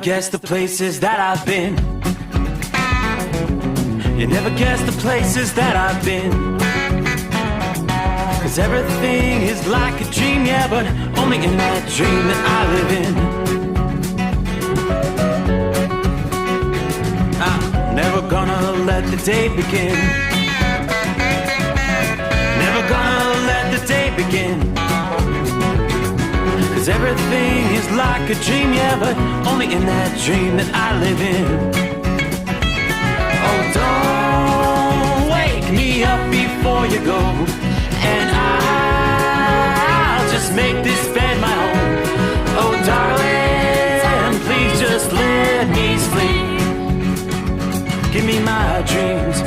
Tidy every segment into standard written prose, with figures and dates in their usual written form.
guess the places that I've been. You never guess the places that I've been. 'Cause everything is like a dream, yeah, but only in that dream that I live in. I'm never gonna let the day begin. Never gonna let the day begin. 'Cause everything is like a dream, yeah, but only in that dream that I live in. Oh, don't wake me up before you go, and I'll just make this bed my home. Oh, darling, please just let me sleep. Give me my dreams.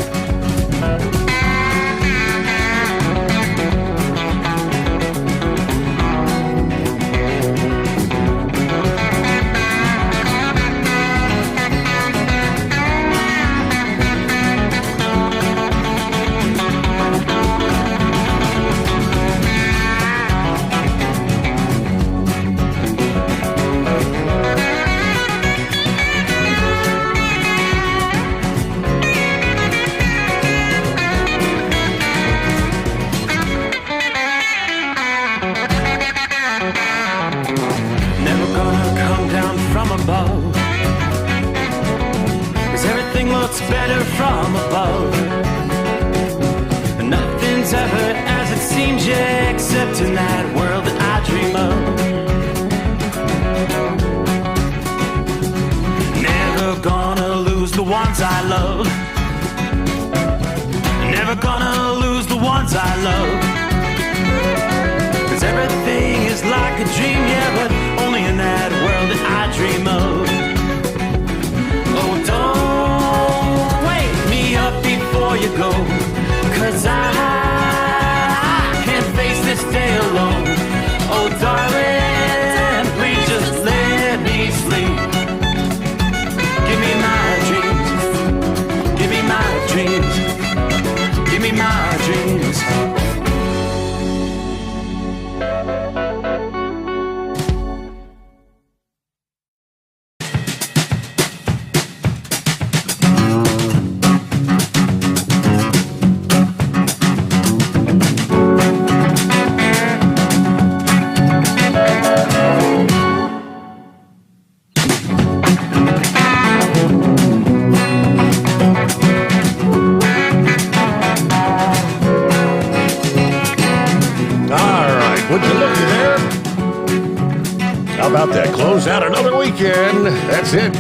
Better from above. Nothing's ever as it seems, yeah, except in that world that I dream of. Never gonna lose the ones I love. Never gonna lose the ones I love. 'Cause everything is like a dream, yeah, but only in that world that I dream of. Oh, don't up before you go, 'cause I can't face this day alone. Oh, darling, please just let me sleep. Give me my dreams. Give me my dreams. Give me my dreams. Out another weekend. That's it.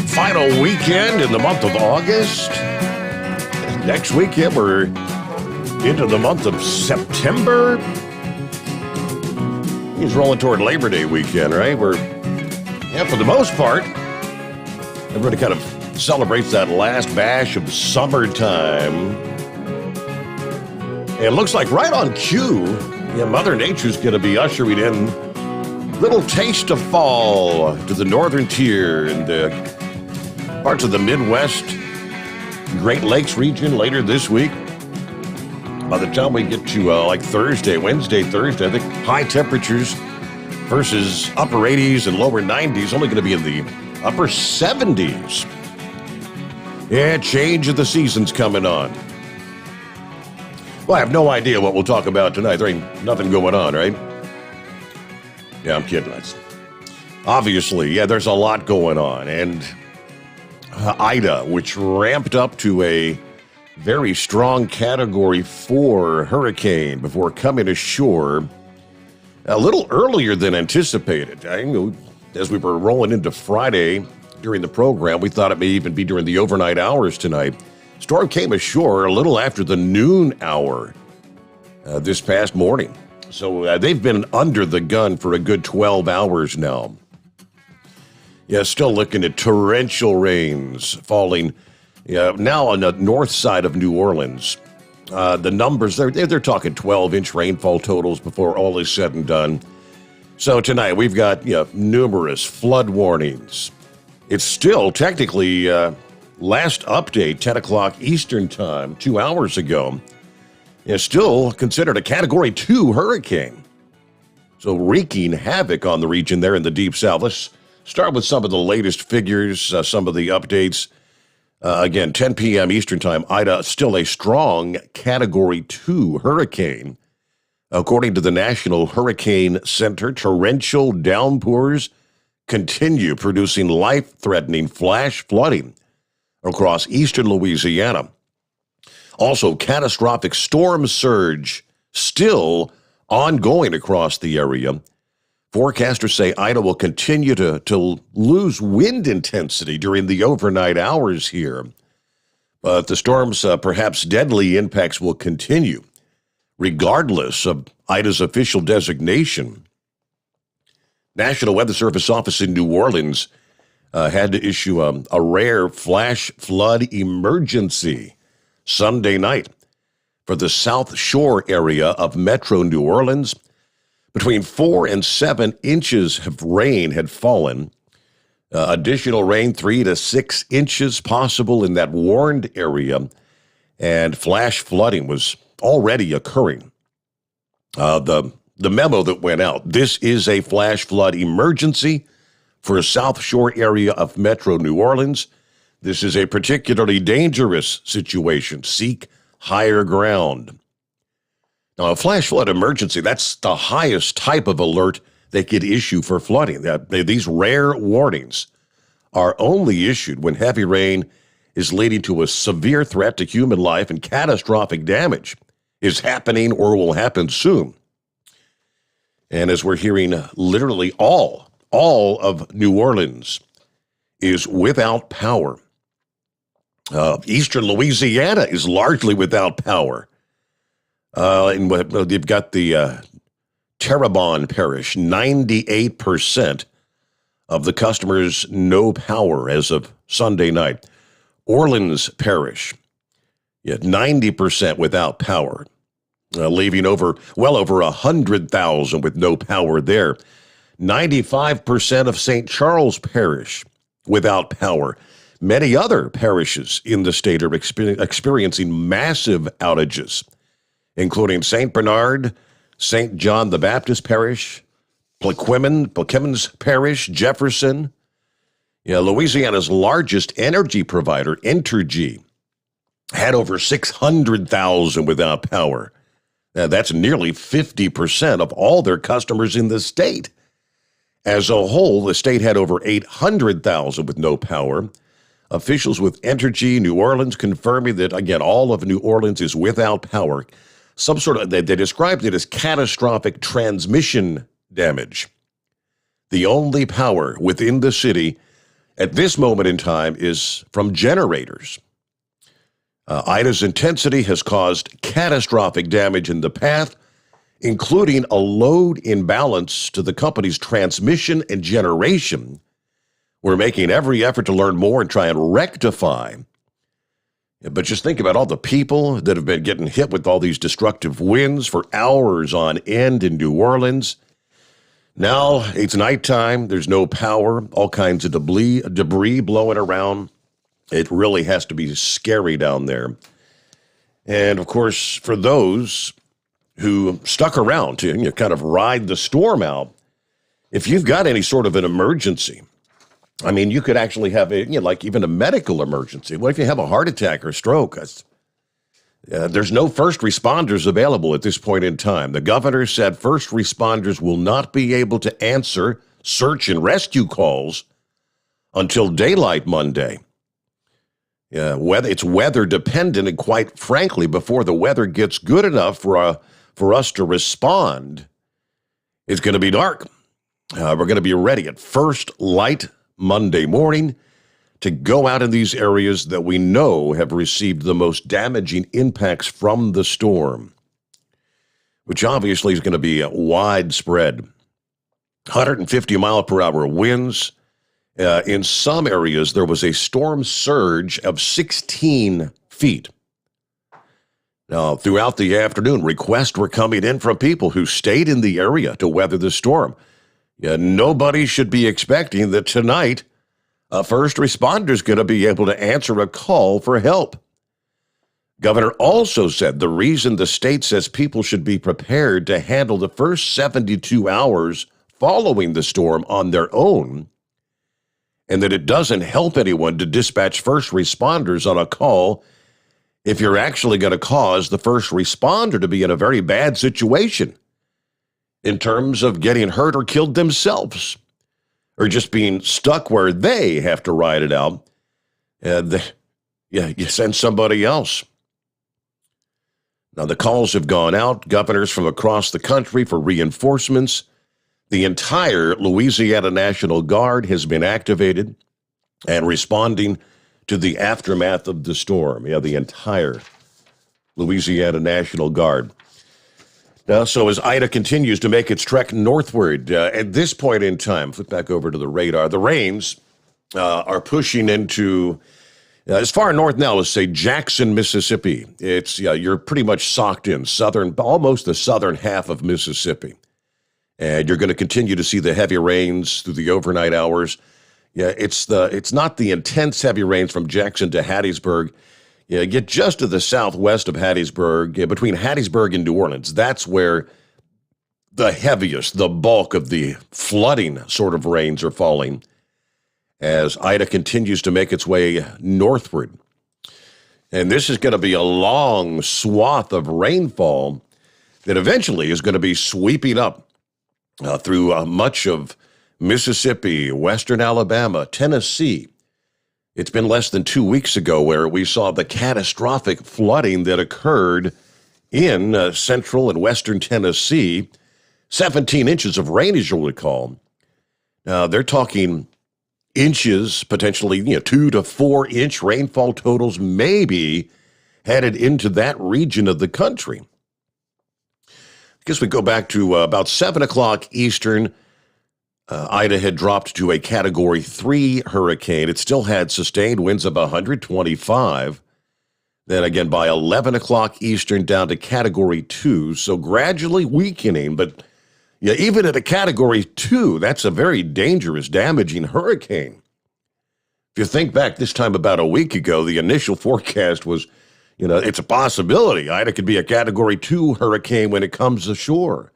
Final weekend in the month of August. Next weekend, we're into the month of September. He's rolling toward Labor Day weekend, right? For the most part, everybody kind of celebrates that last bash of summertime. It looks like right on cue, Mother Nature's going to be ushering in little taste of fall to the northern tier and the parts of the Midwest, Great Lakes region later this week. By the time we get to Wednesday, Thursday, I think high temperatures versus upper 80s and lower 90s, only going to be in the upper 70s. Yeah, change of the season's coming on. Well, I have no idea what we'll talk about tonight. There ain't nothing going on, right? Yeah, I'm kidding. Obviously, there's a lot going on. And Ida, which ramped up to a very strong Category 4 hurricane before coming ashore a little earlier than anticipated. As we were rolling into Friday during the program, we thought it may even be during the overnight hours tonight. Storm came ashore a little after the noon hour this past morning. So they've been under the gun for a good 12 hours now. Yeah, still looking at torrential rains falling now on the north side of New Orleans. The numbers, they're talking 12-inch rainfall totals before all is said and done. So tonight we've got numerous flood warnings. It's still technically last update, 10 o'clock Eastern time, 2 hours ago. It's still considered a Category 2 hurricane. So wreaking havoc on the region there in the Deep South. Let's start with some of the latest figures, some of the updates. Again, 10 p.m. Eastern Time, Ida still a strong Category 2 hurricane. According to the National Hurricane Center, torrential downpours continue producing life-threatening flash flooding across eastern Louisiana. Also, catastrophic storm surge still ongoing across the area. Forecasters say Ida will continue to lose wind intensity during the overnight hours here. But the storm's perhaps deadly impacts will continue, regardless of Ida's official designation. National Weather Service office in New Orleans had to issue a rare flash flood emergency Sunday night for the South Shore area of Metro New Orleans. Between 4 and 7 inches of rain had fallen. Additional rain, 3 to 6 inches possible in that warned area, and flash flooding was already occurring. The memo that went out, this is a flash flood emergency for a South Shore area of Metro New Orleans. This is a particularly dangerous situation. Seek higher ground. Now, a flash flood emergency, that's the highest type of alert they could issue for flooding. These rare warnings are only issued when heavy rain is leading to a severe threat to human life and catastrophic damage is happening or will happen soon. And as we're hearing, literally all of New Orleans is without power. Eastern Louisiana is largely without power. And you've got the Terrebonne Parish, 98% of the customers no power as of Sunday night. Orleans Parish, 90% without power, leaving well over 100,000 with no power there. 95% of St. Charles Parish without power. Many other parishes in the state are experiencing massive outages, including St. Bernard, St. John the Baptist Parish, Plaquemines Parish, Jefferson. Louisiana's largest energy provider, Entergy, had over 600,000 without power. That's nearly 50% of all their customers in the state. As a whole, the state had over 800,000 with no power. Officials with Entergy New Orleans confirming that, again, all of New Orleans is without power. They described it as catastrophic transmission damage. The only power within the city at this moment in time is from generators. Ida's intensity has caused catastrophic damage in the path, including a load imbalance to the company's transmission and generation. We're making every effort to learn more and try and rectify. But just think about all the people that have been getting hit with all these destructive winds for hours on end in New Orleans. Now it's nighttime. There's no power, all kinds of debris blowing around. It really has to be scary down there. And, of course, for those who stuck around to kind of ride the storm out, if you've got any sort of an emergency, I mean, you could actually have like even a medical emergency. What if you have a heart attack or stroke? There's no first responders available at this point in time. The governor said first responders will not be able to answer search and rescue calls until daylight Monday. It's weather dependent, and quite frankly, before the weather gets good enough for us to respond, it's going to be dark. We're going to be ready at first light Monday morning to go out in these areas that we know have received the most damaging impacts from the storm, which obviously is going to be widespread. 150 mile per hour winds. In some areas, there was a storm surge of 16 feet. Now, throughout the afternoon, requests were coming in from people who stayed in the area to weather the storm. Nobody should be expecting that tonight a first responder is going to be able to answer a call for help. Governor also said the reason the state says people should be prepared to handle the first 72 hours following the storm on their own, and that it doesn't help anyone to dispatch first responders on a call if you're actually going to cause the first responder to be in a very bad situation in terms of getting hurt or killed themselves, or just being stuck where they have to ride it out. And you send somebody else. Now, the calls have gone out. Governors from across the country for reinforcements. The entire Louisiana National Guard has been activated and responding to the aftermath of the storm. The entire Louisiana National Guard. Now, so as Ida continues to make its trek northward, at this point in time, flip back over to the radar, the rains are pushing into as far north now as, say, Jackson, Mississippi. It's you're pretty much socked in almost the southern half of Mississippi. And you're going to continue to see the heavy rains through the overnight hours. It's not the intense heavy rains from Jackson to Hattiesburg. Get just to the southwest of Hattiesburg, between Hattiesburg and New Orleans. That's where the heaviest, the bulk of the flooding sort of rains are falling as Ida continues to make its way northward. And this is going to be a long swath of rainfall that eventually is going to be sweeping up through much of Mississippi, western Alabama, Tennessee. It's been less than 2 weeks ago where we saw the catastrophic flooding that occurred in central and western Tennessee. 17 inches of rain, as you'll recall. Now, they're talking inches, potentially 2 to 4 inch rainfall totals maybe headed into that region of the country. I guess we go back to about 7 o'clock Eastern. Ida had dropped to a Category 3 hurricane. It still had sustained winds of 125. Then again, by 11 o'clock Eastern, down to Category 2. So gradually weakening, but even at a Category 2, that's a very dangerous, damaging hurricane. If you think back this time about a week ago, the initial forecast was, it's a possibility. Ida could be a Category 2 hurricane when it comes ashore.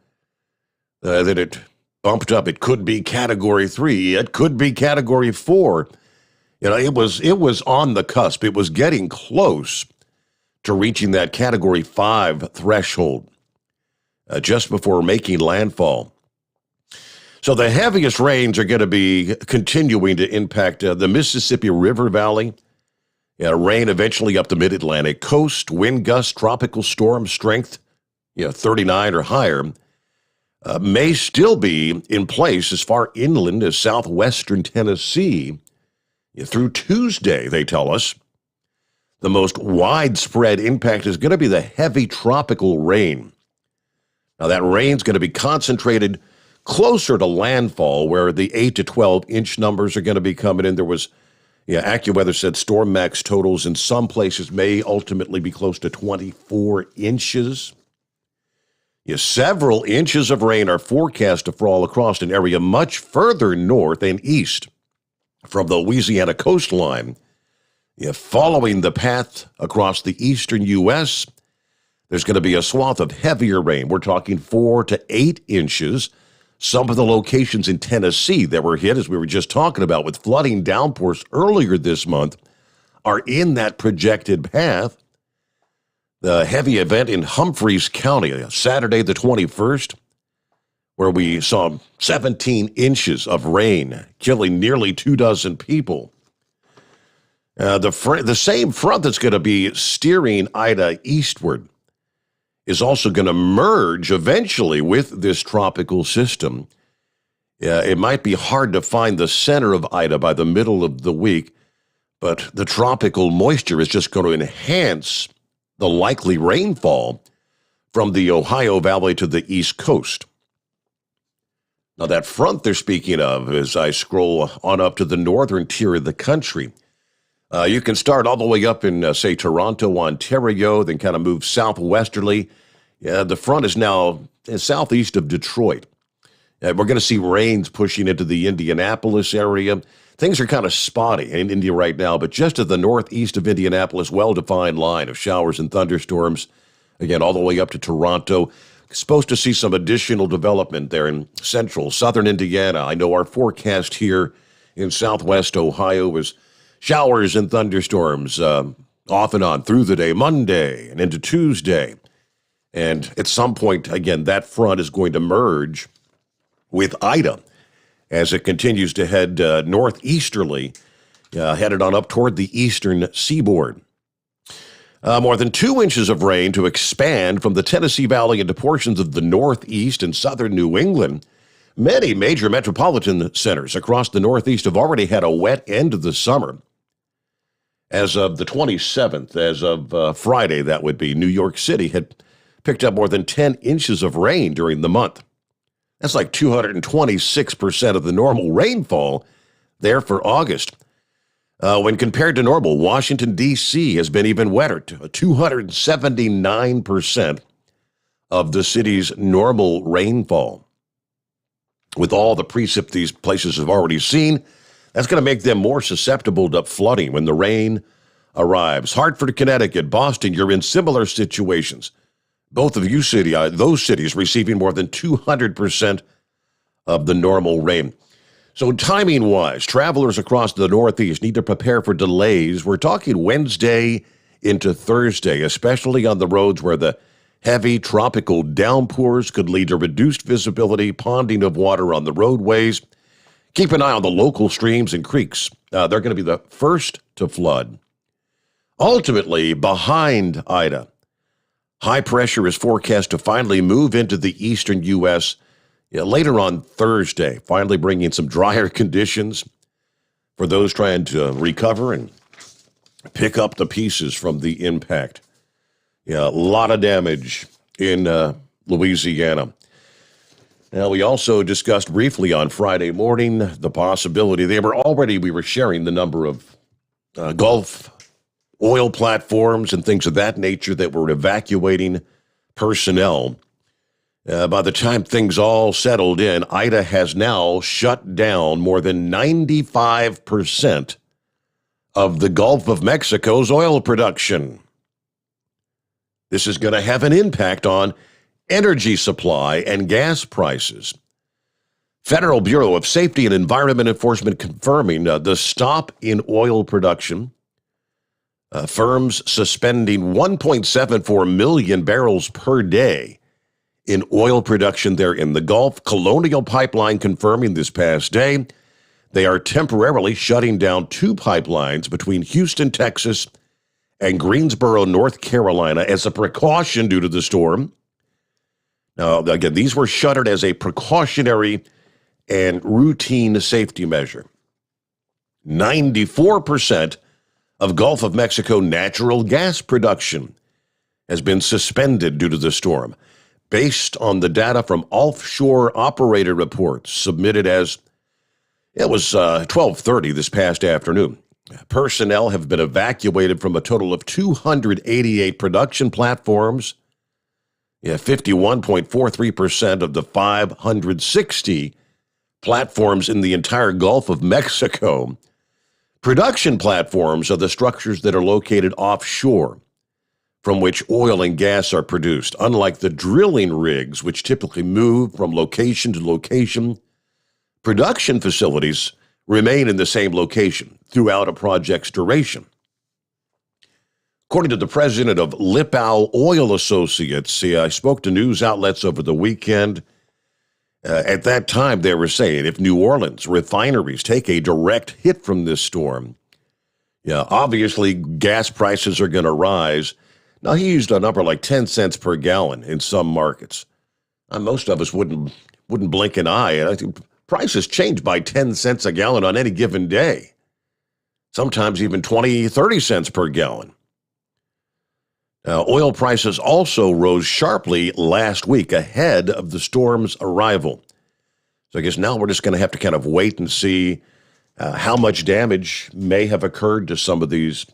That it bumped up. It could be Category 3. It could be Category 4. It was on the cusp. It was getting close to reaching that Category 5 threshold just before making landfall. So the heaviest rains are going to be continuing to impact the Mississippi River Valley. Rain eventually up the mid-Atlantic coast. Wind gusts, tropical storm strength, 39 or higher. May still be in place as far inland as southwestern Tennessee through Tuesday, they tell us. The most widespread impact is going to be the heavy tropical rain. Now, that rain's going to be concentrated closer to landfall, where the 8 to 12 inch numbers are going to be coming in. There was, AccuWeather said storm max totals in some places may ultimately be close to 24 inches. Several inches of rain are forecast to fall across an area much further north and east from the Louisiana coastline. Following the path across the eastern U.S., there's going to be a swath of heavier rain. We're talking 4 to 8 inches. Some of the locations in Tennessee that were hit, as we were just talking about, with flooding downpours earlier this month, are in that projected path. The heavy event in Humphreys County, Saturday the 21st, where we saw 17 inches of rain, killing nearly 24 people. The same front that's going to be steering Ida eastward is also going to merge eventually with this tropical system. It might be hard to find the center of Ida by the middle of the week, but the tropical moisture is just going to enhance the likely rainfall from the Ohio Valley to the East Coast. Now, that front they're speaking of, as I scroll on up to the northern tier of the country, you can start all the way up in, say, Toronto, Ontario, then kind of move southwesterly. The front is now southeast of Detroit. We're going to see rains pushing into the Indianapolis area. Things are kind of spotty in India right now, but just to the northeast of Indianapolis, well-defined line of showers and thunderstorms. Again, all the way up to Toronto. Supposed to see some additional development there in central, southern Indiana. I know our forecast here in southwest Ohio is showers and thunderstorms off and on through the day, Monday and into Tuesday. And at some point, again, that front is going to merge with Ida as it continues to head northeasterly, headed on up toward the eastern seaboard. More than 2 inches of rain to expand from the Tennessee Valley into portions of the northeast and southern New England. Many major metropolitan centers across the northeast have already had a wet end of the summer. As of the 27th, as of Friday, that would be, New York City had picked up more than 10 inches of rain during the month. That's like 226% of the normal rainfall there for August. When compared to normal, Washington, D.C. has been even wetter, 279% of the city's normal rainfall. With all the precip these places have already seen, that's going to make them more susceptible to flooding when the rain arrives. Hartford, Connecticut, Boston, you're in similar situations. Both of you those cities receiving more than 200% of the normal rain. So timing-wise, travelers across the Northeast need to prepare for delays. We're talking Wednesday into Thursday, especially on the roads where the heavy tropical downpours could lead to reduced visibility, ponding of water on the roadways. Keep an eye on the local streams and creeks. They're going to be the first to flood. Ultimately, behind Ida, high pressure is forecast to finally move into the eastern U.S. Later on Thursday, finally bringing some drier conditions for those trying to recover and pick up the pieces from the impact. A lot of damage in Louisiana. Now, we also discussed briefly on Friday morning the possibility, we were sharing the number of Gulf oil platforms and things of that nature that were evacuating personnel. By the time things all settled in, Ida has now shut down more than 95% of the Gulf of Mexico's oil production. This is going to have an impact on energy supply and gas prices. Federal Bureau of Safety and Environment Enforcement confirming the stop in oil production. Firms suspending 1.74 million barrels per day in oil production there in the Gulf. Colonial Pipeline confirming this past day they are temporarily shutting down 2 pipelines between Houston, Texas, and Greensboro, North Carolina as a precaution due to the storm. Now, again, these were shuttered as a precautionary and routine safety measure. 94% of Gulf of Mexico natural gas production has been suspended due to the storm, based on the data from offshore operator reports submitted as it was 12:30 this past afternoon. Personnel have been evacuated from a total of 288 production platforms. 51.43% of the 560 platforms in the entire Gulf of Mexico. Production platforms are the structures that are located offshore, from which oil and gas are produced. Unlike the drilling rigs, which typically move from location to location, production facilities remain in the same location throughout a project's duration. According to the president of Lippau Oil Associates, I spoke to news outlets over the weekend. At that time, they were saying if New Orleans refineries take a direct hit from this storm, obviously gas prices are going to rise. Now, he used a number like 10 cents per gallon in some markets. Most of us wouldn't blink an eye. I think prices change by 10 cents a gallon on any given day, sometimes even 20, 30 cents per gallon. Oil prices also rose sharply last week ahead of the storm's arrival. So I guess now we're just going to have to kind of wait and see how much damage may have occurred to some of these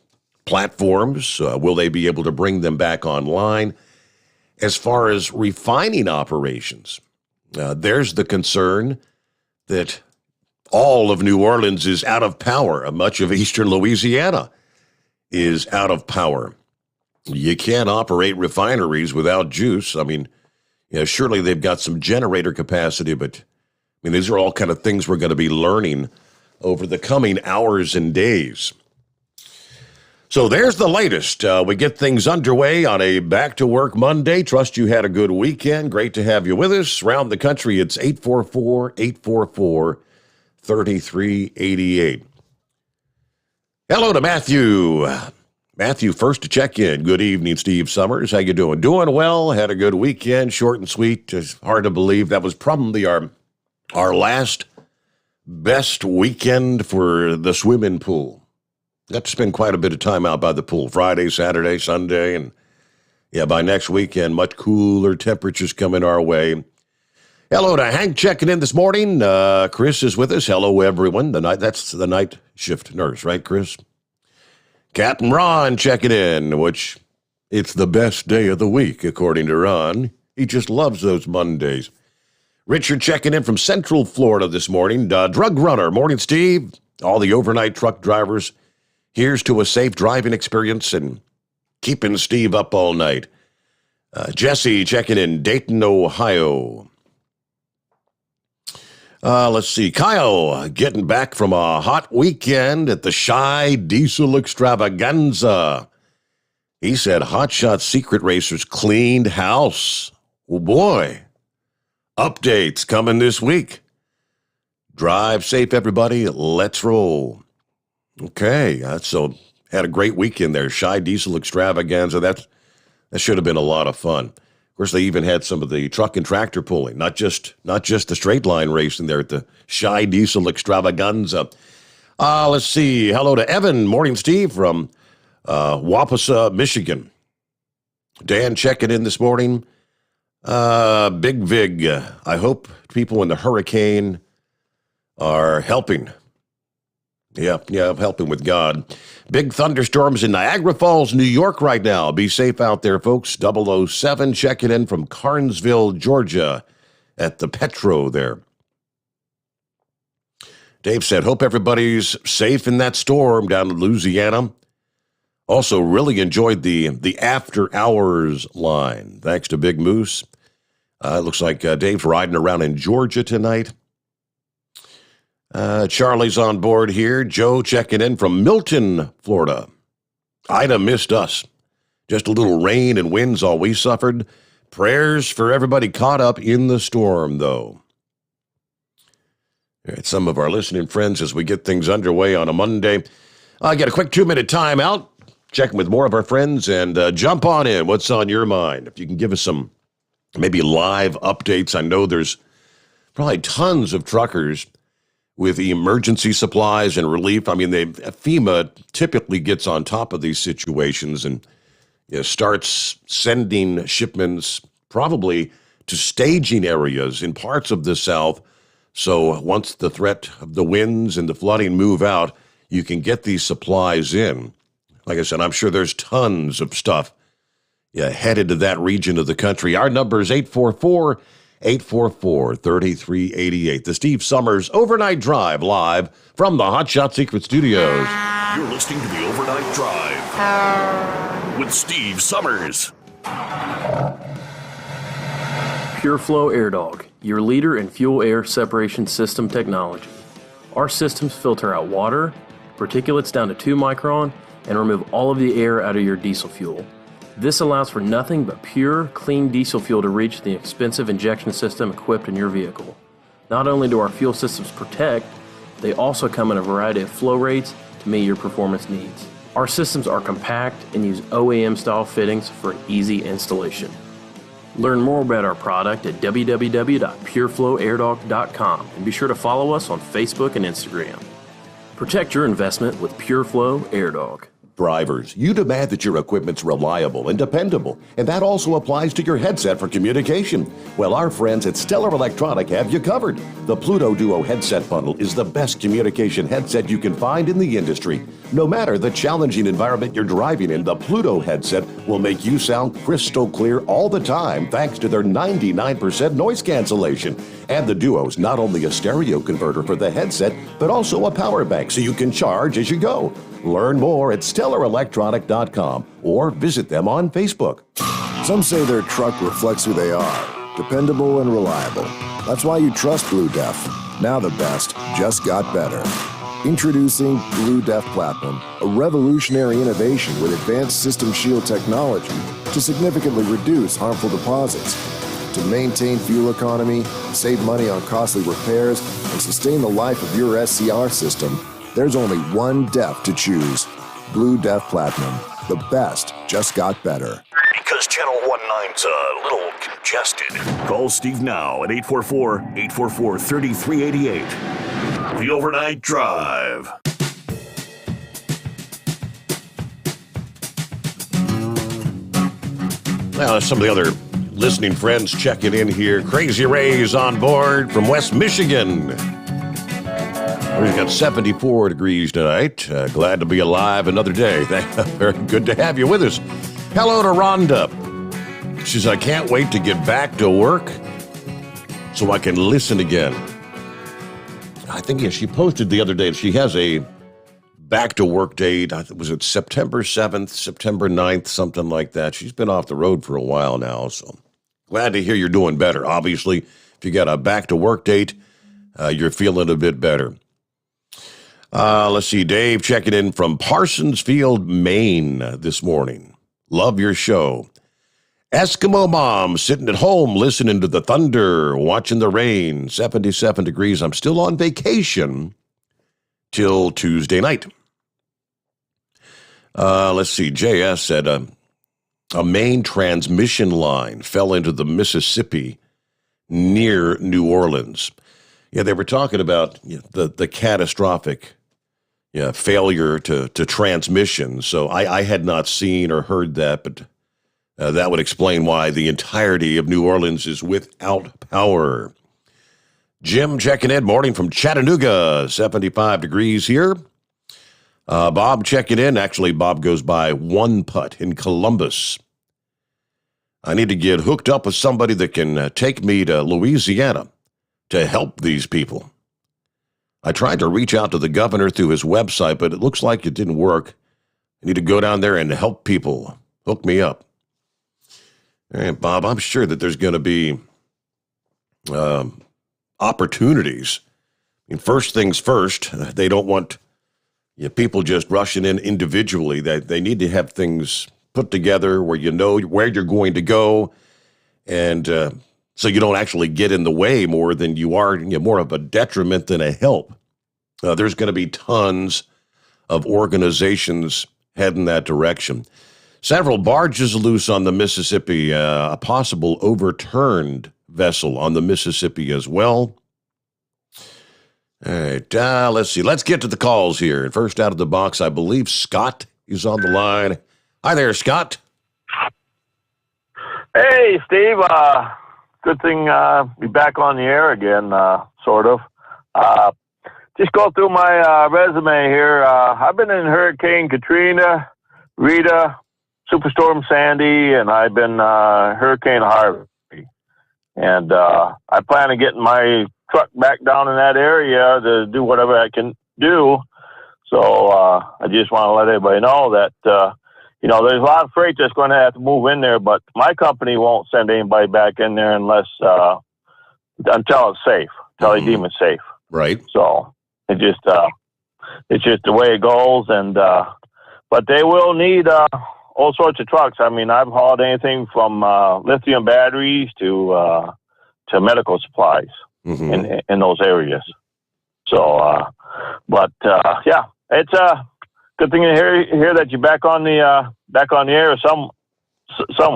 platforms. Will they be able to bring them back online? As far as refining operations, There's the concern that all of New Orleans is out of power. Much of eastern Louisiana is out of power. You can't operate refineries without juice. I mean, surely they've got some generator capacity, but these are all kind of things we're going to be learning over the coming hours and days. So there's the latest. We get things underway on a back-to-work Monday. Trust you had a good weekend. Great to have you with us. Around the country, it's 844-844-3388. Hello to Matthew. Matthew, first to check in. Good evening, Steve Sommers. How you doing? Doing well. Had a good weekend. Short and sweet. It's hard to believe that was probably our last best weekend for the swimming pool. Got to spend quite a bit of time out by the pool. Friday, Saturday, Sunday, and by next weekend, much cooler temperatures coming our way. Hello to Hank checking in this morning. Chris is with us. Hello, everyone. That's the night shift nurse, right, Chris? Captain Ron checking in, which it's the best day of the week, according to Ron. He just loves those Mondays. Richard checking in from Central Florida this morning. Drug Runner, morning, Steve. All the overnight truck drivers, here's to a safe driving experience and keeping Steve up all night. Jesse checking in, Dayton, Ohio. Let's see. Kyle getting back from a hot weekend at the Shy Diesel Extravaganza. He said Hotshot Secret Racers cleaned house. Oh, boy. Updates coming this week. Drive safe, everybody. Let's roll. Okay. So had a great weekend there. Shy Diesel Extravaganza. That should have been a lot of fun. Of course, they even had some of the truck and tractor pulling, not just the straight line racing there at the Shy Diesel Extravaganza. Let's see. Hello to Evan. Morning, Steve, from Wapasa, Michigan. Dan checking in this morning. Big Vig. I hope people in the hurricane are helping. Yeah, helping with God. Big thunderstorms in Niagara Falls, New York right now. Be safe out there, folks. 007 checking in from Carnesville, Georgia at the Petro there. Dave said, hope everybody's safe in that storm down in Louisiana. Also, really enjoyed the after hours line. Thanks to Big Moose. It looks like Dave's riding around in Georgia tonight. Charlie's on board here. Joe checking in from Milton, Florida. Ida missed us. Just a little rain and winds all we suffered. Prayers for everybody caught up in the storm, though. All right, some of our listening friends as we get things underway on a Monday. I get a quick 2-minute timeout. Checking with more of our friends and jump on in. What's on your mind? If you can give us some maybe live updates. I know there's probably tons of truckers with emergency supplies and relief. I mean, FEMA typically gets on top of these situations and starts sending shipments probably to staging areas in parts of the South. So once the threat of the winds and the flooding move out, you can get these supplies in. Like I said, I'm sure there's tons of stuff headed to that region of the country. Our number is 844-3388. The Steve Sommers Overnight Drive live from the Hotshot Secret Studios. You're listening to the Overnight Drive with Steve Sommers. Pure Flow Air Dog, your leader in fuel air separation system technology. Our systems filter out water, particulates down to 2 micron, and remove all of the air out of your diesel fuel. This allows for nothing but pure, clean diesel fuel to reach the expensive injection system equipped in your vehicle. Not only do our fuel systems protect, they also come in a variety of flow rates to meet your performance needs. Our systems are compact and use OEM-style fittings for easy installation. Learn more about our product at www.pureflowairdog.com and be sure to follow us on Facebook and Instagram. Protect your investment with Pure Flow Air Dog. Drivers, you demand that your equipment's reliable and dependable, and that also applies to your headset for communication. Well, our friends at Stellar Electronic have you covered. The Pluto Duo headset bundle is the best communication headset you can find in the industry. No matter the challenging environment you're driving in, the Pluto headset will make you sound crystal clear all the time thanks to their 99% noise cancellation. And the Duo's not only a stereo converter for the headset, but also a power bank so you can charge as you go. Learn more at StellarElectronic.com or visit them on Facebook. Some say their truck reflects who they are, dependable and reliable. That's why you trust Blue Def. Now the best just got better. Introducing Blue Def Platinum, a revolutionary innovation with advanced system shield technology to significantly reduce harmful deposits. To maintain fuel economy, save money on costly repairs, and sustain the life of your SCR system, there's only one DEF to choose. Blue Def Platinum. The best just got better. Because Channel 19's a little congested. Call Steve now at 844-844-3388. The Overnight Drive. Well, some of the other listening friends checking in here. Crazy Ray's on board from West Michigan. We've got 74 degrees tonight. Glad to be alive another day. Very good to have you with us. Hello to Rhonda. She says, I can't wait to get back to work so I can listen again. I think, yeah, she posted the other day, she has a back to work date. Was it September 7th, September 9th, something like that. She's been off the road for a while now, so glad to hear you're doing better. Obviously, if you got a back to work date, you're feeling a bit better. Let's see, Dave checking in from Parsonsfield, Maine this morning. Love your show. Eskimo Mom sitting at home listening to the thunder, watching the rain, 77 degrees. I'm still on vacation till Tuesday night. Let's see, JS said a main transmission line fell into the Mississippi near New Orleans. Yeah, they were talking about the catastrophic failure to transmission. So I had not seen or heard that, but that would explain why the entirety of New Orleans is without power. Jim checking in, morning from Chattanooga, 75 degrees here. Bob checking in. Actually, Bob goes by One Putt in Columbus. I need to get hooked up with somebody that can take me to Louisiana to help these people. I tried to reach out to the governor through his website, but it looks like it didn't work. I need to go down there and help people. Hook me up. And Bob, I'm sure that there's going to be opportunities. I mean, first things first, they don't want people just rushing in individually. They need to have things put together where you know where you're going to go, and so you don't actually get in the way more than you are, more of a detriment than a help. There's going to be tons of organizations heading that direction. Several barges loose on the Mississippi, a possible overturned vessel on the Mississippi as well. All right, let's see. Let's get to the calls here. First out of the box, I believe Scott is on the line. Hi there, Scott. Hey, Steve. Good thing be back on the air again, sort of. Just go through my resume here. I've been in Hurricane Katrina, Rita, Superstorm Sandy, and I've been Hurricane Harvey. And I plan on getting my truck back down in that area to do whatever I can do. So I just want to let everybody know that, there's a lot of freight that's going to have to move in there, but my company won't send anybody back in there until it's safe, until they deem it safe. Right. So it's just the way it goes. And but they will need all sorts of trucks. I mean, I've hauled anything from lithium batteries to medical supplies in those areas. So, yeah, it's a good thing to hear that you're back on the air some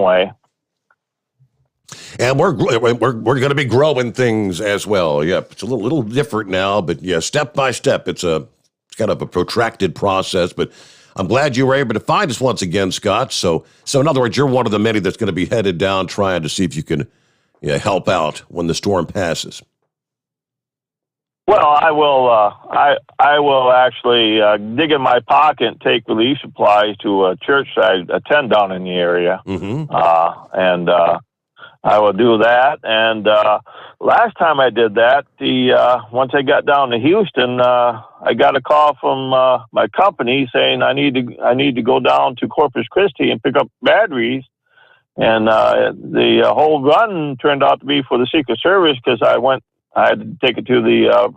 way. And we're going to be growing things as well. Yep, it's a little different now, but yeah, step by step. It's kind of a protracted process, but I'm glad you were able to find us once again, Scott. So in other words, you're one of the many that's going to be headed down trying to see if you can help out when the storm passes. Well, I will. I will actually dig in my pocket and take relief supplies to a church I attend down in the area, and I will do that. And last time I did that, once I got down to Houston, I got a call from my company saying I need to go down to Corpus Christi and pick up batteries. And the whole run turned out to be for the Secret Service because I had to take it to the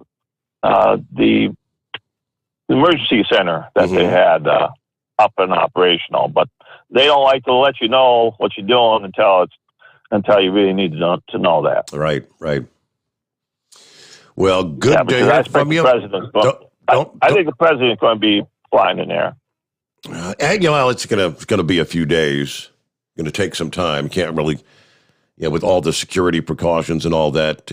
emergency center that they had up and operational. But they don't like to let you know what you're doing until you really need to know that. Right. Well, good to hear from you. I think the president's going to be flying in there. It's going to be a few days. Going to take some time. Can't really, with all the security precautions and all that.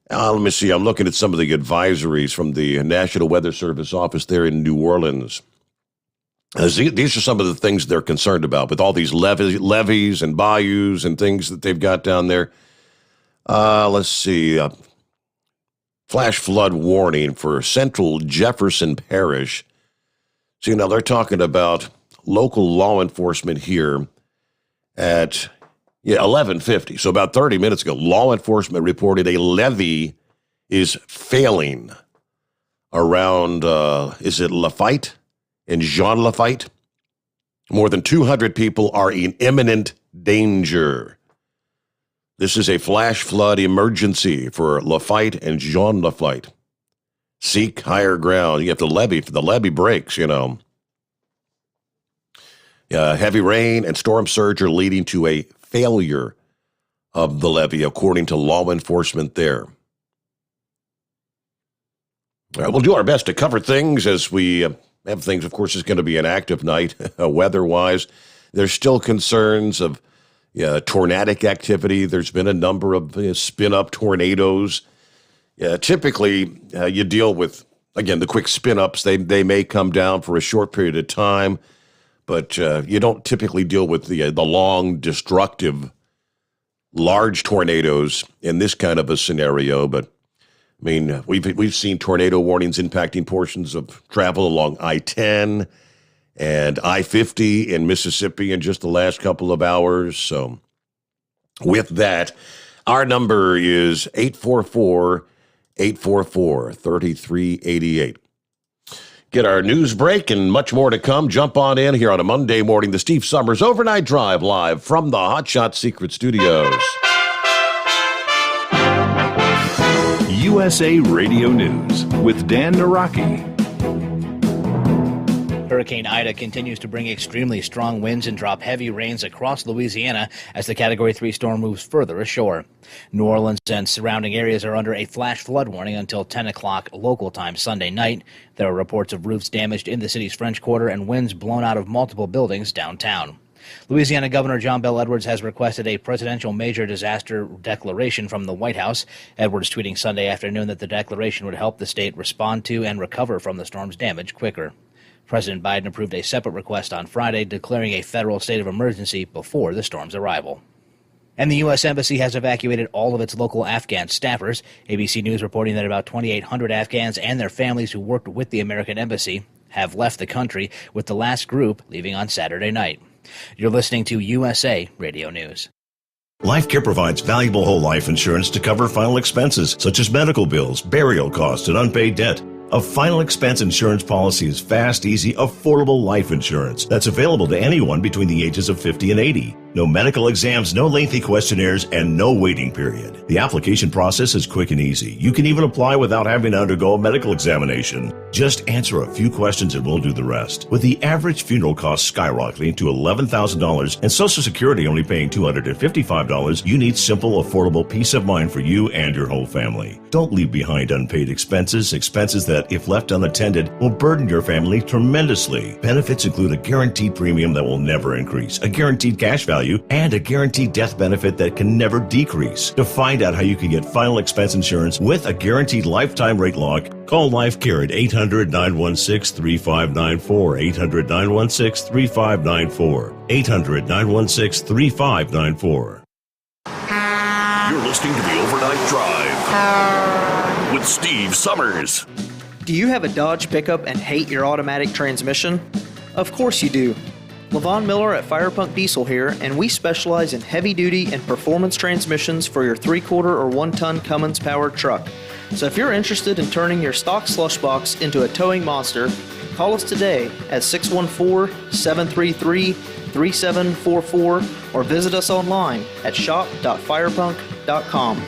Let me see. I'm looking at some of the advisories from the National Weather Service office there in New Orleans. These are some of the things they're concerned about with all these levees and bayous and things that they've got down there. Let's see. Flash flood warning for central Jefferson Parish. So, they're talking about local law enforcement here at 11:50. So about 30 minutes ago, law enforcement reported a levee is failing around, is it Lafayette and Jean Lafayette? More than 200 people are in imminent danger. This is a flash flood emergency for Lafayette and Jean Lafayette. Seek higher ground. You have to levee if the levee breaks, Heavy rain and storm surge are leading to a failure of the levee, according to law enforcement there. We'll do our best to cover things as we have things. Of course, it's going to be an active night weather-wise. There's still concerns of tornadic activity. There's been a number of spin-up tornadoes. Typically, you deal with, again, the quick spin-ups. They may come down for a short period of time, but you don't typically deal with the long, destructive, large tornadoes in this kind of a scenario. But I mean, we've seen tornado warnings impacting portions of travel along I-10 and I-50 in Mississippi in just the last couple of hours. So with that, our number is 844-844-3388. Get our news break and much more to come. Jump on in here on a Monday morning, the Steve Sommers Overnight Drive live from the Hot Shot Secret Studios. USA Radio News with Dan Naraki. Hurricane Ida continues to bring extremely strong winds and drop heavy rains across Louisiana as the Category 3 storm moves further ashore. New Orleans and surrounding areas are under a flash flood warning until 10 o'clock local time Sunday night. There are reports of roofs damaged in the city's French Quarter and winds blown out of multiple buildings downtown. Louisiana Governor John Bel Edwards has requested a presidential major disaster declaration from the White House. Edwards tweeting Sunday afternoon that the declaration would help the state respond to and recover from the storm's damage quicker. President Biden approved a separate request on Friday declaring a federal state of emergency before the storm's arrival. And the U.S. Embassy has evacuated all of its local Afghan staffers. ABC News reporting that about 2,800 Afghans and their families who worked with the American Embassy have left the country, with the last group leaving on Saturday night. You're listening to USA Radio News. LifeCare provides valuable whole life insurance to cover final expenses such as medical bills, burial costs, and unpaid debt. A final expense insurance policy is fast, easy, affordable life insurance that's available to anyone between the ages of 50 and 80. No medical exams, no lengthy questionnaires, and no waiting period. The application process is quick and easy. You can even apply without having to undergo a medical examination. Just answer a few questions and we'll do the rest. With the average funeral cost skyrocketing to $11,000 and Social Security only paying $255, you need simple, affordable peace of mind for you and your whole family. Don't leave behind unpaid expenses that, if left unattended, will burden your family tremendously. Benefits include a guaranteed premium that will never increase, a guaranteed cash value, and a guaranteed death benefit that can never decrease. To find out how you can get final expense insurance with a guaranteed lifetime rate lock, Call Life Care at 800-916-3594, 800-916-3594, 800-916-3594. You're listening to the Overnight Drive with Steve Sommers. Do you have a Dodge pickup and hate your automatic transmission? Of course you do. Levon Miller at Firepunk Diesel here, and we specialize in heavy-duty and performance transmissions for your 3/4 or 1-ton Cummins-powered truck. So if you're interested in turning your stock slush box into a towing monster, call us today at 614-733-3744 or visit us online at shop.firepunk.com.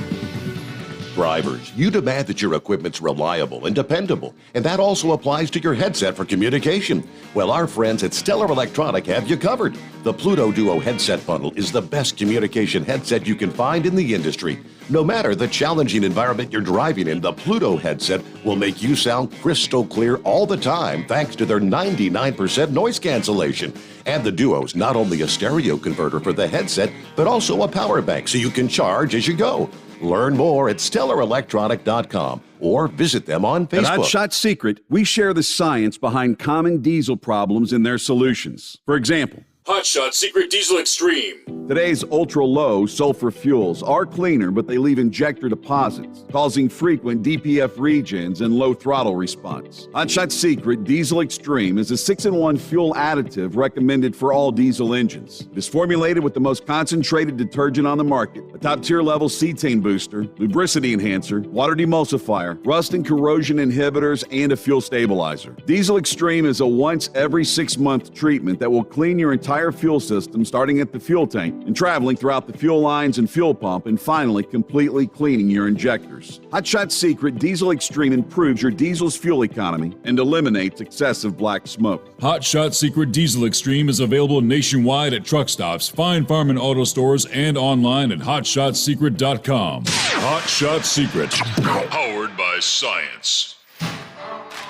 Drivers, you demand that your equipment's reliable and dependable, and that also applies to your headset for communication. Well, our friends at Stellar Electronic have you covered. The Pluto Duo headset bundle is the best communication headset you can find in the industry. No matter the challenging environment you're driving in, the Pluto headset will make you sound crystal clear all the time thanks to their 99% noise cancellation. And the Duo's not only a stereo converter for the headset, but also a power bank so you can charge as you go. Learn more at StellarElectronic.com or visit them on Facebook. At Hot Shot Secret, we share the science behind common diesel problems and their solutions. For example, Hot Shot Secret Diesel Extreme. Today's ultra-low sulfur fuels are cleaner, but they leave injector deposits, causing frequent DPF regens and low throttle response. Hot Shot Secret Diesel Extreme is a 6-in-1 fuel additive recommended for all diesel engines. It is formulated with the most concentrated detergent on the market, a top-tier level cetane booster, lubricity enhancer, water demulsifier, rust and corrosion inhibitors, and a fuel stabilizer. Diesel Extreme is a once every 6-month treatment that will clean your entire fuel system, starting at the fuel tank and traveling throughout the fuel lines and fuel pump, and finally completely cleaning your injectors. Hot Shot Secret Diesel Extreme improves your diesel's fuel economy and eliminates excessive black smoke. Hot Shot Secret Diesel Extreme is available nationwide at truck stops, fine farm and auto stores, and online at hotshotsecret.com. Hot Shot Secret, powered by science.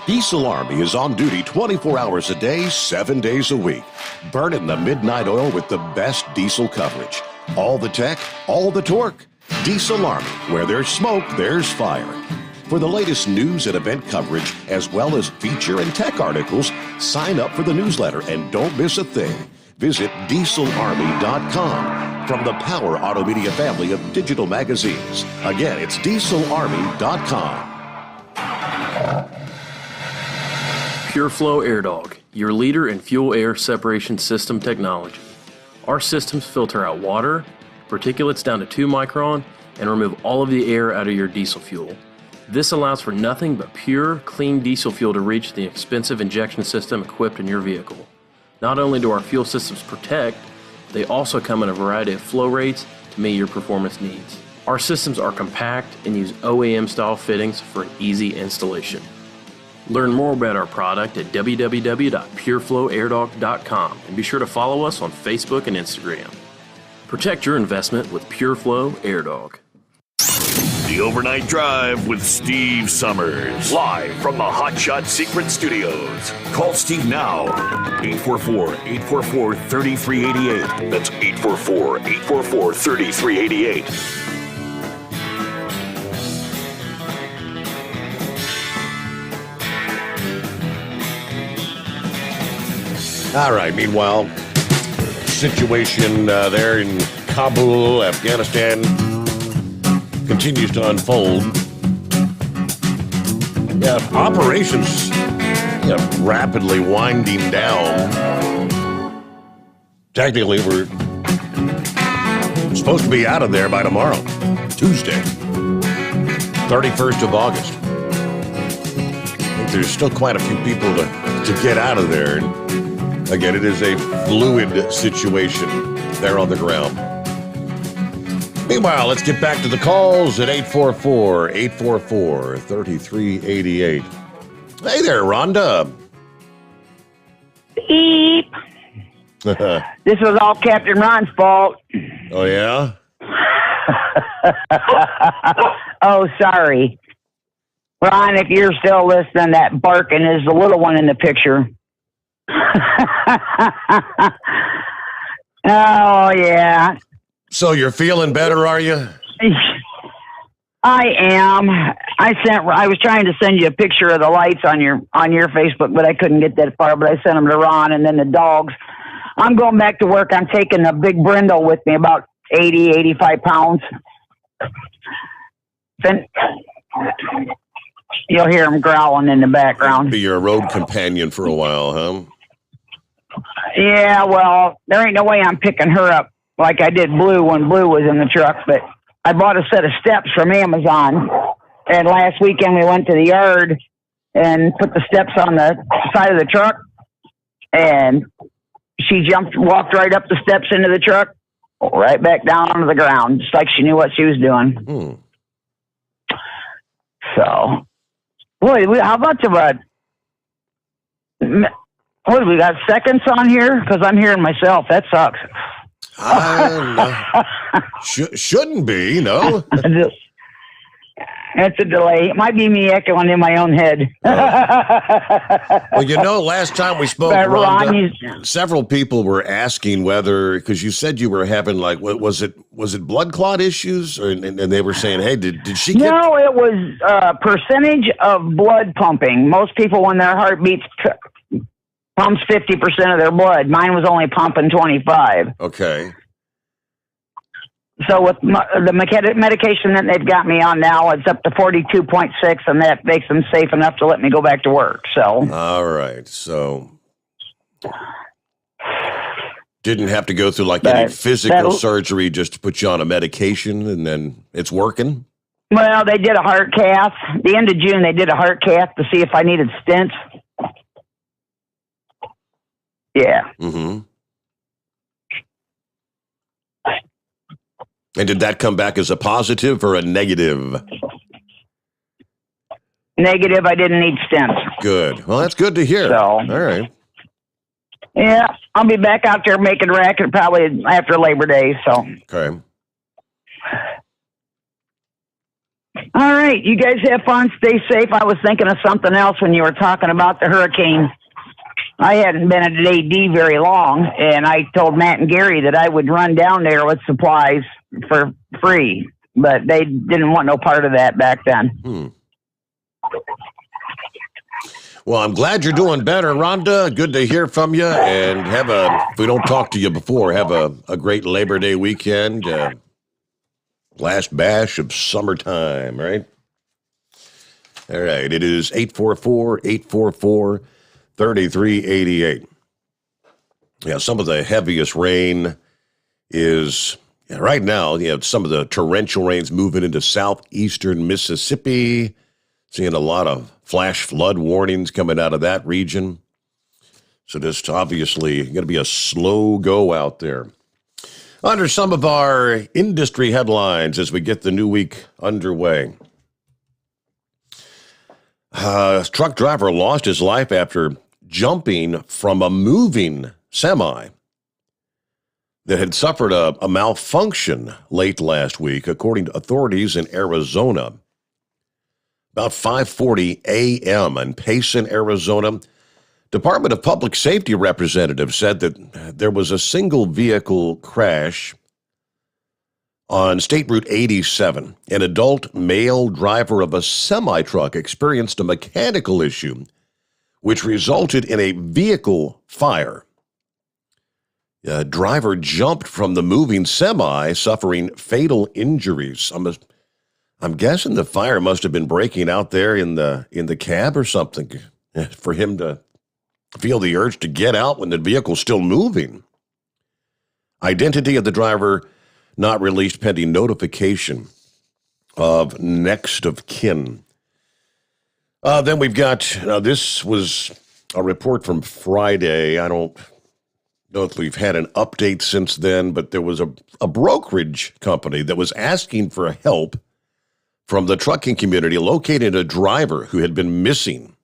Diesel Army is on duty 24 hours a day, 7 days a week. Burning the midnight oil with the best diesel coverage. All the tech, all the torque. Diesel Army, where there's smoke, there's fire. For the latest news and event coverage, as well as feature and tech articles, sign up for the newsletter and don't miss a thing. Visit dieselarmy.com from the Power Auto Media family of digital magazines. Again, it's dieselarmy.com. PureFlow AirDog, your leader in fuel-air separation system technology. Our systems filter out water, particulates down to 2 micron, and remove all of the air out of your diesel fuel. This allows for nothing but pure, clean diesel fuel to reach the expensive injection system equipped in your vehicle. Not only do our fuel systems protect, they also come in a variety of flow rates to meet your performance needs. Our systems are compact and use OEM-style fittings for an easy installation. Learn more about our product at www.pureflowairdog.com and be sure to follow us on Facebook and Instagram. Protect your investment with PureFlow AirDog. The Overnight Drive with Steve Sommers. Live from the Hot Shot Secret Studios. Call Steve now. 844-844-3388. That's 844-844-3388. All right, meanwhile, situation there in Kabul, Afghanistan, continues to unfold. Yeah, operations rapidly winding down. Technically, we're supposed to be out of there by tomorrow, Tuesday, 31st of August. I think there's still quite a few people to get out of there. And again, it is a fluid situation there on the ground. Meanwhile, let's get back to the calls at 844-844-3388. Hey there, Rhonda. Beep. This was all Captain Ron's fault. Oh, yeah? Oh, sorry. Ron, if you're still listening, that barking is the little one in the picture. Oh, yeah. So you're feeling better, are you? I am. I was trying to send you a picture of the lights on your Facebook, but I couldn't get that far. But I sent them to Ron, and then the dogs. I'm going back to work. I'm taking a big brindle with me, about 80, 85 pounds. Then you'll hear him growling in the background. Be your road companion for a while, huh? Yeah, well, there ain't no way I'm picking her up like I did Blue when Blue was in the truck, but I bought a set of steps from Amazon, and last weekend we went to the yard and put the steps on the side of the truck, and she walked right up the steps into the truck, right back down onto the ground, just like she knew what she was doing. So, boy, how much of a... What do we got, seconds on here? Because I'm hearing myself. That sucks. Shouldn't be, no. It's a delay. It might be me echoing in my own head. Well, last time we spoke, Rhonda, several people were asking whether, because you said you were having, like, was it blood clot issues? And they were saying, hey, did she get... No, it was percentage of blood pumping. Most people, when their heart beats... pumps 50% of their blood. Mine was only pumping 25. Okay. So with the medication that they've got me on now, it's up to 42.6, and that makes them safe enough to let me go back to work. So. All right. So didn't have to go through any physical surgery just to put you on a medication, and then it's working? Well, they did a heart cath. The end of June, they did a heart cath to see if I needed stents. Yeah. Mm-hmm. And did that come back as a positive or a negative? Negative. I didn't need stents. Good. Well, that's good to hear. So, all right. Yeah, I'll be back out there making racket probably after Labor Day. So. Okay. All right. You guys have fun. Stay safe. I was thinking of something else when you were talking about the hurricane. I hadn't been at AD very long, and I told Matt and Gary that I would run down there with supplies for free, but they didn't want no part of that back then. Well, I'm glad you're doing better, Rhonda. Good to hear from you, and if we don't talk to you before, have a great Labor Day weekend. Last bash of summertime, right? All right, it is 844-844-3388. Yeah, some of the heaviest rain is right now. You have some of the torrential rains moving into southeastern Mississippi. Seeing a lot of flash flood warnings coming out of that region. So just obviously going to be a slow go out there. Under some of our industry headlines as we get the new week underway. A truck driver lost his life after jumping from a moving semi that had suffered a malfunction late last week, according to authorities in Arizona. About 5:40 a.m. in Payson, Arizona, Department of Public Safety representative said that there was a single vehicle crash on State Route 87. An adult male driver of a semi-truck experienced a mechanical issue, which resulted in a vehicle fire. A driver jumped from the moving semi, suffering fatal injuries. I'm guessing the fire must have been breaking out there in the cab or something for him to feel the urge to get out when the vehicle's still moving. Identity of the driver not released pending notification of next of kin. Then we've got, this was a report from Friday. I don't know if we've had an update since then, but there was a brokerage company that was asking for help from the trucking community, located a driver who had been missing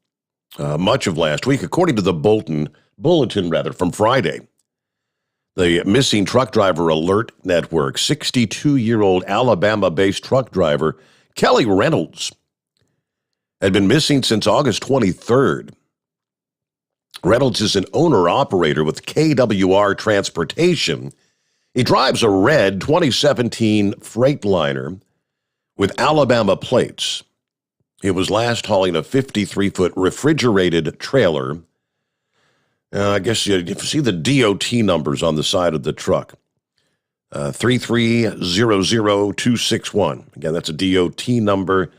much of last week, according to the bulletin from Friday. The Missing Truck Driver Alert Network, 62-year-old Alabama-based truck driver Kelly Reynolds had been missing since August 23rd. Reynolds is an owner-operator with KWR Transportation. He drives a red 2017 Freightliner with Alabama plates. It was last hauling a 53-foot refrigerated trailer. I guess you see the DOT numbers on the side of the truck. 3300261. Again, that's a DOT number.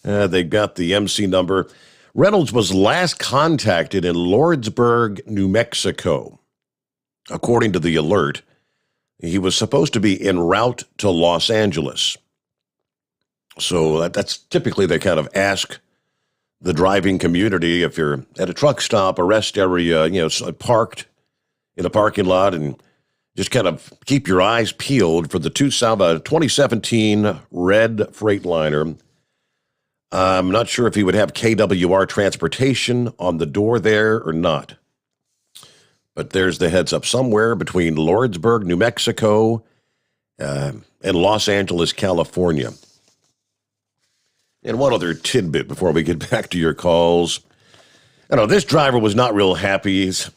They got the MC number. Reynolds was last contacted in Lordsburg, New Mexico. According to the alert, he was supposed to be en route to Los Angeles. So that's typically they kind of ask the driving community if you're at a truck stop, a rest area, parked in a parking lot, and just kind of keep your eyes peeled for the 2017 red Freightliner. I'm not sure if he would have KWR transportation on the door there or not. But there's the heads up, somewhere between Lordsburg, New Mexico, and Los Angeles, California. And one other tidbit before we get back to your calls. This driver was not real happy. His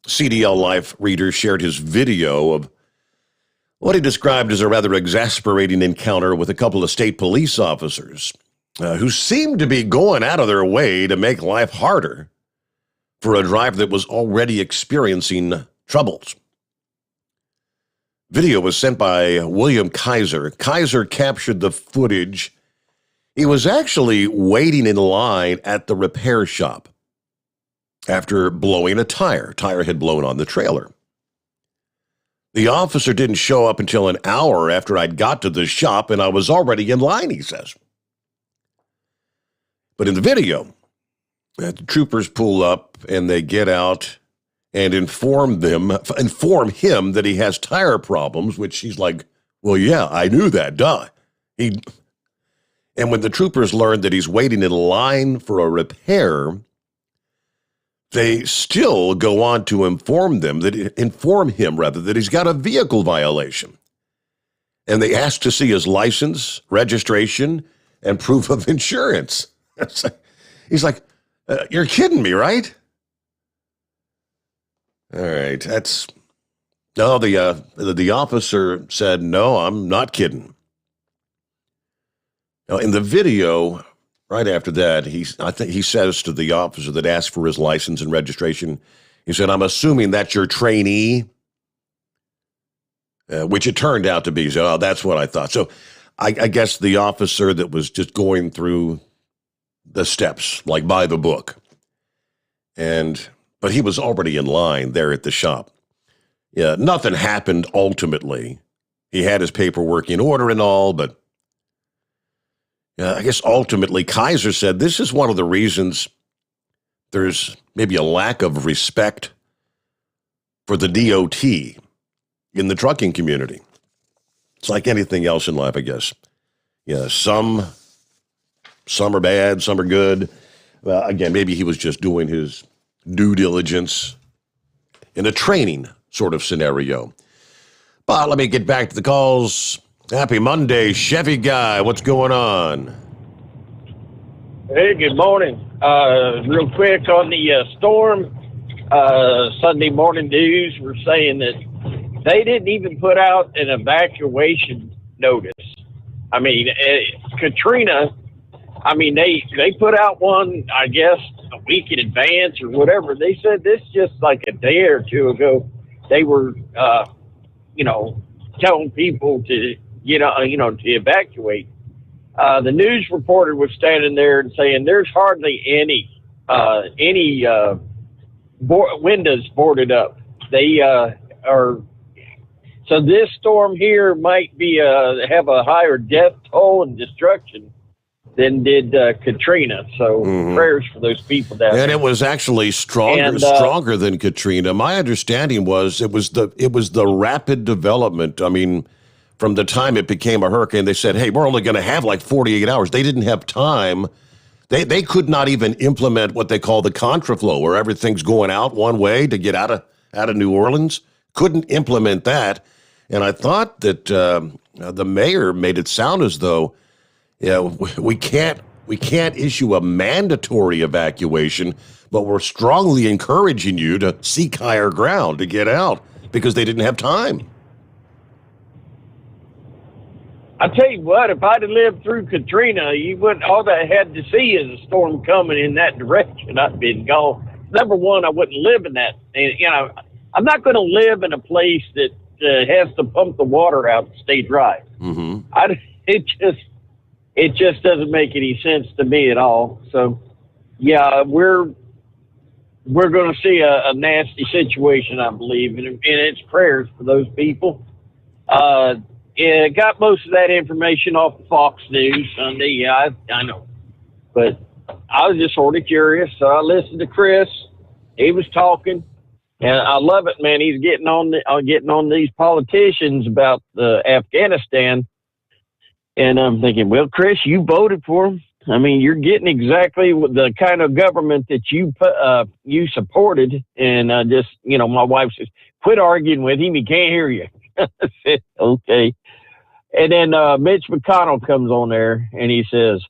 CDL Life reader shared his video of what he described as a rather exasperating encounter with a couple of state police officers who seemed to be going out of their way to make life harder for a driver that was already experiencing troubles. Video was sent by William Kaiser. Kaiser captured the footage. He was actually waiting in line at the repair shop after blowing a tire. Tire had blown on the trailer. The officer didn't show up until an hour after I'd got to the shop, and I was already in line, he says. But in the video, the troopers pull up and they get out and inform him that he has tire problems, which he's like, well, yeah, I knew that, duh. And when the troopers learned that he's waiting in line for a repair, they still go on to inform him that he's got a vehicle violation. And they ask to see his license, registration, and proof of insurance. He's like, you're kidding me, right? All right, the officer said, no, I'm not kidding. Now, in the video, right after that, I think he says to the officer that asked for his license and registration, he said, I'm assuming that's your trainee, which it turned out to be. So, oh, that's what I thought. So I guess the officer that was just going through the steps, like by the book. But he was already in line there at the shop. Yeah, nothing happened ultimately. He had his paperwork in order and all, but I guess ultimately Kaiser said this is one of the reasons there's maybe a lack of respect for the DOT in the trucking community. It's like anything else in life, I guess. Yeah, some are bad, some are good. Again, maybe he was just doing his due diligence in a training sort of scenario. But let me get back to the calls. Happy Monday, Chevy Guy. What's going on? Hey, good morning. Real quick on the storm, Sunday morning news were saying that they didn't even put out an evacuation notice. I mean, Katrina, they put out one, I guess, a week in advance or whatever. They said this just like a day or two ago. They were, telling people to to evacuate. The news reporter was standing there and saying there's hardly any windows boarded up. They are. So this storm here might be have a higher death toll and destruction than did Katrina. So prayers for those people down there. And it was actually stronger than Katrina. My understanding was it was the rapid development. I mean, from the time it became a hurricane, they said, hey, we're only going to have like 48 hours. They didn't have time. They could not even implement what they call the contraflow, where everything's going out one way to get out of New Orleans. Couldn't implement that. And I thought that the mayor made it sound as though, we can't issue a mandatory evacuation, but we're strongly encouraging you to seek higher ground to get out because they didn't have time. I tell you what, if I'd have lived through Katrina, you wouldn't. All I had to see is a storm coming in that direction. I'd been gone. Number one, I wouldn't live in that. And, I'm not going to live in a place that has to pump the water out to stay dry. Mm-hmm. It just doesn't make any sense to me at all. So, yeah, we're going to see a nasty situation, I believe, and it's prayers for those people. Yeah, got most of that information off of Fox News Sunday. Yeah, I know, but I was just sort of curious, so I listened to Chris. He was talking, and I love it, man. He's getting on these politicians about Afghanistan. And I'm thinking, well, Chris, you voted for him. I mean, you're getting exactly the kind of government that you supported. And my wife says, quit arguing with him. He can't hear you. I said, okay. And then Mitch McConnell comes on there and he says,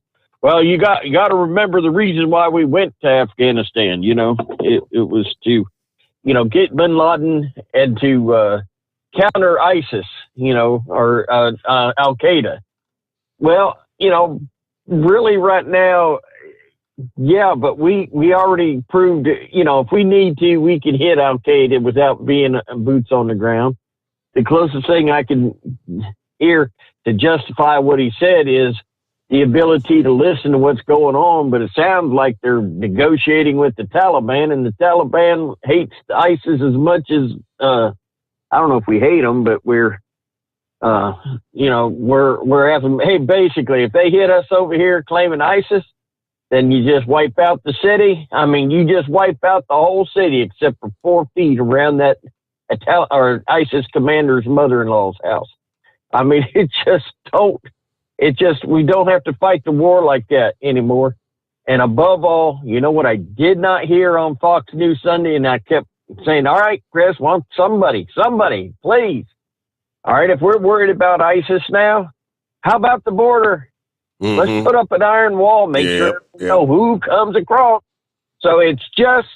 well, you got to remember the reason why we went to Afghanistan. It was to, get bin Laden and to counter ISIS, or Al Qaeda. Well, really right now, yeah, but we already proved, if we need to, we can hit Al Qaeda without being boots on the ground. The closest thing I can hear to justify what he said is the ability to listen to what's going on, but it sounds like they're negotiating with the Taliban, and the Taliban hates ISIS as much as, I don't know if we hate them, but we're asking, hey, basically, if they hit us over here claiming ISIS, then you just wipe out the city. I mean, you just wipe out the whole city except for 4 feet around that ISIS commander's mother-in-law's house. I mean, we don't have to fight the war like that anymore. And above all, you know what I did not hear on Fox News Sunday, and I kept saying, all right, Chris, want somebody, please. All right, if we're worried about ISIS now, how about the border? Mm-hmm. Let's put up an iron wall, make sure we know who comes across. So it's just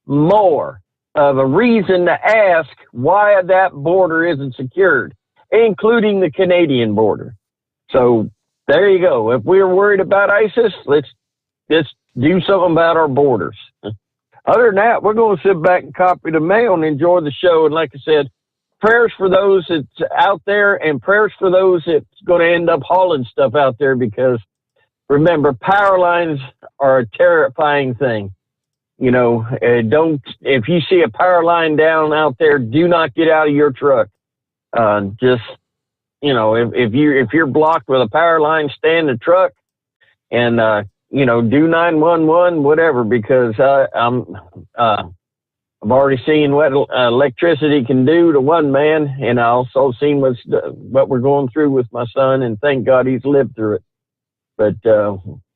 more of a reason to ask why that border isn't secured, including the Canadian border. So there you go. If we're worried about ISIS, let's do something about our borders. Other than that, we're going to sit back and copy the mail and enjoy the show. And like I said, prayers for those that's out there and prayers for those that's going to end up hauling stuff out there, because remember, power lines are a terrifying thing. If you see a power line down out there, do not get out of your truck. If you're blocked with a power line, stay in the truck and, do 911, whatever, because I've already seen what electricity can do to one man, and I also seen what we're going through with my son, and thank God he's lived through it. But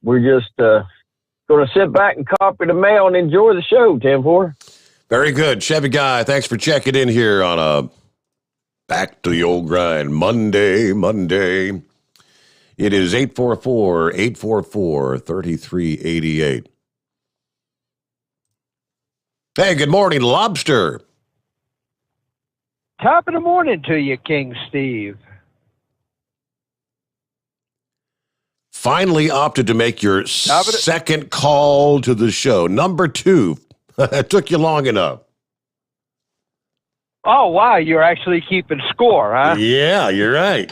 we're just going to sit back and copy the mail and enjoy the show, 10-4. Very good. Chevy Guy, thanks for checking in here on a Back to the Old Grind Monday. It is 844-844-3388. Hey, good morning, Lobster. Top of the morning to you, King Steve. Finally opted to make your second call to the show. Number 2. It took you long enough. Oh, wow. You're actually keeping score, huh? Yeah, you're right.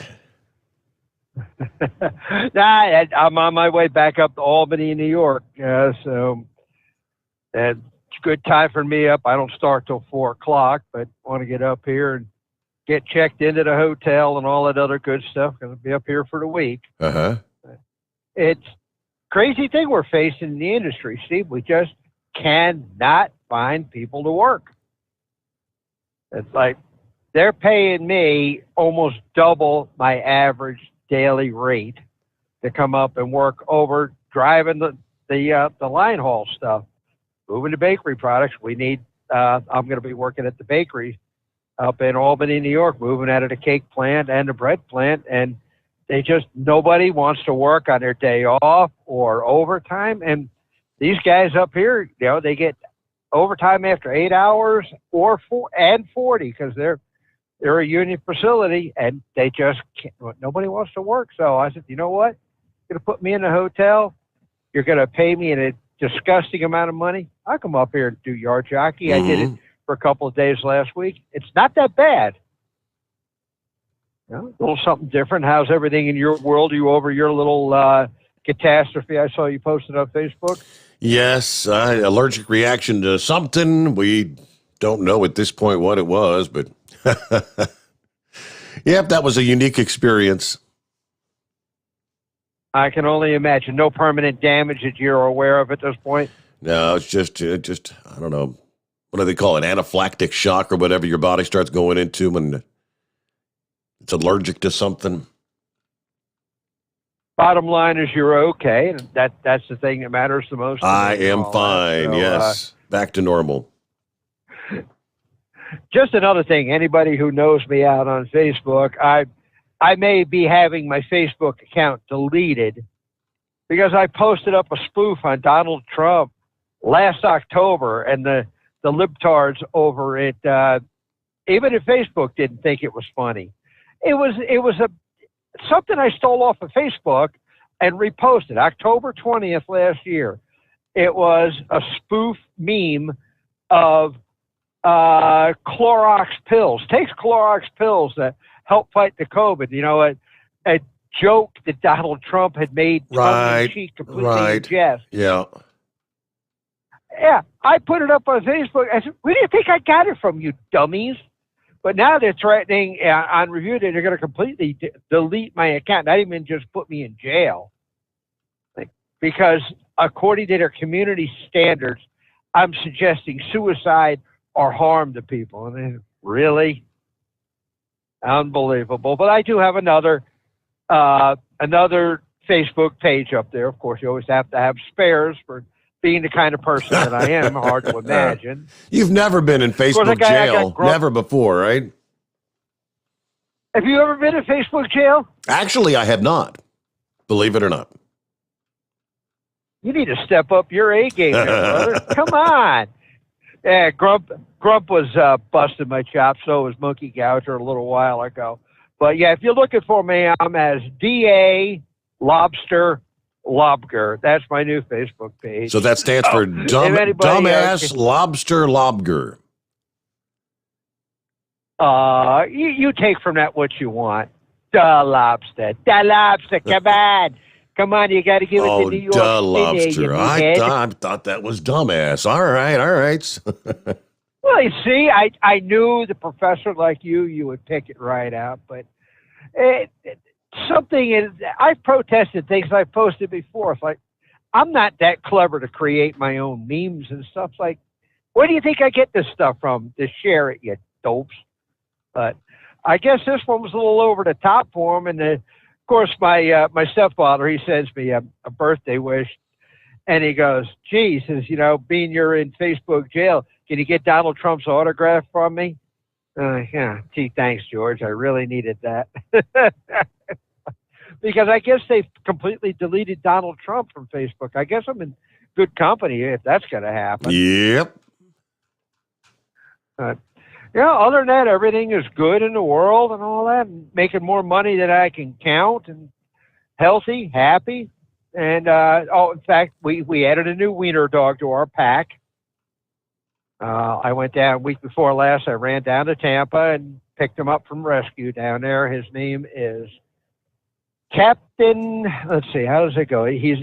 I'm on my way back up to Albany, New York. So it's a good time for me up. I don't start till 4 o'clock, but want to get up here and get checked into the hotel and all that other good stuff. Going to be up here for the week. Uh-huh. It's crazy thing we're facing in the industry, Steve. We just cannot find people to work. It's like they're paying me almost double my average daily rate to come up and work over driving the line haul stuff, moving the bakery products. We need. I'm going to be working at the bakery up in Albany, New York, moving out of the cake plant and the bread plant, and nobody wants to work on their day off or overtime. And these guys up here, they get overtime after 8 hours or 40 because they're they're a union facility, and they just can't, nobody wants to work. So I said, you know what? You're going to put me in a hotel. You're going to pay me a disgusting amount of money. I'll come up here and do yard jockey. Mm-hmm. I did it for a couple of days last week. It's not that bad. You know, a little something different. How's everything in your world? Are you over your little catastrophe I saw you posted on Facebook? Yes, allergic reaction to something. We don't know at this point what it was, but yep, that was a unique experience. I can only imagine. No permanent damage that you're aware of at this point? No, it's just I don't know. What do they call it? Anaphylactic shock or whatever your body starts going into when it's allergic to something. Bottom line is you're okay, and that's the thing that matters the most. I am fine, so, yes. Back to normal. Just another thing, anybody who knows me out on Facebook, I may be having my Facebook account deleted because I posted up a spoof on Donald Trump last October, and the libtards over at even if Facebook didn't think it was funny. It was something I stole off of Facebook and reposted October 20th last year. It was a spoof meme of Clorox pills. Takes Clorox pills that help fight the COVID. You know, a joke that Donald Trump had made tongue-in-cheek, completely in jest. Yeah. Yeah, I put it up on Facebook. I said, where do you think I got it from, you dummies? But now they're threatening on review that they're going to completely delete my account, not even just put me in jail. Because according to their community standards, I'm suggesting suicide or harm to people. And they, really? Unbelievable. But I do have another Facebook page up there. Of course, you always have to have spares for being the kind of person that I am. Hard to imagine. You've never been in Facebook jail. Never before, right? Have you ever been in Facebook jail? Actually, I have not. Believe it or not. You need to step up your A game, there, brother. Come on. Yeah, Grump was busting my chops. So was Monkey Gouger a little while ago. But yeah, if you're looking for me, I'm as DA Lobster Lobger. That's my new Facebook page. So that stands for Dumbass Lobster Lobger. You take from that what you want. The lobster, come on. Come on, you got to give it to New York City. Lobster. I thought that was dumbass. All right. Well, you see, I knew the professor like you would pick it right out, but something is, I've protested things I've posted before. It's like, I'm not that clever to create my own memes and stuff. Like, where do you think I get this stuff from to share it, you dopes? But I guess this one was a little over the top for him. And of course, my stepfather, he sends me a birthday wish, and he goes, "Gee," says, being you're in Facebook jail, can you get Donald Trump's autograph from me? Yeah. Gee, thanks, George. I really needed that. Because I guess they've completely deleted Donald Trump from Facebook. I guess I'm in good company if that's going to happen. Yep. Other than that, everything is good in the world and all that, and making more money than I can count, and healthy, happy. And, in fact, we added a new wiener dog to our pack. I went down week before last. I ran down to Tampa and picked him up from rescue down there. His name is Captain, let's see, how does it go? He's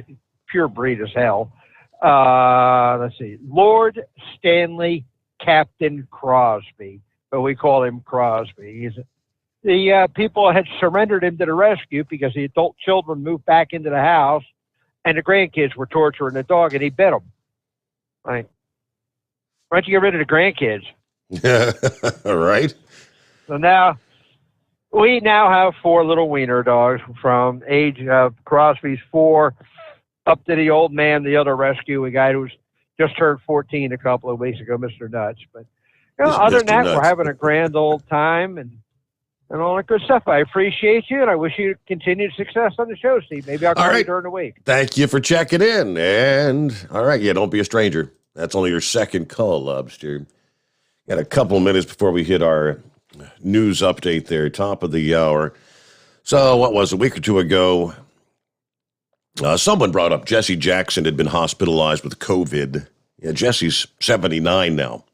pure breed as hell. Let's see, Lord Stanley Captain Crosby, but we call him Crosby. The people had surrendered him to the rescue because the adult children moved back into the house, and the grandkids were torturing the dog, and he bit them. Right? Why don't you get rid of the grandkids? All right. So now, we now have 4 little wiener dogs from age of Crosby's 4 up to the old man, the other rescue, a guy who's just turned 14 a couple of weeks ago, Mr. Nuts. But other than that, we're having a grand old time and all that good stuff. I appreciate you, and I wish you continued success on the show, Steve. Maybe I'll call you during the week. Thank you for checking in. And, all right, don't be a stranger. That's only your second call, Lobster. Got a couple of minutes before we hit our news update there, top of the hour. So what was it, a week or two ago, someone brought up Jesse Jackson had been hospitalized with COVID. Yeah, Jesse's 79 now.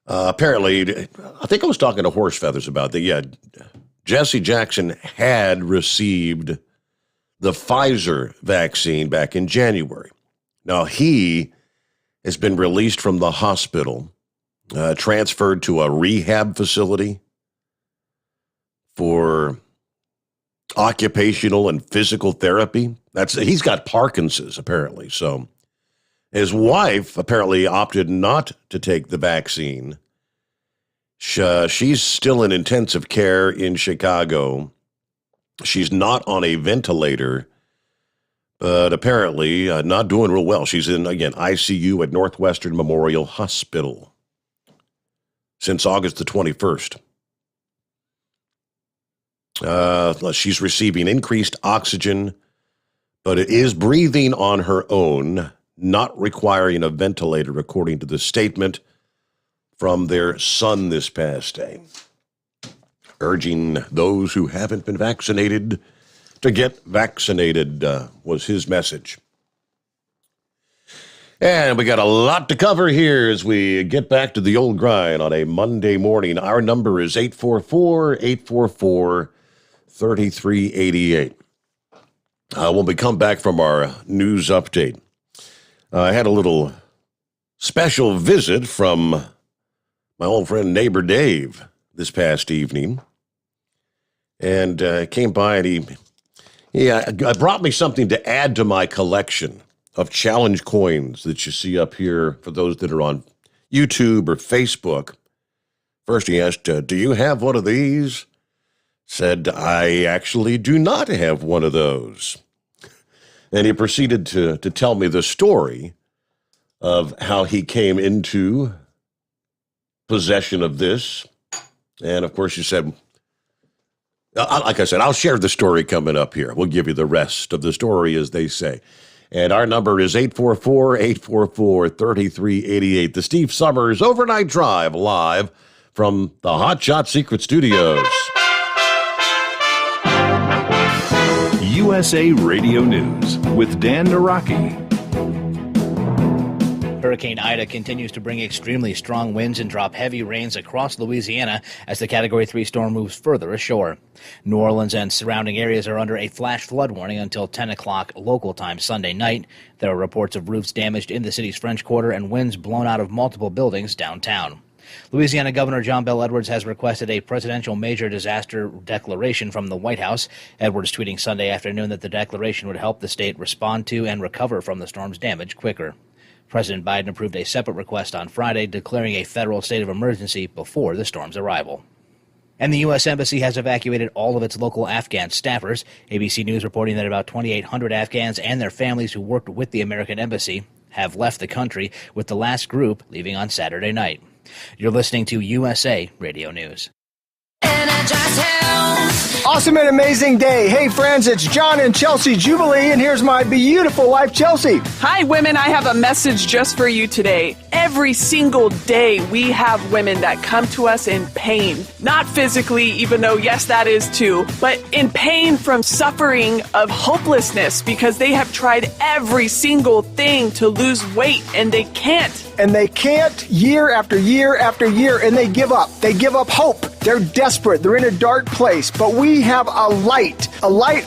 Apparently, I think I was talking to Horse Feathers about that. Yeah, Jesse Jackson had received the Pfizer vaccine back in January. Now, he has been released from the hospital, transferred to a rehab facility for occupational and physical therapy. He's got Parkinson's, apparently. So his wife apparently opted not to take the vaccine. She's still in intensive care in Chicago. She's not on a ventilator, but apparently not doing real well. She's in, again, ICU at Northwestern Memorial Hospital since August the 21st. She's receiving increased oxygen, but it is breathing on her own, not requiring a ventilator, according to the statement from their son this past day, urging those who haven't been vaccinated to get vaccinated, was his message. And we got a lot to cover here as we get back to the old grind on a Monday morning. Our number is 844-844-3388. When we come back from our news update, I had a little special visit from my old friend neighbor Dave this past evening. And came by and he brought me something to add to my collection of challenge coins that you see up here for those that are on YouTube or Facebook. First he asked, do you have one of these? Said, I actually do not have one of those. And he proceeded to tell me the story of how he came into possession of this. And of course he said, like I said, I'll share the story coming up here. We'll give you the rest of the story, as they say. And our number is 844-844-3388. The Steve Sommers Overnight Drive, live from the Hot Shot Secret Studios. USA Radio News with Dan Naraki. Hurricane Ida continues to bring extremely strong winds and drop heavy rains across Louisiana as the Category 3 storm moves further ashore. New Orleans and surrounding areas are under a flash flood warning until 10 o'clock local time Sunday night. There are reports of roofs damaged in the city's French Quarter and winds blown out of multiple buildings downtown. Louisiana Governor John Bel Edwards has requested a presidential major disaster declaration from the White House. Edwards tweeting Sunday afternoon that the declaration would help the state respond to and recover from the storm's damage quicker. President Biden approved a separate request on Friday declaring a federal state of emergency before the storm's arrival. And the U.S. Embassy has evacuated all of its local Afghan staffers. ABC News reporting that about 2,800 Afghans and their families who worked with the American Embassy have left the country, with the last group leaving on Saturday night. You're listening to USA Radio News. Awesome and amazing day. Hey friends, it's John and Chelsea Jubilee, and here's my beautiful wife, Chelsea. Hi women, I have a message just for you today. Every single day we have women that come to us in pain. Not physically, even though yes, that is too, but in pain from suffering of hopelessness because they have tried every single thing to lose weight and they can't. And they can't year after year after year, and they give up. They give up hope. They're desperate. They're in a dark place. But we have a light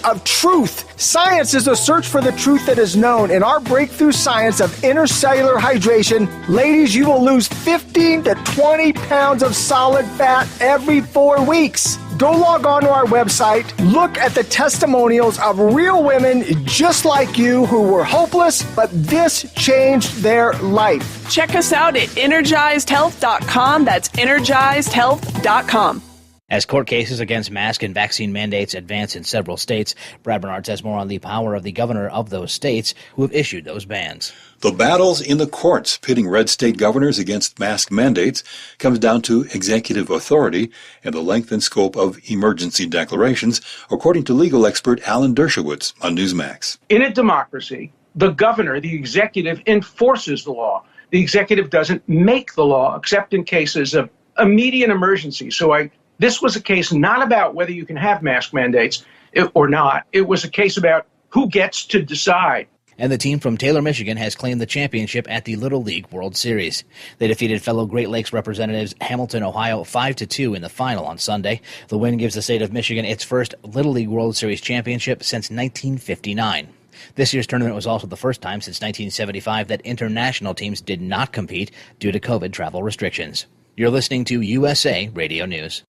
of truth. Science is a search for the truth that is known. In our breakthrough science of intercellular hydration, ladies, you will lose 15 to 20 pounds of solid fat every 4 weeks. Go log on to our website, look at the testimonials of real women just like you who were hopeless, but this changed their life. Check us out at energizedhealth.com. That's energizedhealth.com. As court cases against mask and vaccine mandates advance in several states, Brad Bernard says more on the power of the governor of those states who have issued those bans. The battles in the courts pitting red state governors against mask mandates comes down to executive authority and the length and scope of emergency declarations, according to legal expert Alan Dershowitz on Newsmax. In a democracy, the governor, the executive, enforces the law. The executive doesn't make the law, except in cases of immediate emergency. So this was a case not about whether you can have mask mandates or not. It was a case about who gets to decide. And the team from Taylor, Michigan has claimed the championship at the Little League World Series. They defeated fellow Great Lakes representatives Hamilton, Ohio 5-2 in the final on Sunday. The win gives the state of Michigan its first Little League World Series championship since 1959. This year's tournament was also the first time since 1975 that international teams did not compete due to COVID travel restrictions. You're listening to USA Radio News.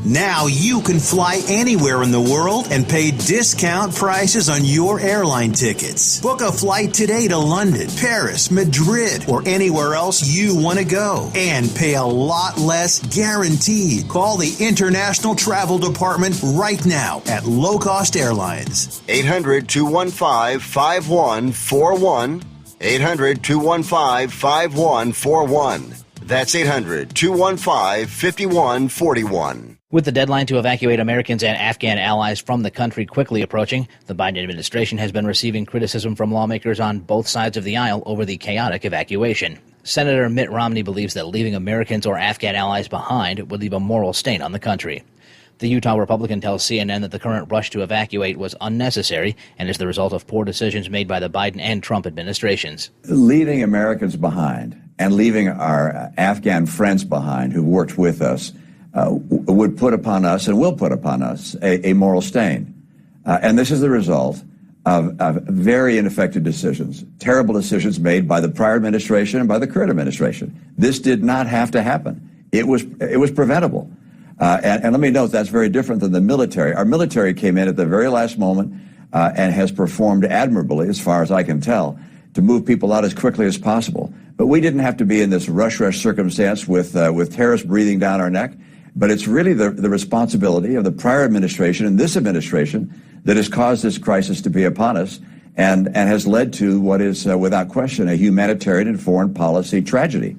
Now you can fly anywhere in the world and pay discount prices on your airline tickets. Book a flight today to London, Paris, Madrid, or anywhere else you want to go and pay a lot less guaranteed. Call the International Travel Department right now at Low Cost Airlines. 800-215-5141. 800-215-5141. That's 800-215-5141. With the deadline to evacuate Americans and Afghan allies from the country quickly approaching, the Biden administration has been receiving criticism from lawmakers on both sides of the aisle over the chaotic evacuation. Senator Mitt Romney believes that leaving Americans or Afghan allies behind would leave a moral stain on the country. The Utah Republican tells CNN that the current rush to evacuate was unnecessary and is the result of poor decisions made by the Biden and Trump administrations. Leaving Americans behind and leaving our Afghan friends behind who worked with us would put upon us and will put upon us a moral stain. And this is the result of very ineffective decisions, terrible decisions made by the prior administration and by the current administration. This did not have to happen. It was preventable. And let me note that's very different than the military. Our military came in at the very last moment and has performed admirably, as far as I can tell, to move people out as quickly as possible. But we didn't have to be in this rush circumstance with terrorists breathing down our neck. But it's really the responsibility of the prior administration and this administration that has caused this crisis to be upon us and has led to what is, without question, a humanitarian and foreign policy tragedy.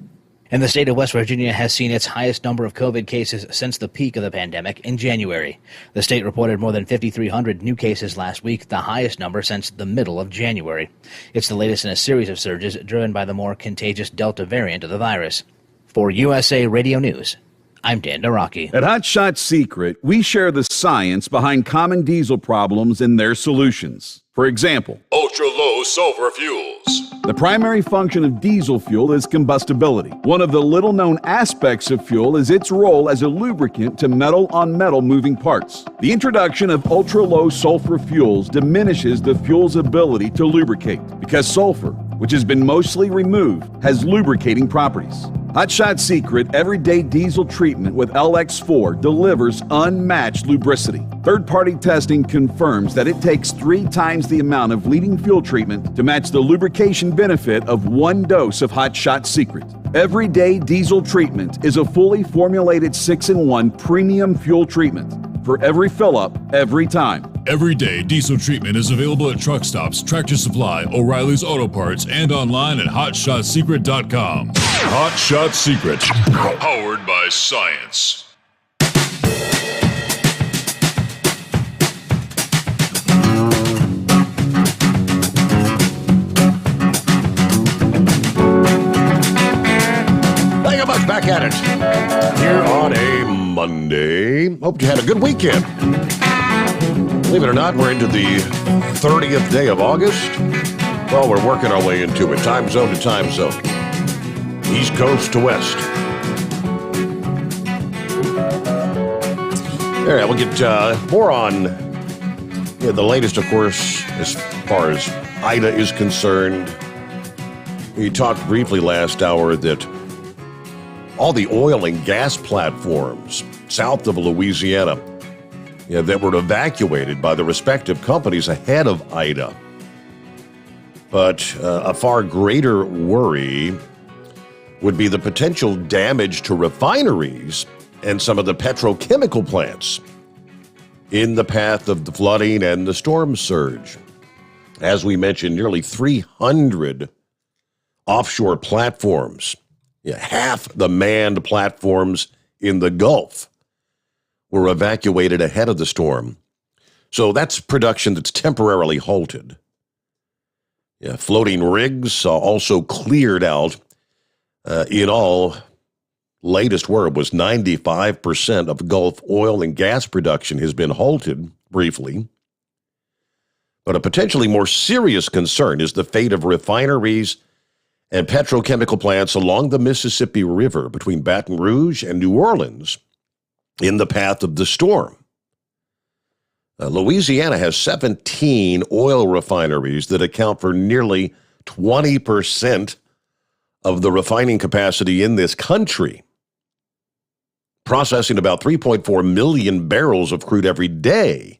And the state of West Virginia has seen its highest number of COVID cases since the peak of the pandemic in January. The state reported more than 5,300 new cases last week, the highest number since the middle of January. It's the latest in a series of surges driven by the more contagious Delta variant of the virus. For USA Radio News, I'm Dan Naraki. At Hot Shot Secret, we share the science behind common diesel problems and their solutions. For example, ultra-low sulfur fuels. The primary function of diesel fuel is combustibility. One of the little-known aspects of fuel is its role as a lubricant to metal-on-metal moving parts. The introduction of ultra-low sulfur fuels diminishes the fuel's ability to lubricate because sulfur, which has been mostly removed, has lubricating properties. Hot Shot Secret Everyday Diesel Treatment with LX4 delivers unmatched lubricity. Third-party testing confirms that it takes 3 times the amount of leading fuel treatment to match the lubrication benefit of 1 dose of Hot Shot Secret. Everyday Diesel Treatment is a fully formulated 6-in-1 premium fuel treatment for every fill-up, every time. Everyday Diesel Treatment is available at truck stops, Tractor Supply, O'Reilly's Auto Parts, and online at HotShotSecret.com. Hot Shot Secret, powered by science. Thank you much. Back at it here on a Monday. Hope you had a good weekend. Believe it or not, we're into the 30th day of August. Well, we're working our way into it, time zone to time zone. East Coast to West. All right, we'll get more on the latest, of course, as far as Ida is concerned. We talked briefly last hour that all the oil and gas platforms south of Louisiana that were evacuated by the respective companies ahead of Ida. But a far greater worry would be the potential damage to refineries and some of the petrochemical plants in the path of the flooding and the storm surge. As we mentioned, nearly 300 offshore platforms, half the manned platforms in the Gulf, were evacuated ahead of the storm. So that's production that's temporarily halted. Floating rigs also cleared out. In all, latest word was 95% of Gulf oil and gas production has been halted briefly. But a potentially more serious concern is the fate of refineries and petrochemical plants along the Mississippi River between Baton Rouge and New Orleans in the path of the storm. Louisiana has 17 oil refineries that account for nearly 20% of the refining capacity in this country, processing about 3.4 million barrels of crude every day.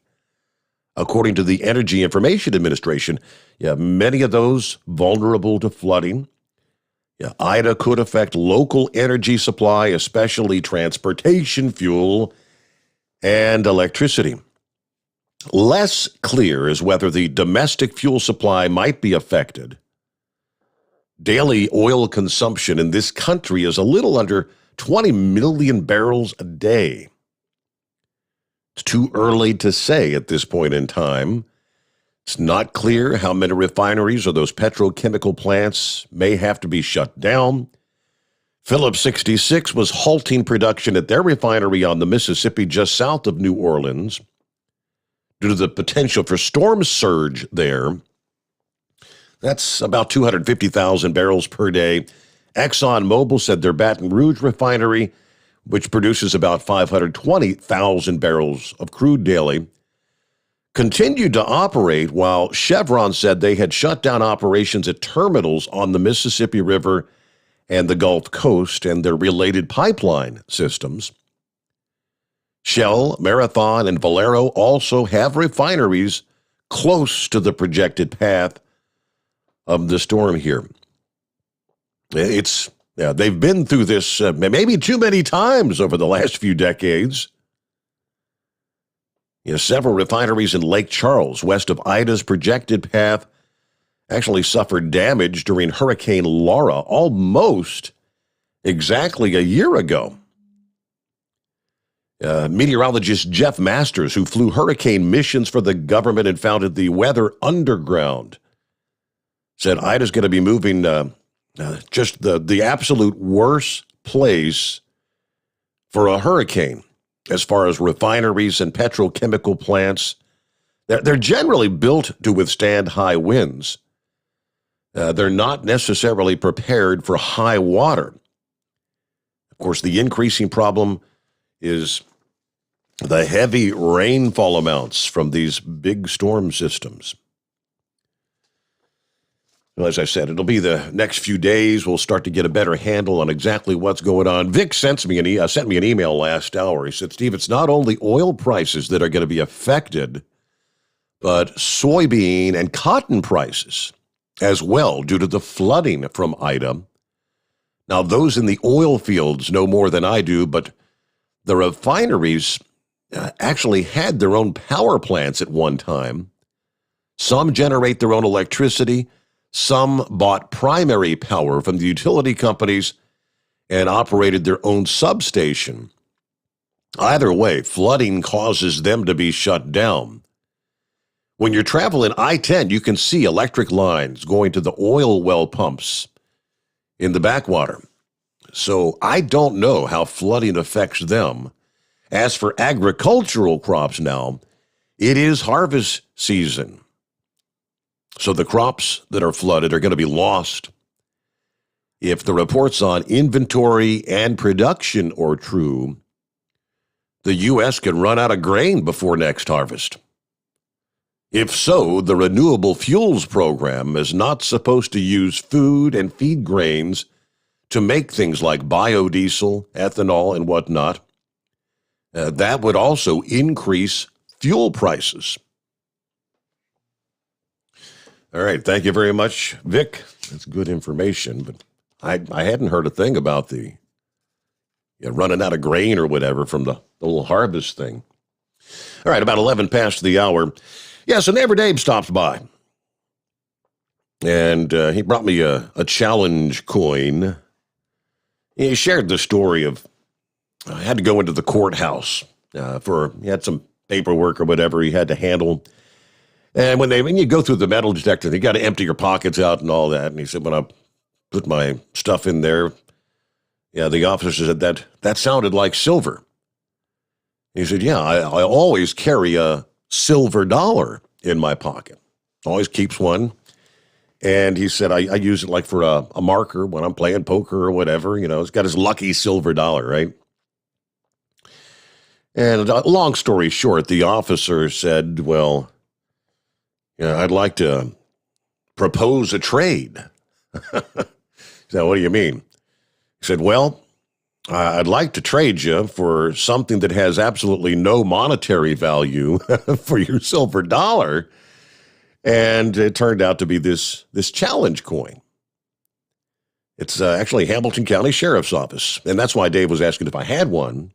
According to the Energy Information Administration, many of those vulnerable to flooding. Ida could affect local energy supply, especially transportation fuel and electricity. Less clear is whether the domestic fuel supply might be affected. Daily oil consumption in this country is a little under 20 million barrels a day. It's too early to say at this point in time. It's not clear how many refineries or those petrochemical plants may have to be shut down. Phillips 66 was halting production at their refinery on the Mississippi just south of New Orleans due to the potential for storm surge there. That's about 250,000 barrels per day. ExxonMobil said their Baton Rouge refinery, which produces about 520,000 barrels of crude daily, continued to operate, while Chevron said they had shut down operations at terminals on the Mississippi River and the Gulf Coast and their related pipeline systems. Shell, Marathon, and Valero also have refineries close to the projected path of the storm here. They've been through this maybe too many times over the last few decades. Several refineries in Lake Charles, west of Ida's projected path, actually suffered damage during Hurricane Laura almost exactly a year ago. Meteorologist Jeff Masters, who flew hurricane missions for the government and founded the Weather Underground, said Ida's going to be moving just the absolute worst place for a hurricane as far as refineries and petrochemical plants. They're generally built to withstand high winds. They're not necessarily prepared for high water. Of course, the increasing problem is the heavy rainfall amounts from these big storm systems. Well, as I said, it'll be the next few days. We'll start to get a better handle on exactly what's going on. Vic sent me an email last hour. He said, Steve, it's not only oil prices that are going to be affected, but soybean and cotton prices as well due to the flooding from Ida. Now, those in the oil fields know more than I do, but the refineries actually had their own power plants at one time. Some generate their own electricity. Some bought primary power from the utility companies and operated their own substation. Either way, flooding causes them to be shut down. When you're traveling I-10, you can see electric lines going to the oil well pumps in the backwater. So I don't know how flooding affects them. As for agricultural crops now, it is harvest season. So the crops that are flooded are going to be lost. If the reports on inventory and production are true, the U.S. can run out of grain before next harvest. If so, the Renewable Fuels Program is not supposed to use food and feed grains to make things like biodiesel, ethanol, and whatnot. That would also increase fuel prices. All right, thank you very much, Vic. That's good information, but I hadn't heard a thing about the running out of grain or whatever from the little harvest thing. All right, about 11 past the hour. Yeah, so Neighbor Dave stops by, and he brought me a challenge coin. He shared the story of I had to go into the courthouse he had some paperwork or whatever he had to handle. And when you go through the metal detector, you got to empty your pockets out and all that. And he said, when I put my stuff in there, Yeah, the officer said that sounded like silver. He said, yeah, I always carry a silver dollar in my pocket. Always keeps one. And he said, I use it like for a marker when I'm playing poker or whatever. You know, it's got his lucky silver dollar, right? And long story short, the officer said, well, I'd like to propose a trade. So what do you mean? He said, well, I'd like to trade you for something that has absolutely no monetary value for your silver dollar. And it turned out to be this challenge coin. It's actually Hamilton County Sheriff's Office. And that's why Dave was asking if I had one.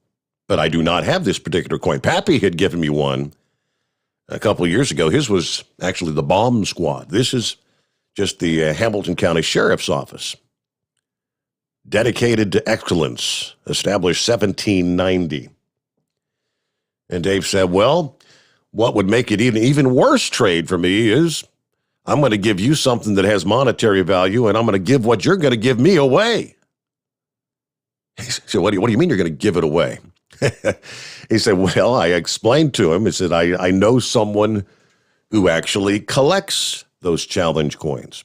But I do not have this particular coin. Pappy had given me one a couple of years ago. His was actually the bomb squad. This is just the Hamilton County Sheriff's Office. Dedicated to excellence, established 1790. And Dave said, well, what would make it even worse trade for me is I'm going to give you something that has monetary value, and I'm going to give what you're going to give me away. He said, what do you mean you're going to give it away? He said, well, I explained to him, he said, I know someone who actually collects those challenge coins.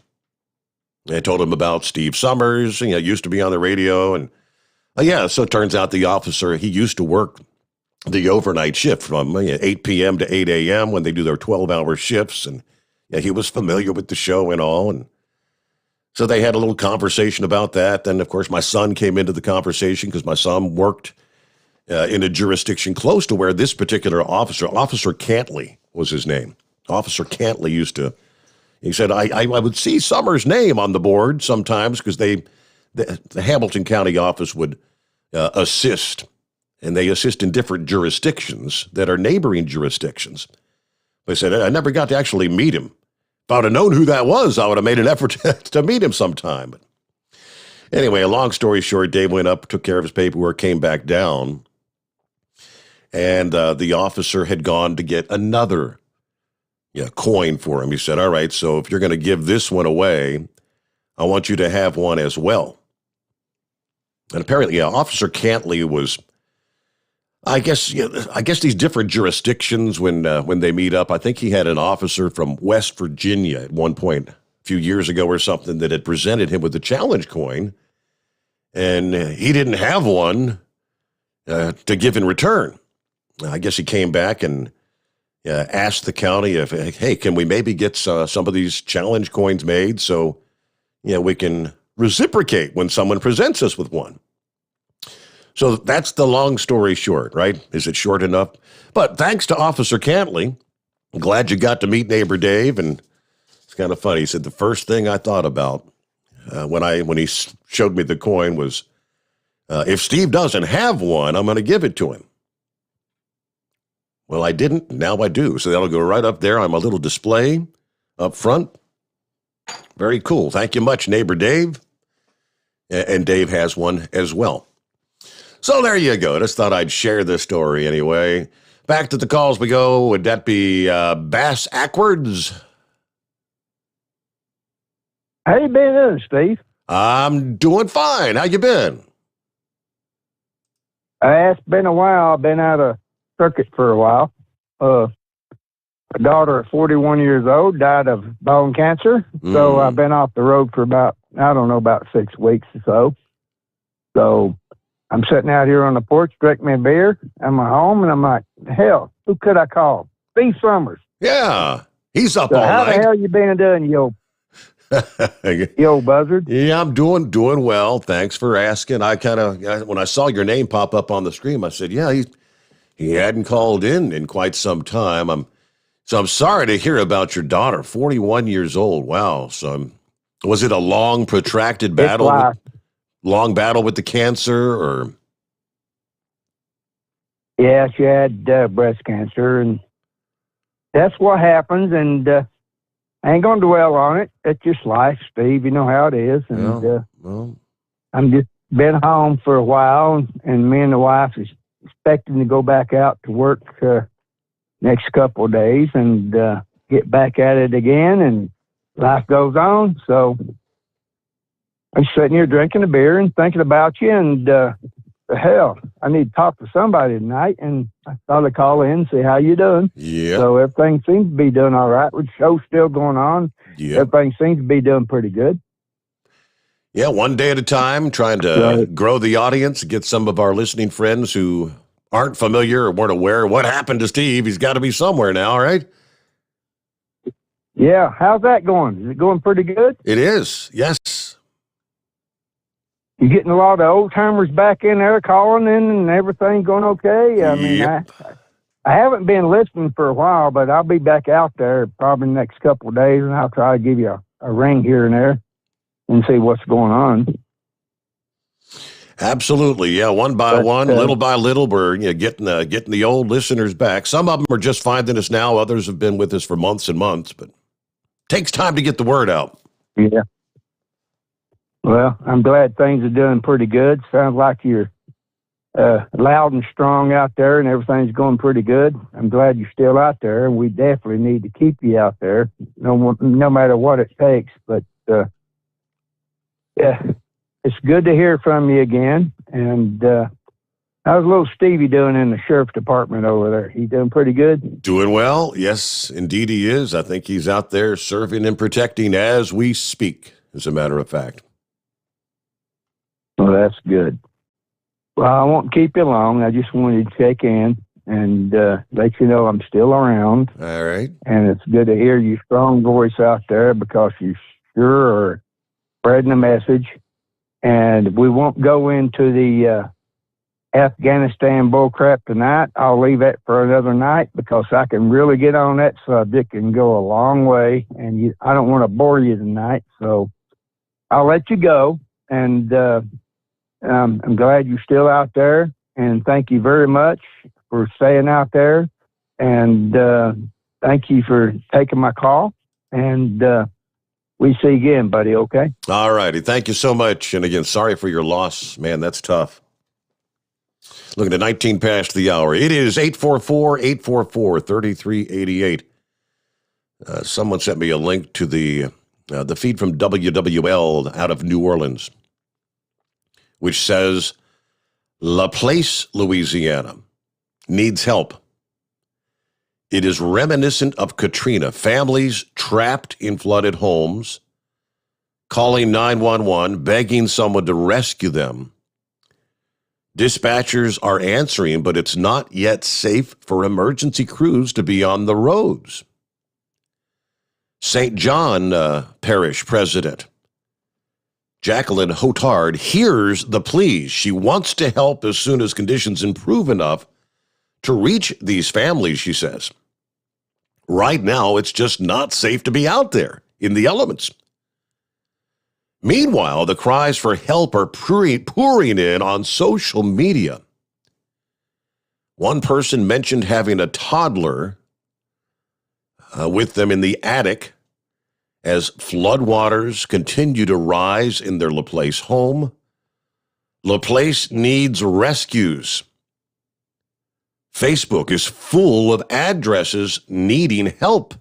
I told him about Steve Sommers, used to be on the radio. And so it turns out the officer, he used to work the overnight shift from 8 p.m. to 8 a.m. when they do their 12-hour shifts. And he was familiar with the show and all. And so they had a little conversation about that. Then, of course, my son came into the conversation because my son worked in a jurisdiction close to where this particular officer, Officer Cantley was his name. Officer Cantley he said, I would see Sommers' name on the board sometimes because the Hamilton County office would assist, and they assist in different jurisdictions that are neighboring jurisdictions. But he said, I never got to actually meet him. If I would have known who that was, I would have made an effort to meet him sometime. But anyway, a long story short, Dave went up, took care of his paperwork, came back down. And the officer had gone to get another coin for him. He said, all right, so if you're going to give this one away, I want you to have one as well. And apparently, Officer Cantley was, I guess these different jurisdictions when they meet up, I think he had an officer from West Virginia at one point, a few years ago or something, that had presented him with the challenge coin. And he didn't have one to give in return. I guess he came back and asked the county if, hey, can we maybe get some of these challenge coins made so we can reciprocate when someone presents us with one. So that's the long story short, right? Is it short enough? But thanks to Officer Cantley, I'm glad you got to meet neighbor Dave. And it's kind of funny. He said the first thing I thought about when he showed me the coin was, if Steve doesn't have one, I'm going to give it to him. Well, I didn't. Now I do. So that'll go right up there on my little display up front. Very cool. Thank you much, neighbor Dave. And Dave has one as well. So there you go. Just thought I'd share this story anyway. Back to the calls we go. Would that be Bass Ackwards? How you been doing, Steve? I'm doing fine. How you been? It's been a while. I've been out of circuit for a while. My daughter at 41 years old died of bone cancer. So I've been off the road for about 6 weeks or so. So I'm sitting out here on the porch, drinking my beer. I'm at home, and I'm like, hell, who could I call? Steve Sommers. Yeah, he's up all how night. How the hell you been doing, you old buzzard? Yeah, I'm doing well. Thanks for asking. I when I saw your name pop up on the screen, I said, yeah, he hadn't called in quite some time. I'm sorry to hear about your daughter, 41 years old. Wow. So was it a long, protracted battle? Long battle with the cancer, or? Yeah, she had breast cancer, and that's what happens. And I ain't going to dwell on it. It's just life, Steve. You know how it is. And I'm just been home for a while, and me and the wife is expecting to go back out to work next couple of days and get back at it again, and life goes on. So I'm sitting here drinking a beer and thinking about you, and hell, I need to talk to somebody tonight, and I thought I'd call in and see how you doing. Yeah. So everything seems to be doing all right. With the show still going on, everything seems to be doing pretty good. Yeah, one day at a time, trying to grow the audience, get some of our listening friends who aren't familiar or weren't aware. What happened to Steve? He's got to be somewhere now, right? Yeah, how's that going? Is it going pretty good? It is, yes. You getting a lot of old timers back in there calling in and everything going okay? I mean, I haven't been listening for a while, but I'll be back out there probably the next couple of days, and I'll try to give you a ring here and there and see what's going on. Absolutely, yeah. One by one, little by little, we're getting the old listeners back. Some of them are just finding us now. Others have been with us for months and months, but it takes time to get the word out. Yeah. Well, I'm glad things are doing pretty good. Sounds like you're loud and strong out there, and everything's going pretty good. I'm glad you're still out there, and we definitely need to keep you out there, no matter what it takes. But yeah, it's good to hear from you again. And how's little Stevie doing in the sheriff's department over there? He doing pretty good? Doing well. Yes, indeed he is. I think he's out there serving and protecting as we speak, as a matter of fact. Well, that's good. Well, I won't keep you long. I just wanted to check in and let you know I'm still around. All right. And it's good to hear your strong voice out there, because you sure are spreading the message. And we won't go into the Afghanistan bullcrap tonight. I'll leave that for another night, because I can really get on that subject and go a long way. And I don't want to bore you tonight, so I'll let you go. And I'm glad you're still out there, and thank you very much for staying out there. And thank you for taking my call. And we see you again, buddy, okay? All righty. Thank you so much. And again, sorry for your loss. Man, that's tough. Looking at 19 past the hour. It is 844-844-3388. Someone sent me a link to the feed from WWL out of New Orleans, which says La Place, Louisiana, needs help. It is reminiscent of Katrina. Families trapped in flooded homes, calling 911, begging someone to rescue them. Dispatchers are answering, but it's not yet safe for emergency crews to be on the roads. St. John Parish President Jacqueline Hotard hears the pleas. She wants to help as soon as conditions improve enough to reach these families, she says. Right now, it's just not safe to be out there in the elements. Meanwhile, the cries for help are pouring in on social media. One person mentioned having a toddler with them in the attic as floodwaters continue to rise in their LaPlace home. LaPlace needs rescues. Facebook is full of addresses needing help,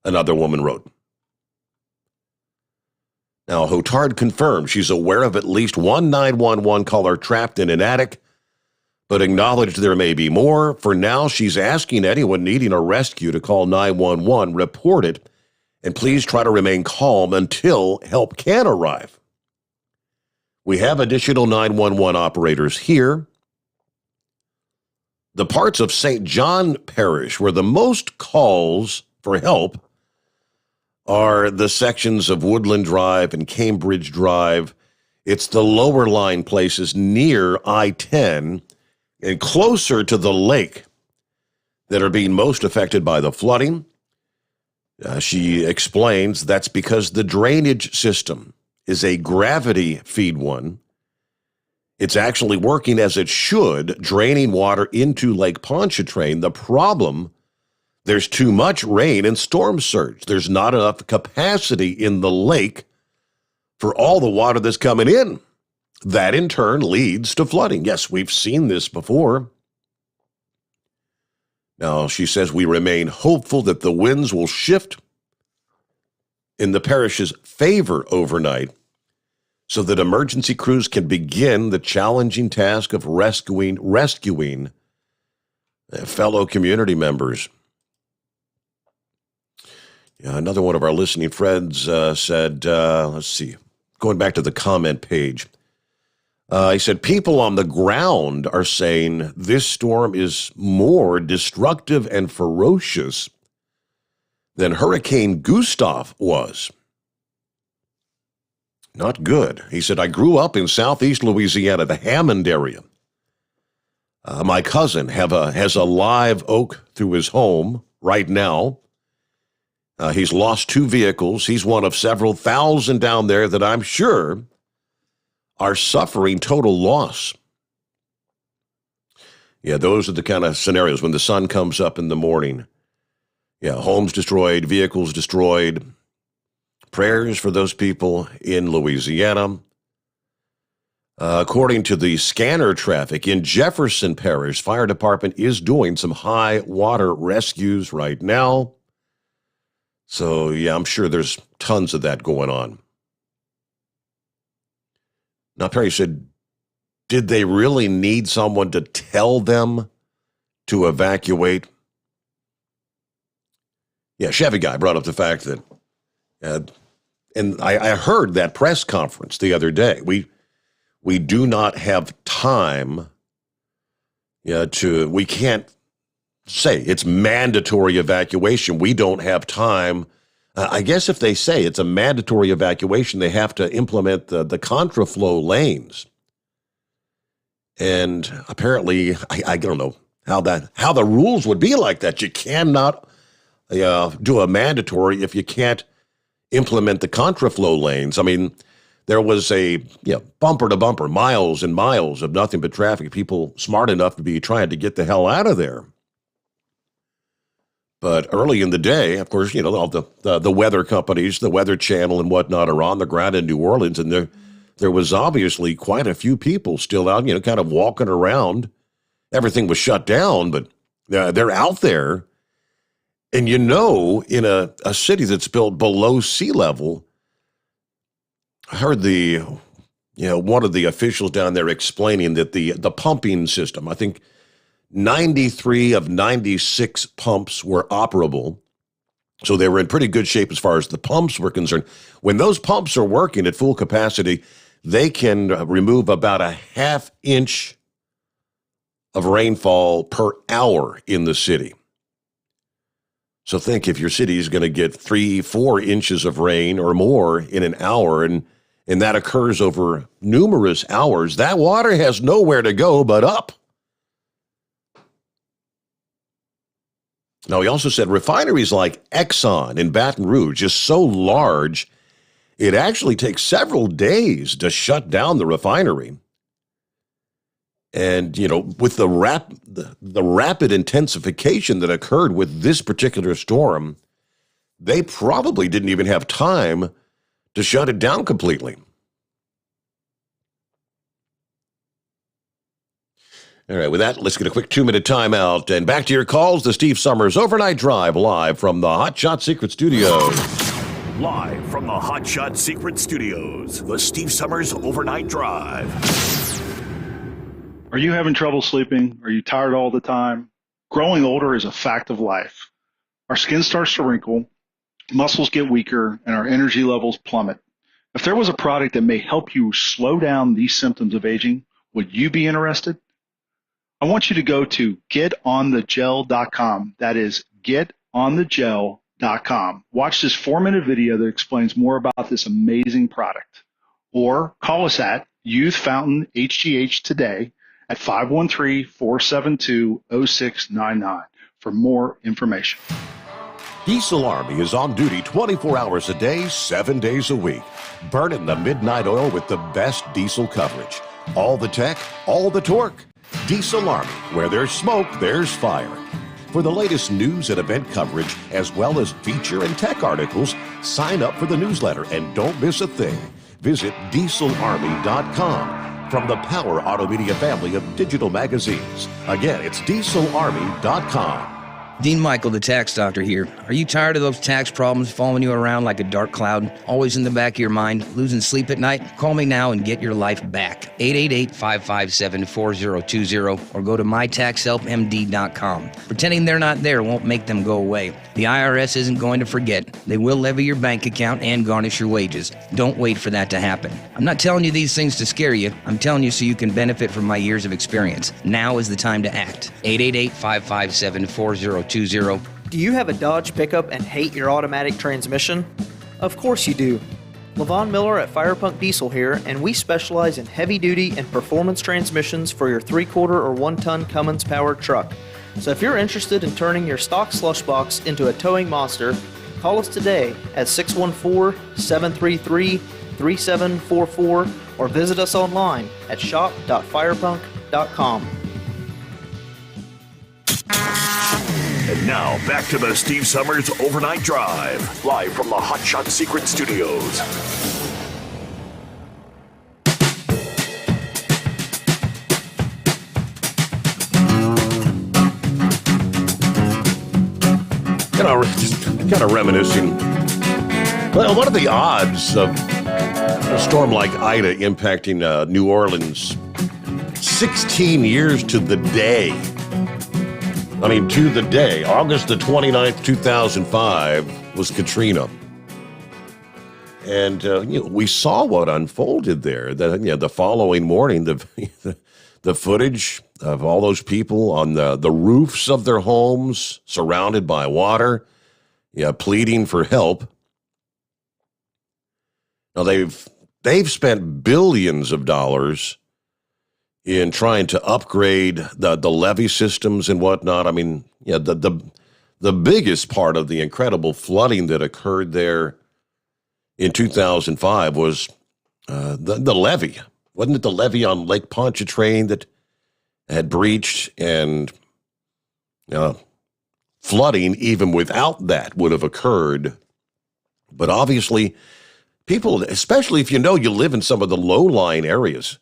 another woman wrote. Now, Hotard confirmed she's aware of at least one 911 caller trapped in an attic, but acknowledged there may be more. For now, she's asking anyone needing a rescue to call 911, report it, and please try to remain calm until help can arrive. We have additional 911 operators here. The parts of St. John Parish where the most calls for help are the sections of Woodland Drive and Cambridge Drive. It's the lower line places near I-10 and closer to the lake that are being most affected by the flooding. She explains that's because the drainage system is a gravity feed one. It's actually working as it should, draining water into Lake Pontchartrain. The problem, there's too much rain and storm surge. There's not enough capacity in the lake for all the water that's coming in. That in turn leads to flooding. Yes, we've seen this before. Now, she says we remain hopeful that the winds will shift in the parish's favor overnight so that emergency crews can begin the challenging task of rescuing fellow community members. Yeah, another one of our listening friends said, let's see, going back to the comment page, he said, people on the ground are saying this storm is more destructive and ferocious than Hurricane Gustav was. Not good. He said, I grew up in southeast Louisiana, the Hammond area. My cousin has a live oak through his home right now. He's lost 2 vehicles. He's one of several thousand down there that I'm sure are suffering total loss. Yeah, those are the kind of scenarios when the sun comes up in the morning. Yeah, homes destroyed, vehicles destroyed. Prayers for those people in Louisiana. According to the scanner traffic in Jefferson Parish, fire department is doing some high water rescues right now. So, yeah, I'm sure there's tons of that going on. Now, Perry said, did they really need someone to tell them to evacuate? Yeah, Chevy Guy brought up the fact that, and I heard that press conference the other day. We do not have time we can't say it's mandatory evacuation. We don't have time. I guess if they say it's a mandatory evacuation, they have to implement the contraflow lanes. And apparently, I don't know how the rules would be like that. You cannot do a mandatory if you can't implement the contraflow lanes. I mean, there was a bumper to bumper, miles and miles of nothing but traffic. People smart enough to be trying to get the hell out of there. But early in the day, of course, all the weather companies, the Weather Channel and whatnot are on the ground in New Orleans, and there was obviously quite a few people still out, kind of walking around. Everything was shut down, but they're out there. And in a city that's built below sea level, I heard one of the officials down there explaining that the pumping system, I think 93 of 96 pumps were operable. So they were in pretty good shape as far as the pumps were concerned. When those pumps are working at full capacity, they can remove about a half inch of rainfall per hour in the city. So think if your city is going to get 3-4 inches of rain or more in an hour, and that occurs over numerous hours, that water has nowhere to go but up. Now, he also said refineries like Exxon in Baton Rouge is so large, it actually takes several days to shut down the refinery. And, with the rapid intensification that occurred with this particular storm, they probably didn't even have time to shut it down completely. All right, with that, let's get a quick 2-minute timeout. And back to your calls, the Steve Sommers Overnight Drive, live from the Hot Shot Secret Studios. Live from the Hot Shot Secret Studios, the Steve Sommers Overnight Drive. Are you having trouble sleeping? Are you tired all the time? Growing older is a fact of life. Our skin starts to wrinkle, muscles get weaker, and our energy levels plummet. If there was a product that may help you slow down these symptoms of aging, would you be interested? I want you to go to getonthegel.com. That is getonthegel.com. Watch this 4-minute video that explains more about this amazing product. Or call us at Youth Fountain HGH today at 513-472-0699 for more information. Diesel Army is on duty 24 hours a day, 7 days a week. Burning the midnight oil with the best diesel coverage. All the tech, all the torque. Diesel Army, where there's smoke, there's fire. For the latest news and event coverage, as well as feature and tech articles, sign up for the newsletter and don't miss a thing. Visit dieselarmy.com from the Power Auto Media family of digital magazines. Again, it's dieselarmy.com. Dean Michael, the tax doctor here. Are you tired of those tax problems following you around like a dark cloud, always in the back of your mind, losing sleep at night? Call me now and get your life back. 888-557-4020 or go to mytaxhelpmd.com. Pretending they're not there won't make them go away. The IRS isn't going to forget. They will levy your bank account and garnish your wages. Don't wait for that to happen. I'm not telling you these things to scare you. I'm telling you so you can benefit from my years of experience. Now is the time to act. 888-557-4020. Do you have a Dodge pickup and hate your automatic transmission? Of course you do. Levon Miller at Firepunk Diesel here, and we specialize in heavy-duty and performance transmissions for your 3/4 or 1-ton Cummins-powered truck. So if you're interested in turning your stock slush box into a towing monster, call us today at 614-733-3744 or visit us online at shop.firepunk.com. And now, back to the Steve Summers Overnight Drive, live from the Hot Shot Secret Studios. Kind of reminiscing. Well, what are the odds of a storm like Ida impacting New Orleans 16 years to the day? I mean, to the day. August the 29th, 2005 was Katrina. And we saw what unfolded there. The following morning, the footage of all those people on the roofs of their homes, surrounded by water, pleading for help. Now, they've spent billions of dollars in trying to upgrade the levee systems and whatnot. I mean, the biggest part of the incredible flooding that occurred there in 2005 was the levee. Wasn't it the levee on Lake Pontchartrain that had breached, and flooding even without that would have occurred? But obviously, people, especially if you live in some of the low-lying areas,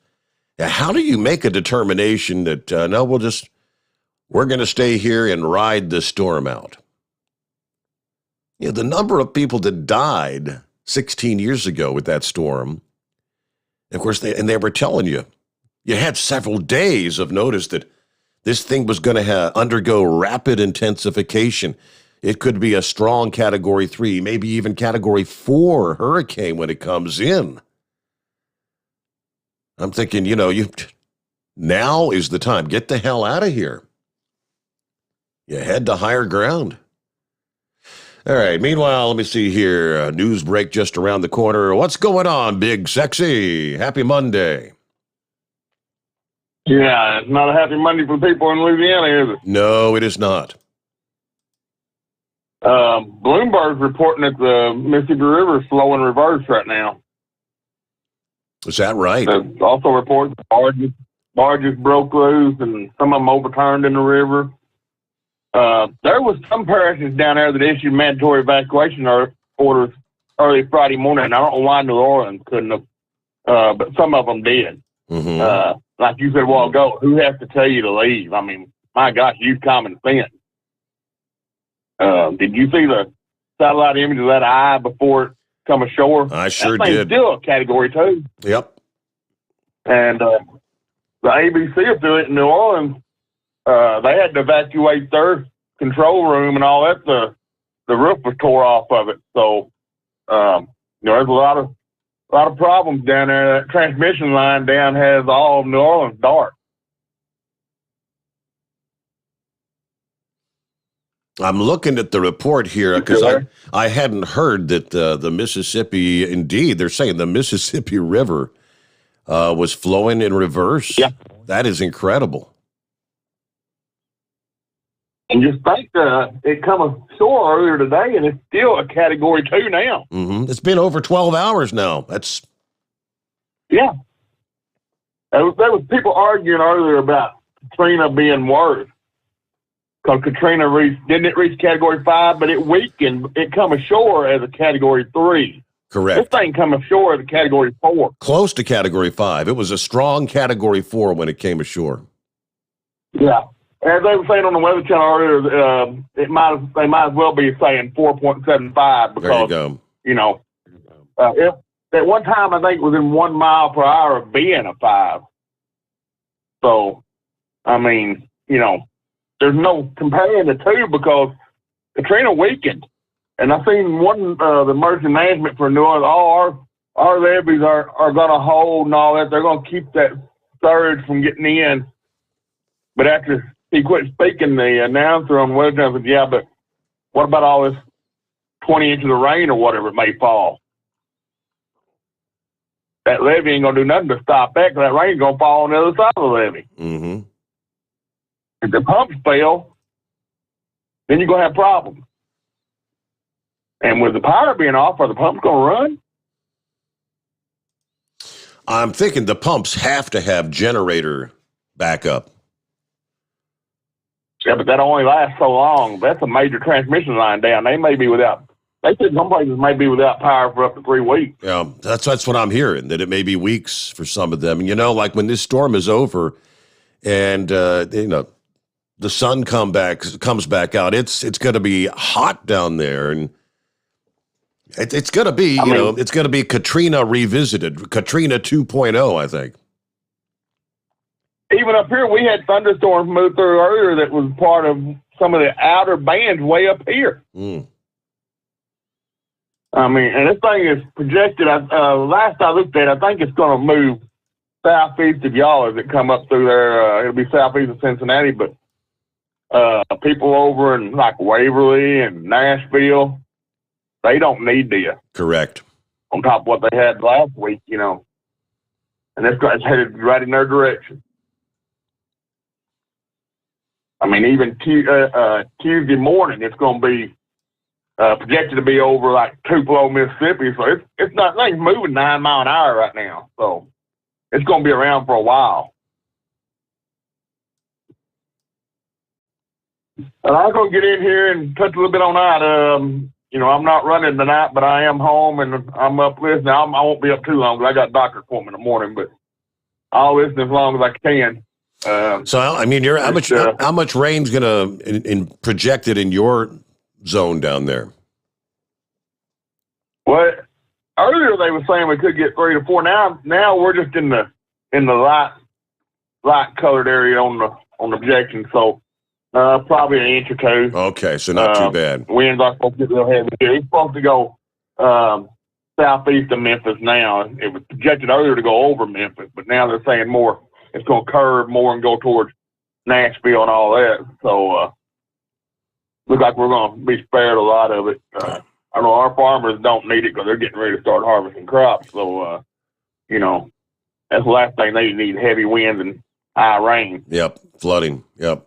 how do you make a determination that, no, we're going to stay here and ride the storm out? The number of people that died 16 years ago with that storm, of course, they were telling you had several days of notice that this thing was going to undergo rapid intensification. It could be a strong Category 3, maybe even Category 4 hurricane when it comes in. I'm thinking, now is the time. Get the hell out of here. You head to higher ground. All right, meanwhile, let me see here. News break just around the corner. What's going on, Big Sexy? Happy Monday. Yeah, it's not a happy Monday for people in Louisiana, is it? No, it is not. Bloomberg's reporting that the Mississippi River is flowing reverse right now. Is that right? Also reports barges broke loose and some of them overturned in the river. There was some parishes down there that issued mandatory evacuation orders early Friday morning. I don't know why New Orleans couldn't have, but some of them did. Mm-hmm. Like you said a while ago, who has to tell you to leave? I mean, my gosh, use common sense. Did you see the satellite image of that eye before it come ashore? I sure that thing's did. Still a Category 2. Yep. And the ABC will do it in New Orleans. They had to evacuate their control room and all that. The roof was tore off of it. So, there's a lot of problems down there. That transmission line down has all of New Orleans dark. I'm looking at the report here because I hadn't heard that the Mississippi, indeed, they're saying the Mississippi River was flowing in reverse. Yeah. That is incredible. And just think, it come ashore earlier today, and it's still a Category 2 now. Mm-hmm. It's been over 12 hours now. Yeah. There was people arguing earlier about Katrina being worse. Because Katrina didn't reach Category 5, but it weakened. It come ashore as a Category 3. Correct. This thing come ashore as a Category 4. Close to Category 5. It was a strong Category 4 when it came ashore. Yeah. as they were saying on the Weather Channel earlier, they might as well be saying 4.75 because, there you go. You know, if, at one time I think it was in 1 mile per hour of being a 5. So, I mean, you know, there's no comparing the two because Katrina weakened. And I seen the emergency management for New Orleans, all our levees are going to hold and all that. They're going to keep that surge from getting in. But after he quit speaking, the announcer on the weather channel said, yeah, but what about all this 20 inches of rain or whatever it may fall? That levee ain't going to do nothing to stop that because that rain's going to fall on the other side of the levee. Mm-hmm. If the pumps fail, then you're going to have problems. And with the power being off, are the pumps going to run? I'm thinking the pumps have to have generator backup. Yeah, but that only lasts so long. That's a major transmission line down. They said some places may be without power for up to 3 weeks. Yeah, that's what I'm hearing, that it may be weeks for some of them. And, you know, like when this storm is over and, you know, the sun comes back out, it's going to be hot down there. And it's going to be, it's going to be Katrina revisited, Katrina 2.0, I think. Even up here, we had thunderstorms move through earlier that was part of some of the outer bands way up here. Mm. I mean, and this thing is projected, last I looked at, I think it's going to move southeast of y'all as it come up through there. It'll be southeast of Cincinnati, but people over in like Waverly and Nashville, they don't need this. Correct. On top of what they had last week, you know. And it's headed right in their direction. I mean, even Tuesday morning, it's going to be projected to be over like Tupelo, Mississippi. So it's not like moving 9 mile an hour right now. So it's going to be around for a while. And I'm going to get in here and touch a little bit on that. You know, I'm not running tonight, but I am home and I'm up listening. I won't be up too long because I got a doctor appointment in the morning, but I'll listen as long as I can. So, I mean, how much rain's going to projected in your zone down there? Well, earlier they were saying we could get 3 to 4. Now we're just in the light colored area on the projection. So probably an inch or 2. Okay, so not too bad. Winds are supposed to get real heavy. It's supposed to go southeast of Memphis now. It was projected earlier to go over Memphis, but now they're saying more. It's going to curve more and go towards Nashville and all that. So looks like we're going to be spared a lot of it. I know our farmers don't need it because they're getting ready to start harvesting crops. So, you know, that's the last thing they need, heavy winds and high rain. Yep, flooding. Yep.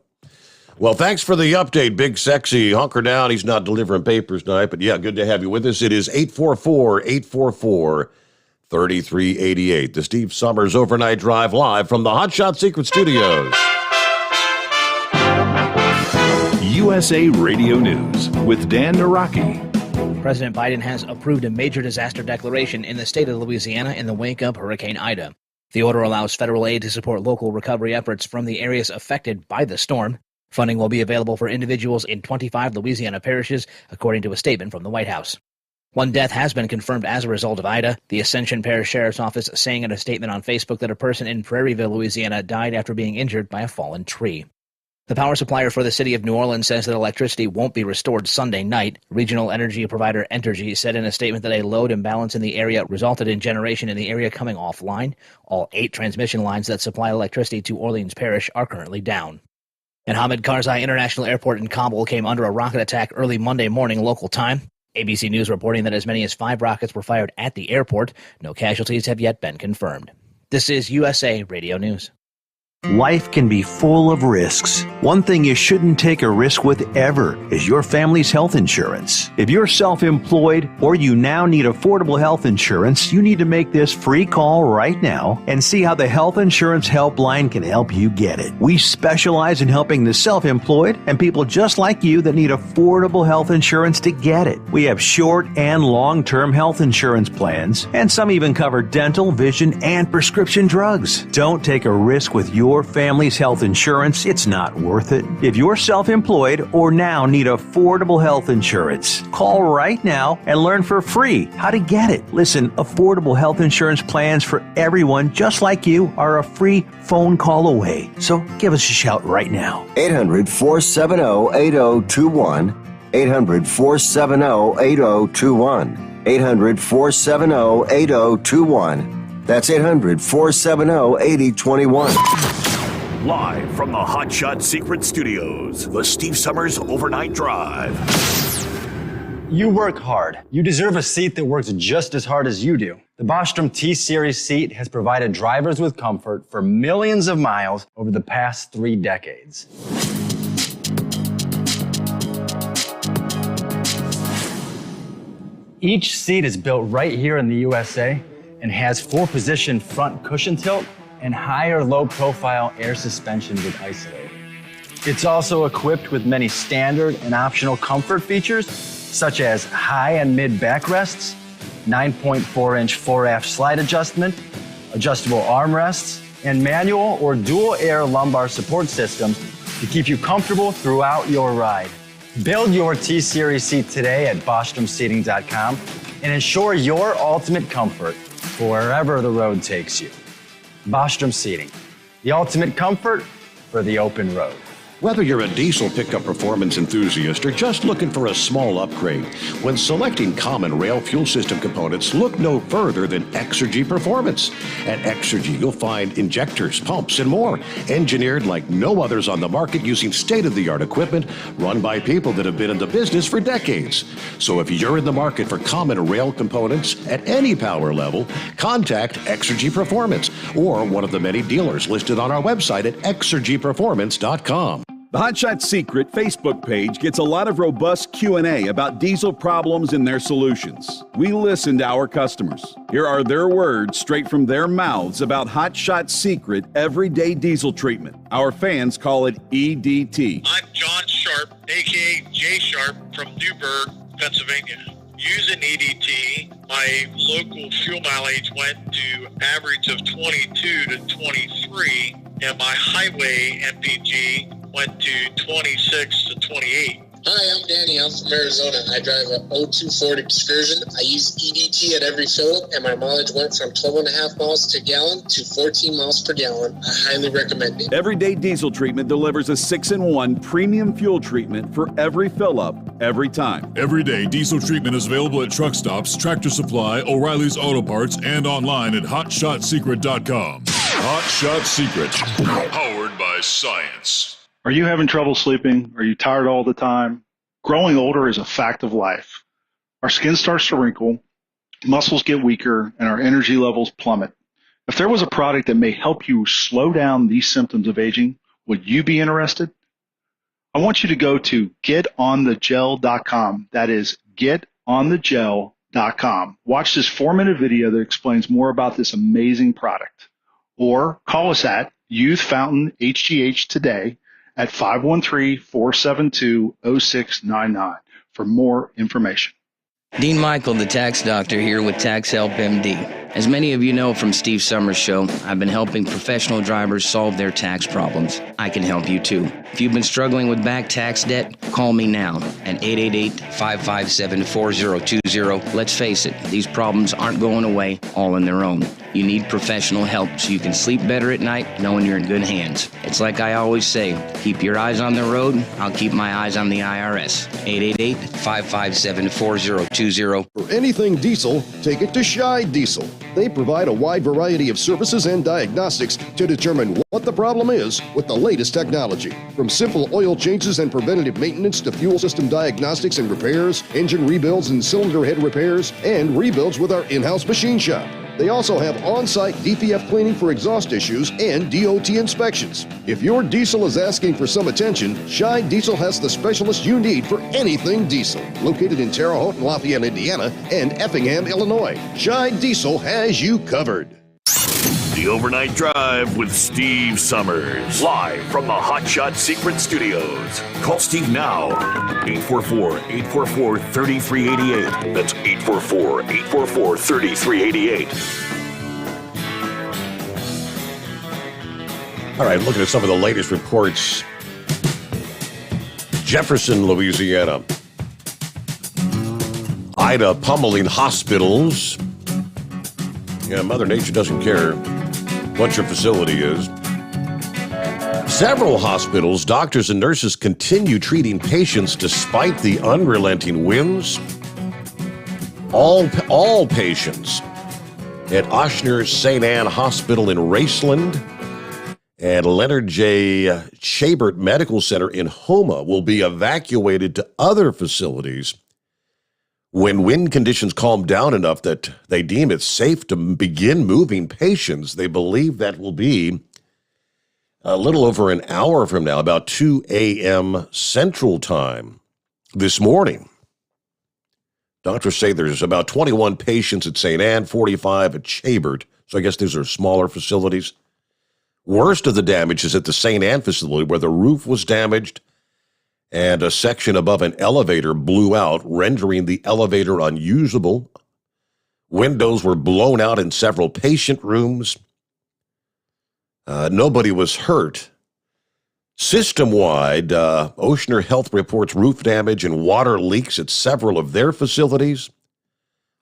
Well, thanks for the update, Big Sexy. Hunker down. He's not delivering papers tonight, but yeah, good to have you with us. It is 844-844-3388. The Steve Sommers Overnight Drive live from the Hot Shot Secret Studios. USA Radio News with Dan Naraki. President Biden has approved a major disaster declaration in the state of Louisiana in the wake of Hurricane Ida. The order allows federal aid to support local recovery efforts from the areas affected by the storm. Funding will be available for individuals in 25 Louisiana parishes, according to a statement from the White House. One death has been confirmed as a result of Ida, the Ascension Parish Sheriff's Office saying in a statement on Facebook that a person in Prairieville, Louisiana, died after being injured by a fallen tree. The power supplier for the city of New Orleans says that electricity won't be restored Sunday night. Regional energy provider Entergy said in a statement that a load imbalance in the area resulted in generation in the area coming offline. All 8 transmission lines that supply electricity to Orleans Parish are currently down. And Hamid Karzai International Airport in Kabul came under a rocket attack early Monday morning local time. ABC News reporting that as many as 5 rockets were fired at the airport. No casualties have yet been confirmed. This is USA Radio News. Life can be full of risks. One thing you shouldn't take a risk with ever is your family's health insurance. If you're self-employed or you now need affordable health insurance, you need to make this free call right now and see how the Health Insurance Helpline can help you get it. We specialize in helping the self-employed and people just like you that need affordable health insurance to get it. We have short and long-term health insurance plans, and some even cover dental, vision, and prescription drugs. Don't take a risk with your family's health insurance. It's not worth worth it? If you're self-employed or now need affordable health insurance, call right now and learn for free how to get it. Listen, affordable health insurance plans for everyone just like you are a free phone call away. So give us a shout right now. 800-470-8021. 800-470-8021. 800-470-8021. That's 800-470-8021. Live from the Hot Shot Secret Studios, the Steve Summers Overnight Drive. You work hard. You deserve a seat that works just as hard as you do. The Bostrom T-Series seat has provided drivers with comfort for millions of miles over the past 3 decades. Each seat is built right here in the USA and has 4-position front cushion tilt and higher low-profile air suspension with Isolate. It's also equipped with many standard and optional comfort features, such as high and mid backrests, 9.4-inch fore-aft slide adjustment, adjustable armrests, and manual or dual air lumbar support systems to keep you comfortable throughout your ride. Build your T-Series seat today at BostromSeating.com and ensure your ultimate comfort for wherever the road takes you. Bostrom Seating, the ultimate comfort for the open road. Whether you're a diesel pickup performance enthusiast or just looking for a small upgrade, when selecting common rail fuel system components, look no further than Exergy Performance. At Exergy, you'll find injectors, pumps, and more, engineered like no others on the market using state-of-the-art equipment run by people that have been in the business for decades. So if you're in the market for common rail components at any power level, contact Exergy Performance or one of the many dealers listed on our website at exergyperformance.com. The Hot Shot Secret Facebook page gets a lot of robust Q&A about diesel problems and their solutions. We listen to our customers. Here are their words straight from their mouths about Hot Shot Secret Everyday Diesel Treatment. Our fans call it EDT. I'm John Sharp, a.k.a. Jay Sharp from Newburgh, Pennsylvania. Using EDT, my local fuel mileage went to average of 22 to 23, and my highway MPG went to 26 to 28. Hi, I'm Danny. I'm from Arizona. I drive a 02 Ford Excursion. I use EDT at every fill up, and my mileage went from 12.5 miles to gallon to 14 miles per gallon. I highly recommend it. Everyday Diesel Treatment delivers a 6-in-1 premium fuel treatment for every fill-up, every time. Everyday Diesel Treatment is available at truck stops, Tractor Supply, O'Reilly's Auto Parts, and online at HotShotSecret.com. Hot Shot Secret, powered by science. Are you having trouble sleeping? Are you tired all the time? Growing older is a fact of life. Our skin starts to wrinkle, muscles get weaker, and our energy levels plummet. If there was a product that may help you slow down these symptoms of aging, would you be interested? I want you to go to getonthegel.com. That is getonthegel.com. Watch this 4-minute video that explains more about this amazing product. Or call us at Youth Fountain HGH today at 513-472-0699 for more information. Dean Michael, the tax doctor, here with Tax Help MD. As many of you know from Steve Summers' show, I've been helping professional drivers solve their tax problems. I can help you too. If you've been struggling with back tax debt, call me now at 888-557-4020. Let's face it, these problems aren't going away all on their own. You need professional help so you can sleep better at night knowing you're in good hands. It's like I always say, keep your eyes on the road, I'll keep my eyes on the IRS. 888-557-4020. For anything diesel, take it to Shy Diesel. They provide a wide variety of services and diagnostics to determine what the problem is with the latest technology. From simple oil changes and preventative maintenance to fuel system diagnostics and repairs, engine rebuilds and cylinder head repairs, and rebuilds with our in-house machine shop. They also have on-site DPF cleaning for exhaust issues and DOT inspections. If your diesel is asking for some attention, Shy Diesel has the specialist you need for anything diesel. Located in Terre Haute and Lafayette, Indiana, and Effingham, Illinois, Shy Diesel has you covered. The Overnight Drive with Steve Summers. Live from the Hot Shot Secret Studios. Call Steve now. 844-844-3388. That's 844-844-3388. All right, looking at some of the latest reports Jefferson, Louisiana. Ida pummeling hospitals. Yeah, Mother Nature doesn't care what your facility is. Several hospitals, doctors and nurses continue treating patients despite the unrelenting winds. All patients at Ochsner St. Anne Hospital in Raceland and Leonard J. Chabert Medical Center in Houma will be evacuated to other facilities when wind conditions calm down enough that they deem it safe to begin moving patients. They believe that will be a little over an hour from now, about 2 a.m. Central Time this morning. Doctors say there's about 21 patients at St. Anne, 45 at Chabert, so I guess these are smaller facilities. Worst of the damage is at the St. Anne facility, where the roof was damaged and a section above an elevator blew out, rendering the elevator unusable. Windows were blown out in several patient rooms. Nobody was hurt. System-wide, Ochsner Health reports roof damage and water leaks at several of their facilities.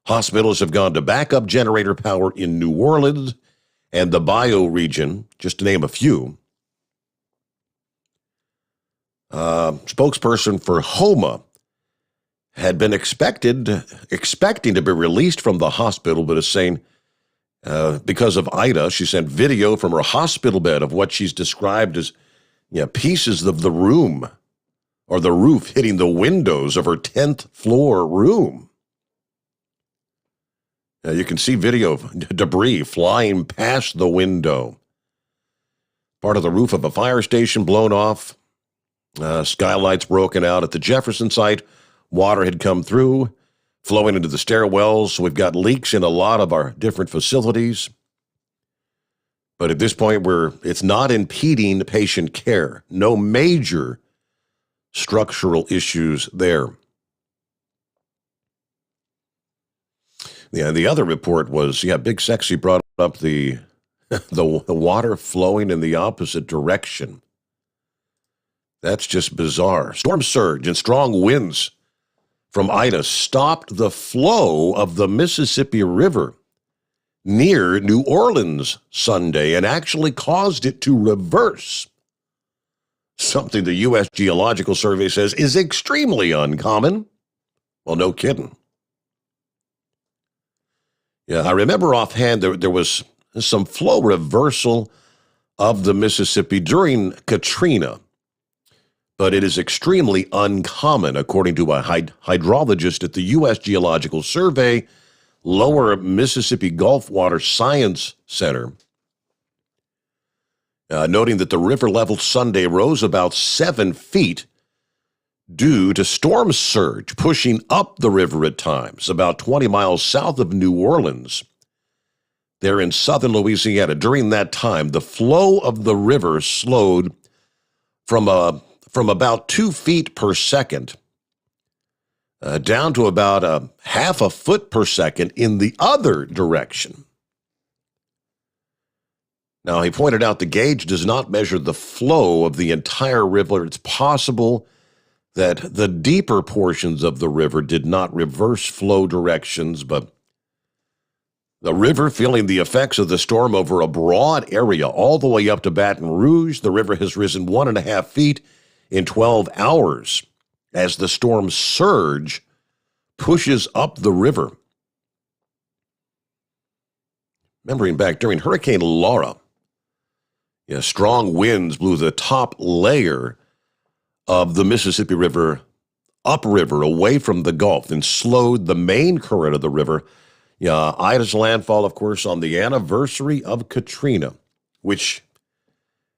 Hospitals have gone to backup generator power in New Orleans and the Bayou region, just to name a few. Spokesperson for Houma had been expecting to be released from the hospital, but is saying because of Ida, she sent video from her hospital bed of what she's described as pieces of the room or the roof hitting the windows of her 10th floor room. You can see video of debris flying past the window. Part of the roof of a fire station blown off. Skylights broken out at the Jefferson site. Water had come through, flowing into the stairwells. So we've got leaks in a lot of our different facilities. But at this point, it's not impeding patient care. No major structural issues there. Yeah, the other report was, Big Sexy brought up the water flowing in the opposite direction. That's just bizarre. Storm surge and strong winds from Ida stopped the flow of the Mississippi River near New Orleans Sunday and actually caused it to reverse. Something the U.S. Geological Survey says is extremely uncommon. Well, no kidding. Yeah, I remember offhand there was some flow reversal of the Mississippi during Katrina, but it is extremely uncommon, according to a hydrologist at the U.S. Geological Survey, Lower Mississippi Gulf Water Science Center, noting that the river level Sunday rose about 7 feet due to storm surge pushing up the river at times, about 20 miles south of New Orleans. There in southern Louisiana, during that time, the flow of the river slowed from about 2 feet per second down to about half a foot per second in the other direction. Now, he pointed out the gauge does not measure the flow of the entire river. It's possible that the deeper portions of the river did not reverse flow directions, but the river feeling the effects of the storm over a broad area all the way up to Baton Rouge. The river has risen 1.5 feet in 12 hours as the storm surge pushes up the river. Remembering back during Hurricane Laura, strong winds blew the top layer of the Mississippi River upriver away from the Gulf and slowed the main current of the river. Ida's landfall, of course, on the anniversary of Katrina, which,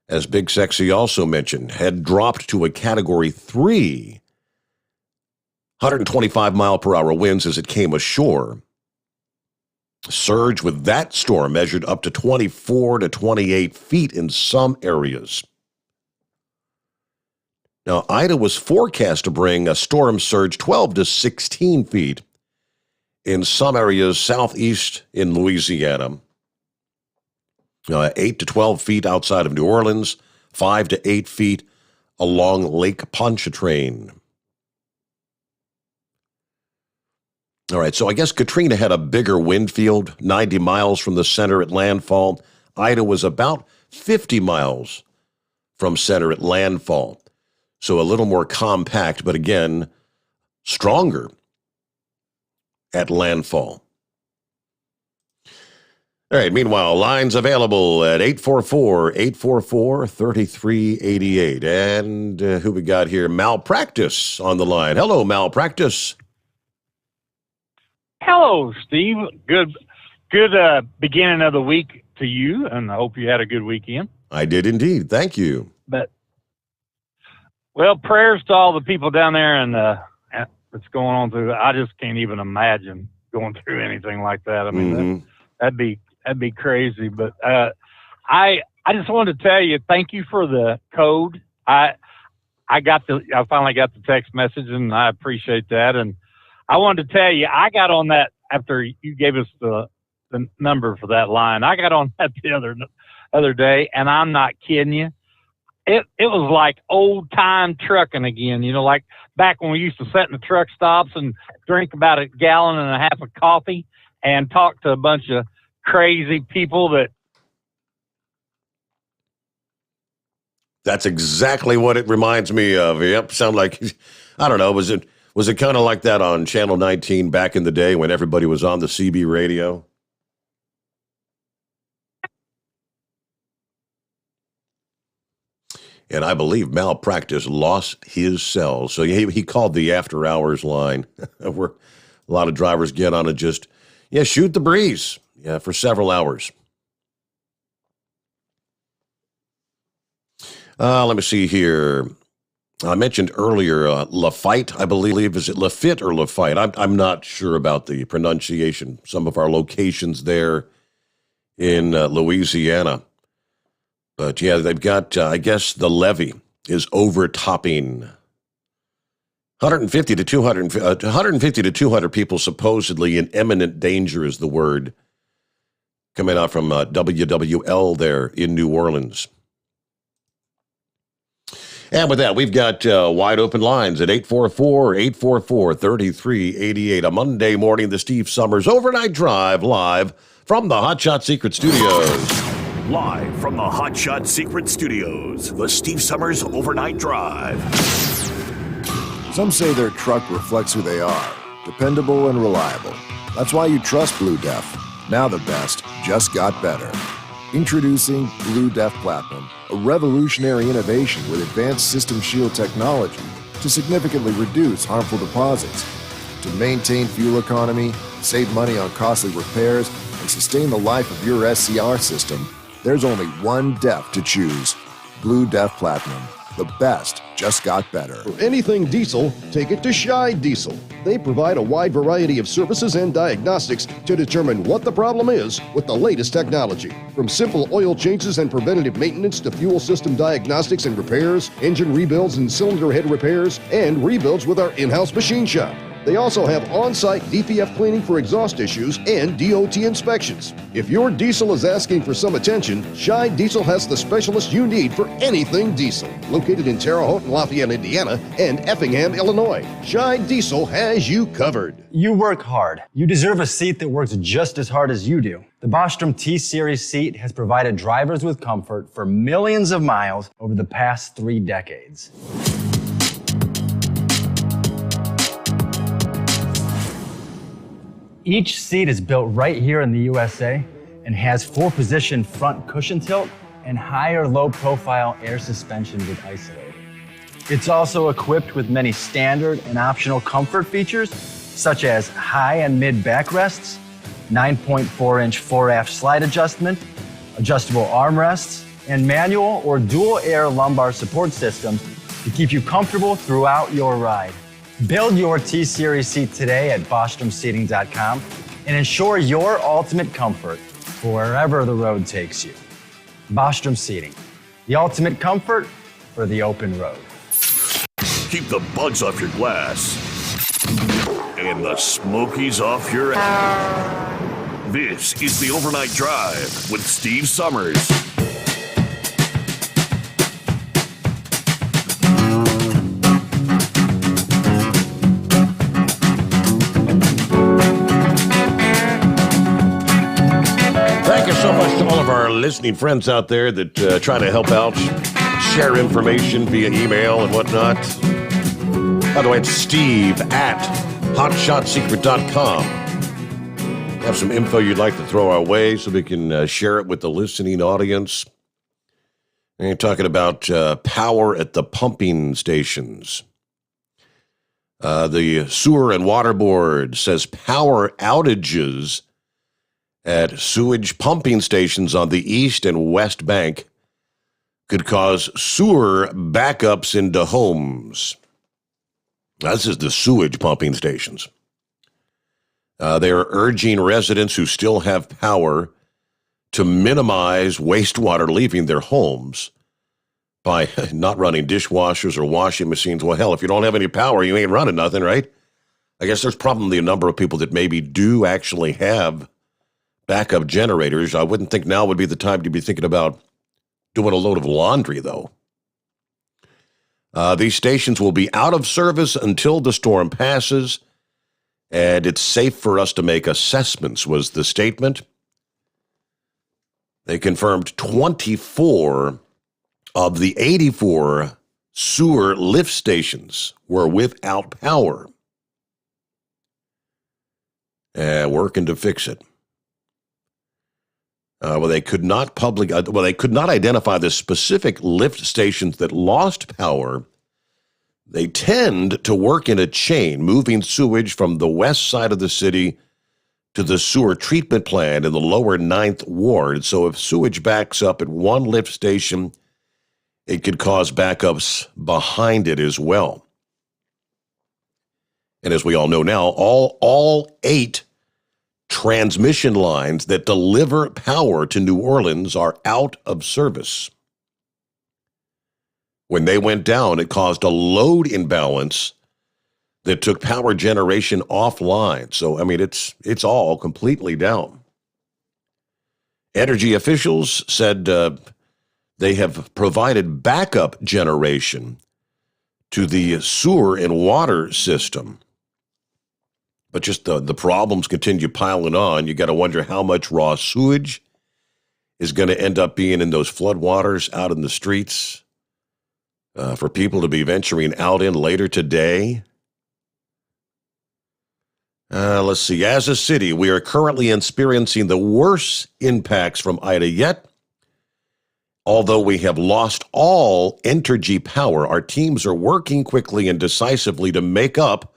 as Big Sexy also mentioned, had dropped to a Category 3, 125-mile-per-hour winds as it came ashore. Surge with that storm measured up to 24 to 28 feet in some areas. Now, Ida was forecast to bring a storm surge 12 to 16 feet in some areas southeast in Louisiana, 8 to 12 feet outside of New Orleans, 5 to 8 feet along Lake Pontchartrain. All right, so I guess Katrina had a bigger wind field, 90 miles from the center at landfall. Ida was about 50 miles from center at landfall. So a little more compact, but again, stronger at landfall. All right, meanwhile, lines available at 844-844-3388. And who we got here? Malpractice on the line. Hello, Malpractice. Hello, Steve. Good beginning of the week to you, and I hope you had a good weekend. I did indeed. Thank you. Well, prayers to all the people down there and that's going on through. I just can't even imagine going through anything like that. I mean, that'd be crazy. But I just wanted to tell you, thank you for the code. I finally got the text message, and I appreciate that. And I wanted to tell you, I got on that after you gave us the number for that line. I got on that the other day, and I'm not kidding you. It was like old time trucking again, like back when we used to sit in the truck stops and drink about a gallon and a half of coffee and talk to a bunch of crazy people That's exactly what it reminds me of. Yep, sound like, I don't know, was it kind of like that on Channel 19 back in the day when everybody was on the CB radio? And I believe Malpractice lost his cell. So he called the after hours line where a lot of drivers get on and just, shoot the breeze. Yeah, for several hours. Let me see here. I mentioned earlier Lafitte, I believe. Is it Lafitte or Lafitte? I'm not sure about the pronunciation. Some of our locations there in Louisiana. But yeah, they've got, I guess the levee is overtopping. 150 to 200 people supposedly in imminent danger is the word coming out from WWL there in New Orleans. And with that, we've got wide open lines at 844-844-3388. A Monday morning, the Steve Sommers Overnight Drive live from the Hot Shot Secret Studios. Live from the Hot Shot Secret Studios, the Steve Sommers Overnight Drive. Some say their truck reflects who they are, dependable and reliable. That's why you trust Blue Def. Now the best just got better. Introducing Blue Def Platinum, a revolutionary innovation with advanced system shield technology to significantly reduce harmful deposits, to maintain fuel economy, save money on costly repairs, and sustain the life of your SCR system. There's only one DEF to choose. Blue Def Platinum. The best just got better. For anything diesel, take it to Scheid Diesel. They provide a wide variety of services and diagnostics to determine what the problem is with the latest technology. From simple oil changes and preventative maintenance to fuel system diagnostics and repairs, engine rebuilds and cylinder head repairs, and rebuilds with our in-house machine shop. They also have on-site DPF cleaning for exhaust issues and DOT inspections. If your diesel is asking for some attention, Scheid Diesel has the specialist you need for anything diesel. Located in Terre Haute and Lafayette, Indiana, and Effingham, Illinois, Scheid Diesel has you covered. You work hard. You deserve a seat that works just as hard as you do. The Bostrom T-Series seat has provided drivers with comfort for millions of miles over the past 3 decades. Each seat is built right here in the USA and has 4-position front cushion tilt and higher low-profile air suspension with Isolate. It's also equipped with many standard and optional comfort features, such as high and mid backrests, 9.4-inch 4-aft slide adjustment, adjustable armrests, and manual or dual air lumbar support systems to keep you comfortable throughout your ride. Build your T-Series seat today at BostromSeating.com and ensure your ultimate comfort for wherever the road takes you. Bostrom Seating, the ultimate comfort for the open road. Keep the bugs off your glass and the smokies off your ass. This is the Overnight Drive with Steve Sommers. listening friends out there that try to help out, share information via email and whatnot. By the way, it's Steve at hotshotsecret.com. Have some info you'd like to throw our way so we can share it with the listening audience. And you're talking about power at the pumping stations. The Sewer and Water Board says power outages at sewage pumping stations on the East and West Bank could cause sewer backups into homes. This is the sewage pumping stations. They are urging residents who still have power to minimize wastewater leaving their homes by not running dishwashers or washing machines. Well, hell, if you don't have any power, you ain't running nothing, right? I guess there's probably a number of people that maybe do actually have backup generators. I wouldn't think now would be the time to be thinking about doing a load of laundry, though. These stations will be out of service until the storm passes, and it's safe for us to make assessments, was the statement. They confirmed 24 of the 84 sewer lift stations were without power. Working to fix it. They could not identify the specific lift stations that lost power. They tend to work in a chain, moving sewage from the west side of the city to the sewer treatment plant in the lower 9th Ward. So if sewage backs up at one lift station, it could cause backups behind it as well. And as we all know now, all 8 transmission lines that deliver power to New Orleans are out of service. When they went down, it caused a load imbalance that took power generation offline. So, I mean, it's all completely down. Energy officials said they have provided backup generation to the sewer and water system. But just the problems continue piling on. You got to wonder how much raw sewage is going to end up being in those floodwaters out in the streets for people to be venturing out in later today. Let's see. As a city, we are currently experiencing the worst impacts from Ida yet. Although we have lost all Entergy power, our teams are working quickly and decisively to make up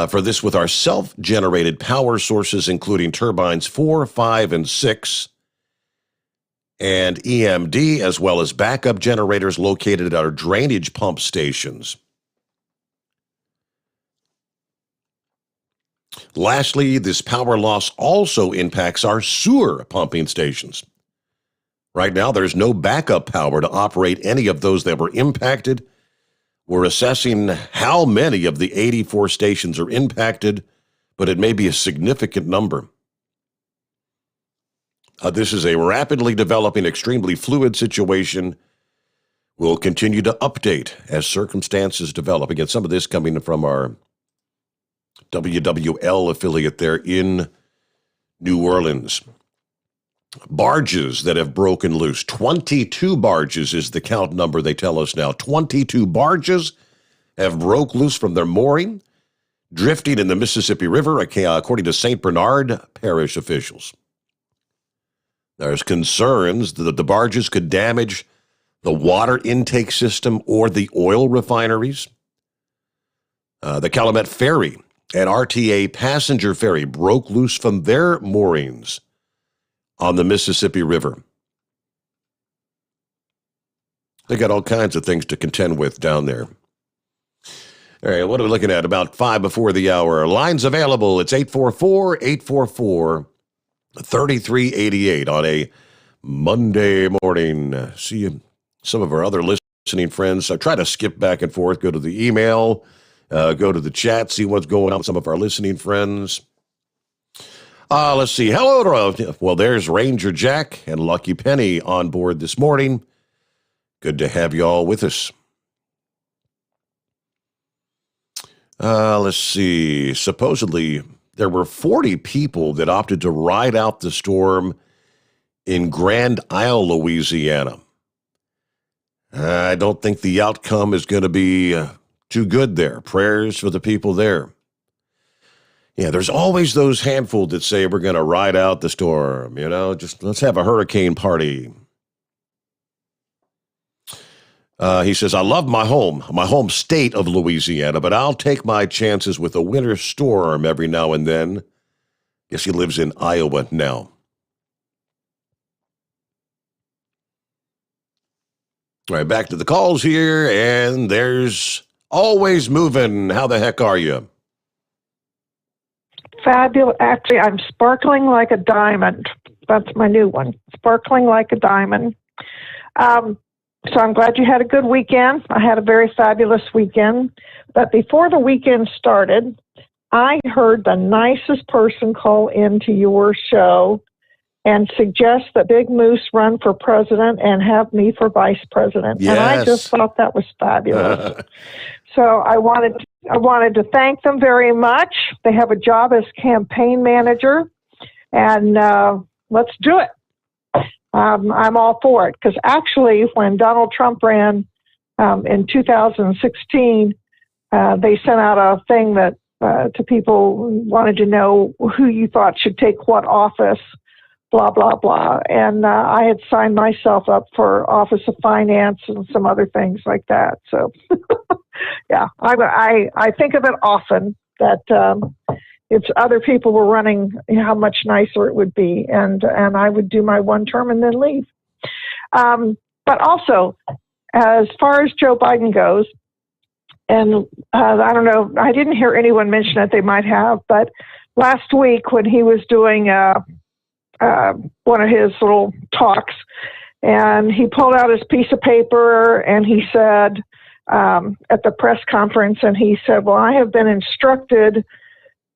for this with our self-generated power sources, including turbines 4, 5, and 6, and EMD, as well as backup generators located at our drainage pump stations. Lastly, this power loss also impacts our sewer pumping stations. Right now, there's no backup power to operate any of those that were impacted. We're assessing how many of the 84 stations are impacted, but it may be a significant number. This is a rapidly developing, extremely fluid situation. We'll continue to update as circumstances develop. Again, some of this coming from our WWL affiliate there in New Orleans. Barges that have broken loose. 22 barges is the count number they tell us now. 22 barges have broke loose from their mooring, drifting in the Mississippi River, according to St. Bernard Parish officials. There's concerns that the barges could damage the water intake system or the oil refineries. The Calumet Ferry and RTA passenger ferry broke loose from their moorings on the Mississippi River. They got all kinds of things to contend with down there. All right, what are we looking at? About 5 before the hour. Lines available. It's 844-844-3388 on a Monday morning. See some of our other listening friends. I try to skip back and forth, go to the email, go to the chat, see what's going on with some of our listening friends. Let's see. Hello. Well, there's Ranger Jack and Lucky Penny on board this morning. Good to have you all with us. Let's see. Supposedly, there were 40 people that opted to ride out the storm in Grand Isle, Louisiana. I don't think the outcome is going to be too good there. Prayers for the people there. Yeah, there's always those handful that say we're going to ride out the storm, just let's have a hurricane party. He says, I love my home state of Louisiana, but I'll take my chances with a winter storm every now and then. Guess he lives in Iowa now. All right, back to the calls here, and there's Always Moving. How the heck are you? Fabulous. Actually, I'm sparkling like a diamond. That's my new one. Sparkling like a diamond. So I'm glad you had a good weekend. I had a very fabulous weekend. But before the weekend started, I heard the nicest person call into your show and suggest that Big Moose run for president and have me for vice president. Yes. And I just thought that was fabulous. So I wanted to thank them very much. They have a job as campaign manager, and let's do it. I'm all for it, because actually when Donald Trump ran in 2016, they sent out a thing that to people who wanted to know who you thought should take what office, blah, blah, blah. And I had signed myself up for Office of Finance and some other things like that. So, yeah, I think of it often that if other people were running, how much nicer it would be. And I would do my one term and then leave. But also, as far as Joe Biden goes, and I don't know, I didn't hear anyone mention it, they might have, but last week when he was doing one of his little talks, and he pulled out his piece of paper and he said, at the press conference, and he said, well, I have been instructed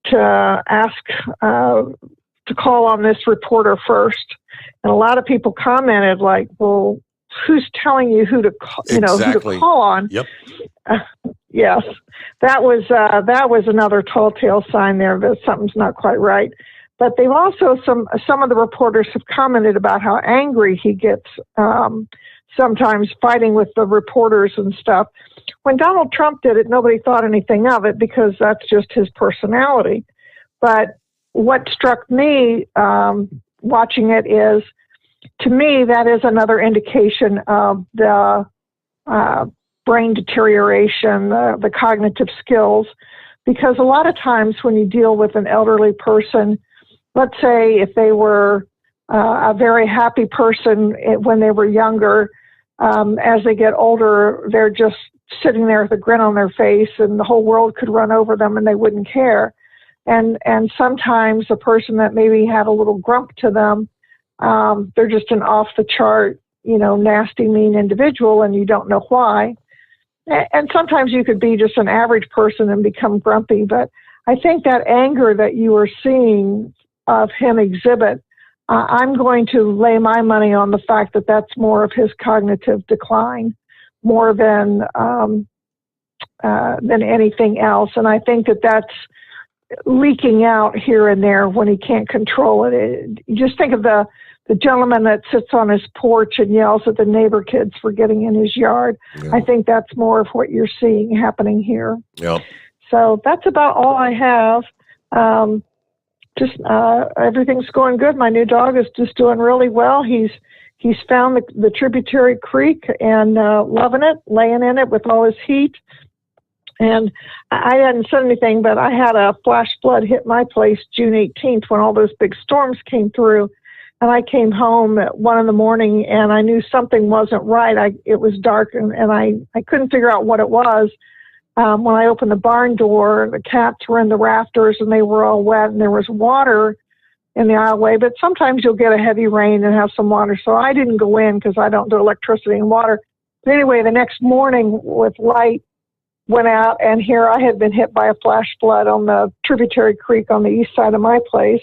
to ask, to call on this reporter first. And a lot of people commented like, well, who's telling you who to call, who to call on? Yep. Yes, that was another telltale sign there that something's not quite right. But they've also, some of the reporters have commented about how angry he gets sometimes fighting with the reporters and stuff. When Donald Trump did it, nobody thought anything of it because that's just his personality. But what struck me watching it is, to me, that is another indication of the brain deterioration, the cognitive skills, because a lot of times when you deal with an elderly person, let's say if they were a very happy person when they were younger, as they get older, they're just sitting there with a grin on their face and the whole world could run over them and they wouldn't care. And sometimes a person that maybe had a little grump to them, they're just an off the chart, nasty, mean individual, and you don't know why. And sometimes you could be just an average person and become grumpy. But I think that anger that you are seeing of him exhibit, I'm going to lay my money on the fact that that's more of his cognitive decline, more than anything else. And I think that that's leaking out here and there when he can't control it. You just think of the gentleman that sits on his porch and yells at the neighbor kids for getting in his yard. Yeah. I think that's more of what you're seeing happening here. Yep. So that's about all I have. Everything's going good. My new dog is just doing really well. He's found the tributary creek and loving it, laying in it with all his heat. And I hadn't said anything, but I had a flash flood hit my place June 18th when all those big storms came through. And I came home at 1 a.m. and I knew something wasn't right. It was dark and I couldn't figure out what it was. When I opened the barn door, the cats were in the rafters and they were all wet and there was water in the aisleway. But sometimes you'll get a heavy rain and have some water. So I didn't go in because I don't do electricity and water. But anyway, the next morning with light, went out, and here I had been hit by a flash flood on the tributary creek on the east side of my place.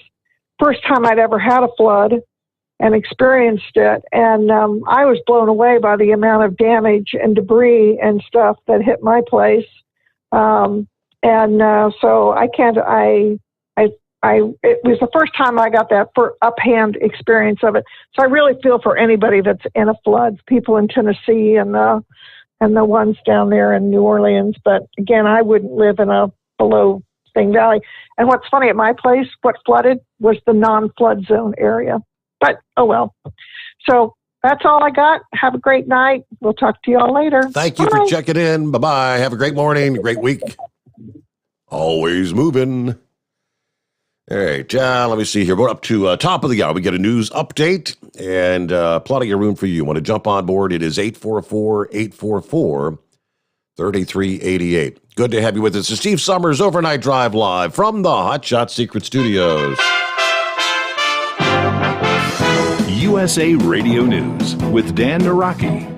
First time I'd ever had a flood and experienced it. And I was blown away by the amount of damage and debris and stuff that hit my place. So I it was the first time I got that uphand experience of it. So I really feel for anybody that's in a flood, people in Tennessee and the ones down there in New Orleans. But again, I wouldn't live in a below Thing Valley. And what's funny, at my place, what flooded was the non-flood zone area. But, oh well. So that's all I got. Have a great night. We'll talk to you all later. Thank you for checking in. Bye-bye. Have a great morning, great week. Always moving. All right, let me see here. We're up to top of the hour. We get a news update and plenty of room for you. Want to jump on board? It is 844-844-3388. Good to have you with us. It's Steve Sommers, Overnight Drive Live from the Hot Shot Secret Studios. USA Radio News with Dan Naraki.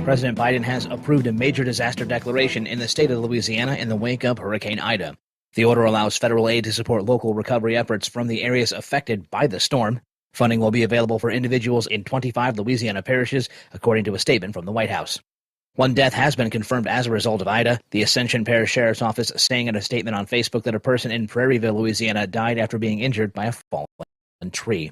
President Biden has approved a major disaster declaration in the state of Louisiana in the wake of Hurricane Ida. The order allows federal aid to support local recovery efforts from the areas affected by the storm. Funding will be available for individuals in 25 Louisiana parishes, according to a statement from the White House. One death has been confirmed as a result of Ida. The Ascension Parish Sheriff's Office saying in a statement on Facebook that a person in Prairieville, Louisiana, died after being injured by a fallen tree.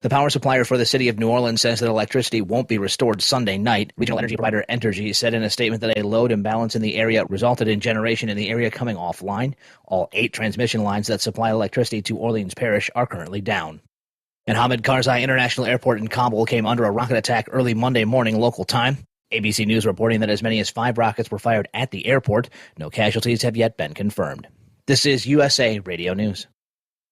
The power supplier for the city of New Orleans says that electricity won't be restored Sunday night. Regional energy provider Entergy said in a statement that a load imbalance in the area resulted in generation in the area coming offline. All 8 transmission lines that supply electricity to Orleans Parish are currently down. And Hamid Karzai International Airport in Kabul came under a rocket attack early Monday morning local time. ABC News reporting that as many as 5 rockets were fired at the airport. No casualties have yet been confirmed. This is USA Radio News.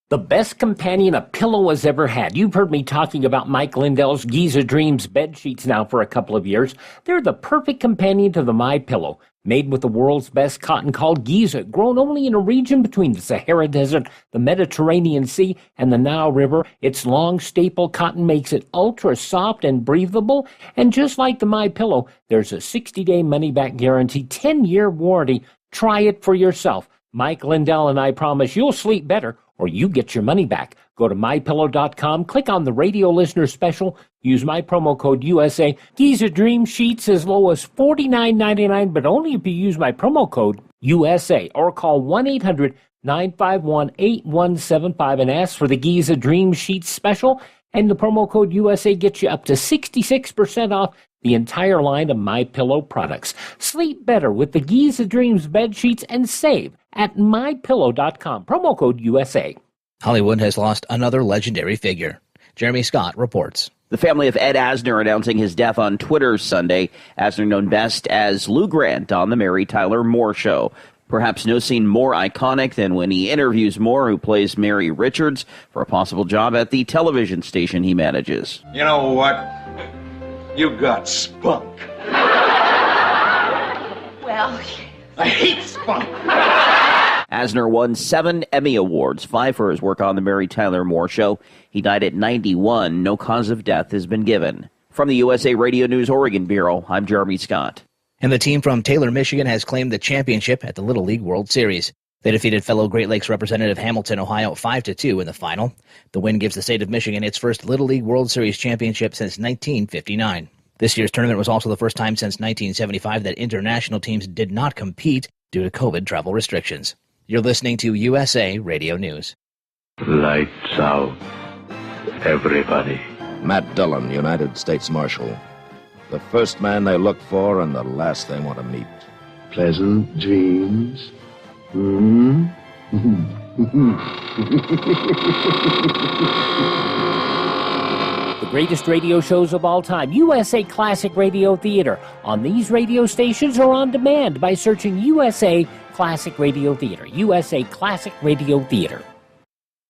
The best companion a pillow has ever had. You've heard me talking about Mike Lindell's Giza Dreams bed sheets now for a couple of years. They're the perfect companion to the MyPillow. Made with the world's best cotton called Giza, grown only in a region between the Sahara Desert, the Mediterranean Sea, and the Nile River. Its long staple cotton makes it ultra soft and breathable. And just like the MyPillow, there's a 60-day money-back guarantee, 10-year warranty. Try it for yourself. Mike Lindell and I promise you'll sleep better or you get your money back. Go to MyPillow.com, click on the radio listener special, use my promo code USA. Giza Dream Sheets as low as $49.99, but only if you use my promo code USA, or call 1-800-951-8175 and ask for the Giza Dream Sheets special, and the promo code USA gets you up to 66% off the entire line of MyPillow products. Sleep better with the Giza Dreams bed sheets and save at MyPillow.com. Promo code USA. Hollywood has lost another legendary figure. Jeremy Scott reports. The family of Ed Asner announcing his death on Twitter Sunday. Asner known best as Lou Grant on The Mary Tyler Moore Show. Perhaps no scene more iconic than when he interviews Moore, who plays Mary Richards, for a possible job at the television station he manages. You know what? You got spunk. Well, I hate spunk. Asner won 7 Emmy Awards, 5 for his work on The Mary Tyler Moore Show. He died at 91. No cause of death has been given. From the USA Radio News Oregon Bureau, I'm Jeremy Scott. And the team from Taylor, Michigan has claimed the championship at the Little League World Series. They defeated fellow Great Lakes representative Hamilton, Ohio, 5-2 in the final. The win gives the state of Michigan its first Little League World Series championship since 1959. This year's tournament was also the first time since 1975 that international teams did not compete due to COVID travel restrictions. You're listening to USA Radio News. Lights out, everybody. Matt Dillon, United States Marshal. The first man they look for and the last they want to meet. Pleasant dreams. The greatest radio shows of all time, USA Classic Radio Theater, on these radio stations or on demand by searching USA Classic Radio Theater. USA Classic Radio Theater.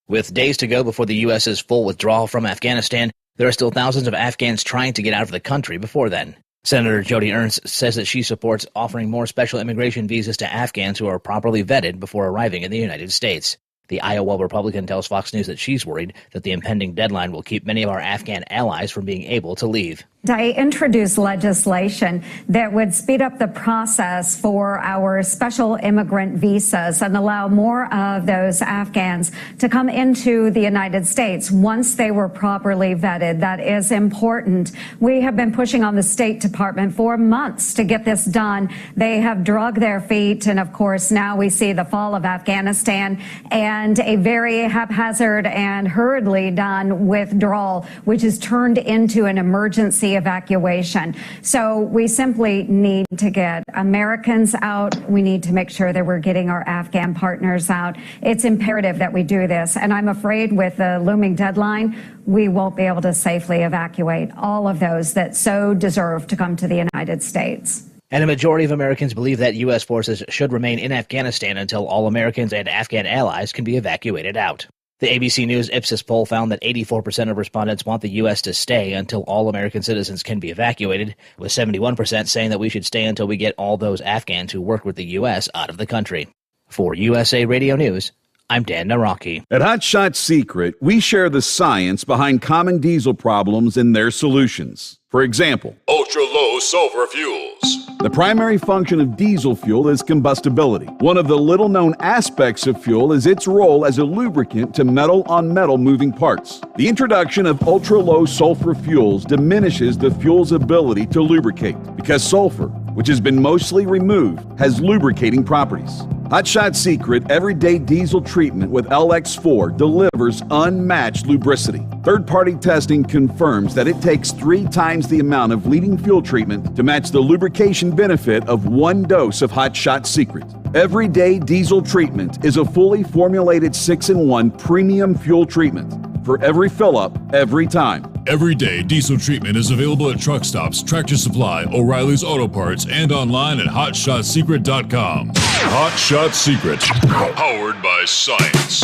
With days to go before the U.S.'s full withdrawal from Afghanistan, there are still thousands of Afghans trying to get out of the country before then. Senator Joni Ernst says that she supports offering more special immigration visas to Afghans who are properly vetted before arriving in the United States. The Iowa Republican tells Fox News that she's worried that the impending deadline will keep many of our Afghan allies from being able to leave. I introduced legislation that would speed up the process for our special immigrant visas and allow more of those Afghans to come into the United States once they were properly vetted. That is important. We have been pushing on the State Department for months to get this done. They have dragged their feet, and of course now we see the fall of Afghanistan and a very haphazard and hurriedly done withdrawal, which has turned into an emergency evacuation. So we simply need to get Americans out. We need to make sure that we're getting our Afghan partners out. It's imperative that we do this. And I'm afraid with the looming deadline, we won't be able to safely evacuate all of those that so deserve to come to the United States. And a majority of Americans believe that U.S. forces should remain in Afghanistan until all Americans and Afghan allies can be evacuated out. The ABC News Ipsos poll found that 84% of respondents want the U.S. to stay until all American citizens can be evacuated, with 71% saying that we should stay until we get all those Afghans who work with the U.S. out of the country. For USA Radio News, I'm Dan Naraki. At Hot Shot Secret, we share the science behind common diesel problems and their solutions. For example, ultra-low sulfur fuels. The primary function of diesel fuel is combustibility. One of the little-known aspects of fuel is its role as a lubricant to metal-on-metal moving parts. The introduction of ultra-low sulfur fuels diminishes the fuel's ability to lubricate because sulfur, which has been mostly removed, has lubricating properties. Hot Shot Secret Everyday Diesel Treatment with LX4 delivers unmatched lubricity. Third-party testing confirms that it takes 3 times the amount of leading fuel treatment to match the lubrication benefit of 1 dose of Hot Shot Secret. Everyday Diesel Treatment is a fully formulated 6-in-1 premium fuel treatment for every fill-up, every time. Everyday Diesel Treatment is available at truck stops, Tractor Supply, O'Reilly's Auto Parts, and online at HotShotSecret.com. Hot Shot Secret, powered by science.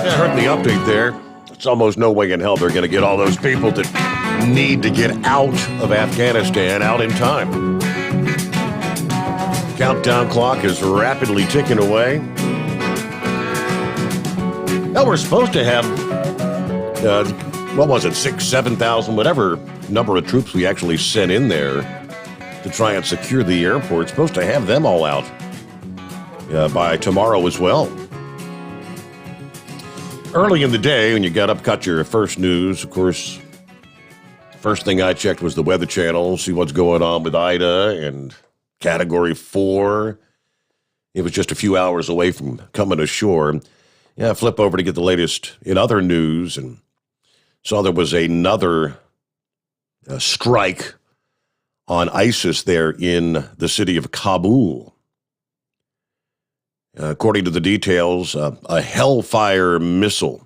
I heard the update there. It's almost no way in hell they're going to get all those people that need to get out of Afghanistan out in time. Countdown clock is rapidly ticking away. Now we're supposed to have, 6,000, 7,000, whatever number of troops we actually sent in there to try and secure the airport. Supposed to have them all out by tomorrow as well. Early in the day, when you got up, got your first news, of course, first thing I checked was the Weather Channel, see what's going on with Ida and Category 4. It was just a few hours away from coming ashore. Yeah, I flip over to get the latest in other news and saw there was another strike on ISIS there in the city of Kabul. According to the details, a Hellfire missile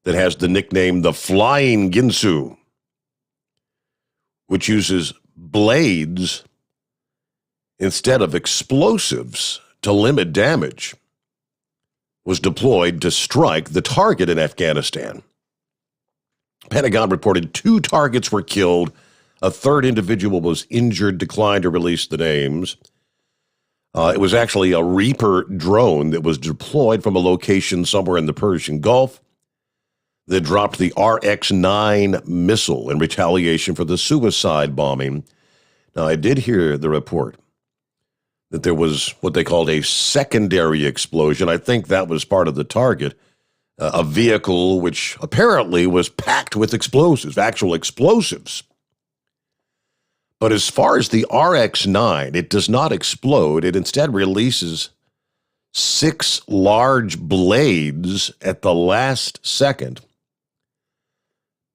that has the nickname the Flying Ginsu, which uses blades instead of explosives to limit damage, was deployed to strike the target in Afghanistan. Pentagon reported 2 targets were killed. A third individual was injured, declined to release the names. It was actually a Reaper drone that was deployed from a location somewhere in the Persian Gulf that dropped the RX-9 missile in retaliation for the suicide bombing. Now, I did hear the report that there was what they called a secondary explosion. I think that was part of the target, a vehicle which apparently was packed with explosives, actual explosives. But as far as the RX-9, it does not explode. It instead releases 6 large blades at the last second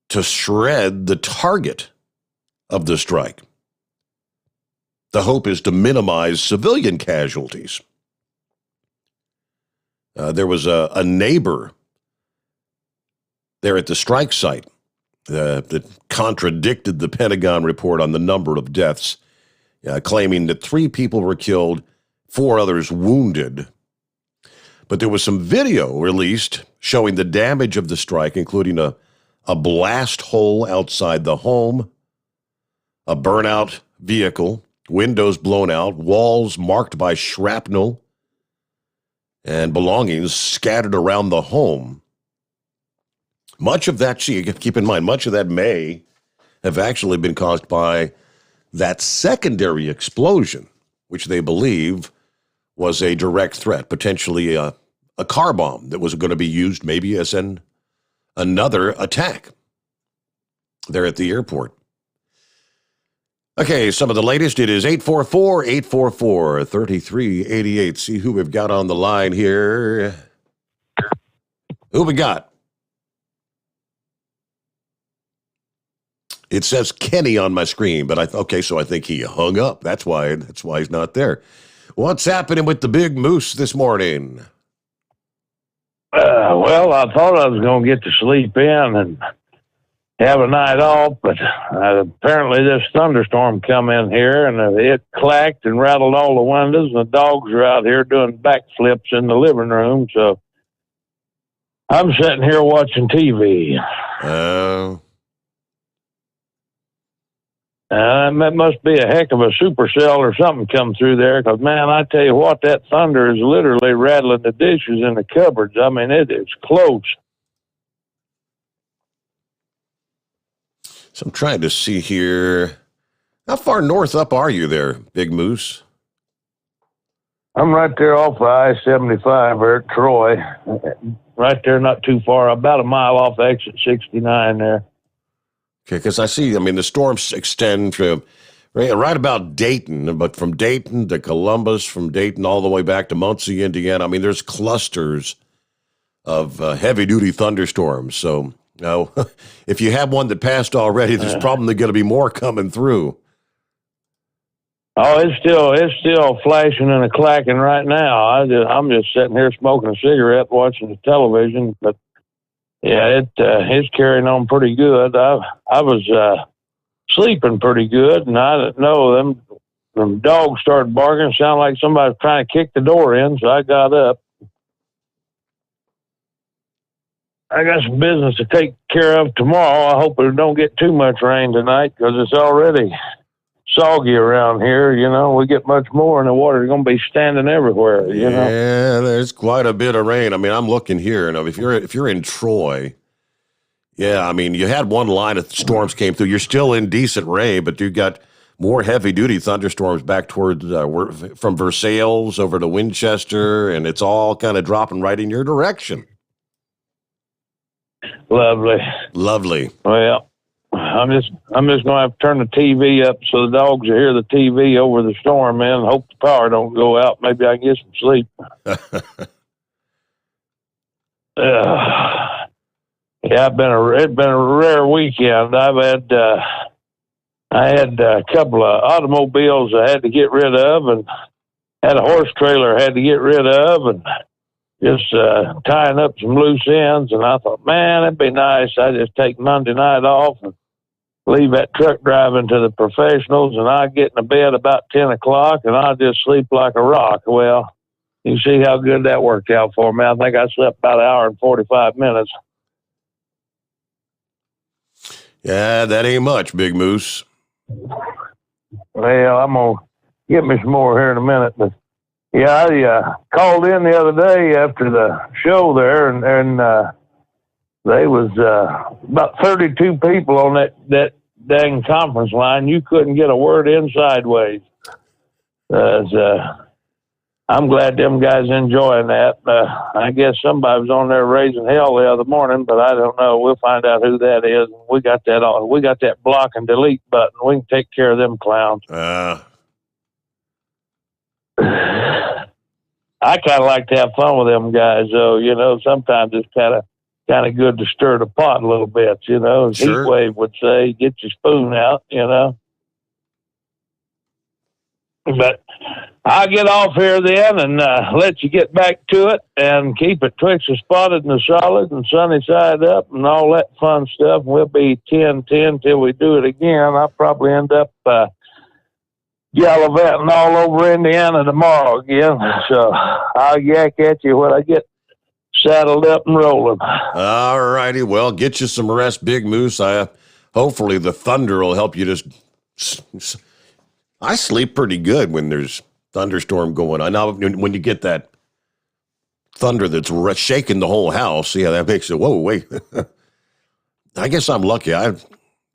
to shred the target of the strike. The hope is to minimize civilian casualties. There was a neighbor there at the strike site that contradicted the Pentagon report on the number of deaths, claiming that 3 people were killed, 4 others wounded. But there was some video released showing the damage of the strike, including a blast hole outside the home, a burnout vehicle, windows blown out, walls marked by shrapnel, and belongings scattered around the home. Much of that, keep in mind, much of that may have actually been caused by that secondary explosion, which they believe was a direct threat, potentially a car bomb that was going to be used maybe as another attack there at the airport. Okay, some of the latest. It is 844-844-3388. See who we've got on the line here. Who we got? It says Kenny on my screen, but so I think he hung up. That's why he's not there. What's happening with the big moose this morning? Well, I thought I was going to get to sleep in and have a night off, but apparently this thunderstorm come in here, and it clacked and rattled all the windows, and the dogs are out here doing backflips in the living room, so I'm sitting here watching TV. That must be a heck of a supercell or something come through there, because, man, I tell you what, that thunder is literally rattling the dishes in the cupboards. I mean, it is close. So I'm trying to see here. How far north up are you there, Big Moose? I'm right there off of I-75 there at Troy. Right there, not too far, about a mile off exit 69 there. Okay, because I see, the storms extend from right about Dayton, but from Dayton to Columbus, from Dayton all the way back to Muncie, Indiana. There's clusters of heavy-duty thunderstorms. So, if you have one that passed already, there's probably going to be more coming through. Oh, it's still flashing and clacking right now. I'm just sitting here smoking a cigarette, watching the television, but yeah, it's carrying on pretty good. I was sleeping pretty good, and I didn't know them dogs started barking. Sounded like somebody was trying to kick the door in, so I got up. I got some business to take care of tomorrow. I hope it don't get too much rain tonight, because it's already soggy around here. We get much more, and the water's going to be standing everywhere. Yeah, there's quite a bit of rain. I'm looking here, and if you're in Troy, yeah, you had one line of storms came through. You're still in decent rain, but you got more heavy-duty thunderstorms back toward from Versailles over to Winchester, and it's all kind of dropping right in your direction. Lovely. Well, I'm just going to have to turn the TV up so the dogs will hear the TV over the storm, man. Hope the power don't go out. Maybe I can get some sleep. Yeah, it's been a rare weekend. I had a couple of automobiles I had to get rid of, and had a horse trailer I had to get rid of, and just tying up some loose ends. And I thought, man, it'd be nice. I just take Monday night off and leave that truck driving to the professionals, and I get in the bed about 10 o'clock, and I just sleep like a rock. Well, you see how good that worked out for me. I think I slept about an hour and 45 minutes. Yeah, that ain't much, Big Moose. Well, I'm going to get me some more here in a minute, but yeah, I called in the other day after the show there, and there was about 32 people on that dang conference line. You couldn't get a word in sideways. I'm glad them guys enjoying that. I guess somebody was on there raising hell the other morning, but I don't know. We'll find out who that is. We got that block and delete button. We can take care of them clowns. I kind of like to have fun with them guys, though. Sometimes it's kind of good to stir the pot a little bit. As Sure. Heatwave would say, get your spoon out. But I'll get off here then and let you get back to it and keep it twixt the spotted and the solid and sunny side up and all that fun stuff. We'll be 10-10 till we do it again. I'll probably end up gallivanting all over Indiana tomorrow again. So I'll yak at you when I get saddled up and rolling. All righty. Well, get you some rest, Big Moose. Hopefully the thunder will help you just I sleep pretty good when there's thunderstorm going on. Now, when you get that thunder that's shaking the whole house, yeah, that makes it, whoa, wait. I guess I'm lucky.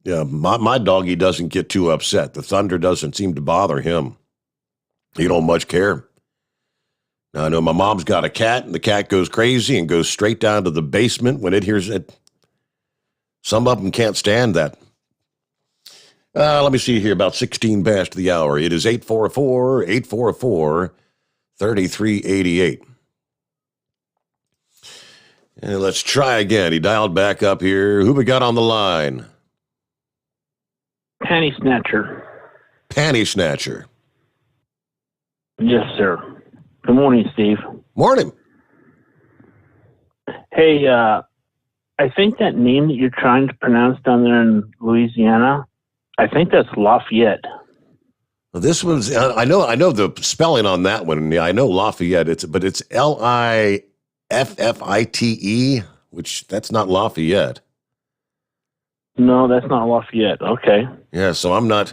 My doggy doesn't get too upset. The thunder doesn't seem to bother him. He don't much care. Now, I know my mom's got a cat, and the cat goes crazy and goes straight down to the basement when it hears it. Some of them can't stand that. Let me see here, about 16 past the hour. It is 844-844-3388. And let's try again. He dialed back up here. Who we got on the line? Panty Snatcher. Panty Snatcher. Yes, sir. Good morning, Steve. Morning. Hey, I think that name that you're trying to pronounce down there in Louisiana, I think that's Lafayette. Well, this one's, I know the spelling on that one. Yeah, I know Lafayette, but it's Liffite, which that's not Lafayette. No, that's not Lafayette. Okay. Yeah, so I'm not,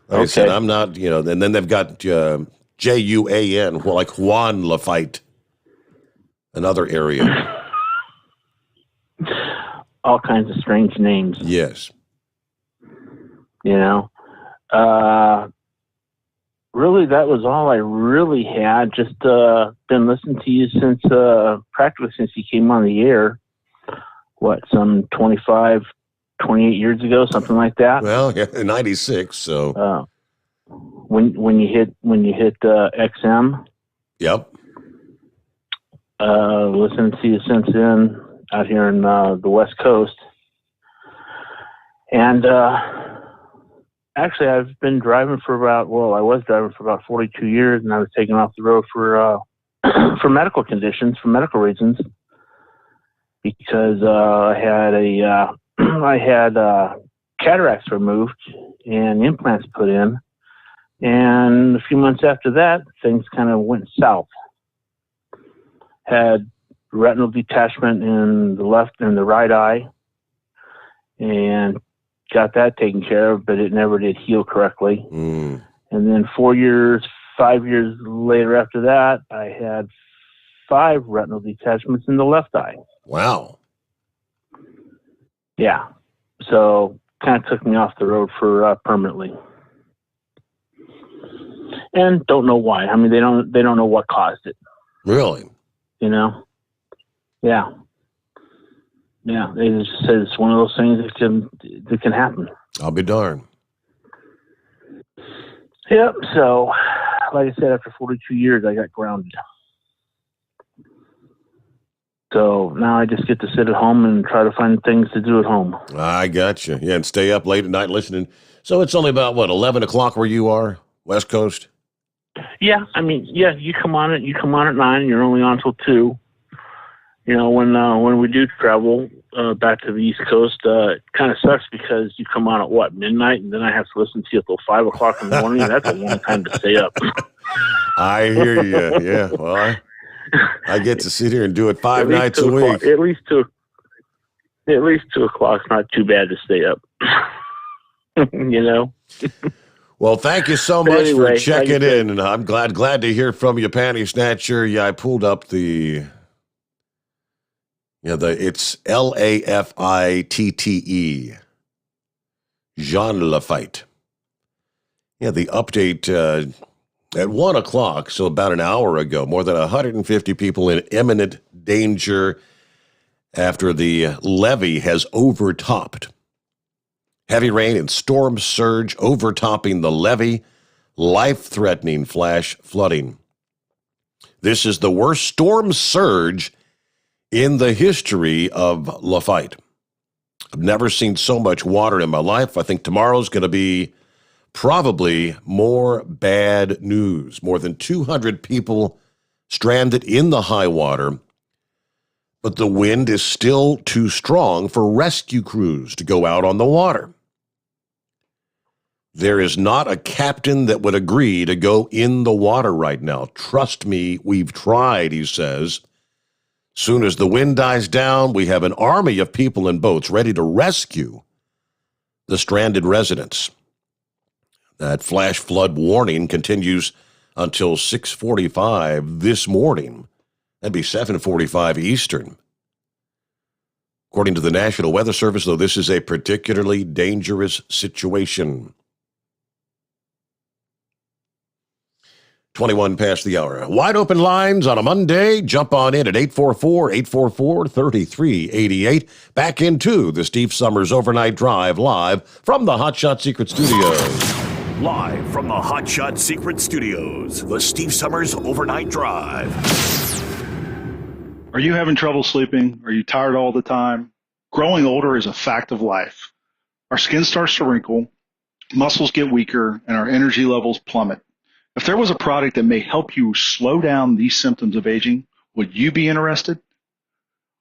like I said, I'm not, and then they've got Juan, like Juan Lafite, another area. All kinds of strange names. Yes. Really, that was all I really had. Just been listening to you since practically since you came on the air. Some 25, 28 years ago, something like that. Well, yeah, 96. So when you hit XM. Yep. Listening to you since then out here in the West Coast, and actually, I've been driving for I was driving for about 42 years, and I was taken off the road for for medical conditions, for medical reasons, because I had cataracts removed and implants put in, and a few months after that, things kind of went south. Had retinal detachment in the left and the right eye, and got that taken care of, but it never did heal correctly. And then 5 years later after that, I had 5 retinal detachments in the left eye. Wow. Yeah. So kind of took me off the road for permanently. And don't know why. I mean, they don't know what caused it. Really? Yeah. Yeah, they just said it's one of those things that can happen. I'll be darned. Yep. So, like I said, after 42 years, I got grounded. So now I just get to sit at home and try to find things to do at home. I got you. Yeah, and stay up late at night listening. So it's only about 11 o'clock where you are, West Coast. Yeah, I mean, you come on at 9. You're only on till 2. When we do travel back to the East Coast, it kind of sucks because you come on at midnight, and then I have to listen to you till 5 o'clock in the morning. That's a long time to stay up. I hear you. Yeah. Well, I get to sit here and do it 5 nights a week. At least 2 o'clock's not too bad to stay up. Well, thank you so much for checking in, and I'm glad to hear from you, Panty Snatcher. Yeah, I pulled up it's Lafite, Jean Lafite. Yeah, the update at 1 o'clock, so about an hour ago, more than 150 people in imminent danger after the levee has overtopped. Heavy rain and storm surge overtopping the levee, life-threatening flash flooding. This is the worst storm surge in the history of Lafite. I've never seen so much water in my life. I think tomorrow's going to be probably more bad news. More than 200 people stranded in the high water, but the wind is still too strong for rescue crews to go out on the water. There is not a captain that would agree to go in the water right now. Trust me, we've tried, he says. Soon as the wind dies down, we have an army of people in boats ready to rescue the stranded residents. That flash flood warning continues until 6:45 this morning. That'd be 7:45 Eastern. According to the National Weather Service, though, this is a particularly dangerous situation. 21 past the hour. Wide open lines on a Monday. Jump on in at 844-844-3388. Back into the Steve Sommers Overnight Drive live from the Hot Shot Secret Studios. Live from the Hot Shot Secret Studios, the Steve Sommers Overnight Drive. Are you having trouble sleeping? Are you tired all the time? Growing older is a fact of life. Our skin starts to wrinkle, muscles get weaker, and our energy levels plummet. If there was a product that may help you slow down these symptoms of aging, would you be interested?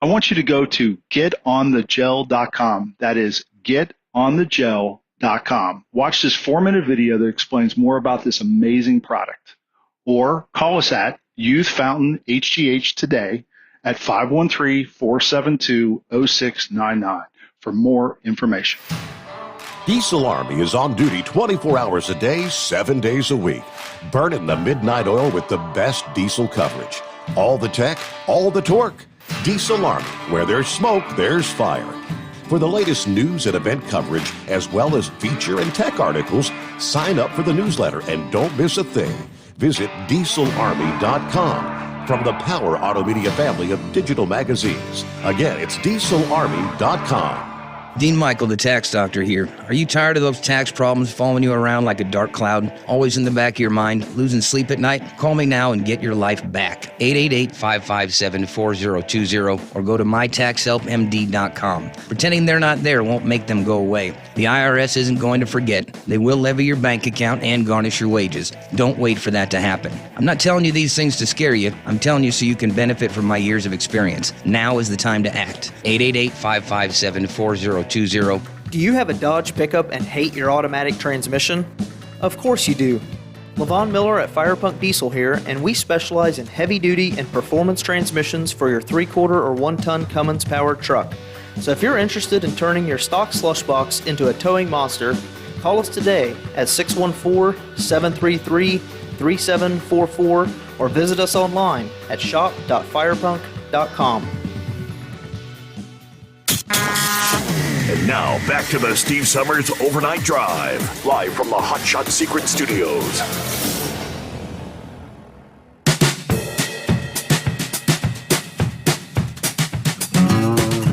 I want you to go to getonthegel.com. That is getonthegel.com. Watch this 4-minute video that explains more about this amazing product. Or call us at Youth Fountain HGH today at 513-472-0699 for more information. Diesel Army is on duty 24 hours a day, 7 days a week. Burning the midnight oil with the best diesel coverage. All the tech, all the torque. Diesel Army, where there's smoke, there's fire. For the latest news and event coverage, as well as feature and tech articles, sign up for the newsletter and don't miss a thing. Visit dieselarmy.com from the Power Auto Media family of digital magazines. Again, it's dieselarmy.com. Dean Michael, the tax doctor here. Are you tired of those tax problems following you around like a dark cloud, always in the back of your mind, losing sleep at night? Call me now and get your life back. 888-557-4020 or go to mytaxhelpmd.com. Pretending they're not there won't make them go away. The IRS isn't going to forget. They will levy your bank account and garnish your wages. Don't wait for that to happen. I'm not telling you these things to scare you. I'm telling you so you can benefit from my years of experience. Now is the time to act. 888-557-4020. Do you have a Dodge pickup and hate your automatic transmission? Of course you do. LaVon Miller at Firepunk Diesel here, and we specialize in heavy-duty and performance transmissions for your 3-quarter or 1-ton Cummins powered truck. So if you're interested in turning your stock slush box into a towing monster, call us today at 614-733-3744 or visit us online at shop.firepunk.com. And now, back to the Steve Sommers Overnight Drive, live from the Hot Shot Secret Studios.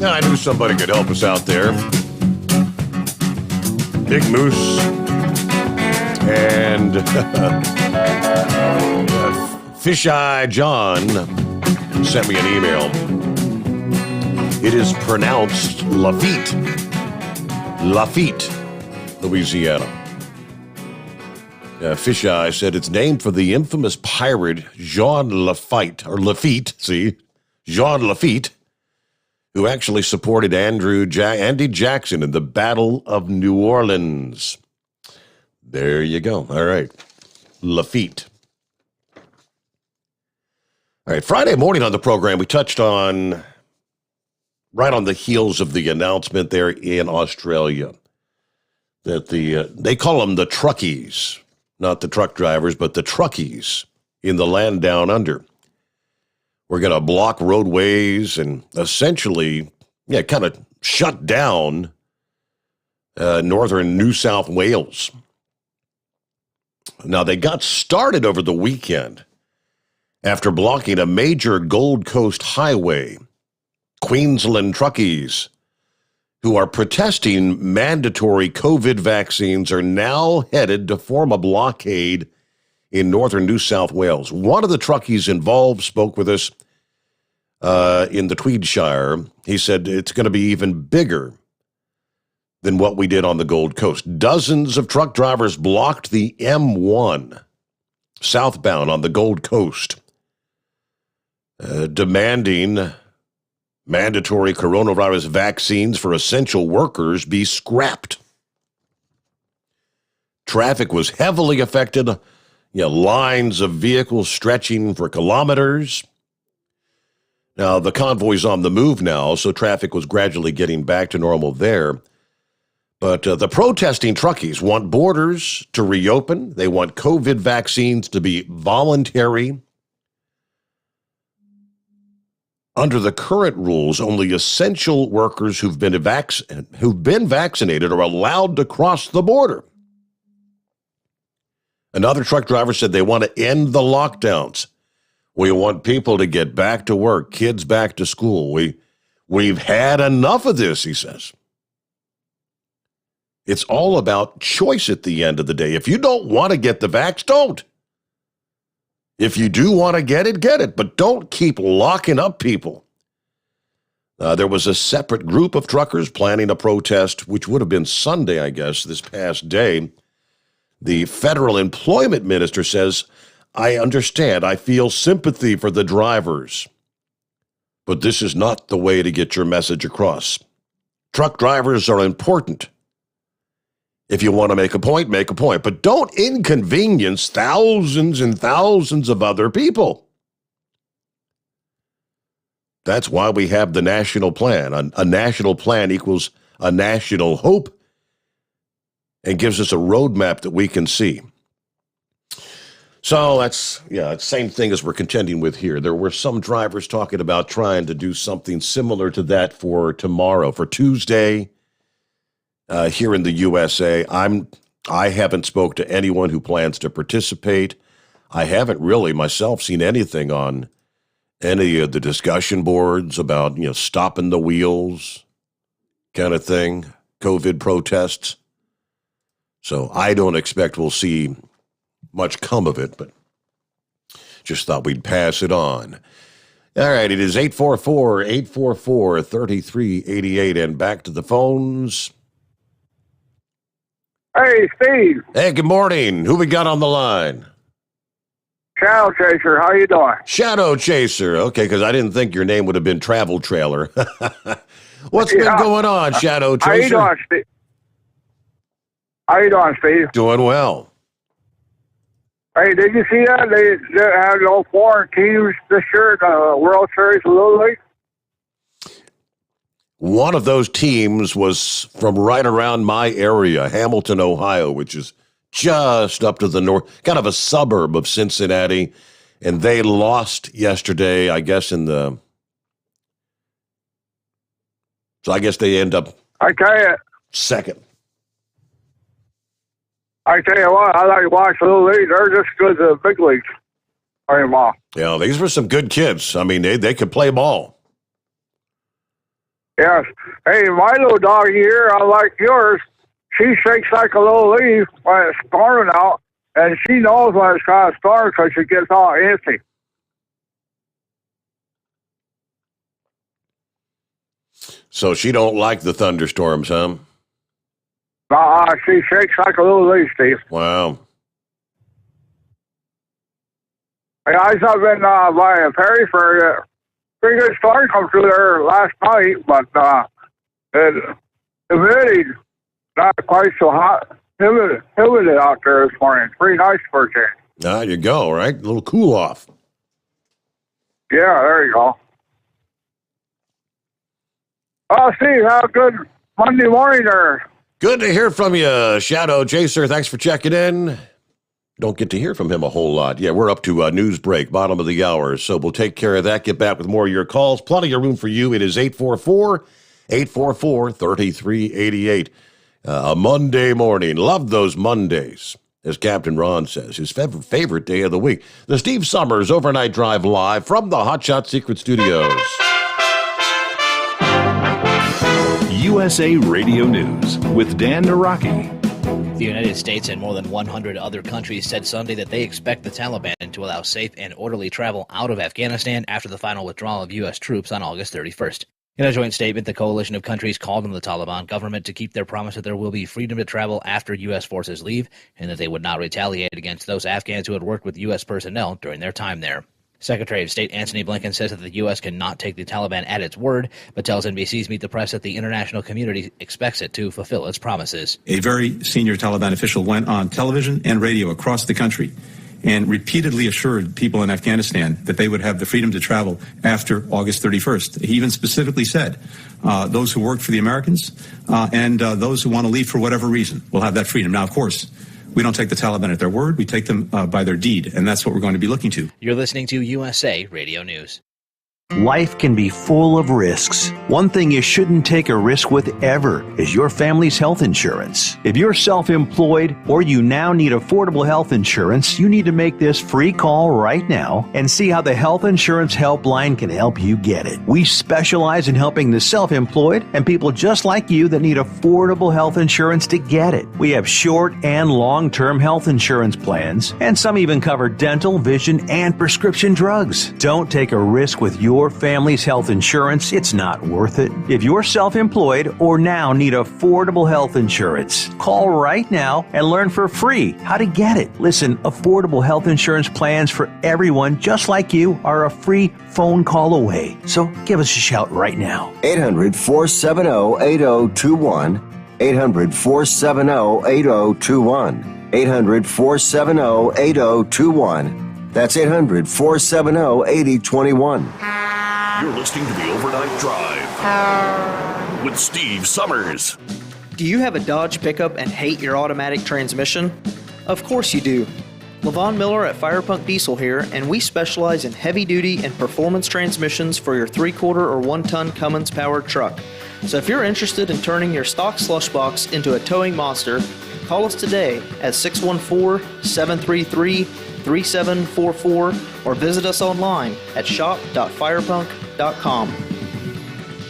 Now, I knew somebody could help us out there. Big Moose and Fisheye John sent me an email. It is pronounced Lafitte, Louisiana. Fisheye said it's named for the infamous pirate Jean Lafitte, Jean Lafitte, who actually supported Andy Jackson in the Battle of New Orleans. There you go. All right. Lafitte. All right. Friday morning on the program, we touched on, right on the heels of the announcement there in Australia, that they call them the truckies, not the truck drivers, but the truckies in the land down under. We're going to block roadways and essentially, kind of shut down northern New South Wales. Now, they got started over the weekend after blocking a major Gold Coast highway. Queensland truckies who are protesting mandatory COVID vaccines are now headed to form a blockade in northern New South Wales. One of the truckies involved spoke with us in the Tweed Shire. He said it's going to be even bigger than what we did on the Gold Coast. Dozens of truck drivers blocked the M1 southbound on the Gold Coast, demanding mandatory coronavirus vaccines for essential workers be scrapped. Traffic was heavily affected, lines of vehicles stretching for kilometers. Now, the convoy's on the move now, so traffic was gradually getting back to normal there. But the protesting truckies want borders to reopen. They want COVID vaccines to be voluntary. Under the current rules, only essential workers who've been vaccinated are allowed to cross the border. Another truck driver said they want to end the lockdowns. We want people to get back to work, kids back to school. We've had enough of this, he says. It's all about choice at the end of the day. If you don't want to get the vax, don't. If you do want to get it, but don't keep locking up people. There was a separate group of truckers planning a protest, which would have been Sunday, I guess, this past day. The federal employment minister says, I understand, I feel sympathy for the drivers, but this is not the way to get your message across. Truck drivers are important. If you want to make a point, but don't inconvenience thousands and thousands of other people. That's why we have the national plan. A national plan equals a national hope and gives us a roadmap that we can see. So that's the same thing as we're contending with here. There were some drivers talking about trying to do something similar to that for tomorrow, for Tuesday. Here in the USA, I haven't spoke to anyone who plans to participate. I haven't really myself seen anything on any of the discussion boards about, stopping the wheels kind of thing, COVID protests. So I don't expect we'll see much come of it, but just thought we'd pass it on. All right, it is 844-844-3388, and back to the phones. Hey, Steve. Hey, good morning. Who we got on the line? Shadow Chaser. How you doing? Shadow Chaser. Okay, because I didn't think your name would have been Travel Trailer. What's been going on, Shadow Chaser? How you doing, Steve? How you doing, Steve? Doing well. Hey, did you see that? They had no foreign teams this year at the World Series of Little League? One of those teams was from right around my area, Hamilton, Ohio, which is just up to the north, kind of a suburb of Cincinnati. And they lost yesterday, I guess, so I guess they end up second. I tell you what, I like to watch Little League. They're just good to the big leagues. Yeah, these were some good kids. I mean, they could play ball. Yes. Hey, my little dog here, I like yours. She shakes like a little leaf when it's storming out, and she knows when it's going to storm because she gets all antsy. So she don't like the thunderstorms, huh? She shakes like a little leaf, Steve. Wow. Hey, I was up in by a Parish for a pretty good storm come through there last night, but the humidity not quite so hot. Humid out there this morning. Pretty nice for a change. There you go, right? A little cool off. Yeah, there you go. Oh, Steve, have a good Monday morning there. Good to hear from you, Shadow Chaser. Thanks for checking in. Don't get to hear from him a whole lot. Yeah, we're up to a news break, bottom of the hour, so we'll take care of that. Get back with more of your calls. Plenty of room for you. It is 844-844-3388. A Monday morning. Love those Mondays, as Captain Ron says. His favorite day of the week. The Steve Sommers Overnight Drive live from the Hotshot Secret Studios. USA Radio News with Dan Naraki. The United States and more than 100 other countries said Sunday that they expect the Taliban to allow safe and orderly travel out of Afghanistan after the final withdrawal of U.S. troops on August 31st. In a joint statement, the coalition of countries called on the Taliban government to keep their promise that there will be freedom to travel after U.S. forces leave and that they would not retaliate against those Afghans who had worked with U.S. personnel during their time there. Secretary of State Antony Blinken says that the U.S. cannot take the Taliban at its word, but tells NBC's Meet the Press that the international community expects it to fulfill its promises. A very senior Taliban official went on television and radio across the country and repeatedly assured people in Afghanistan that they would have the freedom to travel after August 31st. He even specifically said those who work for the Americans and those who want to leave for whatever reason will have that freedom. Now, of course, we don't take the Taliban at their word. We take them by their deed, and that's what we're going to be looking to. You're listening to USA Radio News. Life can be full of risks. One thing you shouldn't take a risk with ever is your family's health insurance. If you're self-employed or you now need affordable health insurance, you need to make this free call right now and see how the Health Insurance Helpline can help you get it. We specialize in helping the self-employed and people just like you that need affordable health insurance to get it. We have short and long-term health insurance plans, and some even cover dental, vision, and prescription drugs. Don't take a risk with your family's health insurance. It's not worth it. If you're self-employed or now need affordable health insurance, call right now and learn for free how to get it. Listen, affordable health insurance plans for everyone just like you are a free phone call away. So give us a shout right now. 800-470-8021. 800-470-8021. 800-470-8021. That's 800-470-8021. You're listening to the Overnight Drive with Steve Sommers. Do you have a Dodge pickup and hate your automatic transmission? Of course you do. Levon Miller at Firepunk Diesel here, and we specialize in heavy-duty and performance transmissions for your 3-quarter or 1-ton Cummins-powered truck. So if you're interested in turning your stock slush box into a towing monster, call us today at 614-733-3744 or visit us online at shop.firepunk.com.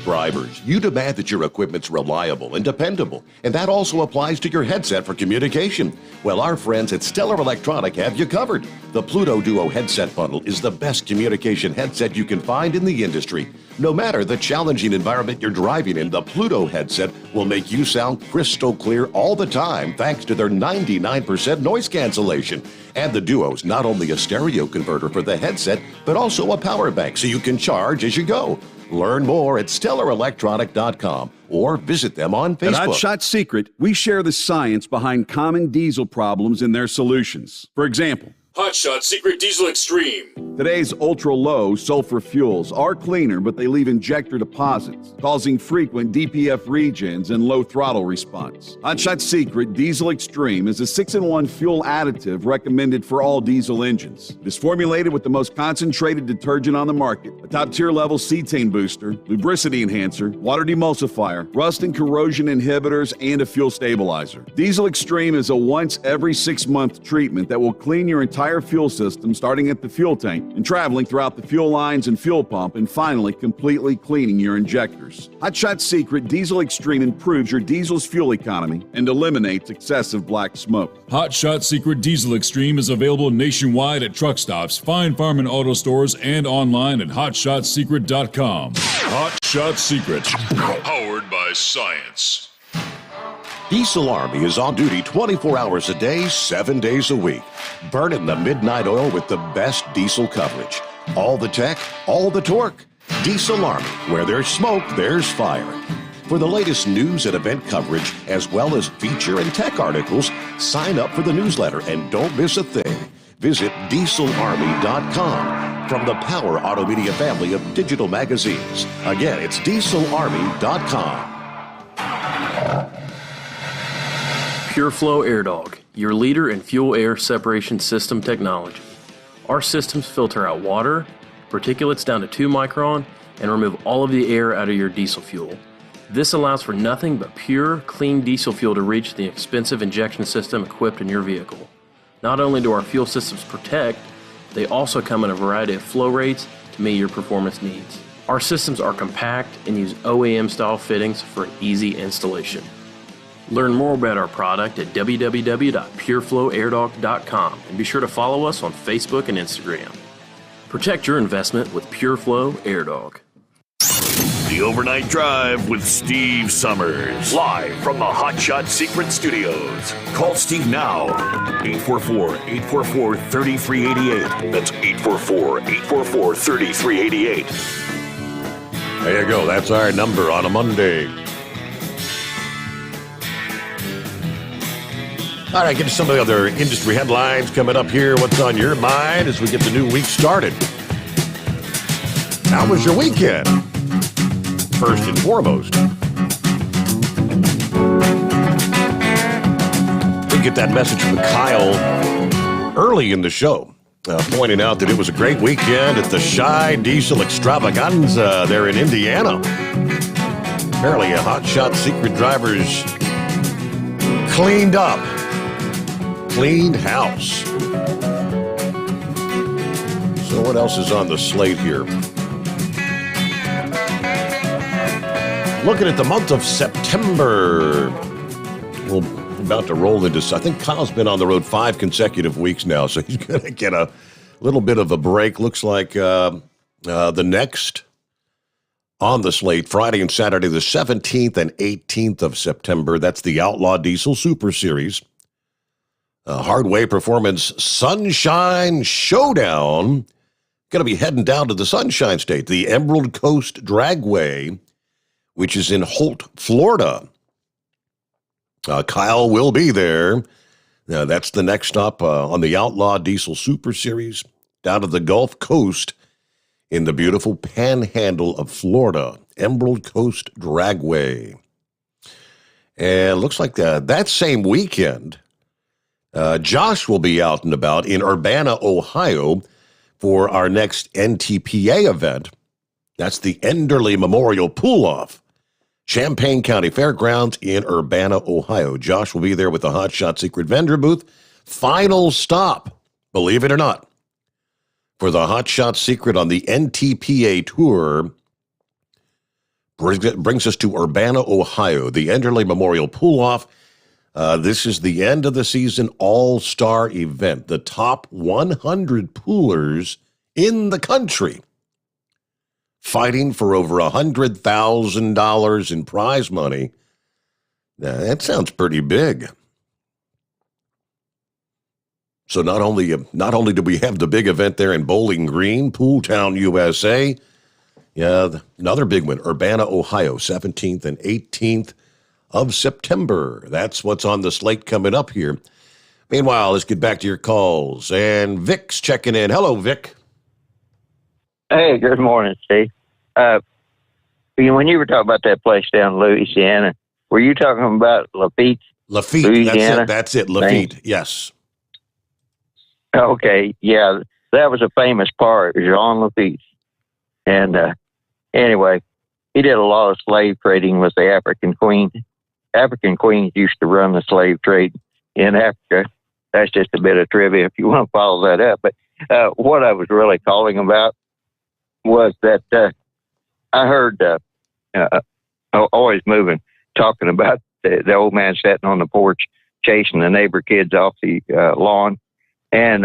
Drivers, you demand that your equipment's reliable and dependable, and that also applies to your headset for communication. Well, our friends at Stellar Electronic have you covered. The Pluto Duo headset bundle is the best communication headset you can find in the industry. No matter the challenging environment you're driving in, the Pluto headset will make you sound crystal clear all the time thanks to their 99% noise cancellation. And the Duo's not only a stereo converter for the headset, but also a power bank so you can charge as you go. Learn more at StellarElectronic.com or visit them on Facebook. At Hotshot Secret, we share the science behind common diesel problems and their solutions. For example, Hotshot Secret Diesel Extreme. Today's ultra-low sulfur fuels are cleaner, but they leave injector deposits, causing frequent DPF regens and low throttle response. Hotshot Secret Diesel Extreme is a 6-in-1 fuel additive recommended for all diesel engines. It is formulated with the most concentrated detergent on the market, a top-tier level cetane booster, lubricity enhancer, water demulsifier, rust and corrosion inhibitors, and a fuel stabilizer. Diesel Extreme is a once every 6-month treatment that will clean your entire fuel system, starting at the fuel tank and traveling throughout the fuel lines and fuel pump, and finally completely cleaning your injectors. Hotshot Secret Diesel Extreme improves your diesel's fuel economy and eliminates excessive black smoke. Hotshot Secret Diesel Extreme is available nationwide at truck stops, Fine Farm and auto stores, and online at hotshotsecret.com. Hotshot Secret, powered by science. Diesel Army is on duty 24 hours a day, 7 days a week. Burning the midnight oil with the best diesel coverage. All the tech, all the torque. Diesel Army, where there's smoke, there's fire. For the latest news and event coverage, as well as feature and tech articles, sign up for the newsletter and don't miss a thing. Visit dieselarmy.com from the Power Auto Media family of digital magazines. Again, it's dieselarmy.com. PureFlow Air Dog, your leader in fuel air separation system technology. Our systems filter out water, particulates down to 2 micron, and remove all of the air out of your diesel fuel. This allows for nothing but pure, clean diesel fuel to reach the expensive injection system equipped in your vehicle. Not only do our fuel systems protect, they also come in a variety of flow rates to meet your performance needs. Our systems are compact and use OEM-style fittings for an easy installation. Learn more about our product at www.pureflowairdog.com and be sure to follow us on Facebook and Instagram. Protect your investment with PureFlow Air Dog. The Overnight Drive with Steve Sommers. Live from the Hotshot Secret Studios. Call Steve now. 844-844-3388. That's 844-844-3388. There you go. That's our number on a Monday. All right, get to some of the other industry headlines coming up here. What's on your mind as we get the new week started? How was your weekend? First and foremost. We get that message from Kyle early in the show, pointing out that it was a great weekend at the Shy Diesel Extravaganza there in Indiana. Apparently, a hotshot secret drivers cleaned up. Cleaned house. So what else is on the slate here? Looking at the month of September. We're about to roll into, I think Kyle's been on the road 5 consecutive weeks now, so he's going to get a little bit of a break. Looks like the next on the slate, Friday and Saturday, the 17th and 18th of September. That's the Outlaw Diesel Super Series. Hardway Performance Sunshine Showdown. Going to be heading down to the Sunshine State, the Emerald Coast Dragway, which is in Holt, Florida. Kyle will be there. That's the next stop on the Outlaw Diesel Super Series, down to the Gulf Coast in the beautiful panhandle of Florida, Emerald Coast Dragway. And it looks like that same weekend, Josh will be out and about in Urbana, Ohio for our next NTPA event. That's the Enderley Memorial Pull-Off, Champaign County Fairgrounds in Urbana, Ohio. Josh will be there with the Hotshot Secret Vendor booth. Final stop, believe it or not, for the Hotshot Secret on the NTPA tour brings us to Urbana, Ohio, the Enderley Memorial Pull-Off. This is the end of the season all-star event. The top 100 poolers in the country fighting for over $100,000 in prize money. Now, that sounds pretty big. So not only do we have the big event there in Bowling Green, Pool Town, USA, another big one, Urbana, Ohio, 17th and 18th of September. That's what's on the slate coming up here. Meanwhile, let's get back to your calls. And Vic's checking in. Hello, Vic. Hey, good morning, Steve. When you were talking about that place down in Louisiana, were you talking about Lafitte? Lafitte, Louisiana? that's it, Lafitte, yes. Okay, yeah, that was a famous part, Jean Lafitte. And anyway, he did a lot of slave trading with the African queen. African queens used to run the slave trade in Africa. That's just a bit of trivia if you want to follow that up. But what I was really calling about was that I heard Always Moving talking about the old man sitting on the porch chasing the neighbor kids off the lawn. And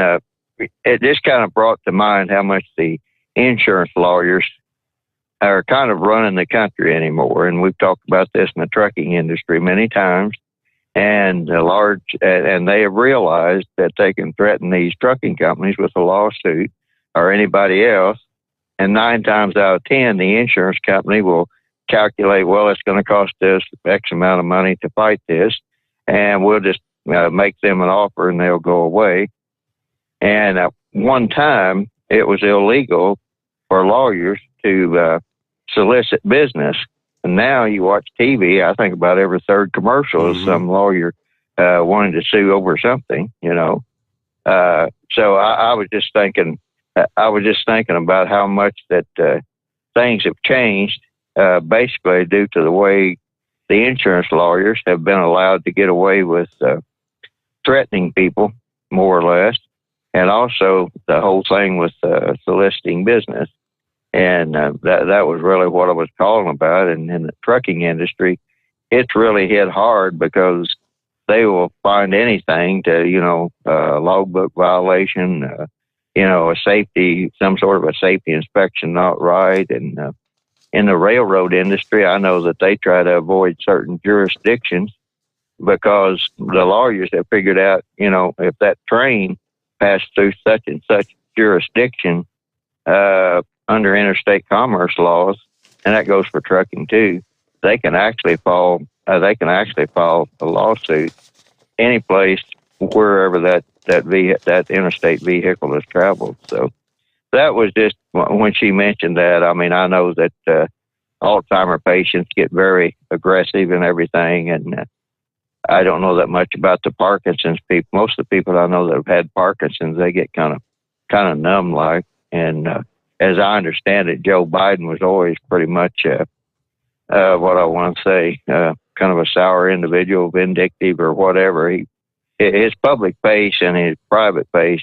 it just kind of brought to mind how much the insurance lawyers are kind of running the country anymore. And we've talked about this in the trucking industry many times. And and they have realized that they can threaten these trucking companies with a lawsuit or anybody else. And 9 times out of 10, the insurance company will calculate, well, it's going to cost us X amount of money to fight this. And we'll just make them an offer and they'll go away. And at one time, it was illegal for lawyers to solicit business. And now you watch TV, I think about every third commercial is some lawyer wanting to sue over something, So I was just thinking about how much that things have changed, basically due to the way the insurance lawyers have been allowed to get away with threatening people, more or less, and also the whole thing with soliciting business. And that was really what I was calling about. And in the trucking industry, it's really hit hard because they will find anything to, logbook violation, a safety, some sort of a safety inspection not right. And in the railroad industry, I know that they try to avoid certain jurisdictions because the lawyers have figured out, if that train passed through such and such jurisdiction, under interstate commerce laws, and that goes for trucking too, they can actually file a lawsuit any place wherever that interstate vehicle has traveled. So that was just when she mentioned that. I mean, I know that Alzheimer patients get very aggressive and everything, and I don't know that much about the Parkinson's people. Most of the people I know that have had Parkinson's, they get kind of numb like. And as I understand it, Joe Biden was always pretty much what I want to say, kind of a sour individual, vindictive or whatever. His public face and his private face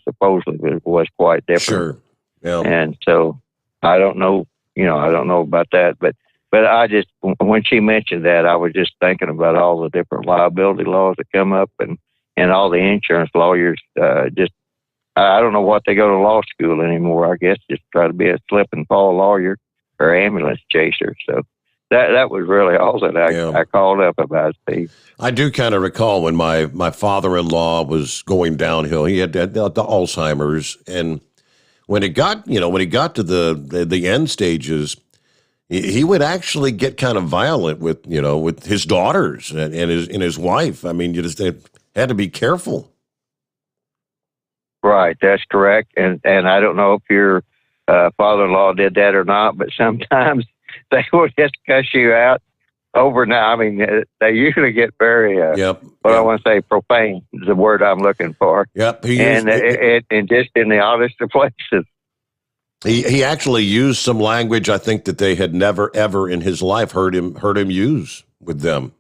supposedly was quite different. Sure. Yeah. And so I don't know, I don't know about that, but I just, when she mentioned that, I was just thinking about all the different liability laws that come up and all the insurance lawyers I don't know what they go to law school anymore. I guess just try to be a slip and fall lawyer or ambulance chaser. So that was really all that I called up about, Steve. I do kind of recall when my father-in-law was going downhill. He had the Alzheimer's, and when he got to the end stages, he would actually get kind of violent with his daughters and his wife. I mean, they had to be careful. Right, that's correct. And I don't know if your father-in-law did that or not, but sometimes they will just cuss you out overnight. I mean, they usually get very, I want to say profane is the word I'm looking for. Yep. And just in the oddest of places. He actually used some language I think that they had never ever in his life heard him use with them.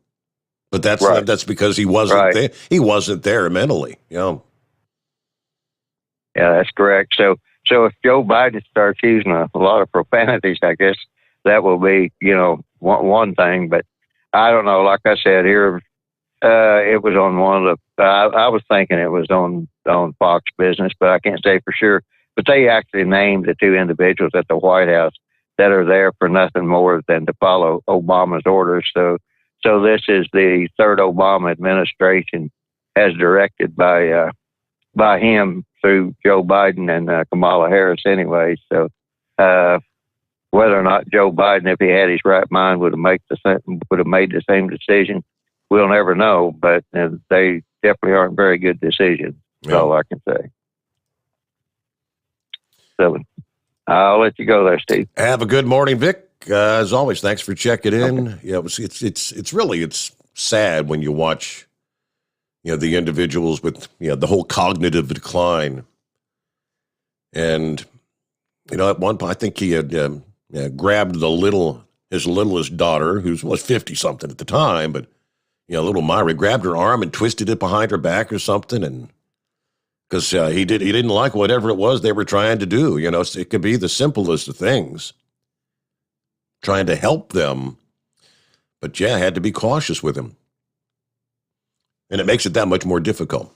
But that's because he wasn't there. He wasn't there mentally. Yeah, that's correct. So if Joe Biden starts using a lot of profanities, I guess that will be, one thing. But I don't know. Like I said here, it was on one of the. I was thinking it was on Fox Business, but I can't say for sure. But they actually named the two individuals at the White House that are there for nothing more than to follow Obama's orders. So this is the third Obama administration as directed by him through Joe Biden and Kamala Harris anyway. So whether or not Joe Biden, if he had his right mind, would have made the same decision, we'll never know. But they definitely aren't very good decisions. That's all I can say. So I'll let you go there, Steve. Have a good morning, Vic. As always, thanks for checking in. Okay. Yeah, it's sad when you watch, the individuals with, the whole cognitive decline. And, at one point, I think he had grabbed his littlest daughter, who was 50 something at the time, but, little Myra grabbed her arm and twisted it behind her back or something. And because he didn't like whatever it was they were trying to do. It could be the simplest of things, trying to help them. But had to be cautious with him. And it makes it that much more difficult.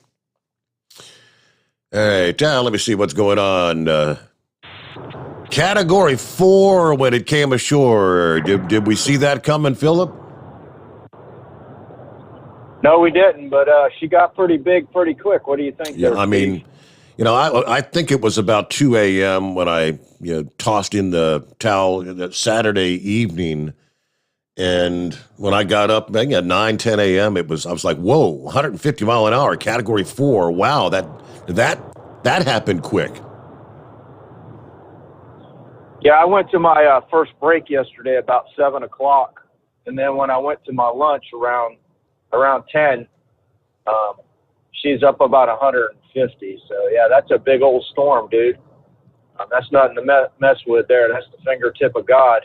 All right, let me see what's going on. Category 4 when it came ashore. Did we see that coming, Philip? No, we didn't, but she got pretty big pretty quick. What do you think? Yeah, I mean, I think it was about 2 a.m. when I tossed in the towel that Saturday evening. And when I got up at 9, 10 a.m., I was like, whoa, 150 mile an hour, category 4. Wow, that happened quick. Yeah, I went to my first break yesterday about 7 o'clock. And then when I went to my lunch around 10, she's up about 150. So, yeah, that's a big old storm, dude. That's nothing to mess with there. That's the fingertip of God.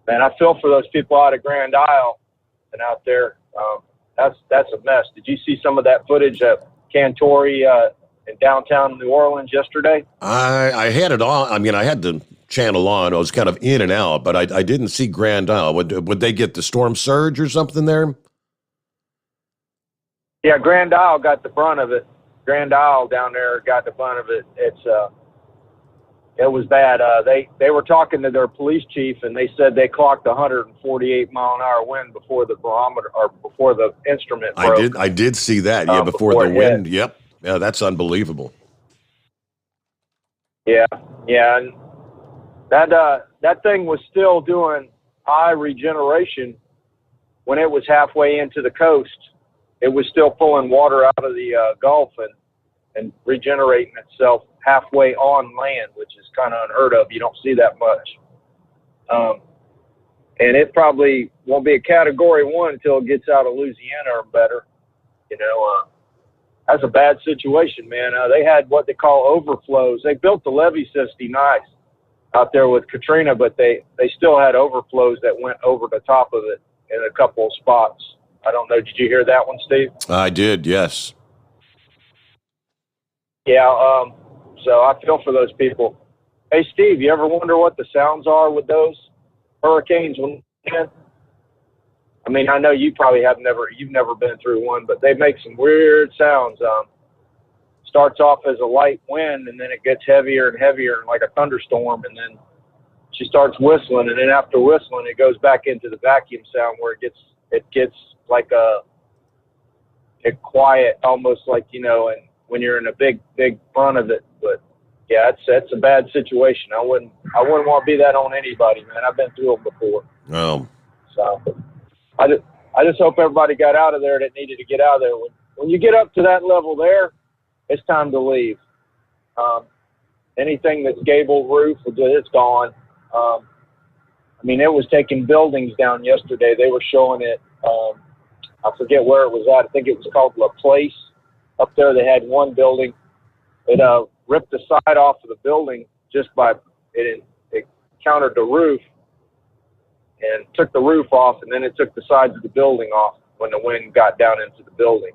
Man, I feel for those people out of Grand Isle and out there. That's a mess. Did you see some of that footage at Cantori in downtown New Orleans yesterday? I had it on. I mean, I had the channel on. I was kind of in and out, but I didn't see Grand Isle. Would they get the storm surge or something there? Yeah, Grand Isle got the brunt of it. Grand Isle down there got the brunt of it. It was bad. They were talking to their police chief, and they said they clocked 148 mile an hour wind before the barometer or before the instrument broke. I did see that. Yeah, before the wind. Yep. Yeah, that's unbelievable. Yeah, and that thing was still doing high regeneration when it was halfway into the coast. it was still pulling water out of the Gulf and regenerating itself halfway on land, which is kind of unheard of. You don't see that much. And it probably won't be a Category 1 until it gets out of Louisiana or better. That's a bad situation, man. They had what they call overflows. They built the levee system nice out there with Katrina, but they still had overflows that went over the top of it in a couple of spots. I don't know. Did you hear that one, Steve? I did, yes. Yeah, so I feel for those people. Hey, Steve, you ever wonder what the sounds are with those hurricanes? I mean, I know you probably you've never been through one, but they make some weird sounds. Starts off as a light wind, and then it gets heavier and heavier, like a thunderstorm, and then she starts whistling, and then after whistling, it goes back into the vacuum sound where it gets like a quiet, almost like, and when you're in a big front of it. But yeah, it's a bad situation. I wouldn't want to be that on anybody, man. I've been through them before. Oh. So I just hope everybody got out of there that needed to get out of there. When you get up to that level there, it's time to leave. Anything that's gable roof, it's gone. I mean, it was taking buildings down yesterday. They were showing it. I forget where it was at. I think it was called La Place. Up there, they had one building. It ripped the side off of the building just by it countered the roof and took the roof off, and then it took the sides of the building off when the wind got down into the building.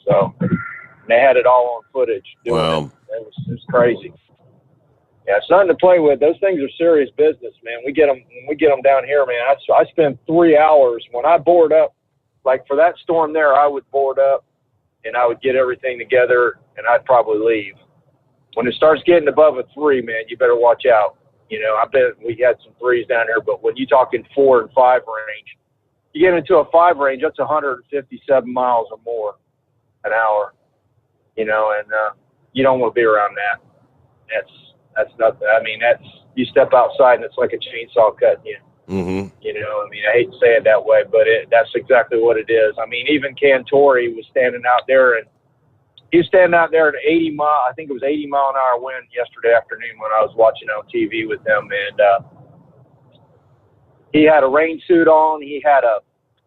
So they had it all on footage. Wow. It was crazy. Yeah, it's nothing to play with. Those things are serious business, man. When we get them down here, man, I spend 3 hours when I board up. Like for that storm there, I would board up and I would get everything together and I'd probably leave. When it starts getting above a 3, man, you better watch out. I bet we had some 3s down there, but when you're talking 4 and 5 range, you get into a 5 range, that's 157 miles or more an hour, and you don't want to be around that. That's nothing. I mean, you step outside and it's like a chainsaw cutting you. Mm-hmm. I mean, I hate to say it that way, but that's exactly what it is. I mean, even Cantori was standing out there, and he was standing out there at 80 mile. I think it was 80 mile an hour wind yesterday afternoon when I was watching on TV with him, and he had a rain suit on. He had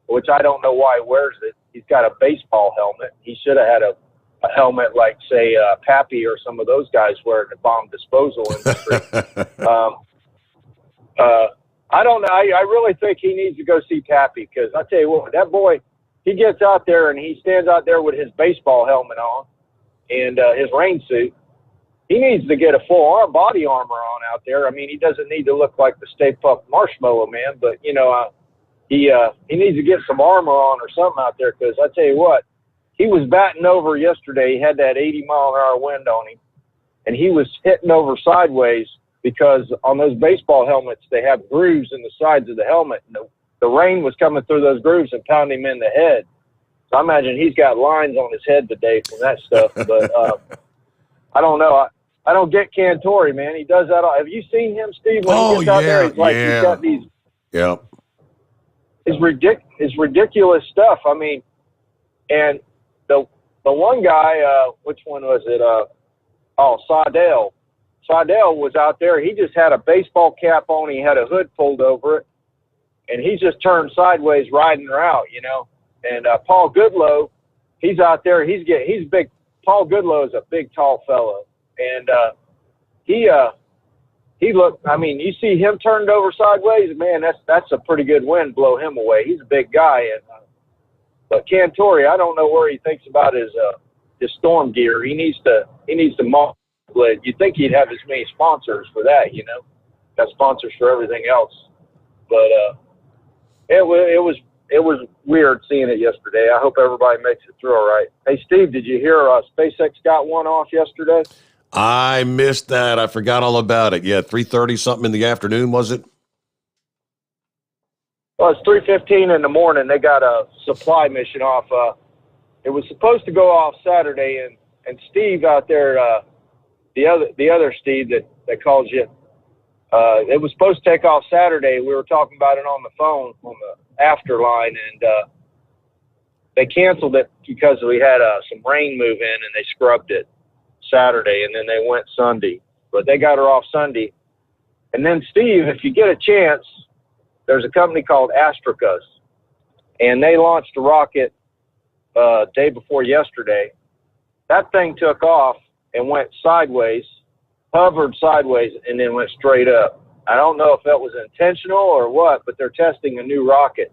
which I don't know why he wears it. He's got a baseball helmet. He should have had a helmet like, say, Pappy or some of those guys wear in the bomb disposal industry. I don't know. I really think he needs to go see Pappy, because I tell you what, that boy, he gets out there and he stands out there with his baseball helmet on and his rain suit. He needs to get a full body armor on out there. I mean, he doesn't need to look like the Stay Puft Marshmallow Man, but he needs to get some armor on or something out there, because I tell you what, he was batting over yesterday. He had that 80 mile an hour wind on him, and he was hitting over sideways, because on those baseball helmets, they have grooves in the sides of the helmet. And the rain was coming through those grooves and pounding him in the head. So I imagine he's got lines on his head today from that stuff. But I don't know. I don't get Cantori, man. He does that all. Have you seen him, Steve? When he gets out there, he's like, he's got these. Yeah. It's ridiculous stuff. I mean, and the one guy, which one was it? Sardell. Sardell was out there. He just had a baseball cap on. He had a hood pulled over it, and he just turned sideways riding her out, And Paul Goodloe, he's out there. He's big. Paul Goodloe is a big, tall fellow, and he looked. I mean, you see him turned over sideways, man. That's a pretty good wind blow him away. He's a big guy, and but Cantori, I don't know where he thinks about his storm gear. He needs to mark. You'd think he'd have as many sponsors for that, got sponsors for everything else. But it was weird seeing it yesterday. I hope everybody makes it through all right. Hey, Steve, did you hear SpaceX got one off yesterday? I missed that. I forgot all about it. Yeah, 3:30 something in the afternoon, was it? Well, it's 3:15 in the morning. They got a supply mission off. It was supposed to go off Saturday, and Steve out there, the other Steve that calls you, it was supposed to take off Saturday. We were talking about it on the phone on the after line, and they canceled it because we had some rain move in, and they scrubbed it Saturday, and then they went Sunday. But they got her off Sunday. And then, Steve, if you get a chance, there's a company called Astrocus, and they launched a rocket day before yesterday. That thing took off and went sideways, hovered sideways, and then went straight up. I don't know if that was intentional or what, but they're testing a new rocket.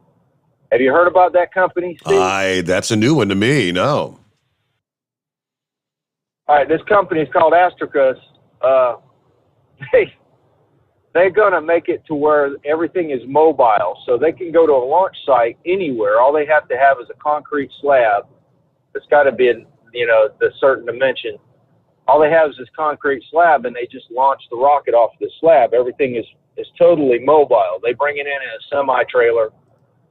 Have you heard about that company, Steve? That's a new one to me. No. All right, this company is called Astrocus. They're going to make it to where everything is mobile, so they can go to a launch site anywhere. All they have to have is a concrete slab. It's got to be, the certain dimension. All they have is this concrete slab, and they just launch the rocket off the slab. Everything is totally mobile. They bring it in a semi-trailer,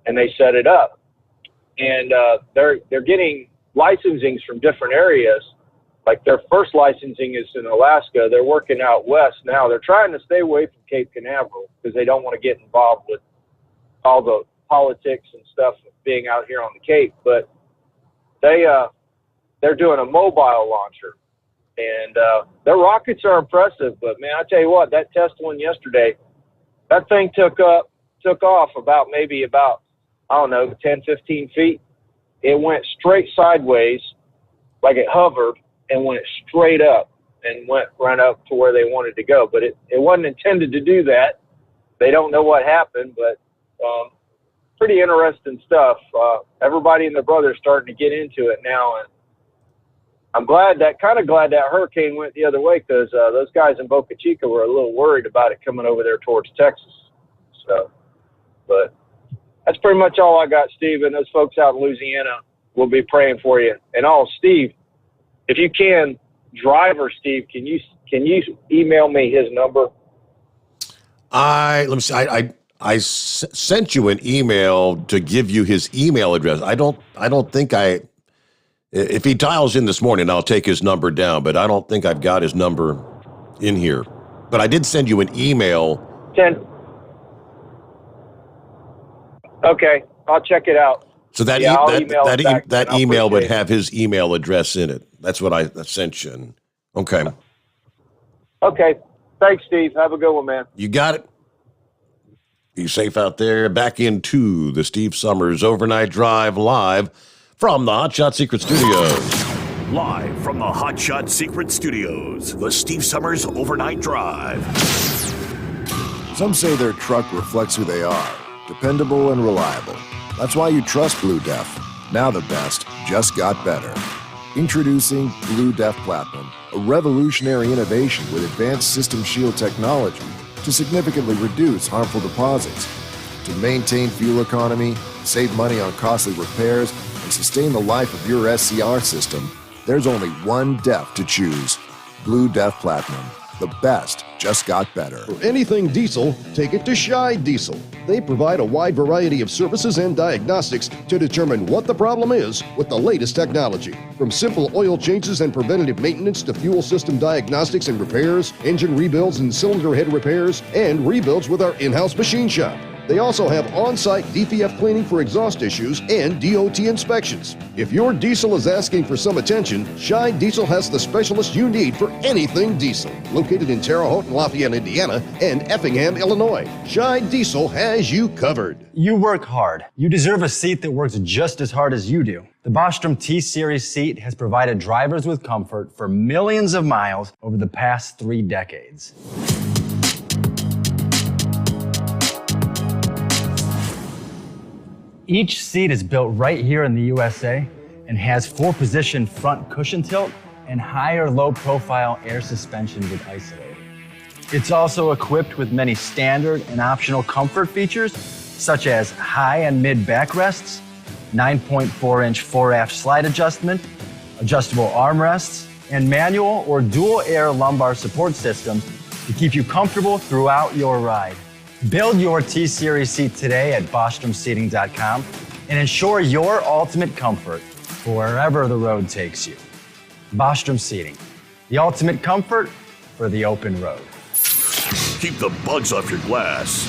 and they set it up. And they're getting licensings from different areas. Like their first licensing is in Alaska. They're working out west now. They're trying to stay away from Cape Canaveral because they don't want to get involved with all the politics and stuff of being out here on the Cape. But they're doing a mobile launcher, and their rockets are impressive. But man, I tell you what, that test one yesterday, that thing took off about 10, 15 feet. It went straight sideways, like it hovered, and went straight up and went right up to where they wanted to go. But it wasn't intended to do that. They don't know what happened, but pretty interesting stuff. Everybody and their brother starting to get into it now, and I'm glad that hurricane went the other way, because those guys in Boca Chica were a little worried about it coming over there towards Texas. So, but that's pretty much all I got, Steve, and those folks out in Louisiana will be praying for you. And Steve, if you can, driver Steve, can you email me his number? Let me see. I sent you an email to give you his email address. I don't think if he dials in this morning, I'll take his number down, but I don't think I've got his number in here. But I did send you an email. Okay, I'll check it out. So that email would have his email address in it. That's what I sent you. Okay. Okay. Thanks, Steve. Have a good one, man. You got it. Be safe out there. Back into the Steve Sommers Overnight Drive live from the Hot Shot Secret Studios. Live from the Hot Shot Secret Studios, the Steve Sommers Overnight Drive. Some say their truck reflects who they are. Dependable and reliable. That's why you trust Blue Def. Now the best just got better. Introducing Blue Def Platinum, a revolutionary innovation with advanced system shield technology to significantly reduce harmful deposits. To maintain fuel economy, save money on costly repairs, and sustain the life of your SCR system, there's only one DEF to choose. Blue Def Platinum. The best just got better. For anything diesel, take it to Scheid Diesel. They provide a wide variety of services and diagnostics to determine what the problem is with the latest technology. From simple oil changes and preventative maintenance to fuel system diagnostics and repairs, engine rebuilds and cylinder head repairs, and rebuilds with our in-house machine shop. They also have on-site DPF cleaning for exhaust issues and DOT inspections. If your diesel is asking for some attention, Scheid Diesel has the specialist you need for anything diesel. Located in Terre Haute and Lafayette, Indiana, and Effingham, Illinois, Scheid Diesel has you covered. You work hard. You deserve a seat that works just as hard as you do. The Bostrom T-Series seat has provided drivers with comfort for millions of miles over the past 3 decades. Each seat is built right here in the USA and has 4-position front cushion tilt and higher low-profile air suspension with isolator. It's also equipped with many standard and optional comfort features, such as high and mid backrests, 9.4-inch fore-aft slide adjustment, adjustable armrests, and manual or dual air lumbar support systems to keep you comfortable throughout your ride. Build your T-Series seat today at BostromSeating.com and ensure your ultimate comfort for wherever the road takes you. Bostrom Seating, the ultimate comfort for the open road. Keep the bugs off your glass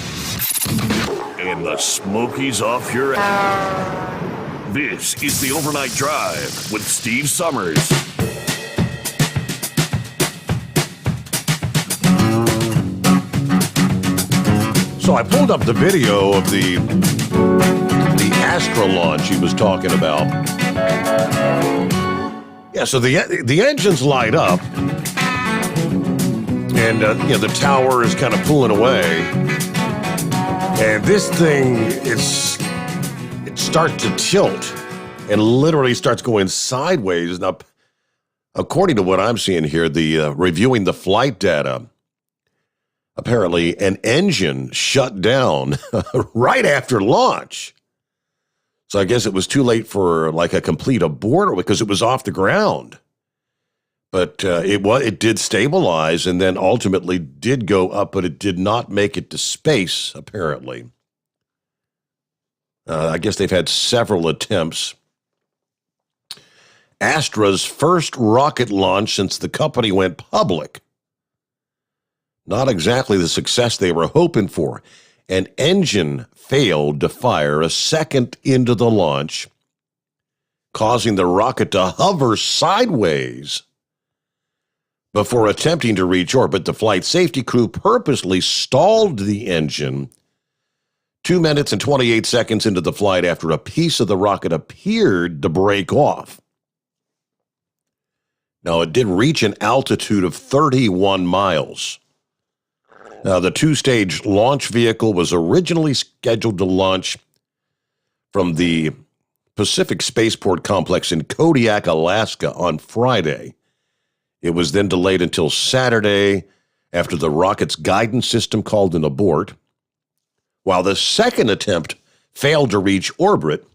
and the smokies off your ass. This is the Overnight Drive with Steve Sommers. So I pulled up the video of the Astra launch he was talking about. Yeah, so the engines light up, and the tower is kind of pulling away, and this thing it starts to tilt and literally starts going sideways. Now, according to what I'm seeing here, the reviewing the flight data, apparently an engine shut down right after launch. So I guess it was too late for like a complete abort because it was off the ground. But it did stabilize and then ultimately did go up, but it did not make it to space, apparently. I guess they've had several attempts. Astra's first rocket launch since the company went public. Not exactly the success they were hoping for. An engine failed to fire a second into the launch, causing the rocket to hover sideways before attempting to reach orbit. The flight safety crew purposely stalled the engine 2 minutes and 28 seconds into the flight after a piece of the rocket appeared to break off. Now, it did reach an altitude of 31 miles. Now, the two-stage launch vehicle was originally scheduled to launch from the Pacific Spaceport Complex in Kodiak, Alaska on Friday. It was then delayed until Saturday after the rocket's guidance system called an abort. While the second attempt failed to reach orbit,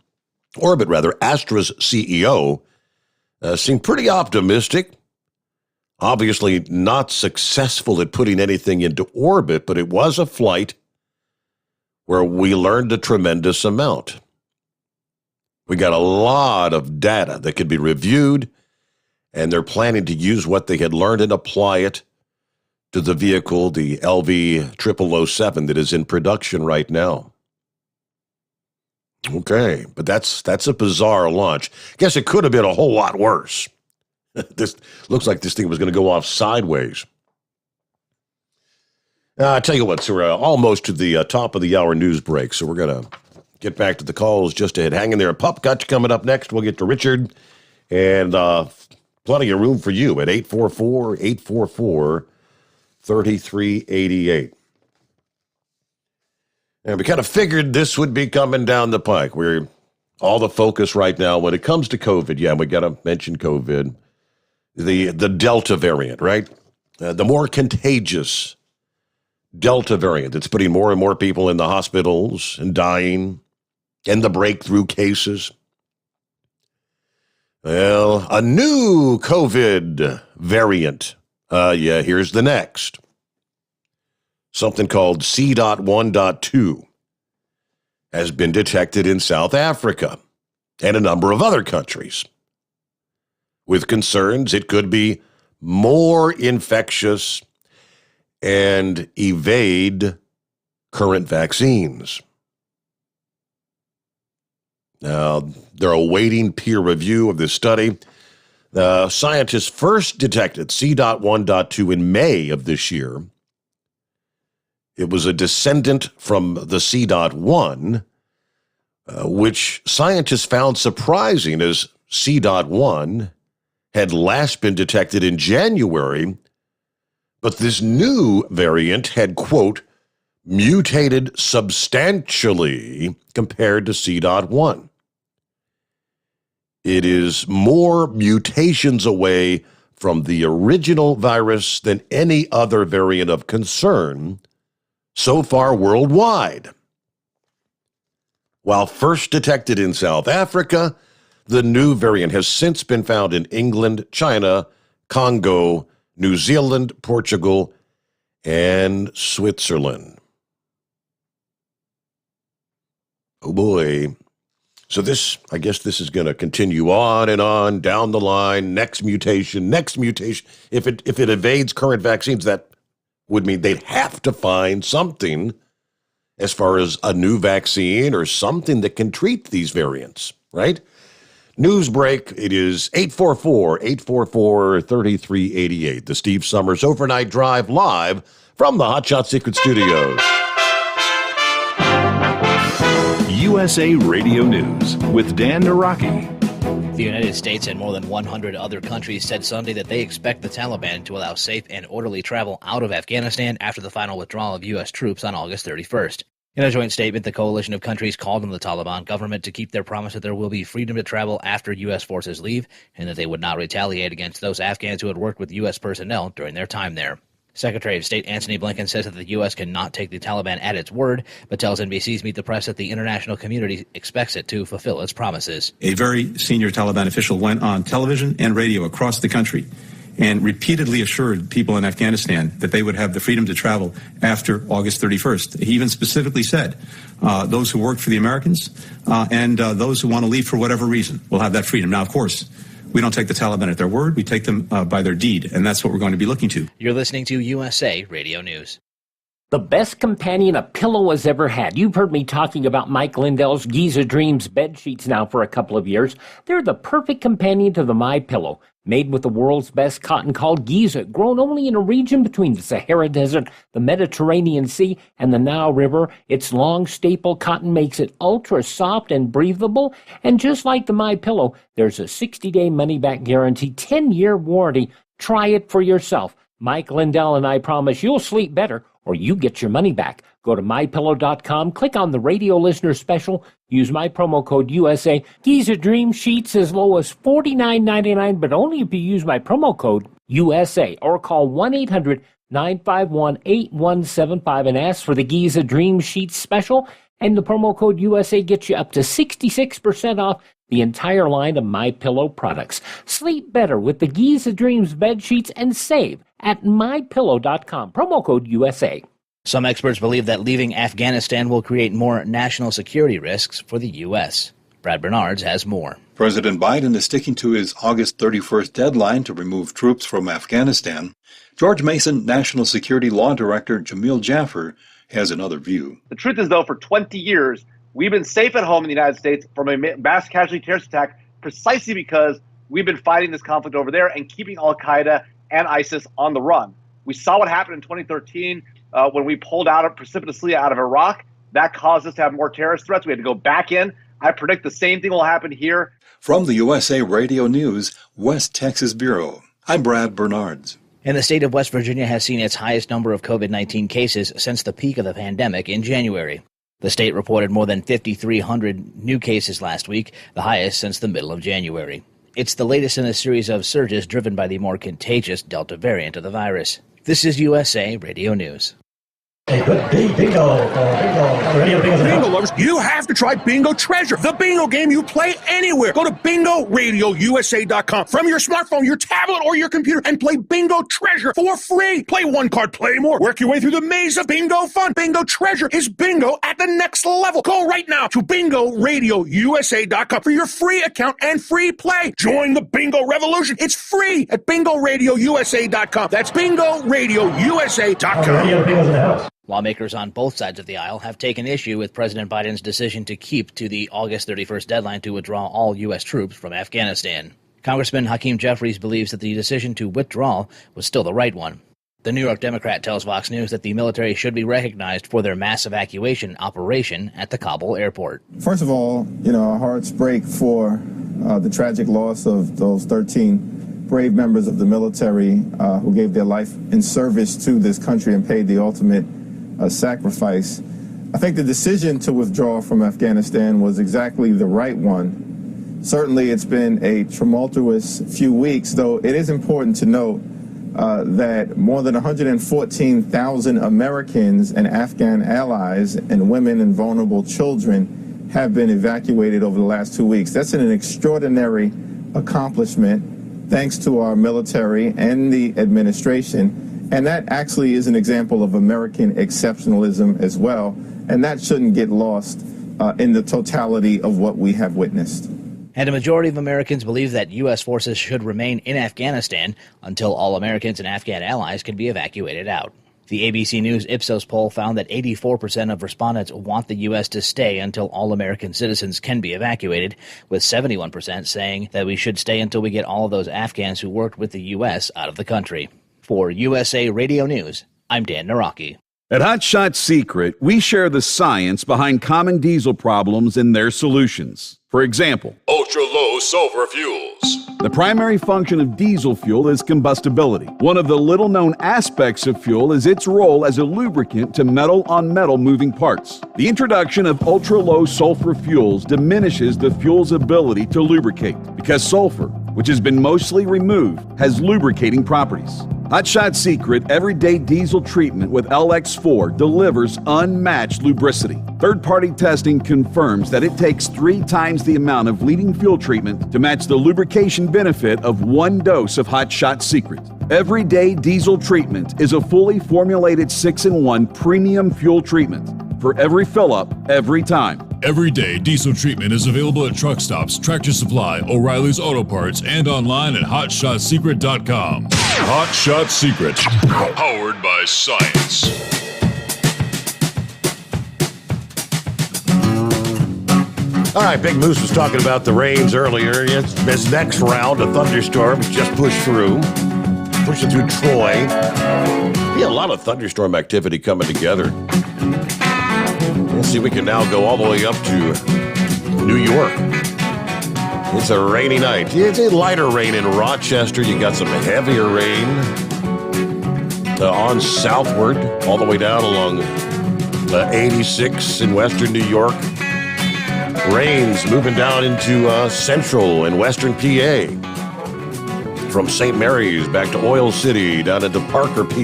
Astra's CEO seemed pretty optimistic. Obviously not successful at putting anything into orbit, but it was a flight where we learned a tremendous amount. We got a lot of data that could be reviewed, and they're planning to use what they had learned and apply it to the vehicle, the LV-0007 that is in production right now. Okay, but that's a bizarre launch. Guess it could have been a whole lot worse. This looks like this thing was going to go off sideways. I tell you what, so we're almost to the top of the hour news break, so we're going to get back to the calls just ahead. Hang in there. Pup Gotcha coming up next. We'll get to Richard, and plenty of room for you at 844-844-3388. And we kind of figured this would be coming down the pike. We're all the focus right now when it comes to COVID. Yeah, we got to mention COVID. The Delta variant, right? The more contagious Delta variant that's putting more and more people in the hospitals and dying, and the breakthrough cases. Well, a new COVID variant. Here's the next. Something called C.1.2 has been detected in South Africa and a number of other countries, with concerns it could be more infectious and evade current vaccines. Now, they're awaiting peer review of this study. Scientists first detected C.1.2 in May of this year. It was a descendant from the C.1, which scientists found surprising as C.1 had last been detected in January, but this new variant had, quote, mutated substantially compared to C.1. It is more mutations away from the original virus than any other variant of concern so far worldwide. While first detected in South Africa, the new variant has since been found in England, China, Congo, New Zealand, Portugal, and Switzerland. Oh boy. So I guess this is going to continue on and on down the line. Next mutation. If it evades current vaccines, that would mean they'd have to find something as far as a new vaccine or something that can treat these variants. right? News break. It is 844-844-3388. The Steve Sommers Overnight Drive live from the Hot Shot Secret Studios. USA Radio News with Dan Naraki. The United States and more than 100 other countries said Sunday that they expect the Taliban to allow safe and orderly travel out of Afghanistan after the final withdrawal of U.S. troops on August 31st. In a joint statement, the coalition of countries called on the Taliban government to keep their promise that there will be freedom to travel after U.S. forces leave and that they would not retaliate against those Afghans who had worked with U.S. personnel during their time there. Secretary of State Antony Blinken says that the U.S. cannot take the Taliban at its word, but tells NBC's Meet the Press that the international community expects it to fulfill its promises. A very senior Taliban official went on television and radio across the country and repeatedly assured people in Afghanistan that they would have the freedom to travel after August 31st. He even specifically said those who work for the Americans and those who want to leave for whatever reason will have that freedom. Now, of course, we don't take the Taliban at their word. We take them by their deed, and that's what we're going to be looking to. You're listening to USA Radio News. The best companion a pillow has ever had. You've heard me talking about Mike Lindell's Giza Dreams bed sheets now for a couple of years. They're the perfect companion to the MyPillow. Made with the world's best cotton called Giza, grown only in a region between the Sahara Desert, the Mediterranean Sea, and the Nile River. Its long staple cotton makes it ultra soft and breathable. And just like the MyPillow, there's a 60-day money-back guarantee, 10-year warranty. Try it for yourself. Mike Lindell and I promise you'll sleep better or you get your money back. Go to MyPillow.com, click on the radio listener special, use my promo code USA. Giza Dream Sheets as low as $49.99, but only if you use my promo code USA, or call 1-800-951-8175 and ask for the Giza Dream Sheets special, and the promo code USA gets you up to 66% off the entire line of MyPillow products. Sleep better with the Giza Dreams bed sheets and save at MyPillow.com. Promo code USA. Some experts believe that leaving Afghanistan will create more national security risks for the U.S. Brad Bernards has more. President Biden is sticking to his August 31st deadline to remove troops from Afghanistan. George Mason National Security Law Director Jamil Jaffer has another view. The truth is, though, for 20 years, we've been safe at home in the United States from a mass casualty terrorist attack precisely because we've been fighting this conflict over there and keeping al-Qaeda and ISIS on the run. We saw what happened in 2013 when we pulled out precipitously out of Iraq. That caused us to have more terrorist threats. We had to go back in. I predict the same thing will happen here. From the USA Radio News, West Texas Bureau, I'm Brad Bernards. And the state of West Virginia has seen its highest number of COVID-19 cases since the peak of the pandemic in January. The state reported more than 5,300 new cases last week, the highest since the middle of January. It's the latest in a series of surges driven by the more contagious Delta variant of the virus. This is USA Radio News. Bingo lovers, you have to try Bingo Treasure, the bingo game you play anywhere. Go to BingoRadioUSA.com from your smartphone, your tablet, or your computer and play Bingo Treasure for free. Play one card, play more. Work your way through the maze of bingo fun. Bingo Treasure is bingo at the next level. Go right now to BingoRadioUSA.com for your free account and free play. Join the bingo revolution. It's free at BingoRadioUSA.com. That's BingoRadioUSA.com. Radio bingo's in the house. Lawmakers on both sides of the aisle have taken issue with President Biden's decision to keep to the August 31st deadline to withdraw all U.S. troops from Afghanistan. Congressman Hakeem Jeffries believes that the decision to withdraw was still the right one. The New York Democrat tells Fox News that the military should be recognized for their mass evacuation operation at the Kabul airport. First of all, our hearts break for the tragic loss of those 13 brave members of the military who gave their life in service to this country and paid the ultimate sacrifice. I think the decision to withdraw from Afghanistan was exactly the right one. Certainly it's been a tumultuous few weeks, though it is important to note that more than 114,000 Americans and Afghan allies and women and vulnerable children have been evacuated over the last 2 weeks. That's an extraordinary accomplishment thanks to our military and the administration. And that actually is an example of American exceptionalism as well. And that shouldn't get lost in the totality of what we have witnessed. And a majority of Americans believe that U.S. forces should remain in Afghanistan until all Americans and Afghan allies can be evacuated out. The ABC News Ipsos poll found that 84% of respondents want the U.S. to stay until all American citizens can be evacuated, with 71% saying that we should stay until we get all of those Afghans who worked with the U.S. out of the country. For USA Radio News, I'm Dan Naraki. At Hot Shot Secret, we share the science behind common diesel problems and their solutions. For example, ultra-low sulfur fuels. The primary function of diesel fuel is combustibility. One of the little-known aspects of fuel is its role as a lubricant to metal-on-metal moving parts. The introduction of ultra-low sulfur fuels diminishes the fuel's ability to lubricate because sulfur, which has been mostly removed, has lubricating properties. Hot Shot Secret Everyday Diesel Treatment with LX4 delivers unmatched lubricity. Third-party testing confirms that it takes 3 times the amount of leading fuel treatment to match the lubrication benefit of 1 dose of Hot Shot Secret. Everyday Diesel Treatment is a fully formulated 6-in-1 premium fuel treatment for every fill-up, every time. Everyday Diesel Treatment is available at truck stops, Tractor Supply, O'Reilly's Auto Parts, and online at HotShotSecret.com. Hot Shot Secret, powered by science. All right, Big Moose was talking about the rains earlier. This next round of thunderstorms just pushed through. Pushing through Troy. Yeah, a lot of thunderstorm activity coming together. Let's see, we can now go all the way up to New York. It's a rainy night. It's a lighter rain in Rochester. You got some heavier rain on southward, all the way down along 86 in western New York. Rains moving down into central and western PA. From St. Mary's back to Oil City, down into Parker, PA.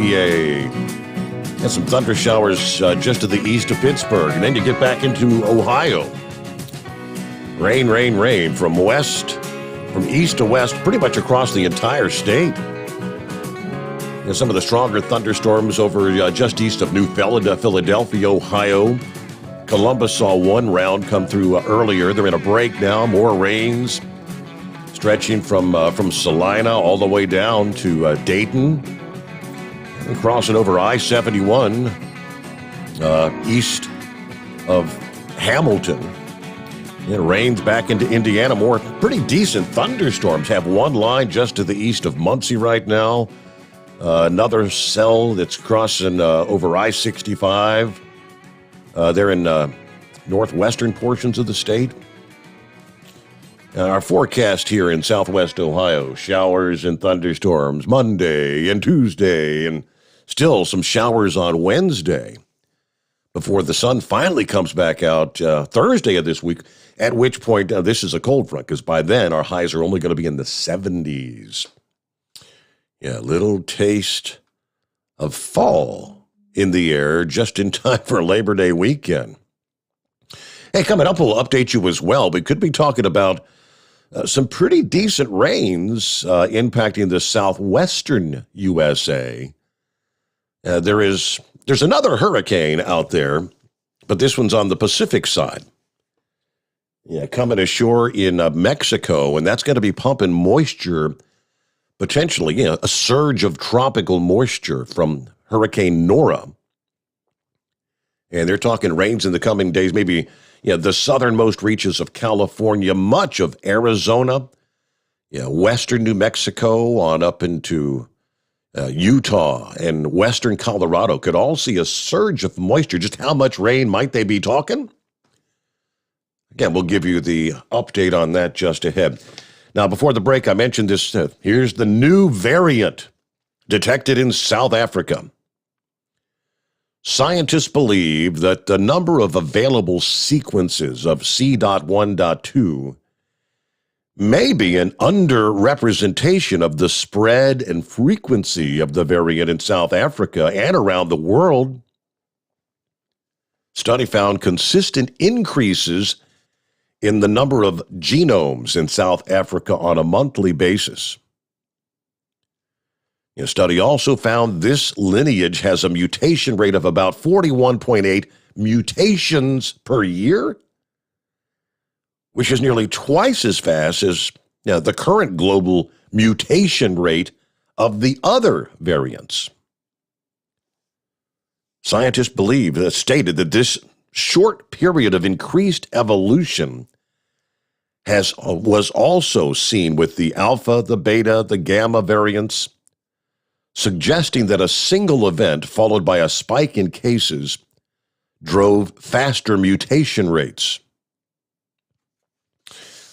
And some thunder showers just to the east of Pittsburgh. And then you get back into Ohio. Rain, rain, rain from east to west, pretty much across the entire state. And some of the stronger thunderstorms over just east of New Philadelphia, Ohio. Columbus saw 1 round come through earlier. They're in a break now. More rains stretching from Salina all the way down to Dayton. And crossing over I-71 east of Hamilton. It rains back into Indiana. More pretty decent thunderstorms. Have 1 line just to the east of Muncie right now. Another cell that's crossing over I-65. They're in northwestern portions of the state. Our forecast here in southwest Ohio, showers and thunderstorms Monday and Tuesday, and still some showers on Wednesday before the sun finally comes back out Thursday of this week, at which point this is a cold front, because by then our highs are only going to be in the 70s. Yeah, a little taste of fall in the air just in time for Labor Day weekend. Hey, coming up, we'll update you as well. We could be talking about some pretty decent rains impacting the southwestern USA. There's another hurricane out there, but this one's on the Pacific side. Yeah, coming ashore in Mexico, and that's going to be pumping moisture, potentially, a surge of tropical moisture from Hurricane Nora. And they're talking rains in the coming days, maybe the southernmost reaches of California, much of Arizona, western New Mexico on up into Utah and western Colorado could all see a surge of moisture. Just how much rain might they be talking? Again, we'll give you the update on that just ahead. Now, before the break, I mentioned this. Here's the new variant detected in South Africa. Scientists believe that the number of available sequences of C.1.2 may be an underrepresentation of the spread and frequency of the variant in South Africa and around the world. Study found consistent increases in the number of genomes in South Africa on a monthly basis. A study also found this lineage has a mutation rate of about 41.8 mutations per year, which is nearly twice as fast as the current global mutation rate of the other variants. Scientists stated that this short period of increased evolution was also seen with the alpha, the beta, the gamma variants, suggesting that a single event followed by a spike in cases drove faster mutation rates.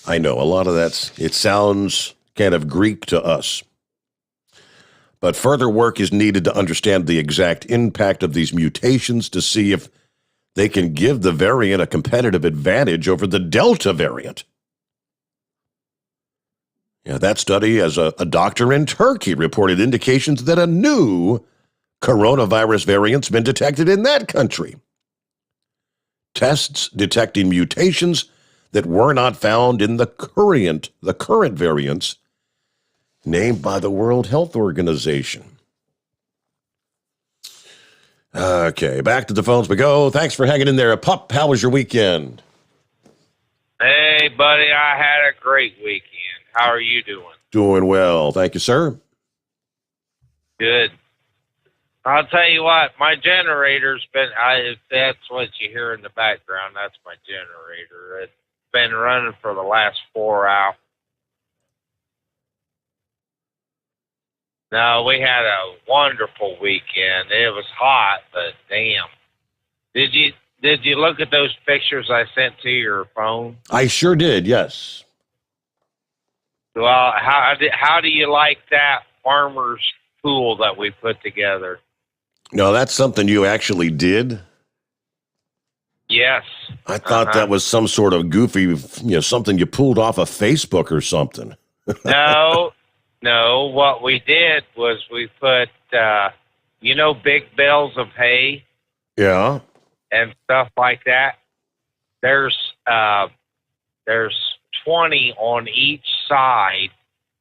I know, a lot of it sounds kind of Greek to us. But further work is needed to understand the exact impact of these mutations to see if they can give the variant a competitive advantage over the Delta variant. Yeah, that study, as a doctor in Turkey reported indications that a new coronavirus variant's been detected in that country. Tests detecting mutations that were not found in the current variants named by the World Health Organization. Okay, back to the phones we go. Thanks for hanging in there. Pup, how was your weekend? Hey, buddy, I had a great weekend. How are you doing? Doing well. Thank you, sir. Good. I'll tell you what, my generator's been, if that's what you hear in the background, that's my generator. It's been running for the last 4 hours. No, we had a wonderful weekend. It was hot, but damn. Did you look at those pictures I sent to your phone? I sure did, yes. Well, how do you like that farmer's pool that we put together? No, that's something you actually did? Yes. I thought that was some sort of goofy, something you pulled off of Facebook or something. No, what we did was we put, big bales of hay. Yeah. And stuff like that. There's 20 on each side,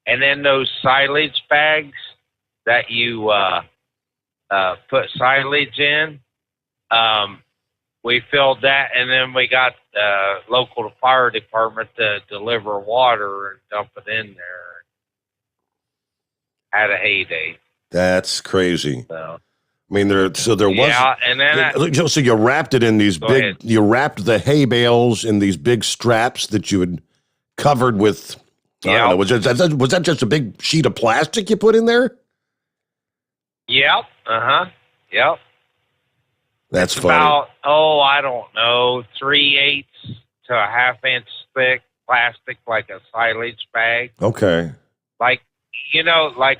and then those silage bags that you put silage in. We filled that, and then we got local fire department to deliver water and dump it in there. Had a heyday. That's crazy. So. I mean, there was. Yeah, and then so you wrapped it in these big. You wrapped the hay bales in these big straps that you had covered with. I don't know. Was that just a big sheet of plastic you put in there? Yep. Yep. That's it's funny. About I don't know, 3/8 to a 1/2 inch thick plastic, like a silage bag. Okay. Like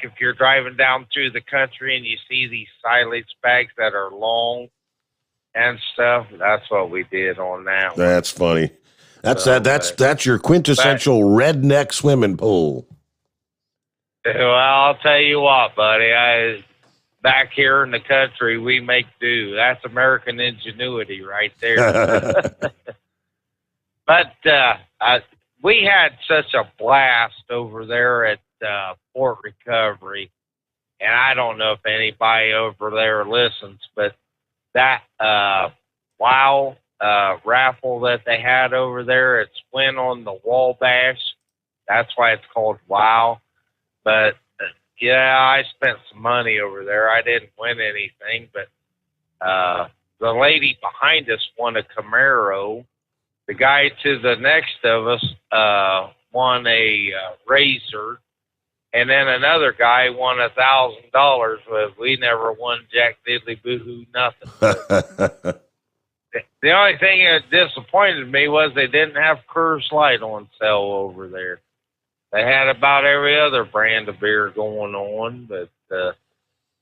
if you're driving down through the country and you see these silage bags that are long and stuff, that's what we did on that one. That's funny. That's your quintessential redneck swimming pool. Well, I'll tell you what, buddy. Back here in the country, we make do. That's American ingenuity right there. But we had such a blast over there at Port Recovery, and I don't know if anybody over there listens, but that raffle that they had over there, it's Win on the Wabash. That's why it's called WOW. But yeah, I spent some money over there. I didn't win anything, but the lady behind us won a Camaro. The guy to the next of us won a Razor. And then another guy won $1,000, but we never won jack diddly boo-hoo nothing. The only thing that disappointed me was they didn't have Coors Light on sale over there. They had about every other brand of beer going on, but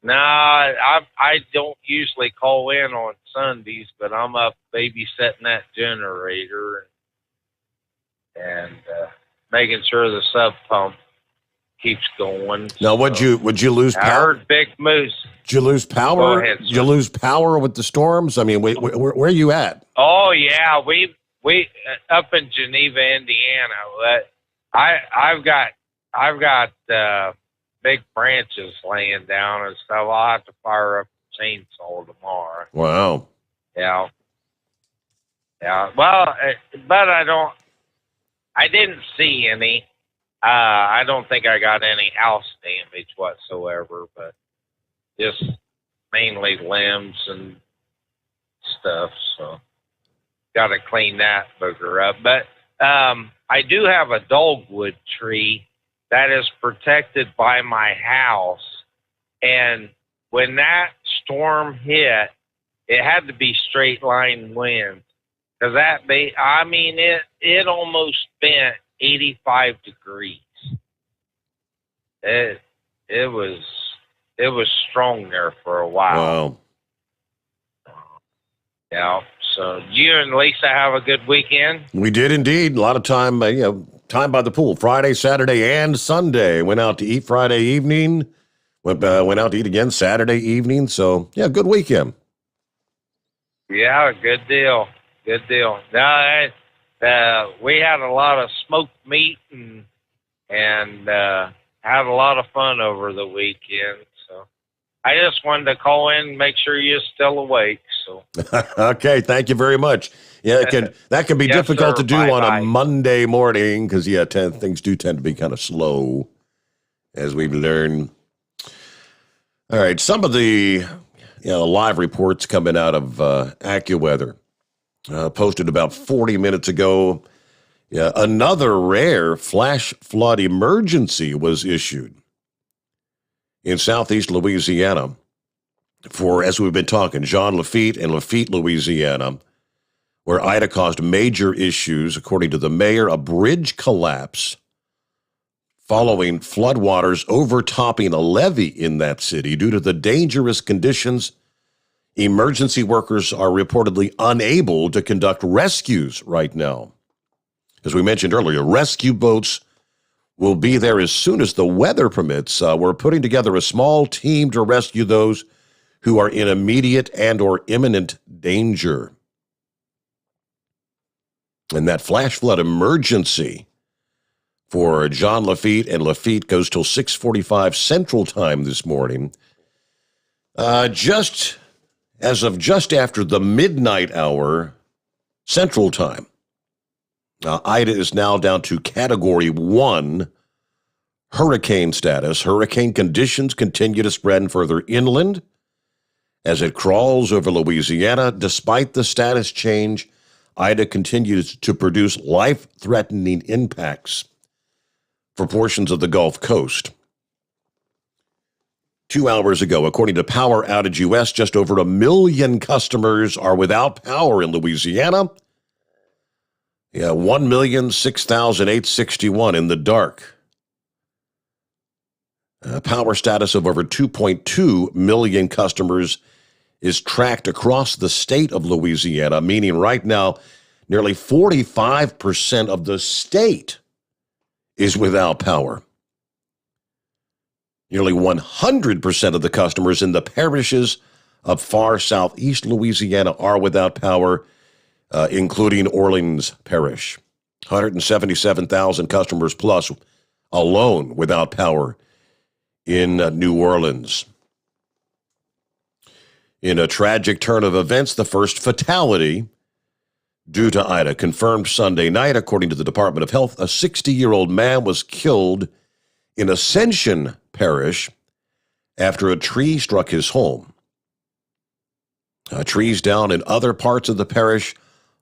I don't usually call in on Sundays, but I'm up babysitting that generator and making sure the sub pump keeps going. Now, would you lose power? I heard Big Moose. Did you lose power? Go ahead, Did you lose power with the storms? I mean, where are you at? Oh yeah, we up in Geneva, Indiana. I've got big branches laying down and stuff. I'll have to fire up a chainsaw tomorrow. Wow. Yeah. Well, but I didn't see any. I don't think I got any house damage whatsoever, but just mainly limbs and stuff. So got to clean that booger up. But I do have a dogwood tree that is protected by my house. And when that storm hit, it had to be straight line winds. Because it almost bent 85 degrees. It was strong there for a while. Wow. Yeah. So you and Lisa have a good weekend? We did indeed. A lot of time, time by the pool. Friday, Saturday, and Sunday. Went out to eat Friday evening. Went out to eat again Saturday evening. So, yeah, good weekend. Yeah, good deal. Good deal. No, we had a lot of smoked meat and had a lot of fun over the weekend. So I just wanted to call in and make sure you're still awake. So okay, thank you very much. Yeah, that can be Yes, difficult sir. to do on Bye-bye. a Monday morning because things do tend to be kind of slow, as we've learned. All right, some of the live reports coming out of AccuWeather posted about 40 minutes ago. Yeah, another rare flash flood emergency was issued in southeast Louisiana for, as we've been talking, Jean Lafitte and Lafitte, Louisiana, where Ida caused major issues. According to the mayor, a bridge collapse following floodwaters overtopping a levee in that city. Due to the dangerous conditions, emergency workers are reportedly unable to conduct rescues right now. As we mentioned earlier, rescue boats will be there as soon as the weather permits. We're putting together a small team to rescue those who are in immediate and or imminent danger. And that flash flood emergency for John Lafitte and Lafitte goes till 6:45 Central Time this morning. Just after the midnight hour Central Time. Ida is now down to Category 1 hurricane status. Hurricane conditions continue to spread further inland as it crawls over Louisiana. Despite the status change, Ida continues to produce life-threatening impacts for portions of the Gulf Coast. 2 hours ago, according to Power Outage US, just over 1 million customers are without power in Louisiana. 1,006,861 in the dark. Power status of over 2.2 million customers is tracked across the state of Louisiana, meaning right now nearly 45% of the state is without power. Nearly 100% of the customers in the parishes of far southeast Louisiana are without power, including Orleans Parish. 177,000 customers plus alone without power in New Orleans. In a tragic turn of events, the first fatality due to Ida confirmed Sunday night. According to the Department of Health, a 60-year-old man was killed in Ascension Parish after a tree struck his home. Trees down in other parts of the parish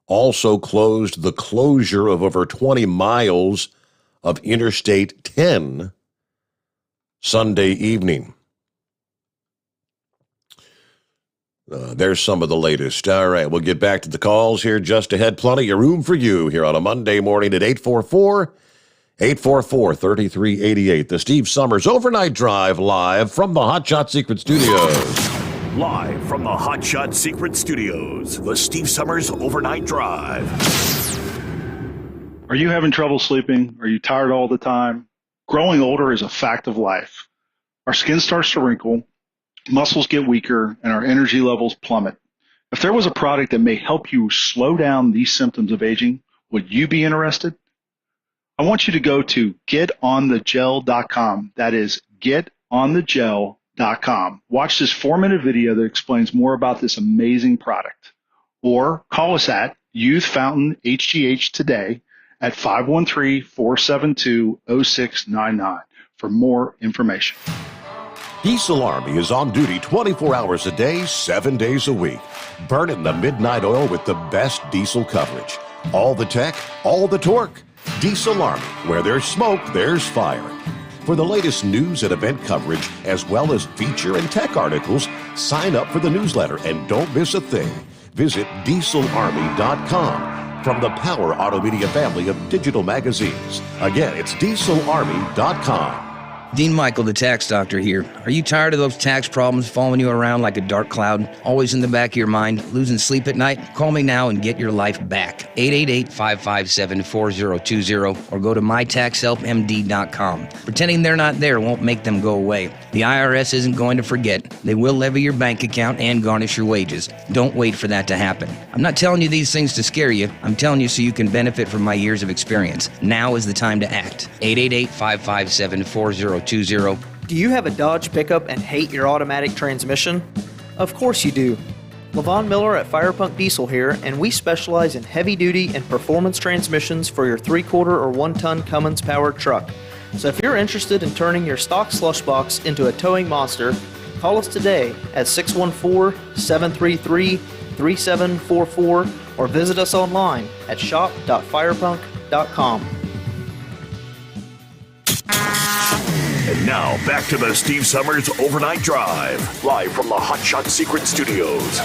also closed the closure of over 20 miles of Interstate 10 Sunday evening. There's some of the latest. All right, we'll get back to the calls here just ahead. Plenty of room for you here on a Monday morning at 844-3388. The Steve Sommers Overnight Drive live from the Hot Shot Secret Studios. Live from the Hot Shot Secret Studios, the Steve Sommers Overnight Drive. Are you having trouble sleeping? Are you tired all the time? Growing older is a fact of life. Our skin starts to wrinkle, muscles get weaker, and our energy levels plummet. If there was a product that may help you slow down these symptoms of aging, would you be interested? I want you to go to getonthegel.com. That is getonthegel.com. Watch this 4-minute video that explains more about this amazing product. Or call us at Youth Fountain HGH today at 513-472-0699 for more information. Diesel Army is on duty 24 hours a day, 7 days a week. Burning the midnight oil with the best diesel coverage. All the tech, all the torque. Diesel Army, where there's smoke, there's fire. For the latest news and event coverage, as well as feature and tech articles, sign up for the newsletter and don't miss a thing. Visit dieselarmy.com from the Power Auto Media family of digital magazines. Again, it's dieselarmy.com. Dean Michael, the tax doctor here. Are you tired of those tax problems following you around like a dark cloud, always in the back of your mind, losing sleep at night? Call me now and get your life back. 888-557-4020 or go to mytaxhelpmd.com. Pretending they're not there won't make them go away. The IRS isn't going to forget. They will levy your bank account and garnish your wages. Don't wait for that to happen. I'm not telling you these things to scare you. I'm telling you so you can benefit from my years of experience. Now is the time to act. 888-557-4020. Do you have a Dodge pickup and hate your automatic transmission? Of course you do. LaVon Miller at Firepunk Diesel here, and we specialize in heavy-duty and performance transmissions for your 3-quarter or 1-ton Cummins-powered truck. So if you're interested in turning your stock slush box into a towing monster, call us today at 614-733-3744 or visit us online at shop.firepunk.com. And now, back to the Steve Sommers Overnight Drive, live from the Hot Shot Secret Studios.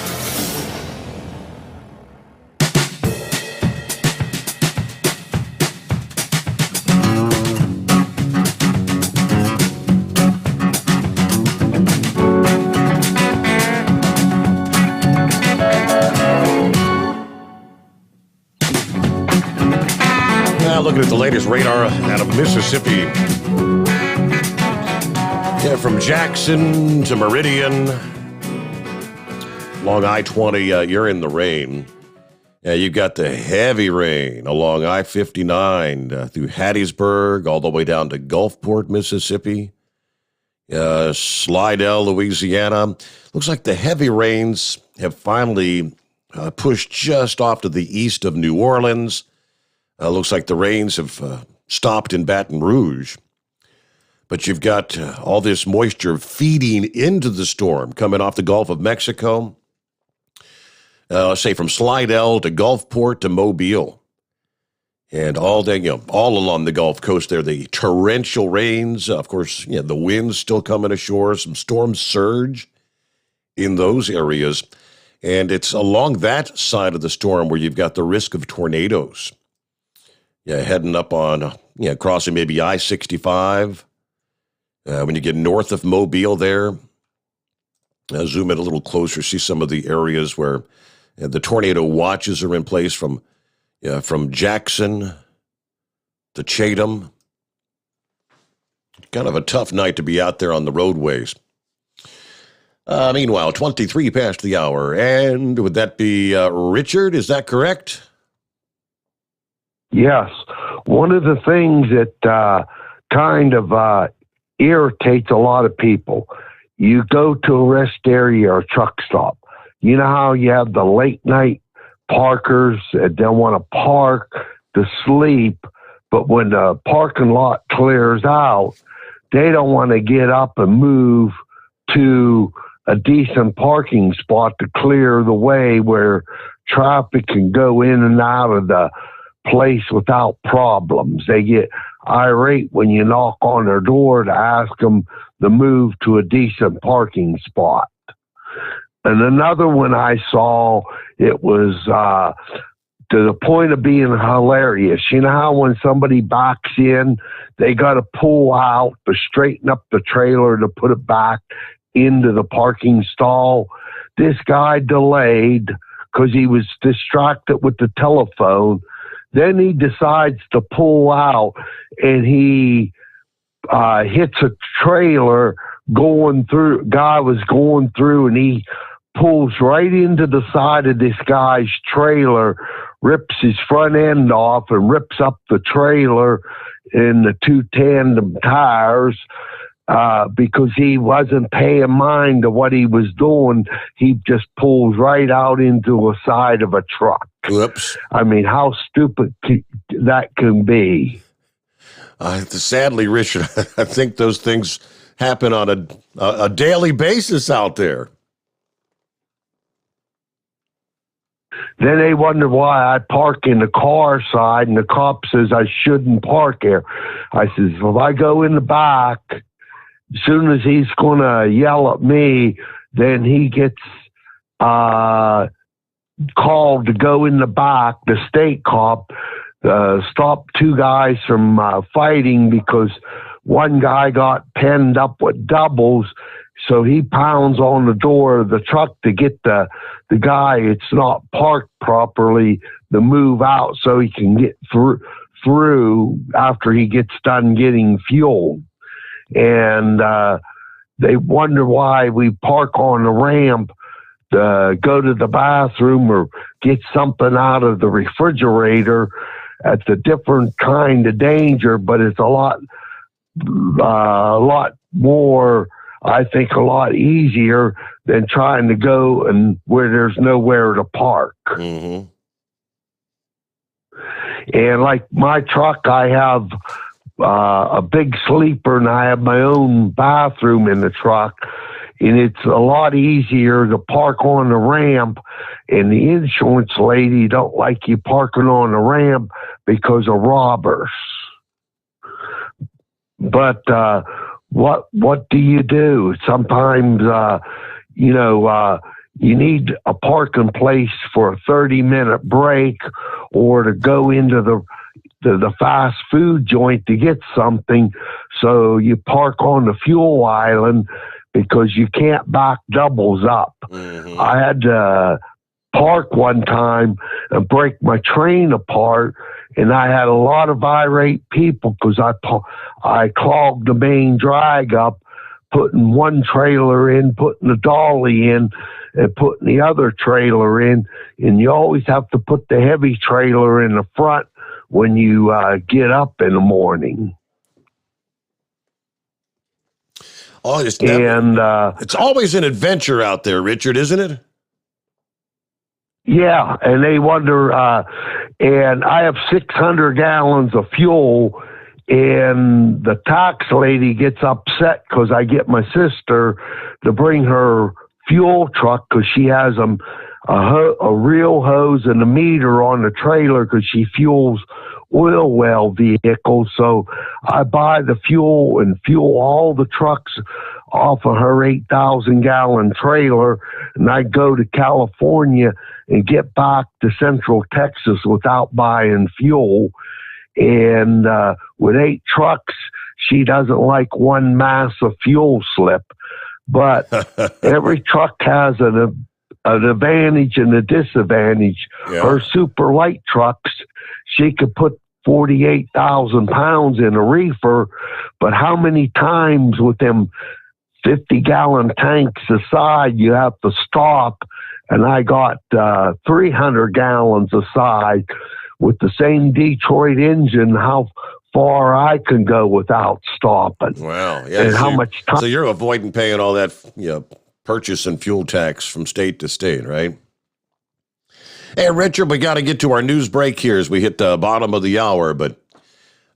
Now, looking at the latest radar out of Mississippi. Yeah, from Jackson to Meridian, along I-20, you're in the rain. Yeah, you've got the heavy rain along I-59 through Hattiesburg, all the way down to Gulfport, Mississippi. Slidell, Louisiana. Looks like the heavy rains have finally pushed just off to the east of New Orleans. Looks like the rains have stopped in Baton Rouge. But you've got all this moisture feeding into the storm coming off the Gulf of Mexico. Say from Slidell to Gulfport to Mobile. And all day, all along the Gulf Coast there, the torrential rains. Of course, the winds still coming ashore, some storm surge in those areas. And it's along that side of the storm where you've got the risk of tornadoes. Yeah, heading up on, crossing maybe I-65. When you get north of Mobile there, zoom in a little closer, see some of the areas where the tornado watches are in place from Jackson to Chatham. Kind of a tough night to be out there on the roadways. Meanwhile, 23 past the hour, and would that be Richard? Is that correct? Yes. One of the things that kind of irritates a lot of people. You go to a rest area or a truck stop. You know how you have the late night parkers that don't want to park to sleep, but when the parking lot clears out, they don't want to get up and move to a decent parking spot to clear the way where traffic can go in and out of the place without problems. They get irate when you knock on their door to ask them to move to a decent parking spot. And another one I saw, it was to the point of being hilarious. You know how when somebody backs in, they got to pull out to straighten up the trailer to put it back into the parking stall? This guy delayed because he was distracted with the telephone. Then he decides to pull out, and he hits a trailer going through. Guy was going through, and he pulls right into the side of this guy's trailer, rips his front end off, and rips up the trailer in the two tandem tires. Because he wasn't paying mind to what he was doing, he just pulls right out into a side of a truck. Whoops. I mean, how stupid that can be. Sadly, Richard, I think those things happen on a daily basis out there. Then they wonder why I park in the car side, and the cop says I shouldn't park there. I says, if I go in the back, as soon as he's going to yell at me, then he gets called to go in the back, the state cop, stop two guys from fighting because one guy got penned up with doubles. So he pounds on the door of the truck to get the guy it's not parked properly to move out so he can get through after he gets done getting fuel. And they wonder why we park on the ramp to go to the bathroom or get something out of the refrigerator. It's a different kind of danger, but it's a lot more, I think, a lot easier than trying to go and where there's nowhere to park. Mm-hmm. And like my truck, I have a big sleeper, and I have my own bathroom in the truck, and it's a lot easier to park on the ramp. And the insurance lady don't like you parking on the ramp because of robbers. But what do you do? Sometimes you need a parking place for a 30-minute break, or to go into the fast food joint to get something. So you park on the fuel island because you can't back doubles up. Mm-hmm. I had to park one time and break my train apart, and I had a lot of irate people because I clogged the main drag up, putting one trailer in, putting the dolly in, and putting the other trailer in. And you always have to put the heavy trailer in the front when you get up in the morning. Oh, it's always an adventure out there, Richard, isn't it? Yeah, and they wonder, and I have 600 gallons of fuel, and the tax lady gets upset because I get my sister to bring her fuel truck because she has a real hose and a meter on the trailer because she fuels oil well vehicles. So I buy the fuel and fuel all the trucks off of her 8,000 gallon trailer, and I go to California and get back to Central Texas without buying fuel. And with 8 trucks, she doesn't like one massive fuel slip. But every truck has an advantage and a disadvantage. Yeah. Her super light trucks, she could put 48,000 pounds in a reefer, but how many times with them 50-gallon tanks aside you have to stop? And I got 300 gallons aside with the same Detroit engine, how far I can go without stopping. Wow. Yeah. And how much time. So you're avoiding paying all that purchase and fuel tax from state to state, right? Hey, Richard, we got to get to our news break here as we hit the bottom of the hour, but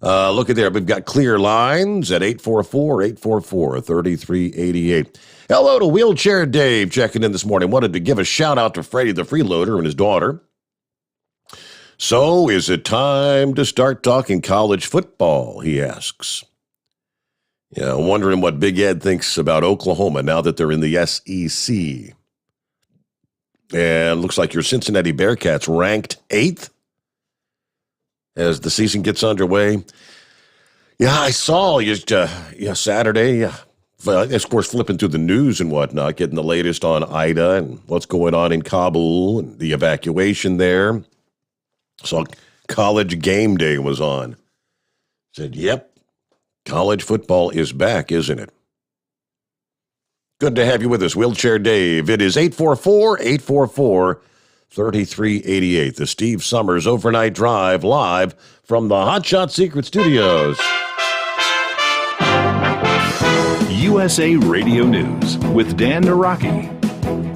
look at there. We've got clear lines at 844-844-3388. Hello to Wheelchair Dave checking in this morning. Wanted to give a shout out to Freddie the Freeloader and his daughter. So is it time to start talking college football, he asks. Yeah, wondering what Big Ed thinks about Oklahoma now that they're in the SEC. And looks like your Cincinnati Bearcats ranked 8th as the season gets underway. Yeah, I saw Saturday. Of course, flipping through the news and whatnot, getting the latest on Ida and what's going on in Kabul and the evacuation there. So College Game Day was on. Said, yep, college football is back, isn't it? Good to have you with us, Wheelchair Dave. It is 844-844-3388, the Steve Sommers Overnight Drive, live from the Hot Shot Secret Studios. USA Radio News with Dan Naraki.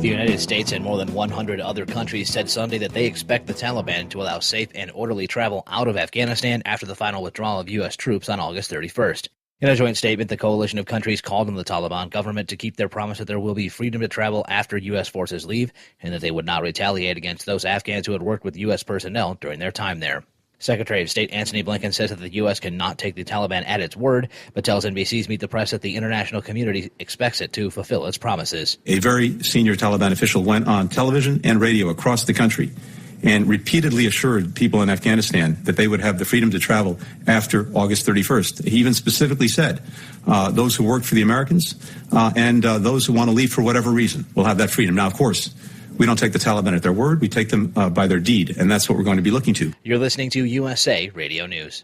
The United States and more than 100 other countries said Sunday that they expect the Taliban to allow safe and orderly travel out of Afghanistan after the final withdrawal of U.S. troops on August 31st. In a joint statement, the coalition of countries called on the Taliban government to keep their promise that there will be freedom to travel after U.S. forces leave and that they would not retaliate against those Afghans who had worked with U.S. personnel during their time there. Secretary of State Antony Blinken says that the U.S. cannot take the Taliban at its word, but tells NBC's Meet the Press that the international community expects it to fulfill its promises. A very senior Taliban official went on television and radio across the country and repeatedly assured people in Afghanistan that they would have the freedom to travel after August 31st. He even specifically said those who worked for the Americans and those who want to leave for whatever reason will have that freedom. Now, of course, we don't take the Taliban at their word. We take them by their deed, and that's what we're going to be looking to. You're listening to USA Radio News.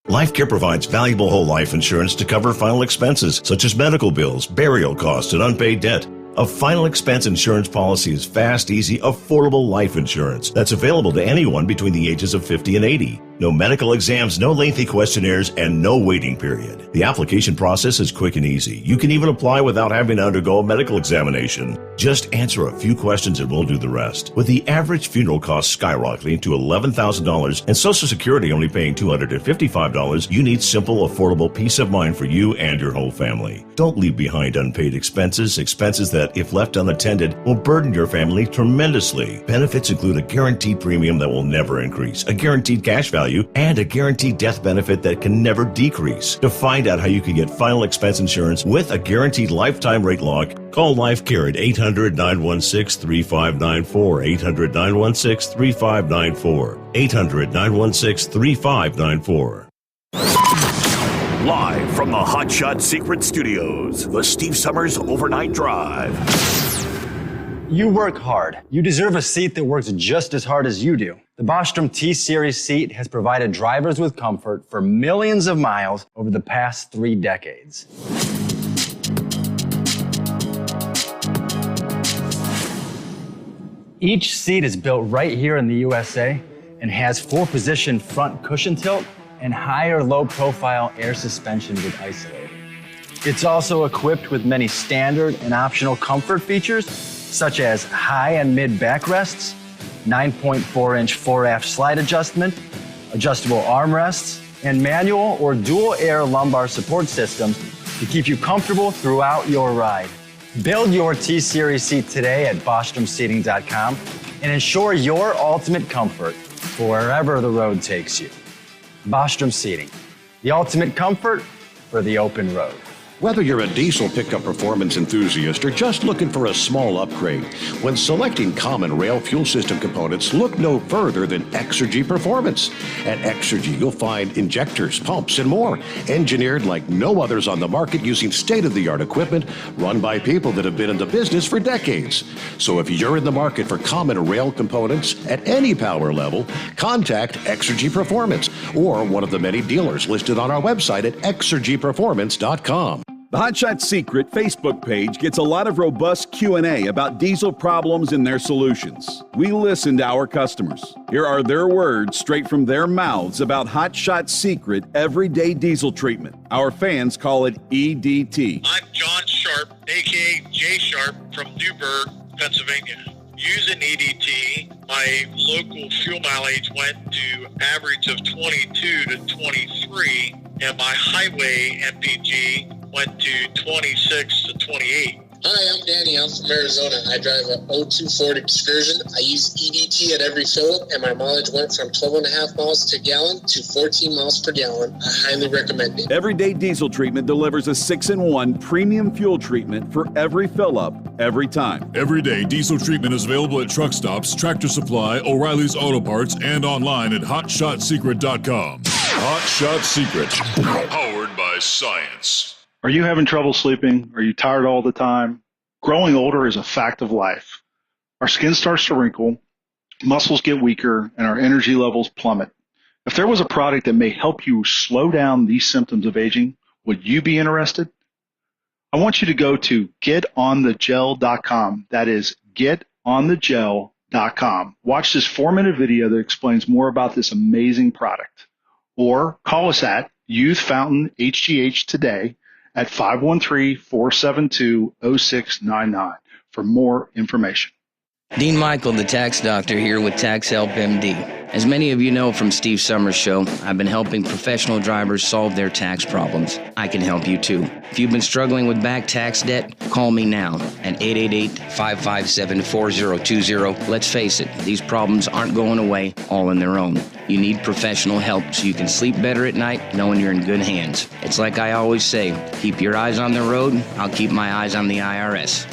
LifeCare provides valuable whole life insurance to cover final expenses such as medical bills, burial costs, and unpaid debt. A final expense insurance policy is fast, easy, affordable life insurance that's available to anyone between the ages of 50 and 80. No medical exams, no lengthy questionnaires, and no waiting period. The application process is quick and easy. You can even apply without having to undergo a medical examination. Just answer a few questions and we'll do the rest. With the average funeral cost skyrocketing to $11,000 and Social Security only paying $255, you need simple, affordable peace of mind for you and your whole family. Don't leave behind unpaid expenses that, if left unattended, will burden your family tremendously. Benefits include a guaranteed premium that will never increase, a guaranteed cash value, and a guaranteed death benefit that can never decrease. To find out how you can get final expense insurance with a guaranteed lifetime rate lock, call LifeCare at 800-916-3594, 800-916-3594, 800-916-3594. Live from the Hot Shot Secret Studios, the Steve Sommers Overnight Drive. You work hard. You deserve a seat that works just as hard as you do. The Bostrom T-Series seat has provided drivers with comfort for millions of miles over the past 3 decades. Each seat is built right here in the USA and has 4-position front cushion tilt and higher low-profile air suspension with Isolate. It's also equipped with many standard and optional comfort features, such as high and mid backrests, 9.4-inch fore-aft slide adjustment, adjustable armrests, and manual or dual air lumbar support systems to keep you comfortable throughout your ride. Build your T-Series seat today at BostromSeating.com and ensure your ultimate comfort for wherever the road takes you. Bostrom Seating, the ultimate comfort for the open road. Whether you're a diesel pickup performance enthusiast or just looking for a small upgrade, when selecting common rail fuel system components, look no further than Exergy Performance. At Exergy, you'll find injectors, pumps, and more, engineered like no others on the market using state-of-the-art equipment run by people that have been in the business for decades. So if you're in the market for common rail components at any power level, contact Exergy Performance or one of the many dealers listed on our website at exergyperformance.com. The Hot Shot Secret Facebook page gets a lot of robust Q&A about diesel problems and their solutions. We listen to our customers. Here are their words straight from their mouths about Hot Shot Secret everyday diesel treatment. Our fans call it EDT. I'm John Sharp, a.k.a. Jay Sharp from Newburgh, Pennsylvania. Using EDT, my local fuel mileage went to average of 22 to 23, and my highway MPG went to 26 to 28. Hi, I'm Danny. I'm from Arizona. I drive a 02 Ford Excursion. I use EDT at every fill-up, and my mileage went from 12.5 miles to gallon to 14 miles per gallon. I highly recommend it. Everyday diesel treatment delivers a 6-in-1 premium fuel treatment for every fill-up, every time. Everyday diesel treatment is available at truck stops, Tractor Supply, O'Reilly's Auto Parts, and online at HotShotSecret.com. Hot Shot Secret, powered by science. Are you having trouble sleeping? Are you tired all the time? Growing older is a fact of life. Our skin starts to wrinkle, muscles get weaker, and our energy levels plummet. If there was a product that may help you slow down these symptoms of aging, would you be interested? I want you to go to getonthegel.com. That is getonthegel.com. Watch this 4-minute video that explains more about this amazing product. Or call us at Youth Fountain HGH today at 513-472-0699 for more information. Dean Michael, the tax doctor, here with Tax Help MD. As many of you know from Steve Sommers' show, I've been helping professional drivers solve their tax problems. I can help you too. If you've been struggling with back tax debt, call me now at 888-557-4020. Let's face it, these problems aren't going away all on their own. You need professional help so you can sleep better at night knowing you're in good hands. It's like I always say, keep your eyes on the road, I'll keep my eyes on the IRS.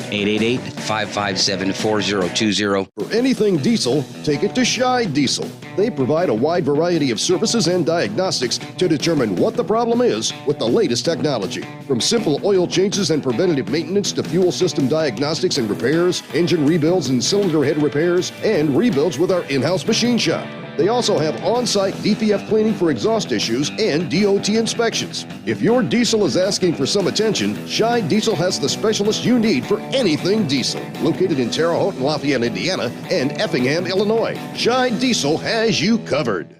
888-557-4020. For anything diesel, take it to Shy Diesel. They provide a wide variety of services and diagnostics to determine what the problem is with the latest technology. From simple oil changes and preventative maintenance to fuel system diagnostics and repairs, engine rebuilds and cylinder head repairs, and rebuilds with our in-house machine shop. They also have on-site DPF cleaning for exhaust issues and DOT inspections. If your diesel is asking for some attention, Shy Diesel has the specialist you need for anything diesel. Located in Terre Haute and Lafayette, Indiana, and Effingham, Illinois, Shy Diesel has you covered.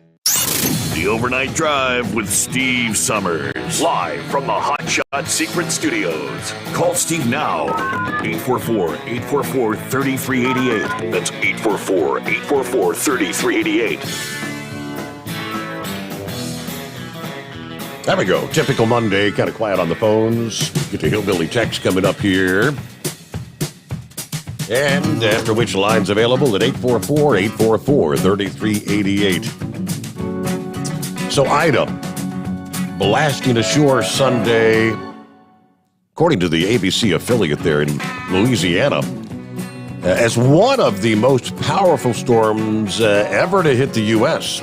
The Overnight Drive with Steve Sommers. Live from the Hot Shot Secret Studios. Call Steve now. 844-844-3388. That's 844-844-3388. There we go. Typical Monday, kind of quiet on the phones. Get to Hillbilly Text coming up here. And after which line's available at 844-844-3388. So Ida, blasting ashore Sunday, according to the ABC affiliate there in Louisiana, as one of the most powerful storms ever to hit the U.S.,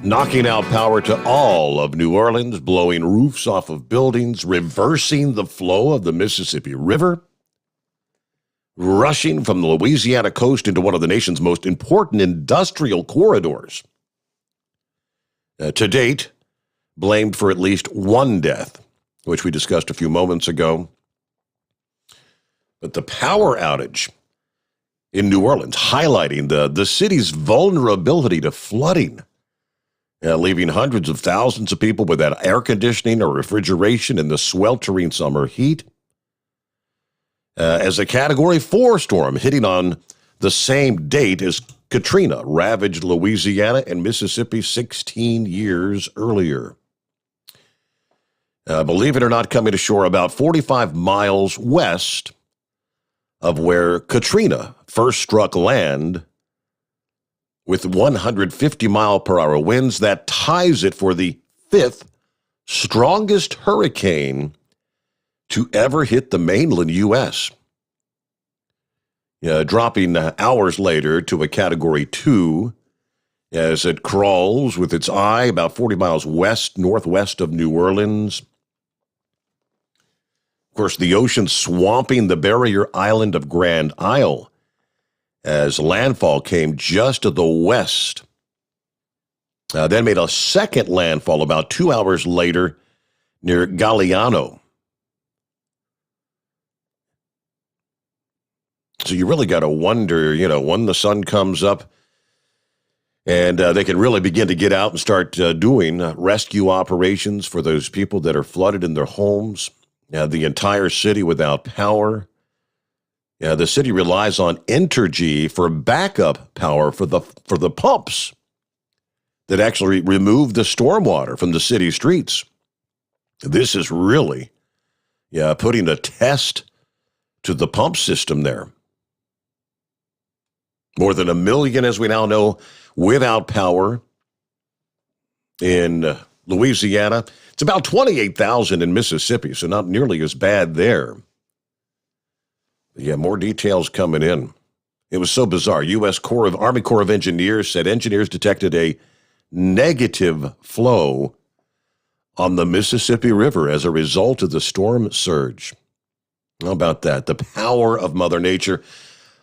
knocking out power to all of New Orleans, blowing roofs off of buildings, reversing the flow of the Mississippi River, rushing from the Louisiana coast into one of the nation's most important industrial corridors. To date, blamed for at least one death, which we discussed a few moments ago. But the power outage in New Orleans, highlighting the city's vulnerability to flooding, leaving hundreds of thousands of people without air conditioning or refrigeration in the sweltering summer heat. As a Category 4 storm hitting on the same date as Katrina ravaged Louisiana and Mississippi 16 years earlier. Believe it or not, coming to shore about 45 miles west of where Katrina first struck land with 150-mile-per-hour winds. That ties it for the fifth strongest hurricane to ever hit the mainland U.S., dropping hours later to a Category 2 as it crawls with its eye about 40 miles northwest of New Orleans. Of course, the ocean swamping the barrier island of Grand Isle as landfall came just to the west. Then made a second landfall about 2 hours later near Galliano. So you really got to wonder, when the sun comes up and they can really begin to get out and start doing rescue operations for those people that are flooded in their homes, the entire city without power. The city relies on Entergy for backup power for the pumps that actually remove the stormwater from the city streets. This is really putting a test to the pump system there. More than 1 million, as we now know, without power in Louisiana. It's about 28,000 in Mississippi, so not nearly as bad there. More details coming in. It was so bizarre. U.S. Army Corps of Engineers said engineers detected a negative flow on the Mississippi River as a result of the storm surge. How about that? The power of Mother Nature.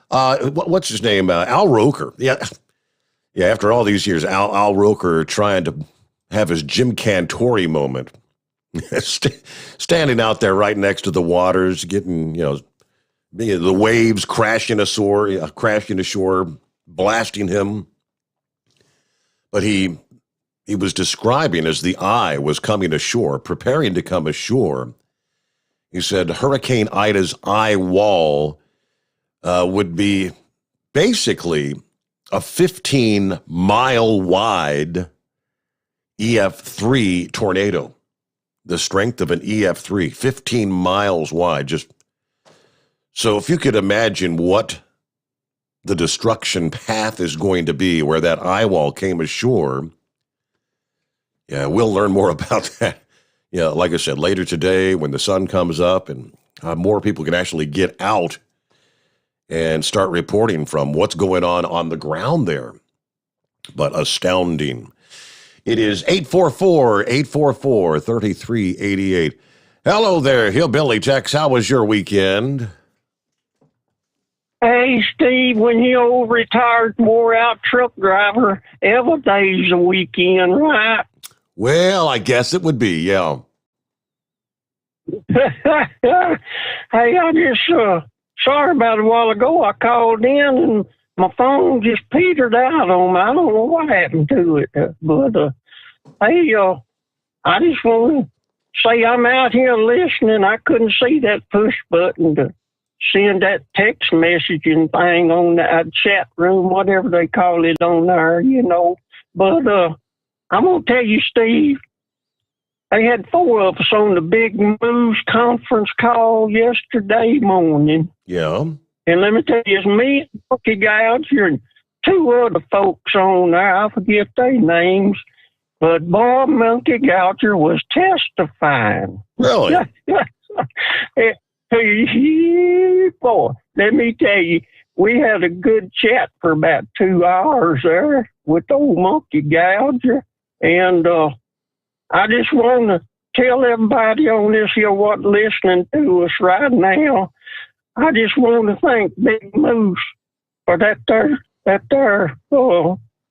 What's his name? Al Roker. Yeah. After all these years, Al Roker trying to have his Jim Cantori moment, standing out there right next to the waters, getting the waves crashing ashore, blasting him. But he was describing as the eye was coming ashore, preparing to come ashore. He said Hurricane Ida's eye wall would be basically a 15-mile wide EF3 tornado. The strength of an EF3, 15 miles wide. So if you could imagine what the destruction path is going to be where that eye wall came ashore, yeah, we'll learn more about that. Yeah, like I said, later today when the sun comes up and more people can actually get out and start reporting from what's going on the ground there. But astounding. It is 844-844-3388. Hello there, Hillbilly Tex. How was your weekend? Hey, Steve, when you old retired, wore-out truck driver, every day's a weekend, right? Well, I guess it would be, yeah. Hey, I just, sorry about a while ago, I called in and my phone just petered out on me. I don't know what happened to it, but, hey, I just want to say I'm out here listening. I couldn't see that push button to send that text messaging thing on that chat room, whatever they call it on there, you know. But I'm going to tell you, Steve, they had 4 of us on the Big Moose conference call yesterday morning. Yeah. And let me tell you, it's me and Bucky Gouger and 2 other folks on there. I forget their names. But boy, Monkey Gouger was testifying. Really? Boy, let me tell you, we had a good chat for about 2 hours there with old Monkey Gouger. And I just want to tell everybody on this here what listening to us right now. I just want to thank Big Moose for that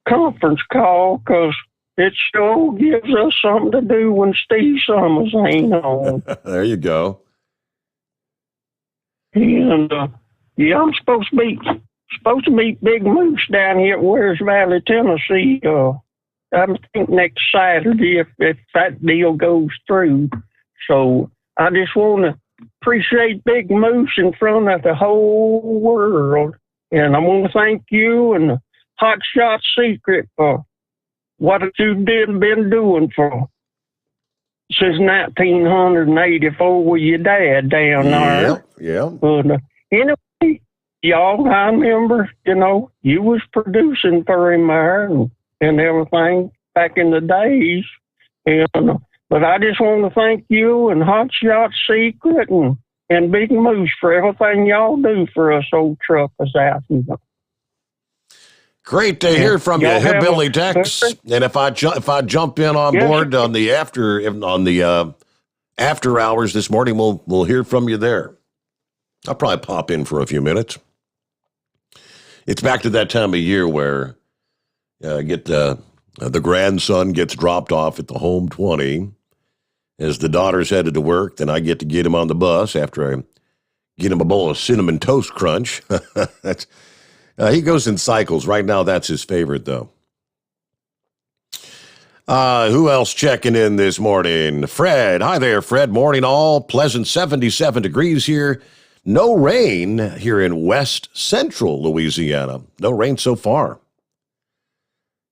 conference call, because it sure gives us something to do when Steve Sommers ain't on. There you go. And yeah, I'm supposed to meet Big Moose down here at Wears Valley, Tennessee. I think next Saturday if that deal goes through. So I just want to appreciate Big Moose in front of the whole world, and I want to thank you and Hot Shot Secret for what you've been doing for since 1984 with your dad down there. Yeah. But anyway, y'all, I remember, you know, you was producing for him there and everything back in the days. And but I just want to thank you and Hot Shot Secret and Big Moose for everything y'all do for us old truckers out here. Great to hear from you, Hillbilly Tex. And if I jump in on board on the after hours this morning, we'll hear from you there. I'll probably pop in for a few minutes. It's back to that time of year where the grandson gets dropped off at the home 20 as the daughter's headed to work. Then I get to get him on the bus after I get him a bowl of Cinnamon Toast Crunch. That's he goes in cycles. Right now, that's his favorite, though. Who else checking in this morning? Fred. Hi there, Fred. Morning all. Pleasant 77 degrees here. No rain here in west central Louisiana. No rain so far.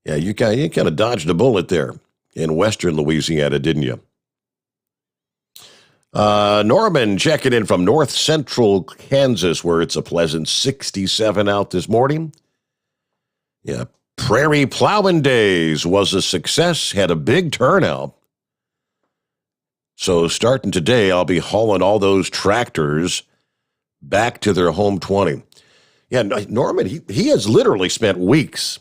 Yeah, you kind of dodged a bullet there in western Louisiana, didn't you? Norman checking in from north central Kansas, where it's a pleasant 67 out this morning. Yeah, Prairie Plowing Days was a success, had a big turnout. So starting today, I'll be hauling all those tractors back to their home 20. Yeah, Norman, he has literally spent weeks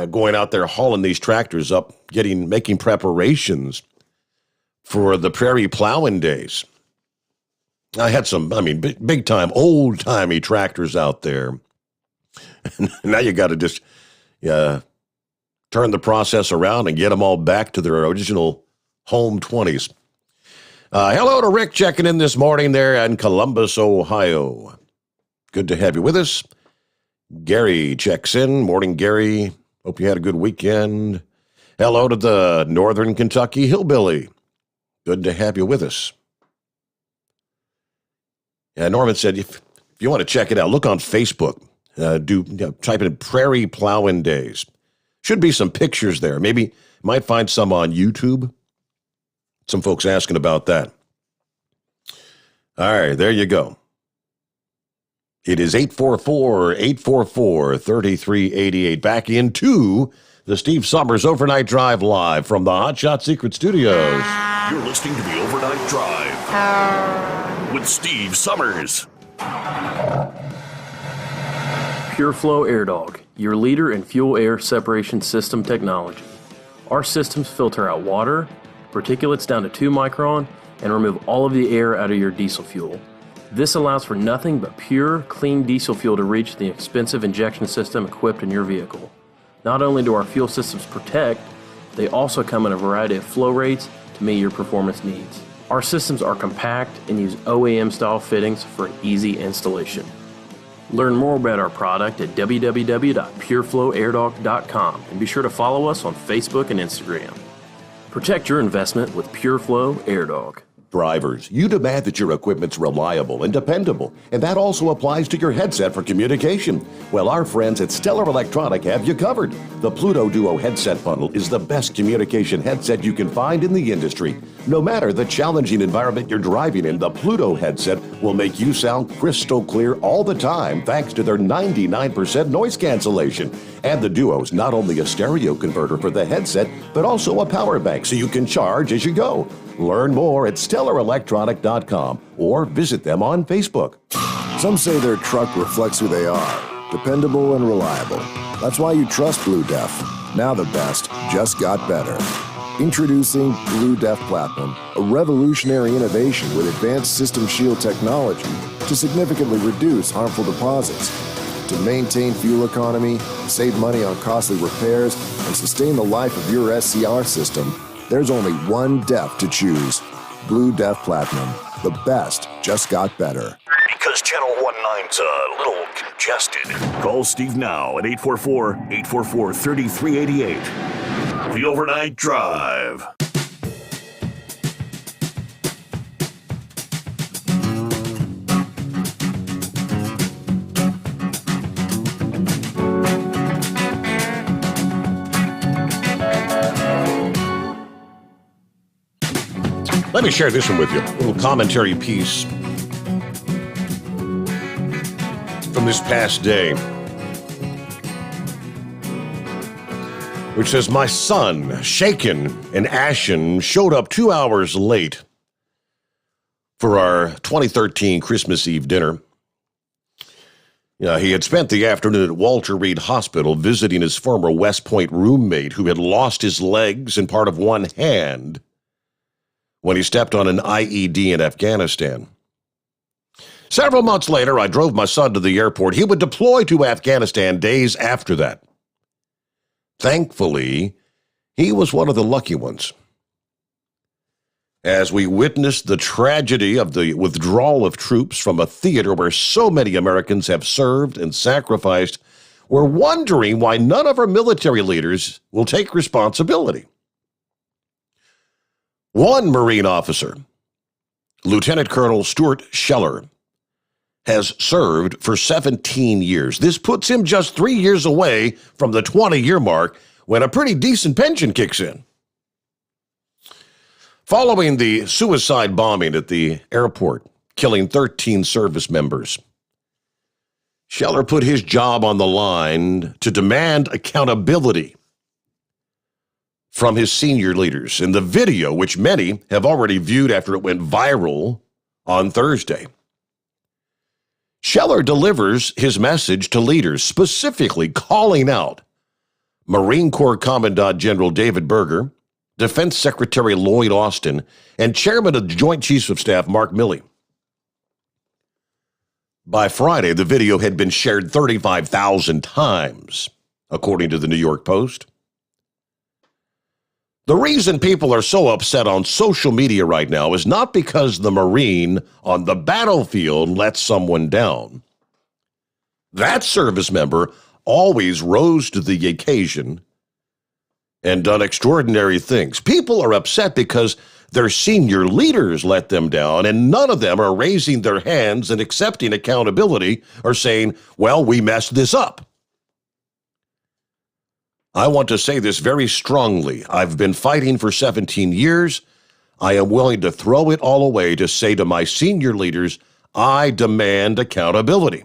going out there hauling these tractors up, making preparations for the Prairie Plowing Days. I had some, big time, old timey tractors out there. Now you got to just turn the process around and get them all back to their original home 20s. Hello to Rick checking in this morning there in Columbus, Ohio. Good to have you with us. Gary checks in. Morning, Gary. Hope you had a good weekend. Hello to the Northern Kentucky Hillbilly. Good to have you with us. Yeah, Norman said, if you want to check it out, look on Facebook. Type in prairie plowing days. Should be some pictures there. Maybe might find some on YouTube. Some folks asking about that. All right, there you go. It is 844-844-3388. Back into the Steve Sommers Overnight Drive live from the Hot Shot Secret Studios. You're listening to the Overnight Drive with Steve Sommers. Pure Flow Air Dog, your leader in fuel air separation system technology. Our systems filter out water, particulates down to 2 micron, and remove all of the air out of your diesel fuel. This allows for nothing but pure, clean diesel fuel to reach the expensive injection system equipped in your vehicle. Not only do our fuel systems protect, they also come in a variety of flow rates to meet your performance needs. Our systems are compact and use OEM-style fittings for an easy installation. Learn more about our product at www.pureflowairdog.com and be sure to follow us on Facebook and Instagram. Protect your investment with Pure Flow Air Dog. Drivers, you demand that your equipment's reliable and dependable, and that also applies to your headset for communication. Well, our friends at Stellar Electronic have you covered. The Pluto Duo headset bundle is the best communication headset you can find in the industry. No matter the challenging environment you're driving in, the Pluto headset will make you sound crystal clear all the time thanks to their 99% noise cancellation. And the Duo's not only a stereo converter for the headset, but also a power bank so you can charge as you go. Learn more at StellarElectronic.com or visit them on Facebook. Some say their truck reflects who they are, dependable and reliable. That's why you trust Blue Def. Now the best just got better. Introducing Blue Def Platinum, a revolutionary innovation with advanced system shield technology to significantly reduce harmful deposits. To maintain fuel economy, save money on costly repairs, and sustain the life of your SCR system, there's only one DEF to choose. Blue Def Platinum. The best just got better. Because Channel 19's a little congested. Call Steve now at 844-844-3388. The Overnight Drive. Let me share this one with you. A little commentary piece from this past day, which says, my son, shaken and ashen, showed up 2 hours late for our 2013 Christmas Eve dinner. He had spent the afternoon at Walter Reed Hospital visiting his former West Point roommate who had lost his legs and part of one hand when he stepped on an IED in Afghanistan. Several months later, I drove my son to the airport. He would deploy to Afghanistan days after that. Thankfully, he was one of the lucky ones. As we witnessed the tragedy of the withdrawal of troops from a theater where so many Americans have served and sacrificed, we're wondering why none of our military leaders will take responsibility. One Marine officer, Lieutenant Colonel Stuart Scheller, has served for 17 years. This puts him just 3 years away from the 20-year mark when a pretty decent pension kicks in. Following the suicide bombing at the airport, killing 13 service members, Scheller put his job on the line to demand accountability from his senior leaders in the video, which many have already viewed after it went viral on Thursday. Scheller delivers his message to leaders, specifically calling out Marine Corps Commandant General David Berger, Defense Secretary Lloyd Austin, and Chairman of the Joint Chiefs of Staff Mark Milley. By Friday, the video had been shared 35,000 times, according to the New York Post. The reason people are so upset on social media right now is not because the Marine on the battlefield let someone down. That service member always rose to the occasion and done extraordinary things. People are upset because Their senior leaders let them down, and none of them are raising their hands and accepting accountability or saying, well, we messed this up. I want to say this very strongly. I've been fighting for 17 years. I am willing to throw it all away to say to my senior leaders, I demand accountability.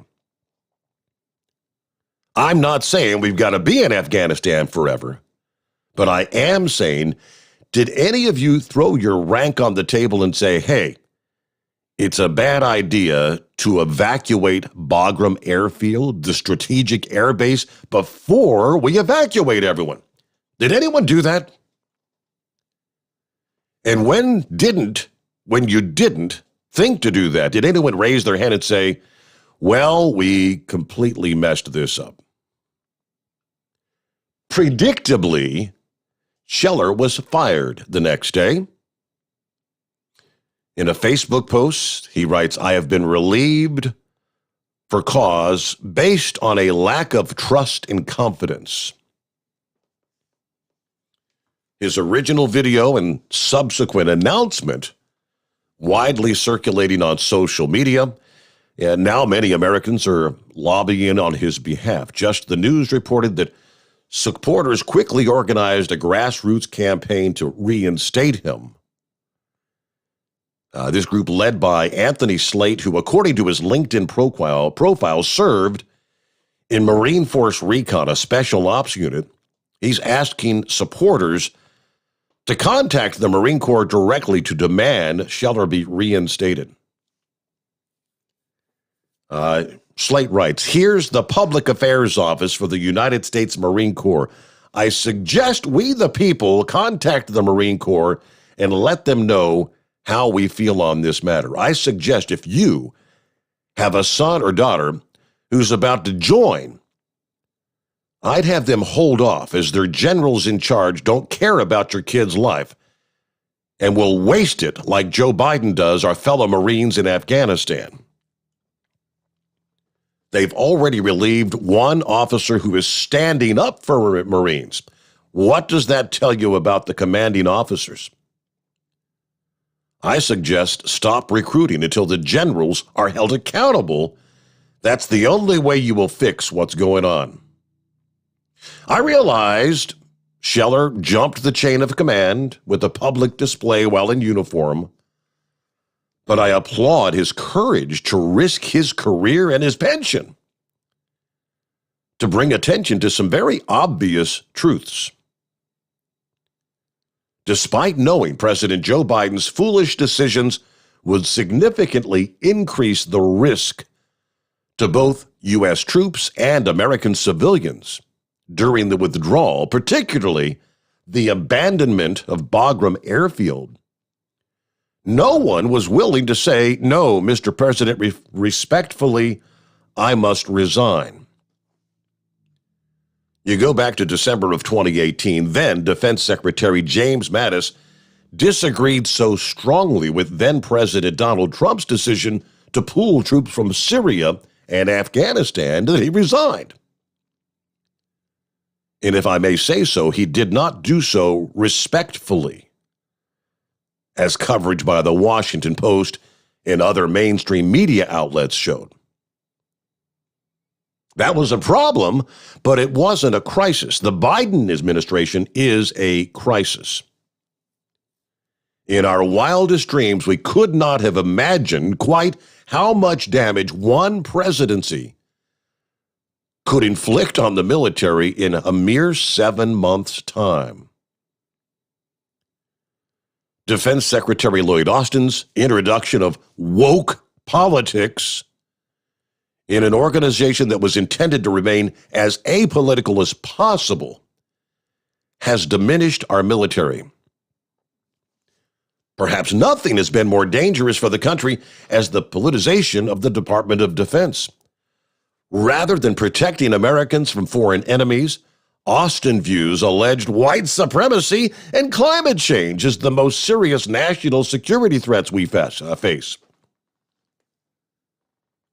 I'm not saying we've got to be in Afghanistan forever, but I am saying, did any of you throw your rank on the table and say, hey, it's a bad idea to evacuate Bagram Airfield, the strategic air base, before we evacuate everyone? Did anyone do that? And when you didn't think to do that, did anyone raise their hand and say, well, we completely messed this up? Predictably, Scheller was fired the next day. In a Facebook post, he writes, I have been relieved for cause based on a lack of trust and confidence. His original video and subsequent announcement widely circulating on social media, and now many Americans are lobbying on his behalf. Just the news reported that supporters quickly organized a grassroots campaign to reinstate him. This group led by Anthony Slate, who, according to his LinkedIn profile, served in Marine Force Recon, a special ops unit. He's asking supporters to contact the Marine Corps directly to demand Scheller be reinstated. Slate writes, here's the Public Affairs Office for the United States Marine Corps. I suggest we, the people, contact the Marine Corps and let them know how we feel on this matter. I suggest if you have a son or daughter who's about to join, I'd have them hold off, as their generals in charge don't care about your kid's life and will waste it like Joe Biden does our fellow Marines in Afghanistan. They've already relieved one officer who is standing up for Marines. What does that tell you about the commanding officers? I suggest stop recruiting until the generals are held accountable. That's the only way you will fix what's going on. I realized Scheller jumped the chain of command with a public display while in uniform, but I applaud his courage to risk his career and his pension to bring attention to some very obvious truths. Despite knowing President Joe Biden's foolish decisions would significantly increase the risk to both U.S. troops and American civilians during the withdrawal, particularly the abandonment of Bagram Airfield, no one was willing to say, no, Mr. President, respectfully, I must resign. You go back to December of 2018, then Defense Secretary James Mattis disagreed so strongly with then-President Donald Trump's decision to pull troops from Syria and Afghanistan that he resigned. And if I may say so, he did not do so respectfully, as coverage by the Washington Post and other mainstream media outlets showed. That was a problem, but it wasn't a crisis. The Biden administration is a crisis. In our wildest dreams, we could not have imagined quite how much damage one presidency could inflict on the military in a mere 7 months' time. Defense Secretary Lloyd Austin's introduction of woke politics in an organization that was intended to remain as apolitical as possible has diminished our military. Perhaps nothing has been more dangerous for the country as the politicization of the Department of Defense. Rather than protecting Americans from foreign enemies, Austin views alleged white supremacy and climate change as the most serious national security threats we face.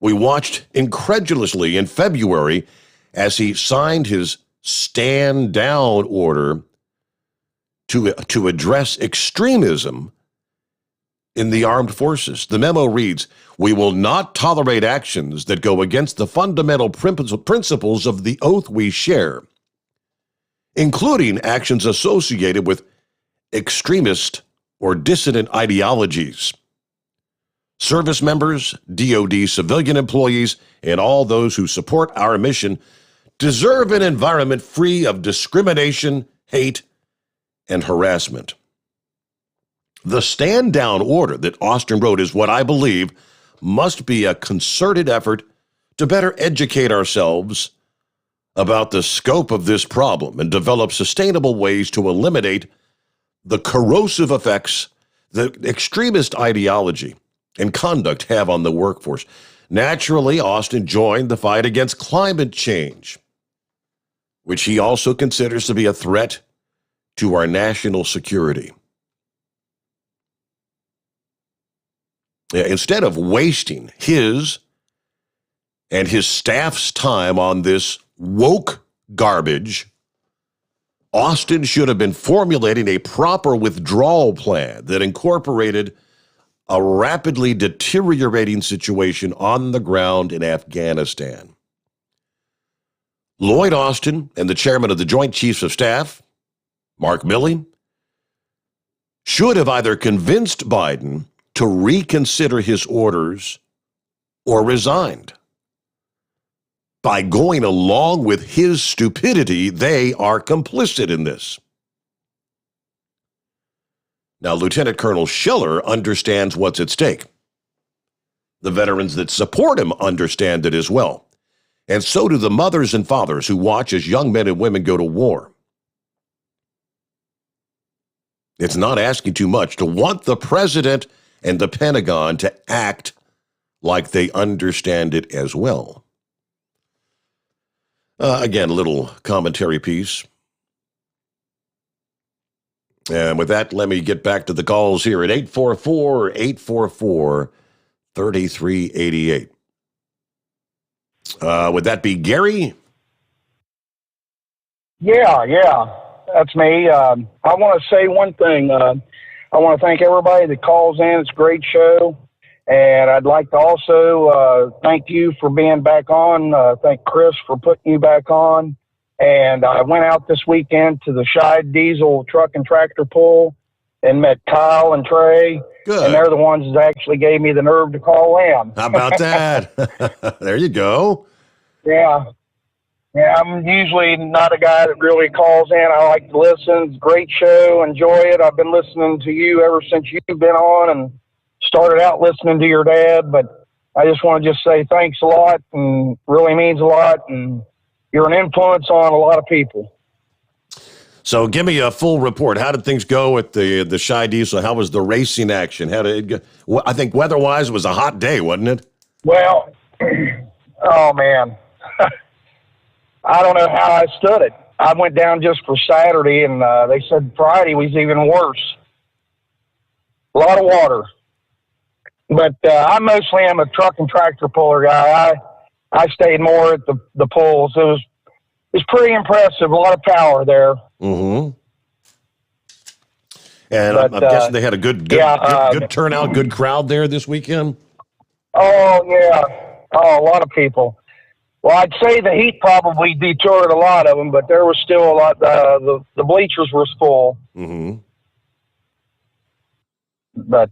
We watched incredulously in February as he signed his stand down order to address extremism in the armed forces. The memo reads, "We will not tolerate actions that go against the fundamental principles of the oath we share, including actions associated with extremist or dissident ideologies. Service members, DoD civilian employees, and all those who support our mission deserve an environment free of discrimination, hate, and harassment." The stand-down order that Austin wrote is what I believe must be a concerted effort to better educate ourselves about the scope of this problem and develop sustainable ways to eliminate the corrosive effects that extremist ideology and conduct have on the workforce. Naturally, Austin joined the fight against climate change, which he also considers to be a threat to our national security. Instead of wasting his and his staff's time on this woke garbage, Austin should have been formulating a proper withdrawal plan that incorporated a rapidly deteriorating situation on the ground in Afghanistan. Lloyd Austin and the chairman of the Joint Chiefs of Staff, Mark Milley, should have either convinced Biden to reconsider his orders or resigned. By going along with his stupidity, they are complicit in this. Now, Lieutenant Colonel Schiller understands what's at stake. The veterans that support him understand it as well. And so do the mothers and fathers who watch as young men and women go to war. It's not asking too much to want the president and the Pentagon to act like they understand it as well. Again, a little commentary piece. And with that, let me get back to the calls here at 844-844-3388. Would that be Gary? Yeah, that's me. I want to say one thing. I want to thank everybody that calls in. It's a great show. And I'd like to also thank you for being back on. Thank Chris for putting you back on. And I went out this weekend to the Scheid Diesel truck and tractor pull and met Kyle and Trey. Good. And they're the ones that actually gave me the nerve to call in. How about that? There you go. Yeah, I'm usually not a guy that really calls in. I like to listen. It's a great show. Enjoy it. I've been listening to you ever since you've been on and started out listening to your dad. But I just want to just say thanks a lot, and really means a lot. And you're an influence on a lot of people. So give me a full report. How did things go at the Scheid Diesel? How was the racing action? How did it go? I think weather-wise, it was a hot day, wasn't it? Well, oh, man. I don't know how I stood it. I went down just for Saturday, and they said Friday was even worse. A lot of water. But I mostly am a truck and tractor puller guy. I stayed more at the pulls. It was pretty impressive. A lot of power there. Mm-hmm. And I'm guessing they had a good turnout, good crowd there this weekend. Oh, yeah. Oh, a lot of people. Well, I'd say the heat probably detoured a lot of them, but there was still a lot. The bleachers were full. Mm-hmm. But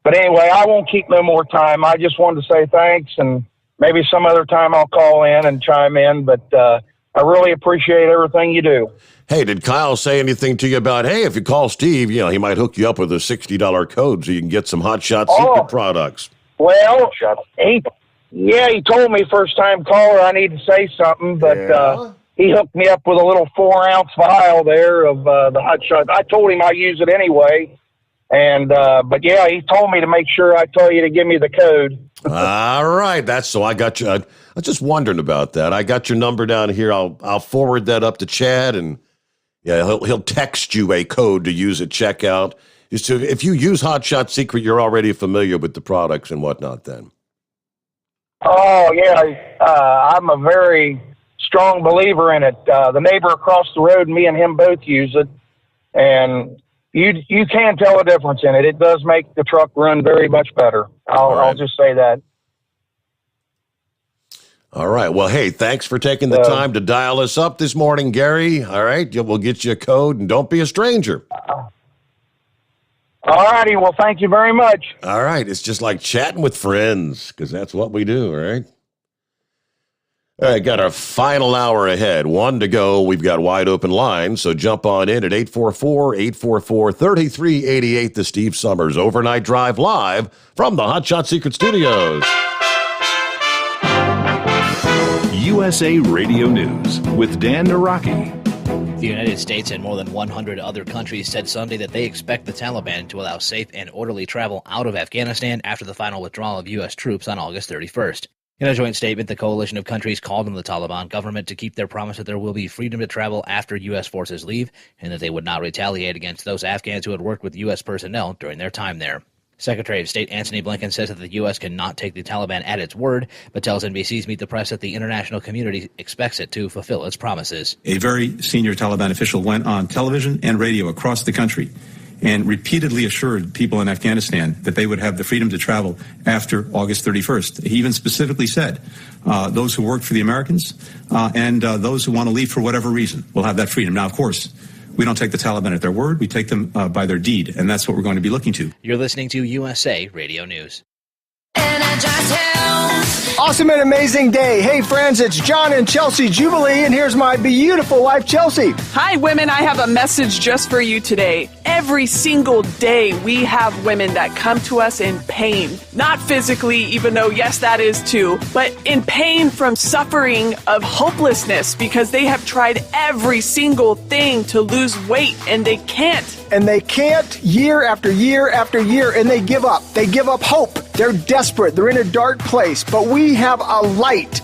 anyway, I won't keep no more time. I just wanted to say thanks, and maybe some other time I'll call in and chime in. But I really appreciate everything you do. Hey, did Kyle say anything to you about, hey, if you call Steve, he might hook you up with a $60 code so you can get some Hot Shot Secret products? Well, he told me first time caller I need to say something, but he hooked me up with a little 4-ounce vial there of the Hot Shot. I told him I use it anyway. And, but yeah, he told me to make sure I tell you to give me the code. All right. So I got you. I was just wondering about that. I got your number down here. I'll forward that up to Chad, and he'll text you a code to use at checkout. So if you use Hot Shot Secret, you're already familiar with the products and whatnot then. Oh, yeah. I'm a very strong believer in it. The neighbor across the road, me and him both use it. And you can tell a difference in it. It does make the truck run very much better. I'll just say that. All right. Well, hey, thanks for taking the time to dial us up this morning, Gary. All right. We'll get you a code, and don't be a stranger. All righty. Well, thank you very much. All right. It's just like chatting with friends, because that's what we do, right? All right. Got our final hour ahead. 1 to go. We've got wide open lines, so jump on in at 844-844-3388, the Steve Sommers Overnight Drive live from the Hot Shot Secret Studios. USA Radio News with Dan Naraki. The United States and more than 100 other countries said Sunday that they expect the Taliban to allow safe and orderly travel out of Afghanistan after the final withdrawal of U.S. troops on August 31st. In a joint statement, the coalition of countries called on the Taliban government to keep their promise that there will be freedom to travel after U.S. forces leave and that they would not retaliate against those Afghans who had worked with U.S. personnel during their time there. Secretary of State Antony Blinken says that the U.S. cannot take the Taliban at its word, but tells NBC's Meet the Press that the international community expects it to fulfill its promises. A very senior Taliban official went on television and radio across the country and repeatedly assured people in Afghanistan that they would have the freedom to travel after August 31st. He even specifically said those who worked for the Americans and those who want to leave for whatever reason will have that freedom. Now, of course, we don't take the Taliban at their word. We take them by their deed, and that's what we're going to be looking to. You're listening to USA Radio News. Awesome and amazing day. Hey, friends, it's John and Chelsea Jubilee, and here's my beautiful wife, Chelsea. Hi, women. I have a message just for you today. Every single day, we have women that come to us in pain. Not physically, even though, yes, that is too, but in pain from suffering of hopelessness because they have tried every single thing to lose weight, and they can't. And they can't year after year after year, and they give up. They give up hope. They're desperate. They're in a dark place. But we have a light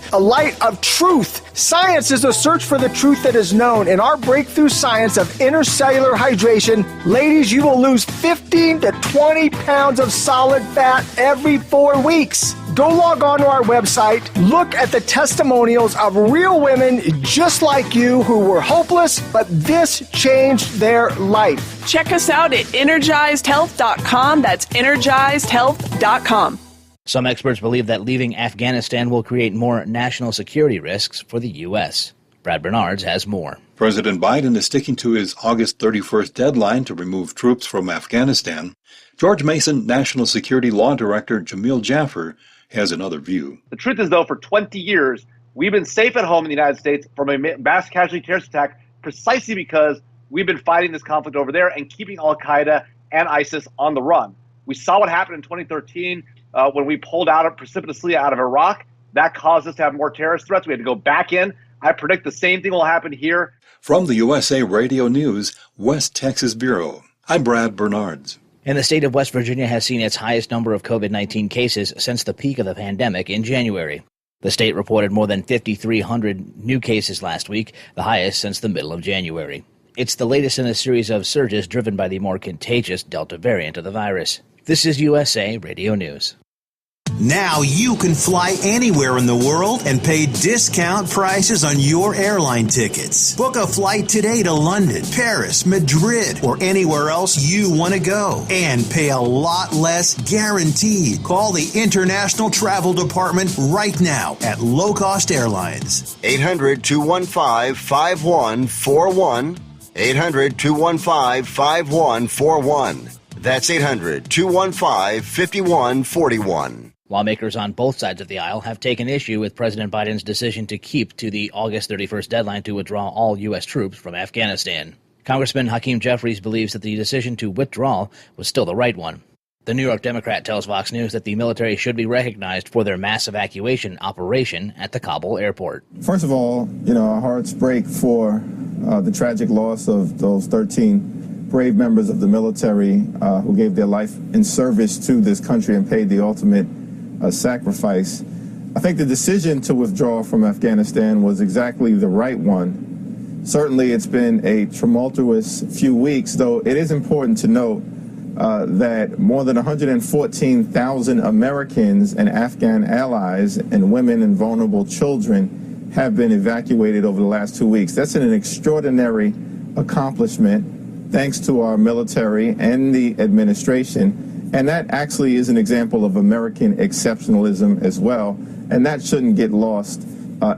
of truth. Science is a search for the truth that is known. In our breakthrough science of intercellular hydration, ladies, you will lose 15 to 20 pounds of solid fat every 4 weeks. Go log on to our website, look at the testimonials of real women just like you who were hopeless, but this changed their life. Check us out at energizedhealth.com. That's energizedhealth.com. Some experts believe that leaving Afghanistan will create more national security risks for the U.S. Brad Bernards has more. President Biden is sticking to his August 31st deadline to remove troops from Afghanistan. George Mason National Security Law Director Jamil Jaffer has another view. The truth is, though, for 20 years, we've been safe at home in the United States from a mass casualty terrorist attack precisely because we've been fighting this conflict over there and keeping al-Qaeda and ISIS on the run. We saw what happened in 2013 when we pulled out precipitously out of Iraq. That caused us to have more terrorist threats. We had to go back in. I predict the same thing will happen here. From the USA Radio News, West Texas Bureau, I'm Brad Bernards. And the state of West Virginia has seen its highest number of COVID-19 cases since the peak of the pandemic in January. The state reported more than 5,300 new cases last week, the highest since the middle of January. It's the latest in a series of surges driven by the more contagious Delta variant of the virus. This is USA Radio News. Now you can fly anywhere in the world and pay discount prices on your airline tickets. Book a flight today to London, Paris, Madrid, or anywhere else you want to go and pay a lot less guaranteed. Call the International Travel Department right now at Low Cost Airlines. 800-215-5141. 800-215-5141. That's 800-215-5141. Lawmakers on both sides of the aisle have taken issue with President Biden's decision to keep to the August 31st deadline to withdraw all U.S. troops from Afghanistan. Congressman Hakeem Jeffries believes that the decision to withdraw was still the right one. The New York Democrat tells Fox News that the military should be recognized for their mass evacuation operation at the Kabul airport. First of all, our hearts break for the tragic loss of those 13 brave members of the military who gave their life in service to this country and paid the ultimate sacrifice. I think the decision to withdraw from Afghanistan was exactly the right one. Certainly it's been a tumultuous few weeks, though it is important to note that more than 114,000 Americans and Afghan allies and women and vulnerable children have been evacuated over the last 2 weeks. That's an extraordinary accomplishment. thanks to our military and the administration. And that actually is an example of American exceptionalism as well. And that shouldn't get lost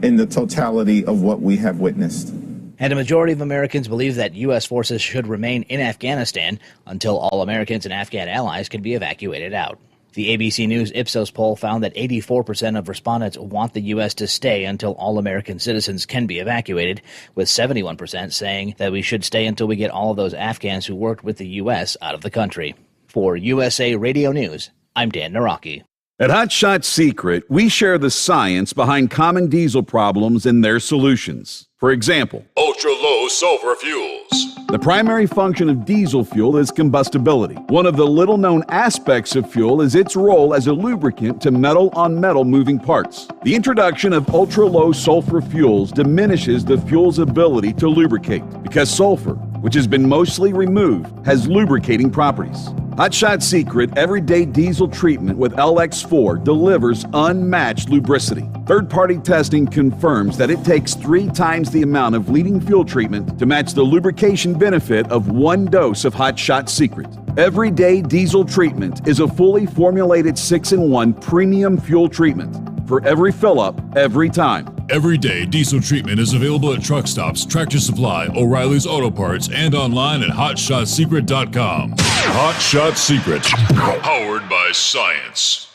in the totality of what we have witnessed. And a majority of Americans believe that U.S. forces should remain in Afghanistan until all Americans and Afghan allies can be evacuated out. The ABC News Ipsos poll found that 84% of respondents want the U.S. to stay until all American citizens can be evacuated, with 71% saying that we should stay until we get all of those Afghans who worked with the U.S. out of the country. For USA Radio News, I'm Dan Naraki. At Hot Shot Secret, we share the science behind common diesel problems and their solutions. For example, ultra-low sulfur fuels. The primary function of diesel fuel is combustibility. One of the little-known aspects of fuel is its role as a lubricant to metal-on-metal moving parts. The introduction of ultra-low sulfur fuels diminishes the fuel's ability to lubricate because sulfur, which has been mostly removed, has lubricating properties. Hot Shot Secret Everyday Diesel Treatment with LX4 delivers unmatched lubricity. Third-party testing confirms that it takes 3 times the amount of leading fuel treatment to match the lubrication benefit of 1 dose of Hot Shot Secret. Everyday Diesel Treatment is a fully formulated 6-in-1 premium fuel treatment for every fill-up, every time. Everyday Diesel Treatment is available at truck stops, Tractor Supply, O'Reilly's Auto Parts, and online at HotShotSecret.com. Hot Shot Secret, powered by science.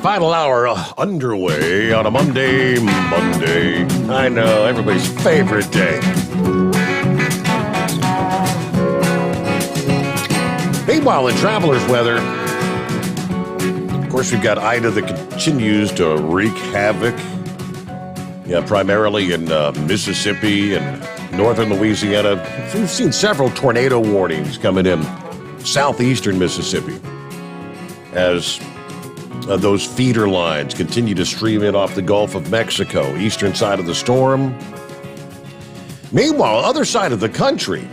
Final hour underway on a Monday. I know, everybody's favorite day. Meanwhile, in traveler's weather, of course, we've got Ida that continues to wreak havoc. Yeah, primarily in Mississippi and northern Louisiana. We've seen several tornado warnings coming in southeastern Mississippi as those feeder lines continue to stream in off the Gulf of Mexico, eastern side of the storm. Meanwhile, other side of the country,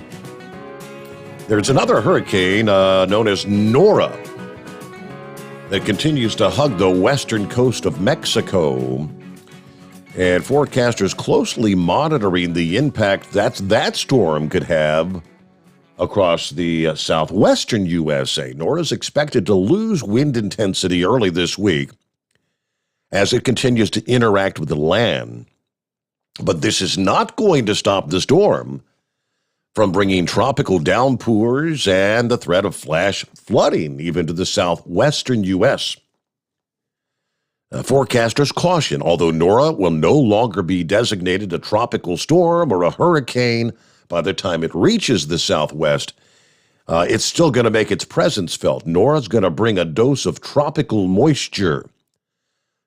there's another hurricane known as Nora that continues to hug the western coast of Mexico. And forecasters closely monitoring the impact that storm could have across the southwestern USA. Nora's expected to lose wind intensity early this week as it continues to interact with the land. But this is not going to stop the storm from bringing tropical downpours and the threat of flash flooding even to the southwestern U.S. Forecasters caution, although Nora will no longer be designated a tropical storm or a hurricane by the time it reaches the southwest, it's still going to make its presence felt. Nora's going to bring a dose of tropical moisture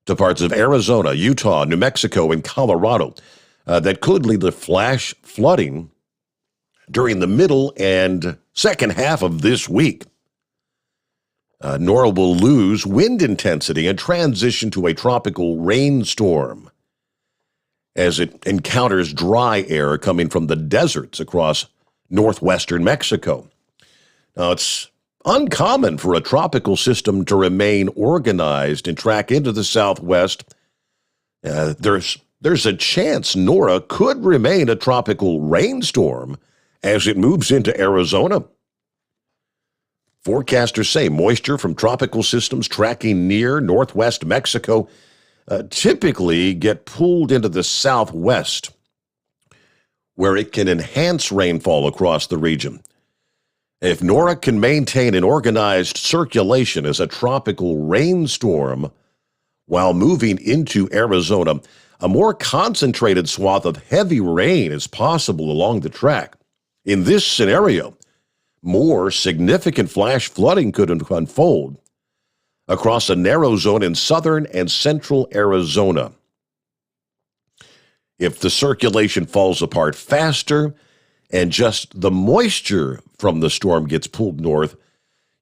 to parts of Arizona, Utah, New Mexico, and Colorado that could lead to flash flooding during the middle and second half of this week. Nora will lose wind intensity and transition to a tropical rainstorm as it encounters dry air coming from the deserts across northwestern Mexico. Now, it's uncommon for a tropical system to remain organized and track into the southwest. There's a chance Nora could remain a tropical rainstorm as it moves into Arizona. Forecasters say moisture from tropical systems tracking near northwest Mexico typically get pulled into the southwest, where it can enhance rainfall across the region. If Nora can maintain an organized circulation as a tropical rainstorm while moving into Arizona, a more concentrated swath of heavy rain is possible along the track. In this scenario, more significant flash flooding could unfold across a narrow zone in southern and central Arizona. If the circulation falls apart faster and just the moisture from the storm gets pulled north,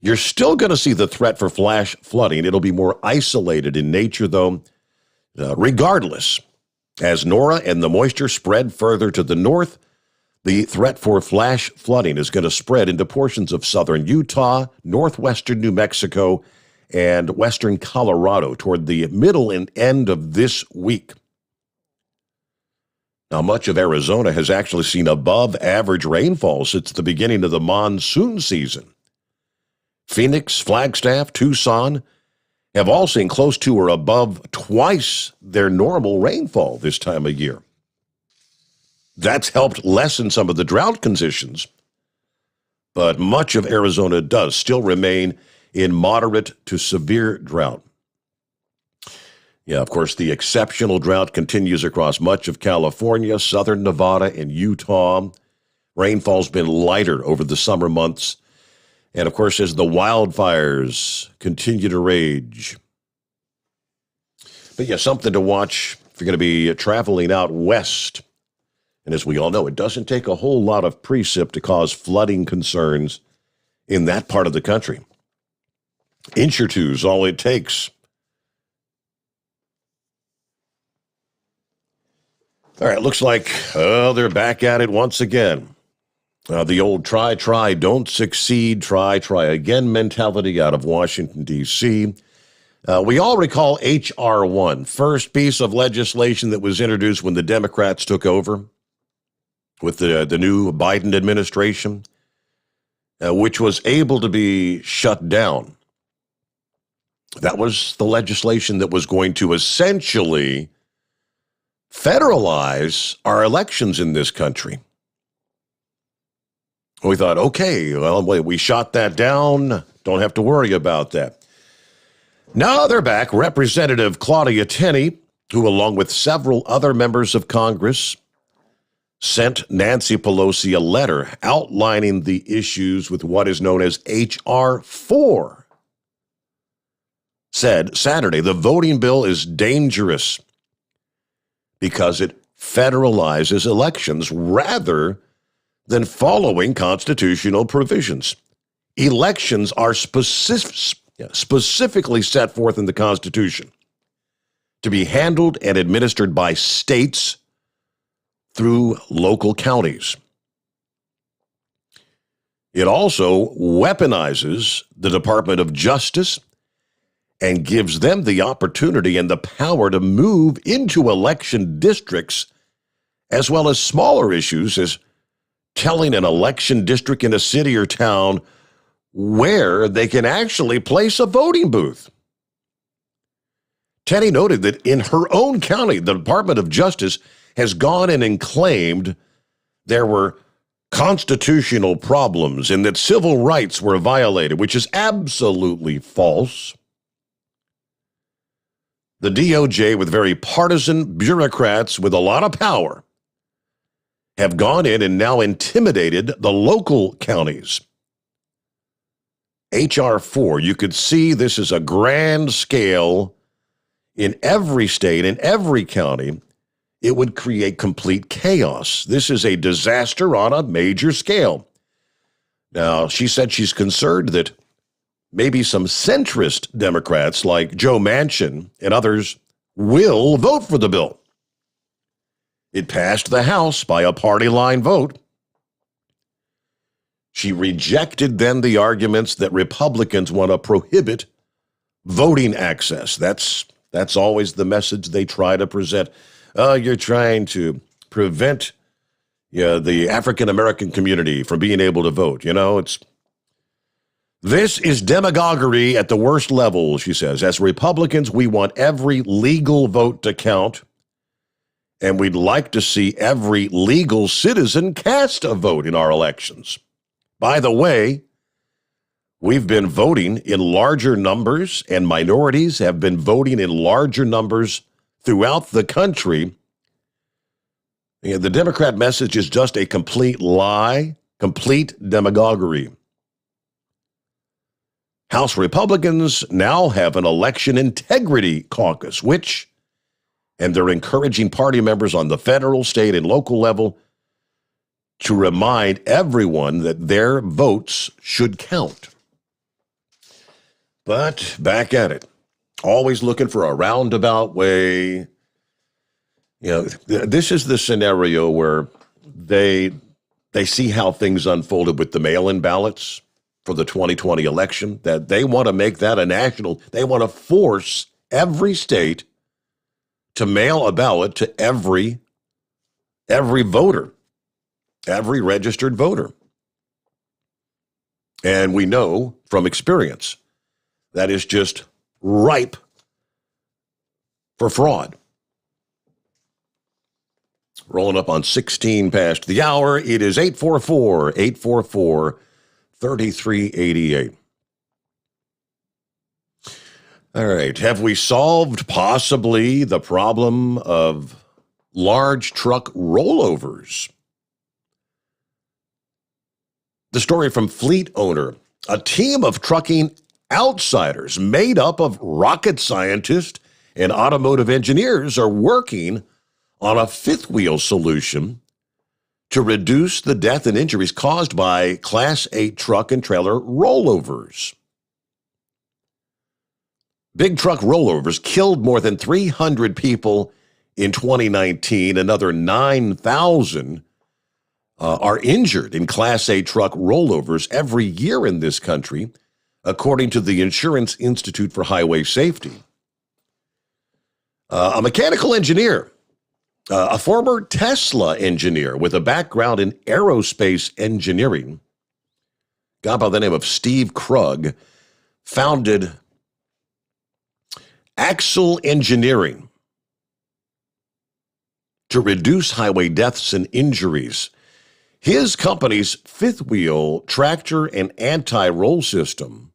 you're still going to see the threat for flash flooding. It'll be more isolated in nature, though, regardless. As Nora and the moisture spread further to the north, The threat for flash flooding is going to spread into portions of southern Utah, northwestern New Mexico, and western Colorado toward the middle and end of this week. Now, much of Arizona has actually seen above average rainfall since the beginning of the monsoon season. Phoenix, Flagstaff, Tucson have all seen close to or above twice their normal rainfall this time of year. That's helped lessen some of the drought conditions, but much of Arizona does still remain in moderate to severe drought. Yeah, of course, the exceptional drought continues across much of California, southern Nevada, and Utah. Rainfall's been lighter over the summer months. And, of course, as the wildfires continue to rage. But, yeah, something to watch if you're going to be traveling out west. And as we all know, it doesn't take a whole lot of precip to cause flooding concerns in that part of the country. Inch or two is all it takes. All right, looks like they're back at it once again. The old try, don't succeed, try again mentality out of Washington, D.C. We all recall H.R. 1, first piece of legislation that was introduced when the Democrats took over with the new Biden administration, which was able to be shut down. That was the legislation that was going to essentially federalize our elections in this country. We thought, okay, well, we shot that down. Don't have to worry about that. Now they're back. Representative Claudia Tenney, who along with several other members of Congress, sent Nancy Pelosi a letter outlining the issues with what is known as H.R. 4, said Saturday, the voting bill is dangerous because it federalizes elections rather than following constitutional provisions. Elections are specifically set forth in the Constitution to be handled and administered by states through local counties. It also weaponizes the Department of Justice and gives them the opportunity and the power to move into election districts, as well as smaller issues as telling an election district in a city or town where they can actually place a voting booth. Tenney noted that in her own county, the Department of Justice has gone in and claimed there were constitutional problems and that civil rights were violated, which is absolutely false. The DOJ, with very partisan bureaucrats with a lot of power, have gone in and now intimidated the local counties. H.R. 4, you could see this is a grand scale in every state, in every county. It would create complete chaos. This is a disaster on a major scale. Now, she said she's concerned that maybe some centrist Democrats like Joe Manchin and others will vote for the bill. It passed the House by a party line vote. She rejected then the arguments that Republicans want to prohibit voting access. That's always the message they try to present. You're trying to prevent the African-American community from being able to vote. This is demagoguery at the worst level, she says. As Republicans, we want every legal vote to count, and we'd like to see every legal citizen cast a vote in our elections. By the way, we've been voting in larger numbers, and minorities have been voting in larger numbers throughout the country. The Democrat message is just a complete lie, complete demagoguery. House Republicans now have an election integrity caucus, and they're encouraging party members on the federal, state, and local level to remind everyone that their votes should count. But back at it, always looking for a roundabout way. This is the scenario where they They see how things unfolded with the mail-in ballots for the 2020 election, that they want to make that a national. They want to force every state to mail a ballot to every voter, every registered voter. And we know from experience that is just ripe for fraud. Rolling up on 16 past the hour. It is 844-3388. All right. Have we solved possibly the problem of large truck rollovers? The story from Fleet Owner. A team of trucking outsiders made up of rocket scientists and automotive engineers are working on a fifth wheel solution to reduce the death and injuries caused by Class 8 truck and trailer rollovers. Big truck rollovers killed more than 300 people in 2019. Another 9,000 are injured in Class 8 truck rollovers every year in this country, according to the Insurance Institute for Highway Safety. A mechanical engineer, a former Tesla engineer with a background in aerospace engineering, a guy by the name of Steve Krug, founded Axle Engineering to reduce highway deaths and injuries. His company's fifth wheel tractor and anti-roll system,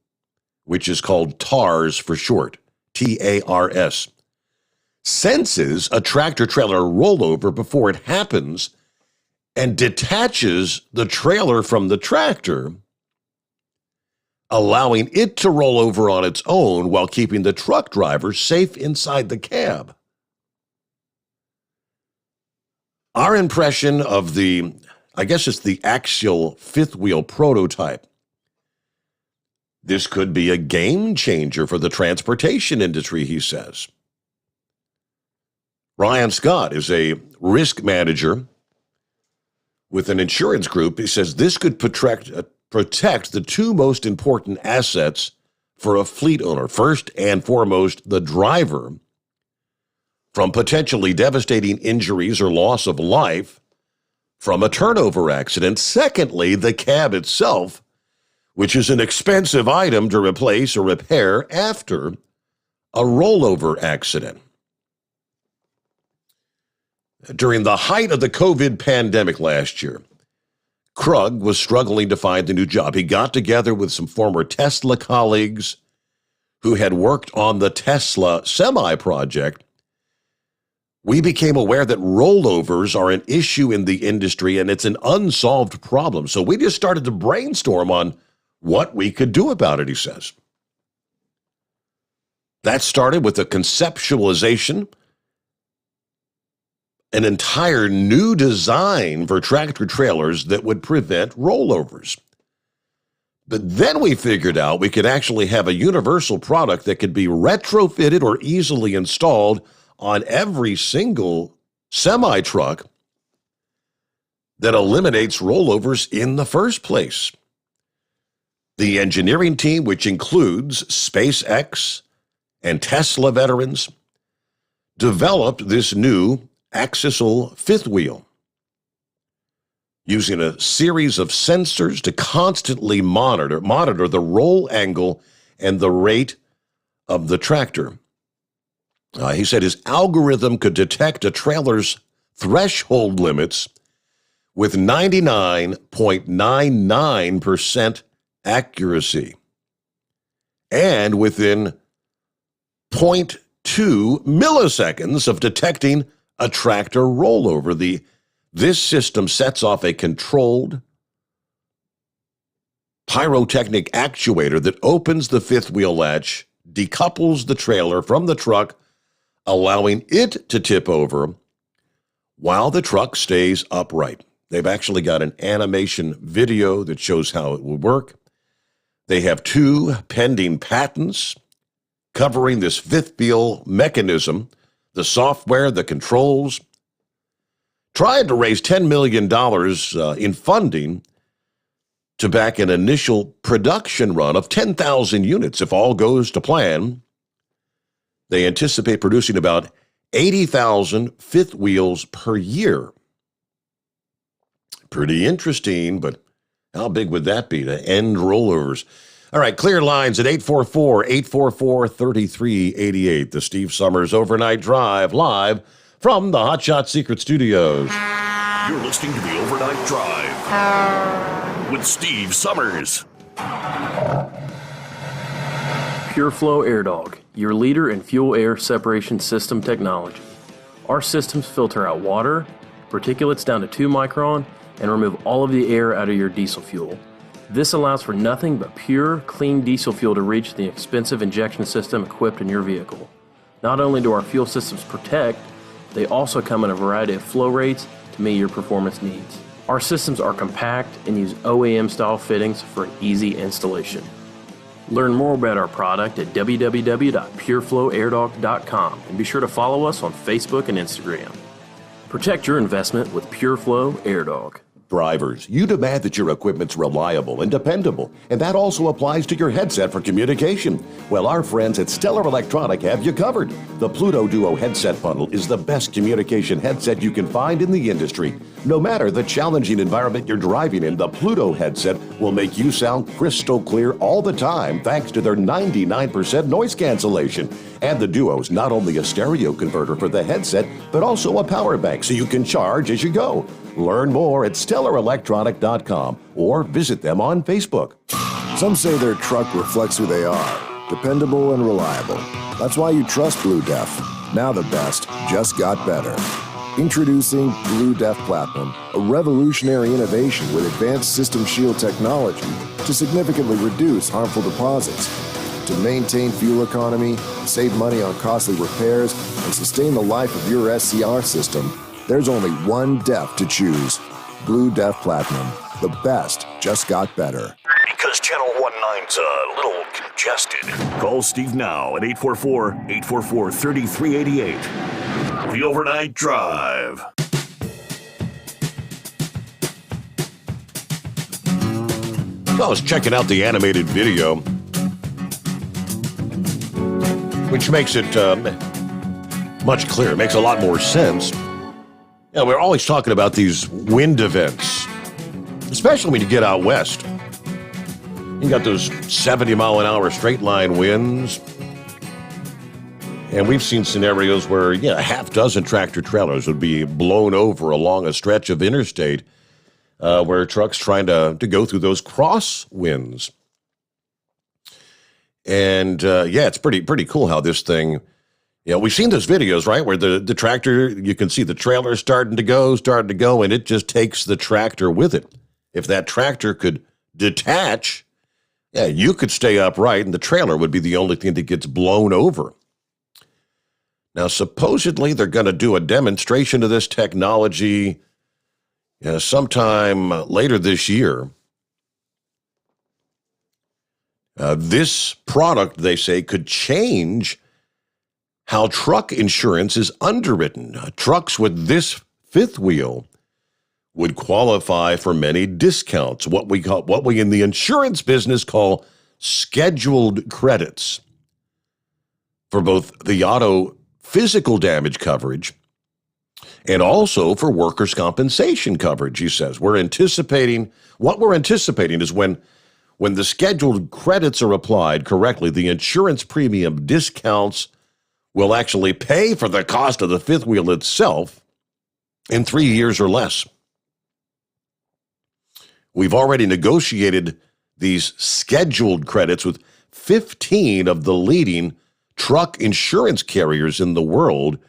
which is called TARS for short, TARS, senses a tractor-trailer rollover before it happens and detaches the trailer from the tractor, allowing it to roll over on its own while keeping the truck driver safe inside the cab. Our impression of the, I guess it's the axial fifth wheel prototype. This could be a game changer for the transportation industry, he says. Ryan Scott is a risk manager with an insurance group. He says this could protect the two most important assets for a fleet owner. First and foremost, the driver, from potentially devastating injuries or loss of life from a turnover accident. Secondly, the cab itself, which is an expensive item to replace or repair after a rollover accident. During the height of the COVID pandemic last year, Krug was struggling to find a new job. He got together with some former Tesla colleagues who had worked on the Tesla Semi project. We became aware that rollovers are an issue in the industry and it's an unsolved problem. So we just started to brainstorm on what we could do about it, he says. That started with a conceptualization, an entire new design for tractor trailers that would prevent rollovers. But then we figured out we could actually have a universal product that could be retrofitted or easily installed on every single semi-truck that eliminates rollovers in the first place. The engineering team, which includes SpaceX and Tesla veterans, developed this new axial fifth wheel using a series of sensors to constantly monitor the roll angle and the rate of the tractor. He said his algorithm could detect a trailer's threshold limits with 99.99% accuracy and within 0.2 milliseconds of detecting a tractor rollover. This system sets off a controlled pyrotechnic actuator that opens the fifth wheel latch, decouples the trailer from the truck, allowing it to tip over while the truck stays upright. They've actually got an animation video that shows how it would work. They have 2 pending patents covering this fifth wheel mechanism, the software, the controls. tried to raise $10 million in funding to back an initial production run of 10,000 units. If all goes to plan, they anticipate producing about 80,000 fifth wheels per year. Pretty interesting, but how big would that be to end rollovers? All right, clear lines at 844-844-3388. The Steve Sommers Overnight Drive, live from the Hot Shot Secret Studios. You're listening to the Overnight Drive with Steve Sommers. Pure Flow Air Dog, your leader in fuel air separation system technology. Our systems filter out water, particulates down to 2 micron, and remove all of the air out of your diesel fuel. This allows for nothing but pure, clean diesel fuel to reach the expensive injection system equipped in your vehicle. Not only do our fuel systems protect, they also come in a variety of flow rates to meet your performance needs. Our systems are compact and use OEM-style fittings for an easy installation. Learn more about our product at www.pureflowairdog.com and be sure to follow us on Facebook and Instagram. Protect your investment with Pure Flow Air Dog. Drivers, you demand that your equipment's reliable and dependable, and that also applies to your headset for communication. Well, our friends at Stellar Electronic have you covered. The Pluto Duo headset bundle is the best communication headset you can find in the industry. No matter the challenging environment you're driving in, the Pluto headset will make you sound crystal clear all the time thanks to their 99% noise cancellation. And the Duo's not only a stereo converter for the headset, but also a power bank so you can charge as you go. Learn more at StellarElectronic.com or visit them on Facebook. Some say their truck reflects who they are, dependable and reliable. That's why you trust Blue Def. Now the best just got better. Introducing Blue Def Platinum, a revolutionary innovation with advanced system shield technology to significantly reduce harmful deposits. To maintain fuel economy, save money on costly repairs, and sustain the life of your SCR system, there's only one DEF to choose. Blue Def Platinum. The best just got better. Because Channel 19's a little congested. Call Steve now at 844-844-3388. The Overnight Drive. I was checking out the animated video, which makes it much clearer. Makes a lot more sense. Yeah, we're always talking about these wind events, especially when you get out west. You got those 70-mile-an-hour straight-line winds. And we've seen scenarios where, a half dozen tractor-trailers would be blown over along a stretch of interstate where trucks trying to go through those crosswinds. And, it's pretty cool how this thing... we've seen those videos, right, where the tractor, you can see the trailer starting to go, and it just takes the tractor with it. If that tractor could detach, you could stay upright, and the trailer would be the only thing that gets blown over. Now, supposedly, they're going to do a demonstration of this technology sometime later this year. This product, they say, could change how truck insurance is underwritten. Trucks with this fifth wheel would qualify for many discounts, what we in the insurance business call scheduled credits, for both the auto physical damage coverage and also for workers' compensation coverage, he says. What we're anticipating is when the scheduled credits are applied correctly, the insurance premium discounts will actually pay for the cost of the fifth wheel itself in 3 years or less. We've already negotiated these scheduled credits with 15 of the leading truck insurance carriers in the world,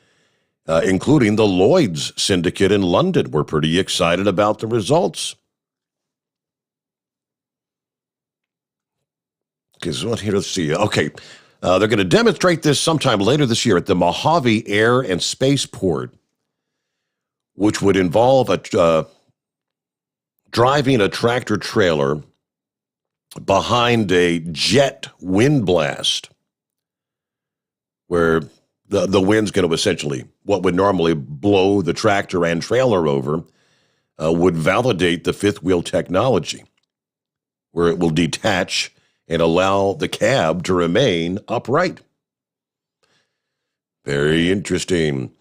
including the Lloyd's Syndicate in London. We're pretty excited about the results. Let's see. Okay. They're going to demonstrate this sometime later this year at the Mojave Air and Spaceport, which would involve driving a tractor trailer behind a jet wind blast, where the wind's going to essentially, what would normally blow the tractor and trailer over, would validate the fifth wheel technology, where it will detach and allow the cab to remain upright. Very interesting.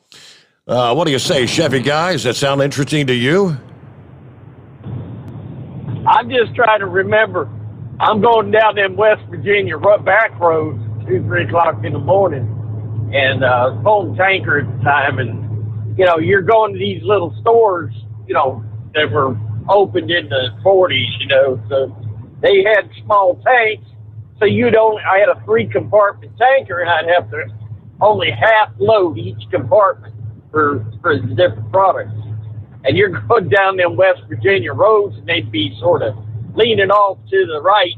What do you say, Chevy guy? Does that sound interesting to you? I'm just trying to remember. I'm going down them West Virginia back roads 2, 3 o'clock in the morning, and pulling tanker at the time, and you're going to these little stores, that were opened in the 40s, so they had small tanks, so I had a 3-compartment tanker, and I'd have to only half load each compartment for the different products. And you're going down them West Virginia roads, and they'd be sort of leaning off to the right,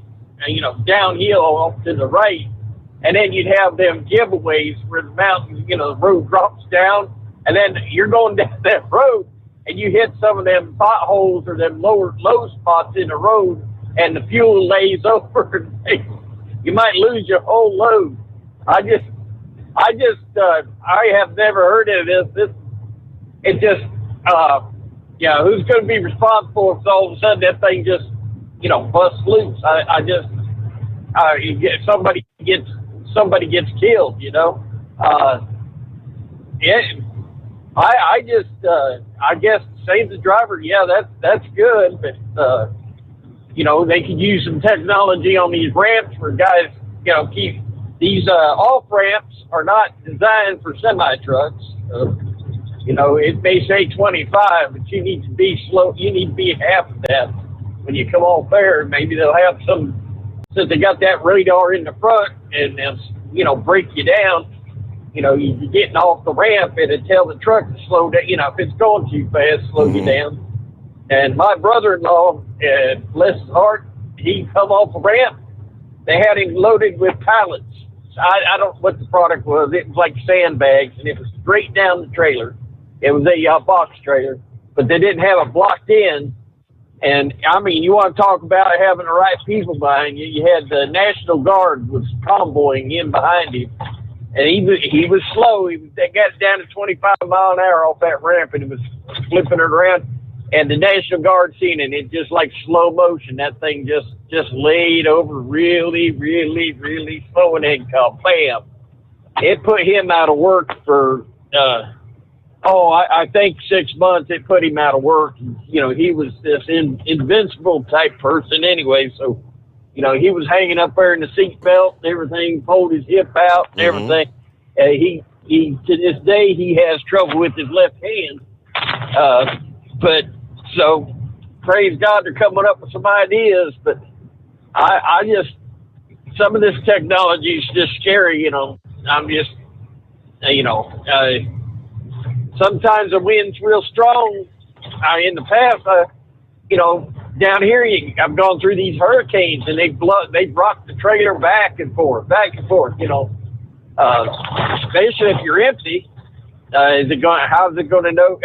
downhill off to the right. And then you'd have them giveaways where the mountain, the road drops down, and then you're going down that road, and you hit some of them potholes or them low spots in the road, and the fuel lays over, and you might lose your whole load. I have never heard of this. It just, who's going to be responsible if all of a sudden that thing just, busts loose? Somebody gets killed, I guess save the driver. Yeah, that's good, but they could use some technology on these ramps for guys. Keep these off ramps are not designed for semi trucks. It may say 25, but you need to be slow. You need to be half of that when you come off there. Maybe they'll have some, since they got that radar in the front, and they'll, break you down. You're getting off the ramp, and it'll tell the truck to slow down. If it's going too fast, slow you down. And my brother-in-law, bless his heart, he come off the ramp. They had him loaded with pallets. I don't know what the product was. It was like sandbags, and it was straight down the trailer. It was a box trailer, but they didn't have it blocked in. And, you want to talk about having the right people behind you. You had the National Guard was convoying in behind him, and he was slow. They got it down to 25 mile an hour off that ramp, and he was flipping it around. And the National Guard seen it. It just like slow motion. That thing just laid over really, really, really slow, and then bam. It put him out of work for, I think 6 months. It put him out of work. He was this invincible type person anyway. So, he was hanging up there in the seat belt and everything, pulled his hip out and everything. He to this day, he has trouble with his left hand. So praise God, they're coming up with some ideas, but I just, some of this technology is just scary, I'm just, sometimes the wind's real strong. In the past, down here, I've gone through these hurricanes, and they've rocked the trailer back and forth, especially if you're empty. How's it going to know?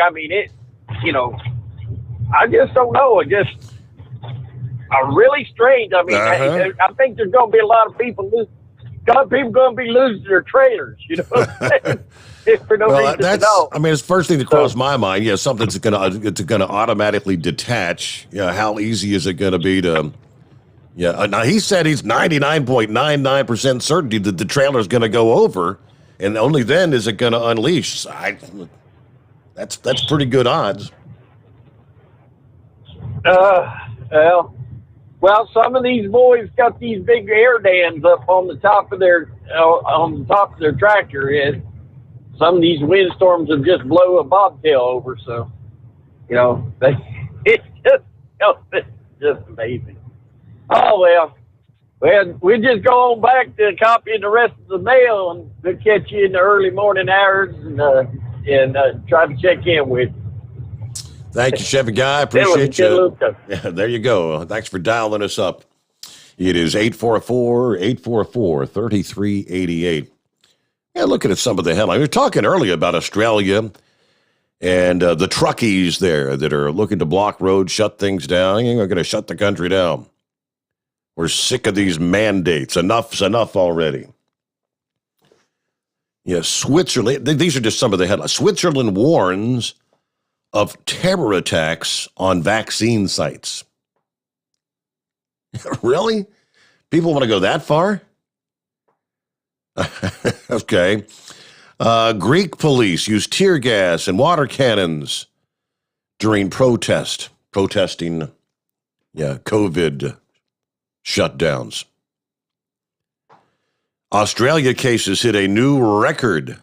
I just don't know. It just really strange. I think there's going to be a lot of people going to be losing their trailers. What I'm saying? For no reason at all. It's the first thing that crossed my mind. Yeah, something's going to automatically detach. Yeah, how easy is it going to be to? Yeah. Now he said he's 99.99% certainty that the trailer is going to go over, and only then is it going to unleash. That's pretty good odds. Well, some of these boys got these big air dams up on the top of their tractor, and some of these windstorms will just blow a bobtail over. So, it's just amazing. Oh well, we'll just go on back to copying the rest of the mail, and we'll catch you in the early morning hours and try to check in with you. Thank you, Chevy Guy. Appreciate you. Yeah, there you go. Thanks for dialing us up. It is 844-844-3388. Yeah, looking at some of the headlines. We were talking earlier about Australia and the truckies there that are looking to block roads, shut things down. They're going to shut the country down. We're sick of these mandates. Enough's enough already. Yes, Switzerland. These are just some of the headlines. Switzerland warns of terror attacks on vaccine sites. Really? People want to go that far? Okay. Greek police use tear gas and water cannons during protesting, COVID shutdowns. Australia cases hit a new record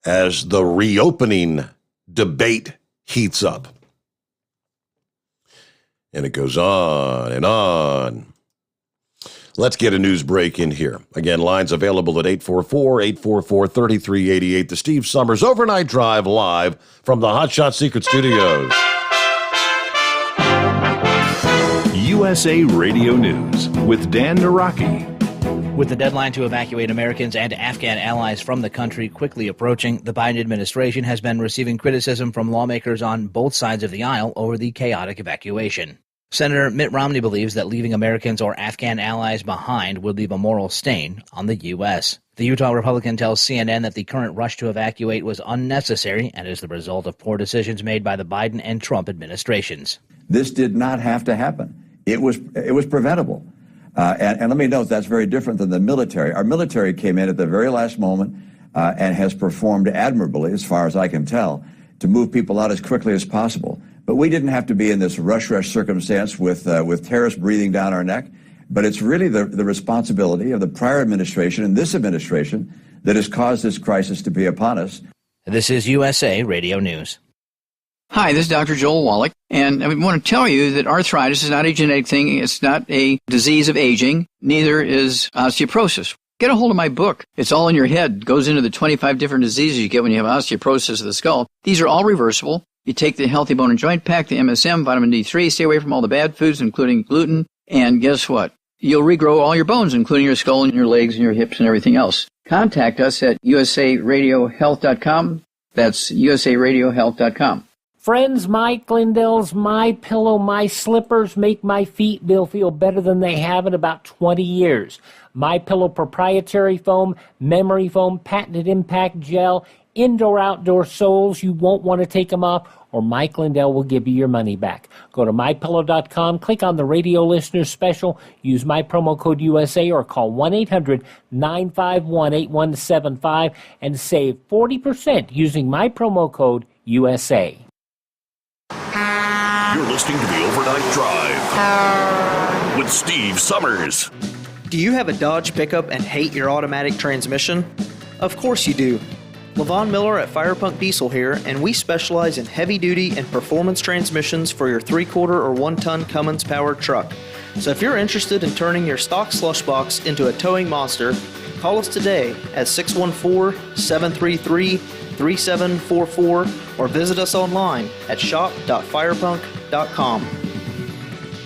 as the reopening debate heats up. And it goes on and on. Let's get a news break in here. Again, lines available at 844-844-3388. The Steve Sommers Overnight Drive live from the Hot Shot Secret Studios. USA Radio News with Dan Naraki. With the deadline to evacuate Americans and Afghan allies from the country quickly approaching, the Biden administration has been receiving criticism from lawmakers on both sides of the aisle over the chaotic evacuation. Senator Mitt Romney believes that leaving Americans or Afghan allies behind would leave a moral stain on the U.S. The Utah Republican tells CNN that the current rush to evacuate was unnecessary and is the result of poor decisions made by the Biden and Trump administrations. This did not have to happen. It was preventable. And let me note, that's very different than the military. Our military came in at the very last moment and has performed admirably, as far as I can tell, to move people out as quickly as possible. But we didn't have to be in this rush circumstance with terrorists breathing down our neck. But it's really the responsibility of the prior administration and this administration that has caused this crisis to be upon us. This is USA Radio News. Hi, this is Dr. Joel Wallach, and I want to tell you that arthritis is not a genetic thing. It's not a disease of aging. Neither is osteoporosis. Get a hold of my book. It's all in your head. It goes into the 25 different diseases you get when you have osteoporosis of the skull. These are all reversible. You take the Healthy Bone and Joint Pack, the MSM, vitamin D3, stay away from all the bad foods, including gluten, and guess what? You'll regrow all your bones, including your skull and your legs and your hips and everything else. Contact us at usaradiohealth.com. That's usaradiohealth.com. Friends, Mike Lindell's My Pillow, My Slippers make my feet feel better than they have in about 20 years. My Pillow proprietary foam, memory foam, patented impact gel, indoor-outdoor soles. You won't want to take them off, or Mike Lindell will give you your money back. Go to MyPillow.com, click on the radio listener special, use my promo code USA, or call 1-800-951-8175 and save 40% using my promo code USA. You're listening to the Overnight Drive with Steve Sommers. Do you have a Dodge pickup and hate your automatic transmission? Of course you do. LaVon Miller at Firepunk Diesel here, and we specialize in heavy-duty and performance transmissions for your 3-quarter or 1-ton Cummins-powered truck. So if you're interested in turning your stock slush box into a towing monster, call us today at 614-733-3744 or visit us online at shop.firepunk.com.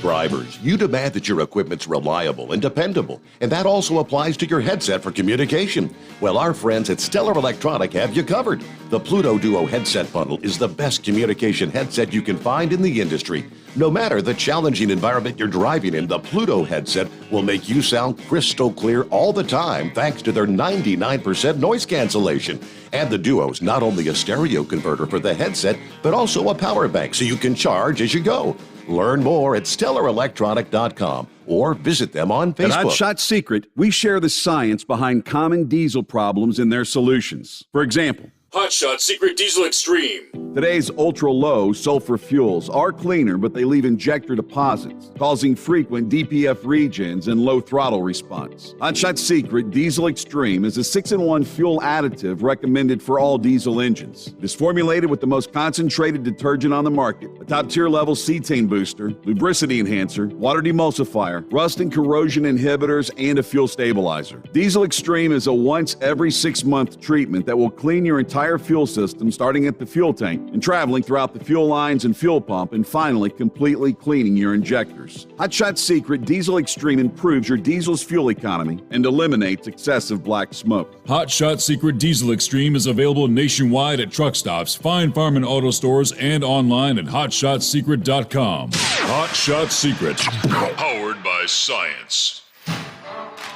Drivers, you demand that your equipment's reliable and dependable, and that also applies to your headset for communication. Well, our friends at Stellar Electronic have you covered. The Pluto Duo headset bundle is the best communication headset you can find in the industry. No matter the challenging environment you're driving in, the Pluto headset will make you sound crystal clear all the time thanks to their 99% noise cancellation. And the Duo's not only a stereo converter for the headset, but also a power bank so you can charge as you go. Learn more at StellarElectronic.com or visit them on Facebook. At Hot Shot Secret, we share the science behind common diesel problems and their solutions. For example, Hot Shot Secret Diesel Extreme. Today's ultra-low sulfur fuels are cleaner, but they leave injector deposits, causing frequent DPF regens and low throttle response. Hot Shot Secret Diesel Extreme is a 6-in-1 fuel additive recommended for all diesel engines. It is formulated with the most concentrated detergent on the market, a top-tier level cetane booster, lubricity enhancer, water demulsifier, rust and corrosion inhibitors, and a fuel stabilizer. Diesel Extreme is a once every 6-month treatment that will clean your entire fuel system, starting at the fuel tank and traveling throughout the fuel lines and fuel pump, and finally completely cleaning your injectors. Hot Shot Secret Diesel Extreme improves your diesel's fuel economy and eliminates excessive black smoke. Hot Shot Secret Diesel Extreme is available nationwide at truck stops, Fine Farm and Auto Stores, and online at hotshotsecret.com. Hot Shot Secret, powered by science.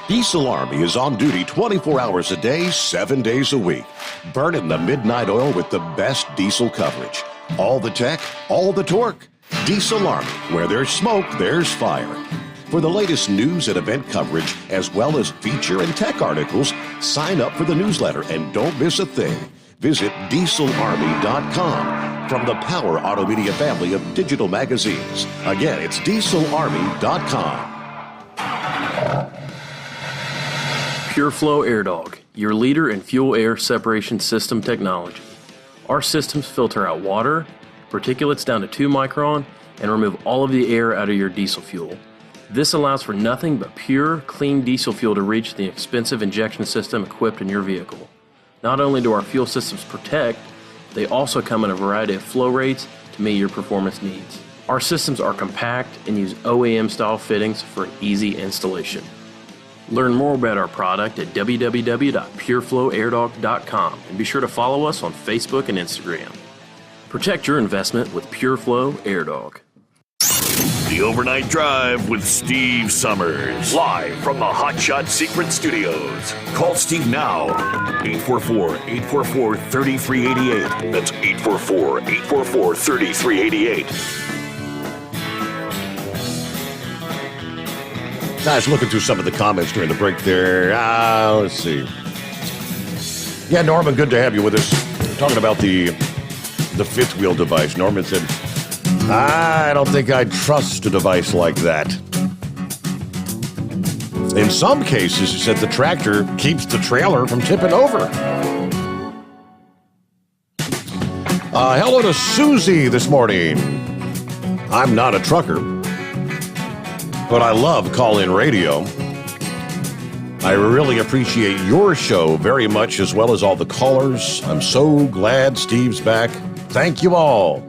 Diesel Army is on duty 24 hours a day, 7 days a week. Burning the midnight oil with the best diesel coverage. All the tech, all the torque. Diesel Army, where there's smoke, there's fire. For the latest news and event coverage, as well as feature and tech articles, sign up for the newsletter and don't miss a thing. Visit dieselarmy.com from the Power Auto Media family of digital magazines. Again, it's dieselarmy.com. PureFlow Air Dog, your leader in fuel air separation system technology. Our systems filter out water, particulates down to 2 micron, and remove all of the air out of your diesel fuel. This allows for nothing but pure, clean diesel fuel to reach the expensive injection system equipped in your vehicle. Not only do our fuel systems protect, they also come in a variety of flow rates to meet your performance needs. Our systems are compact and use OEM-style fittings for easy installation. Learn more about our product at www.pureflowairdog.com and be sure to follow us on Facebook and Instagram. Protect your investment with PureFlow Air Dog. The Overnight Drive with Steve Sommers. Live from the Hot Shot Secret Studios. Call Steve now. 844-844-3388. That's 844-844-3388. Guys, looking through some of the comments during the break there. Let's see. Yeah, Norman, good to have you with us. Talking about the fifth wheel device. Norman said, I don't think I'd trust a device like that. In some cases, he said the tractor keeps the trailer from tipping over. Hello to Susie this morning. I'm not a trucker, but I love call-in radio. I really appreciate your show very much, as well as all the callers. I'm so glad Steve's back. Thank you all.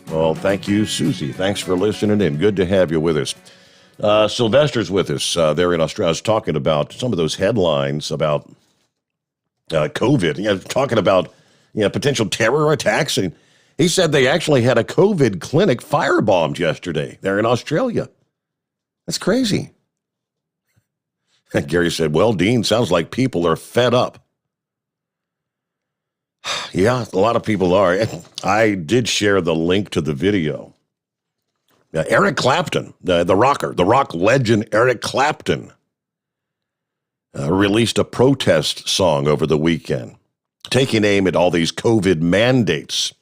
Well, thank you, Susie. Thanks for listening in. Good to have you with us. Sylvester's with us there in Australia. I was talking about some of those headlines about COVID, talking about potential terror attacks. And he said they actually had a COVID clinic firebombed yesterday there in Australia. That's crazy. And Gary said, well, Dean, sounds like people are fed up. Yeah, a lot of people are. I did share the link to the video. Eric Clapton, the rock legend Eric Clapton, released a protest song over the weekend, taking aim at all these COVID mandates.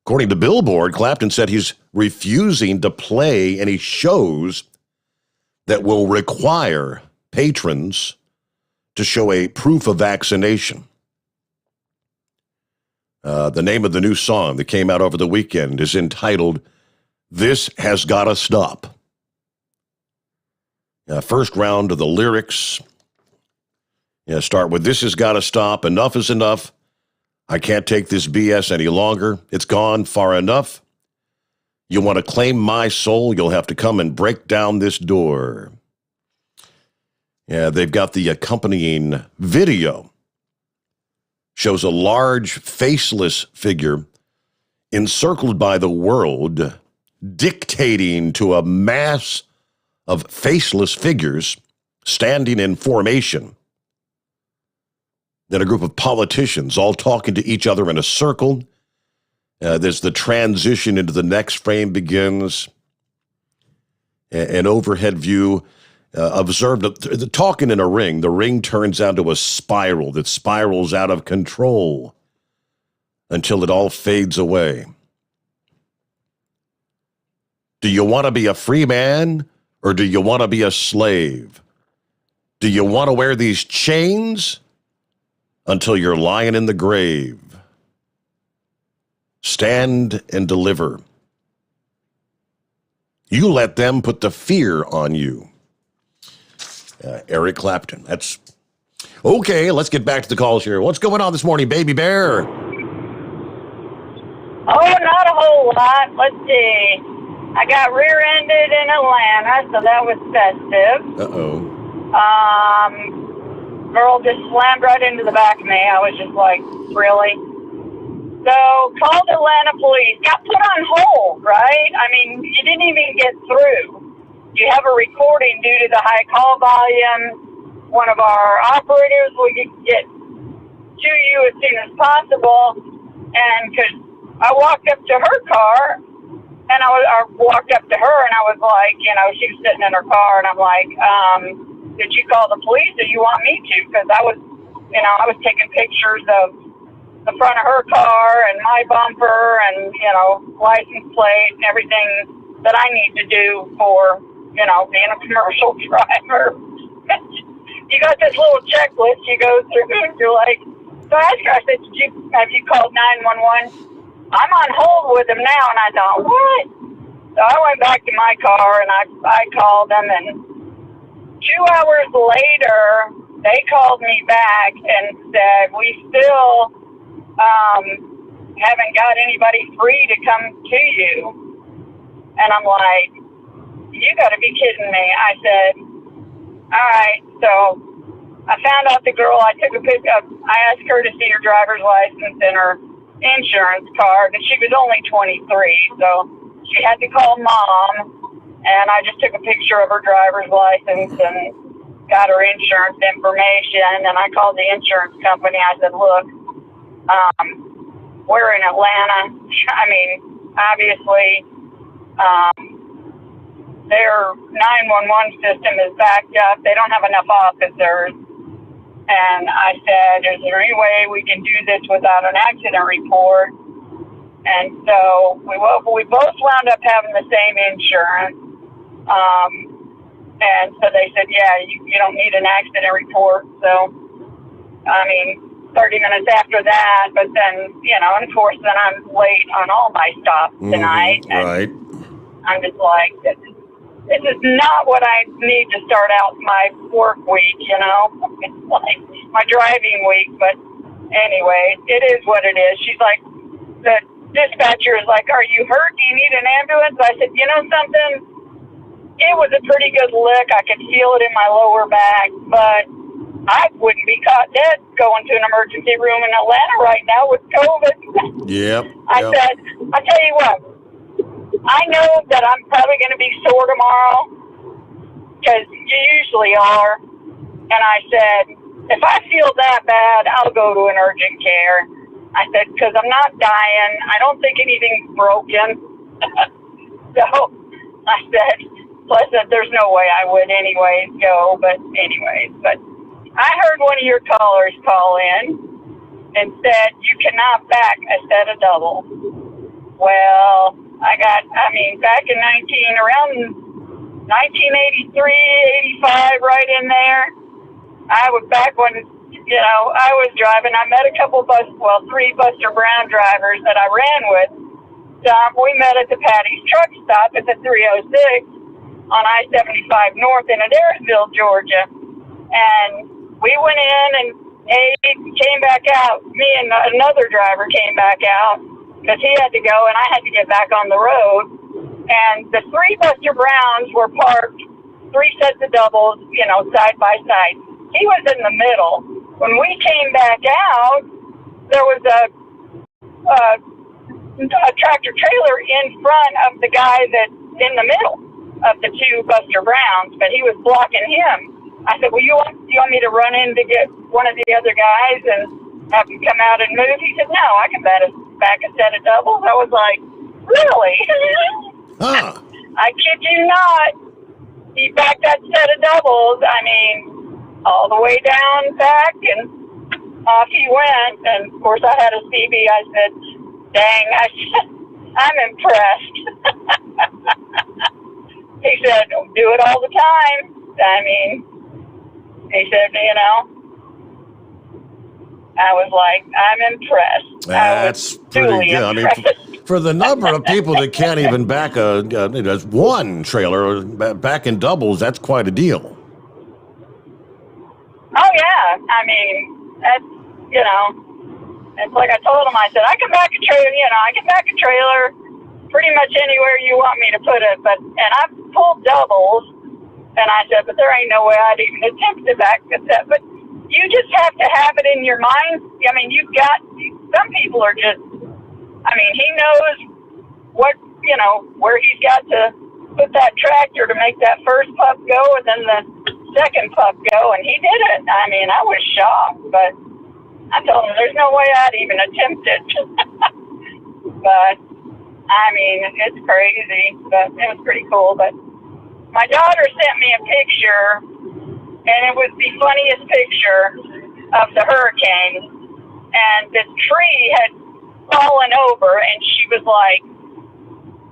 According to Billboard, Clapton said he's refusing to play any shows that will require patrons to show a proof of vaccination. The name of the new song that came out over the weekend is entitled, This Has Gotta Stop. First round of the lyrics start with, This has gotta stop, enough is enough. I can't take this BS any longer. It's gone far enough. You want to claim my soul, you'll have to come and break down this door. Yeah, they've got the accompanying video. Shows a large, faceless figure encircled by the world, dictating to a mass of faceless figures standing in formation. Then a group of politicians all talking to each other in a circle. There's the transition into the next frame begins. An overhead view observed the talking in a ring. The ring turns out to a spiral that spirals out of control until it all fades away. Do you want to be a free man or do you want to be a slave? Do you want to wear these chains until you're lying in the grave? Stand and deliver. You let them put the fear on you. Eric Clapton. That's okay. Let's get back to the calls here. What's going on this morning, baby bear? Oh, not a whole lot. Let's see. I got rear-ended in Atlanta, so that was festive. Uh-oh. Girl just slammed right into the back of me. I was just like, really? So, called Atlanta police. Got put on hold, right? I mean, you didn't even get through. you have a recording due to the high call volume. One of our operators will get to you as soon as possible. And because I walked up to her car, and I walked up to her, and I was like, you know, she was sitting in her car, and I'm like, did you call the police, or you want me to? Because I was taking pictures of the front of her car and my bumper and, you know, license plate and everything that I need to do for, you know, being a commercial driver. You got this little checklist you go through, and you're like, so I asked her, I said, have you called 911? I'm on hold with them now, and I thought, what? So I went back to my car, and I called them, and 2 hours later, they called me back and said, we still haven't got anybody free to come to you. And I'm like, you got to be kidding me. I said, all right. So I found out the girl, I took a pickup. I asked her to see her driver's license and her insurance card, and she was only 23, so she had to call Mom, and I just took a picture of her driver's license and got her insurance information, and I called the insurance company. I said, look, we're in Atlanta. I mean, obviously, their 911 system is backed up. They don't have enough officers. And I said, is there any way we can do this without an accident report? And so we both wound up having the same insurance. And so they said, yeah, you don't need an accident report. So, I mean, 30 minutes after that, but then, you know, and of course, then I'm late on all my stops tonight. Right. I'm just like, this is not what I need to start out my work week, you know? It's like my driving week, but anyway, it is what it is. She's like, the dispatcher is like, are you hurt? Do you need an ambulance? I said, you know something? It was a pretty good lick. I could feel it in my lower back, but I wouldn't be caught dead going to an emergency room in Atlanta right now with COVID. Yep. I said, I tell you what, I know that I'm probably going to be sore tomorrow, because you usually are. And I said, if I feel that bad, I'll go to an urgent care. I said, because I'm not dying. I don't think anything's broken. So I said, plus that there's no way I would anyways go. But I heard one of your callers call in and said, you cannot back a set of doubles. Well, back in around 1983, 85, right in there, I was back when, you know, I was driving. I met a couple three Buster Brown drivers that I ran with. We met at the Patty's truck stop at the 306 on I-75 North in Adairsville, Georgia. And we went in, and he came back out. Me and another driver came back out, because he had to go and I had to get back on the road. And the three Buster Browns were parked, three sets of doubles, you know, side by side. He was in the middle. When we came back out, there was a tractor trailer in front of the guy that's in the middle of the two Buster Browns, but he was blocking him. I said, well, you want me to run in to get one of the other guys and have him come out and move? He said, no, I can back a set of doubles. I was like, really? Huh. I kid you not. He backed that set of doubles. I mean, all the way down back, and off he went. And of course, I had a CB. I said, dang, I'm impressed. He said, do it all the time. I mean, he said, you know, I was like, I'm impressed. That's pretty good. Impressed. I mean, for the number of people that can't even back one trailer back in doubles, that's quite a deal. Oh, yeah. I mean, that's, you know, it's like I told him, I said, I can back a trailer, pretty much anywhere you want me to put it. And I've pulled doubles, and I said, but there ain't no way I'd even attempt to back a set. But you just have to have it in your mind. I mean, some people are just, I mean, he knows what, you know, where he's got to put that tractor to make that first pup go and then the second pup go, and he did it. I mean, I was shocked, but I told him there's no way I'd even attempt it. But, I mean, it's crazy, but it was pretty cool. But my daughter sent me a picture, and it was the funniest picture of the hurricane, and the tree had fallen over, and she was like,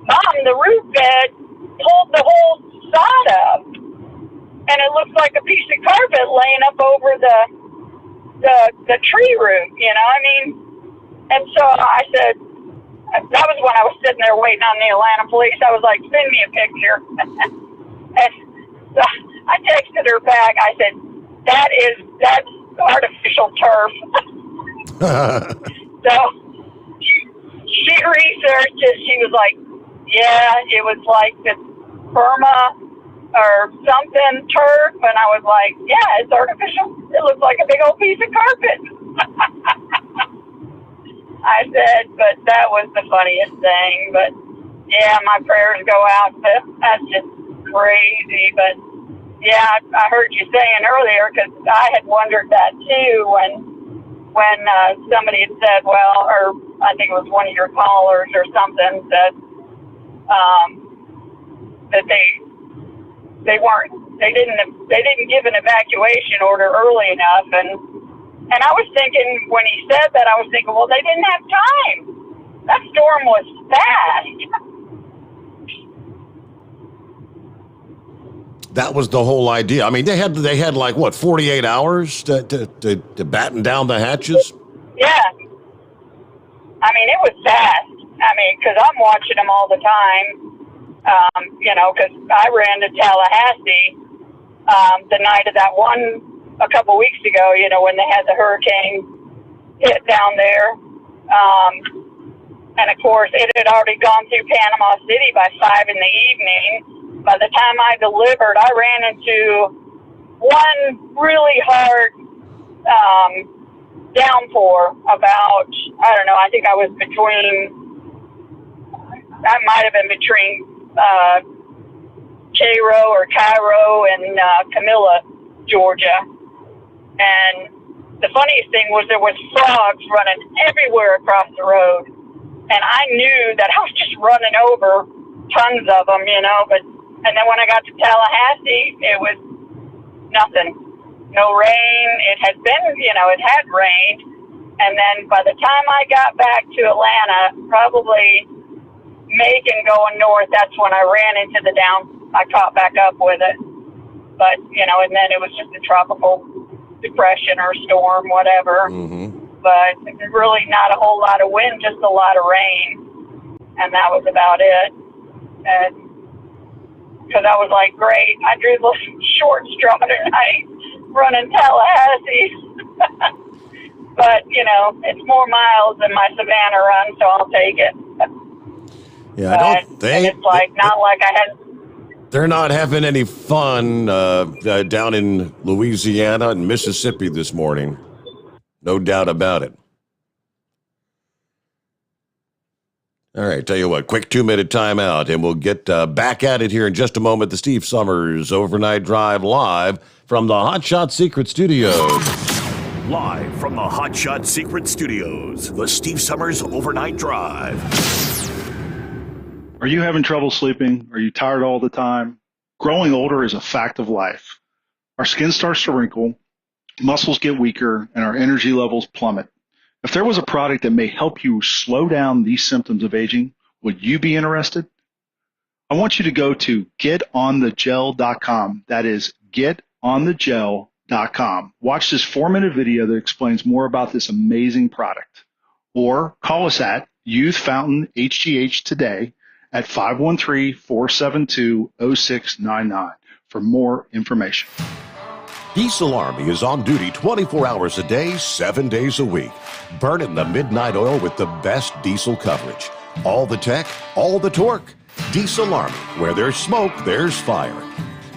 Mom, the roof bed pulled the whole sod up, and it looks like a piece of carpet laying up over the tree root, you know, I mean, and so I said, that was when I was sitting there waiting on the Atlanta police. I was like, send me a picture. And so I texted her back. I said, that's artificial turf. So she researched it. She was like, yeah, it was like this Burma or something turf. And I was like, yeah, it's artificial. It looks like a big old piece of carpet. I said, but that was the funniest thing. But yeah, my prayers go out to, that's just crazy. But yeah, I heard you saying earlier, because I had wondered that too when somebody had said, well, or I think it was one of your callers or something said that they didn't give an evacuation order early enough, and I was thinking, when he said that, I was thinking, well, they didn't have time. That storm was fast. That was the whole idea. I mean, they had like, what, 48 hours to batten down the hatches? Yeah. I mean, it was fast. I mean, because I'm watching them all the time, you know, because I ran to Tallahassee the night of that one a couple weeks ago, you know, when they had the hurricane hit down there. And, of course, it had already gone through Panama City by 5 in the evening. By the time I delivered, I ran into one really hard downpour about, I don't know, I think I was I might have been between Cairo and Camilla, Georgia. And the funniest thing was there was frogs running everywhere across the road. And I knew that I was just running over tons of them, you know. And then when I got to Tallahassee, it was nothing. No rain. It had been, you know, it had rained. And then by the time I got back to Atlanta, probably Macon going north, that's when I ran into I caught back up with it. But, you know, and then it was just a tropical depression or storm, whatever. Mm-hmm. But really not a whole lot of wind, just a lot of rain. And that was about it. And because I was like, great, I drew the short straw tonight running Tallahassee. But, you know, it's more miles than my Savannah run, so I'll take it. Yeah, I don't think. And it's like, not like I had. They're not having any fun down in Louisiana and Mississippi this morning. No doubt about it. All right, tell you what, quick 2-minute timeout, and we'll get back at it here in just a moment. The Steve Sommers Overnight Drive live from the Hot Shot Secret Studios. Live from the Hot Shot Secret Studios, the Steve Sommers Overnight Drive. Are you having trouble sleeping? Are you tired all the time? Growing older is a fact of life. Our skin starts to wrinkle, muscles get weaker, and our energy levels plummet. If there was a product that may help you slow down these symptoms of aging, would you be interested? I want you to go to getonthegel.com. That is getonthegel.com. Watch this 4-minute video that explains more about this amazing product. Or call us at Youth Fountain HGH today at 513-472-0699 for more information. Diesel Army is on duty 24 hours a day, 7 days a week. Burning the midnight oil with the best diesel coverage. All the tech, all the torque. Diesel Army, where there's smoke, there's fire.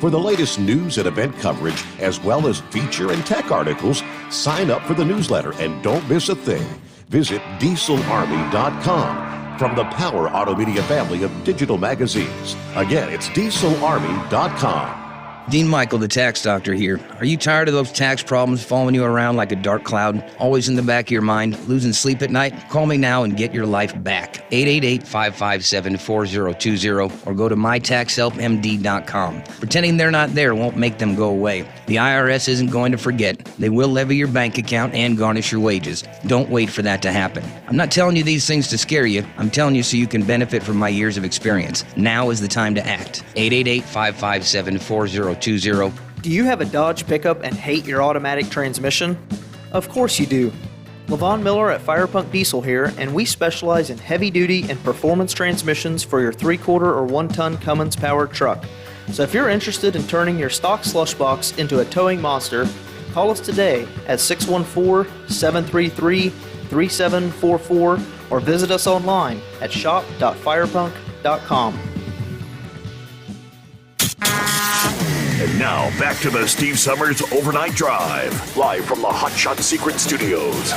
For the latest news and event coverage, as well as feature and tech articles, sign up for the newsletter and don't miss a thing. Visit dieselarmy.com. from the Power Auto Media family of digital magazines. Again, it's dieselarmy.com. Dean Michael, the tax doctor here. Are you tired of those tax problems following you around like a dark cloud, always in the back of your mind, losing sleep at night? Call me now and get your life back. 888-557-4020 or go to mytaxhelpmd.com. Pretending they're not there won't make them go away. The IRS isn't going to forget. They will levy your bank account and garnish your wages. Don't wait for that to happen. I'm not telling you these things to scare you. I'm telling you so you can benefit from my years of experience. Now is the time to act. 888-557-4020. Do you have a Dodge pickup and hate your automatic transmission? Of course you do. Levon Miller at Firepunk Diesel here, and we specialize in heavy-duty and performance transmissions for your 3/4 or 1-ton Cummins-powered truck. So if you're interested in turning your stock slush box into a towing monster, call us today at 614-733-3744 or visit us online at shop.firepunk.com. And now, back to the Steve Sommers Overnight Drive, live from the Hot Shot Secret Studios.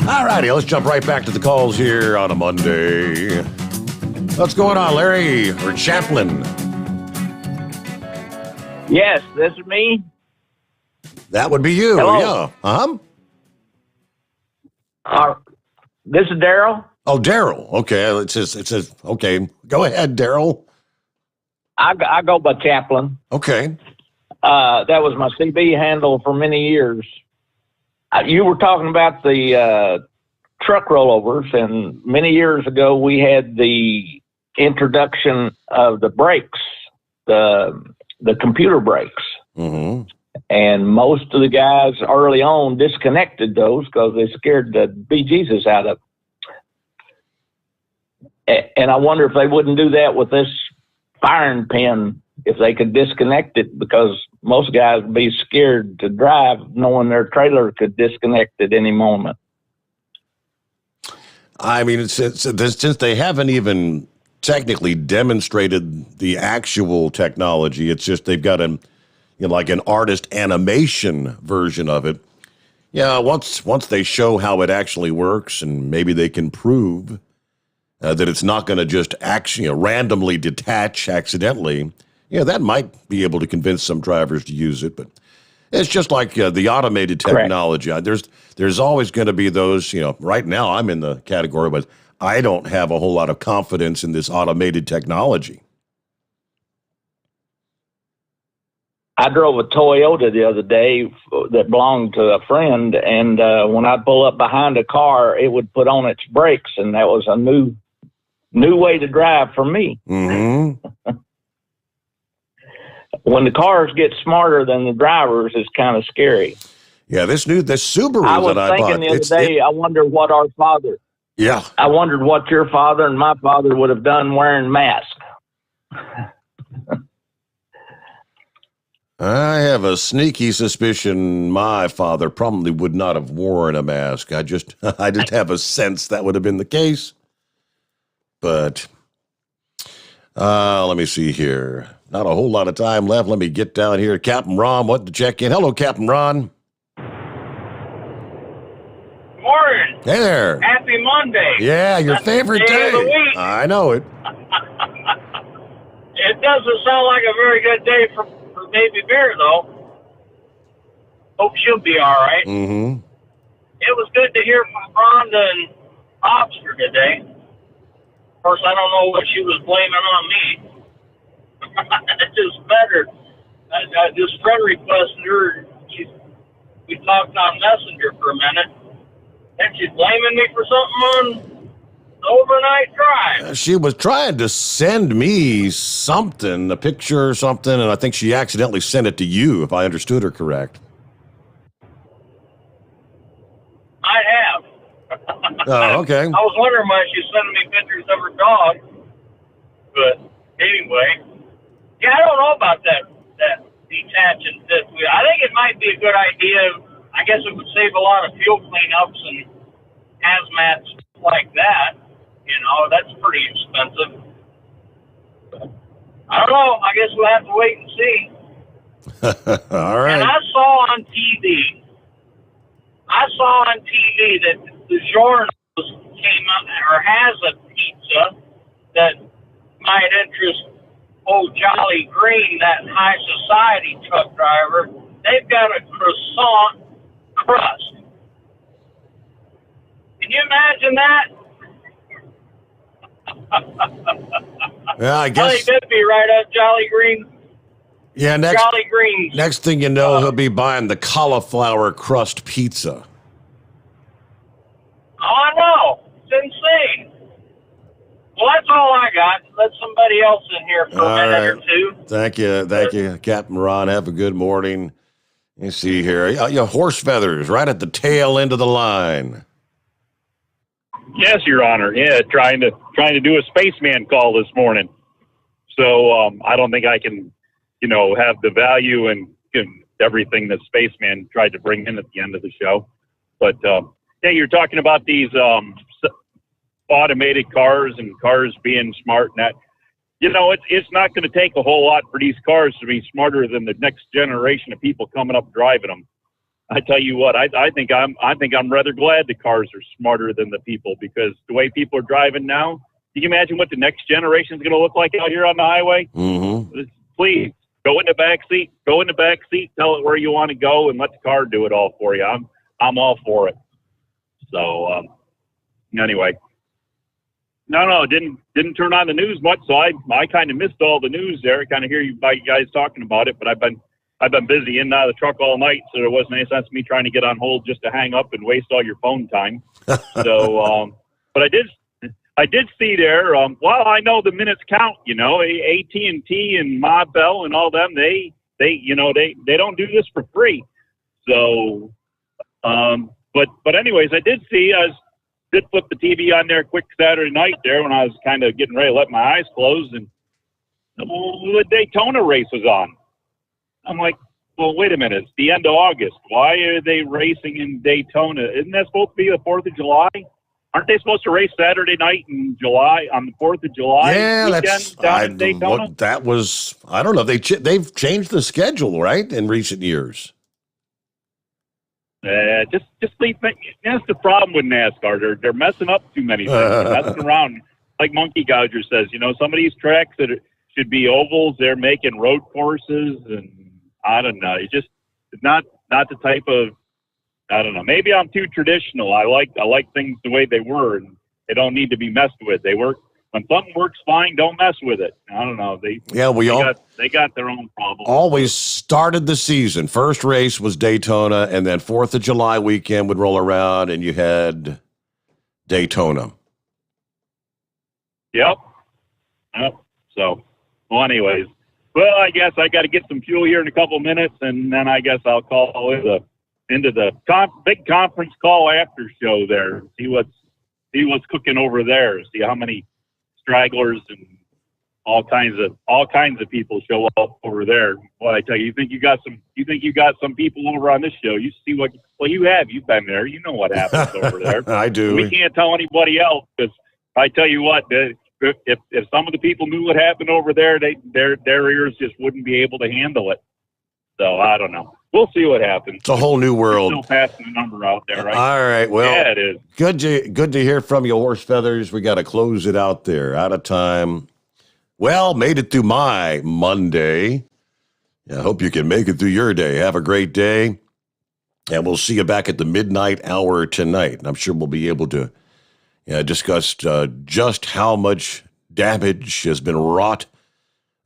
All righty, let's jump right back to the calls here on a Monday. What's going on, Larry or Chaplin? Yes, this is me. That would be you. Hello. Yeah. This is Daryl. Oh, Daryl. Okay, it says. Okay, go ahead, Daryl. I go by Chaplin. Okay. That was my CB handle for many years. You were talking about the truck rollovers, and many years ago we had the introduction of the brakes, the computer brakes. Mm-hmm. And most of the guys early on disconnected those because they scared the bejesus out of them. And I wonder if they wouldn't do that with this firing pin, if they could disconnect it, because most guys would be scared to drive knowing their trailer could disconnect at any moment. I mean, since they haven't even technically demonstrated the actual technology, it's just they've got like an artist animation version of it. Yeah, once they show how it actually works, and maybe they can prove that it's not going to just actually randomly detach accidentally, that might be able to convince some drivers to use it. But it's just like the automated technology. There's always going to be those. Right now I'm in the category, but I don't have a whole lot of confidence in this automated technology. I drove a Toyota the other day that belonged to a friend, and when I pull up behind a car, it would put on its brakes, and that was a new way to drive for me. Mm-hmm. When the cars get smarter than the drivers, it's kind of scary. Yeah, this Subaru I was that I thinking bought. the other day, I wonder what our father. Yeah. I wondered what your father and my father would have done wearing masks. I have a sneaky suspicion my father probably would not have worn a mask. I just have a sense that would have been the case. But let me see here. Not a whole lot of time left. Let me get down here. Captain Ron, what to check in? Hello, Captain Ron. Morning. Hey there. Happy Monday. Yeah, your That's favorite the day of the week. I know it. It doesn't sound like a very good day for Baby Bear, though. Hope she'll be all right. Mm-hmm. It was good to hear from Rhonda and Oscar today. Of course, I don't know what she was blaming on me. It's just better. I just friend requested her. We talked on Messenger for a minute. And she's blaming me for something on the overnight drive. She was trying to send me something, a picture or something, and I think she accidentally sent it to you, if I understood her correct. I have. Oh, okay. I was wondering why she's sending me pictures of her dog. But anyway, yeah, I don't know about that detach and fifth wheel. I think it might be a good idea. I guess it would save a lot of fuel cleanups and hazmat stuff like that. That's pretty expensive. But I don't know. I guess we'll have to wait and see. All right. And I saw on TV that the Giorno's came up or has a pizza that might interest old Jolly Green, that high society truck driver. They've got a croissant crust. Can you imagine that? Yeah, I guess. I think that'd be right up Jolly Green. Yeah, Jolly Green's. next thing you know, he'll be buying the cauliflower crust pizza. Oh, I know. It's insane. Well, that's all I got. Let somebody else in here for a minute or two. Thank you, Captain Ron. Have a good morning. Let me see here. Yeah, horse feathers right at the tail end of the line. Yes, Your Honor. Yeah, trying to do a spaceman call this morning. So I don't think I can, have the value and everything that spaceman tried to bring in at the end of the show. But yeah, you're talking about these automated cars and cars being smart and that. It's not going to take a whole lot for these cars to be smarter than the next generation of people coming up driving them. I tell you what, I think I'm rather glad the cars are smarter than the people, because the way people are driving now, can you imagine what the next generation is going to look like out here on the highway? Mm-hmm. Please go in the back seat, tell it where you want to go, and let the car do it all for you. I'm all for it. So anyway, no, didn't turn on the news much, so I kind of missed all the news there. I kind of hear you guys talking about it, but I've been busy in and out of the truck all night, so there wasn't any sense me trying to get on hold just to hang up and waste all your phone time. So, but I did see there. Well, I know the minutes count. AT&T and Ma Bell and all them. They don't do this for free. So, but anyways, I did flip the TV on there quick Saturday night there when I was kind of getting ready to let my eyes close, and the Daytona race was on. I'm like, well, wait a minute. It's the end of August. Why are they racing in Daytona? Isn't that supposed to be the 4th of July? Aren't they supposed to race Saturday night in July, on the 4th of July? Yeah, in Daytona? I don't know. They've changed the schedule, right, in recent years. Just leave. That's the problem with NASCAR. They're messing up too many things. They're messing around. Like Monkey Gouger says, some of these tracks that should be ovals, they're making road courses, and I don't know. It's not the type of, I don't know. Maybe I'm too traditional. I like things the way they were, and they don't need to be messed with. They work. When something works fine, don't mess with it. I don't know. They got their own problems. Always started the season. First race was Daytona, and then 4th of July weekend would roll around, and you had Daytona. Yep. So, well, anyways, I guess I got to get some fuel here in a couple of minutes, and then I guess I'll call into the big conference call after show there. See what's cooking over there. See how many stragglers and all kinds of people show up over there. Well, I tell you, you think you got some people over on this show. You see you've been there. You know what happens over there. I do. We can't tell anybody else, because I tell you what, if some of the people knew what happened over there, their ears just wouldn't be able to handle it. So I don't know. We'll see what happens. It's a whole new world. Still passing the number out there, right? All right. Well, yeah, it is. Good to hear from you, Horse Feathers. We got to close it out there. Out of time. Well, made it through my Monday. I hope you can make it through your day. Have a great day. And we'll see you back at the midnight hour tonight. And I'm sure we'll be able to discuss just how much damage has been wrought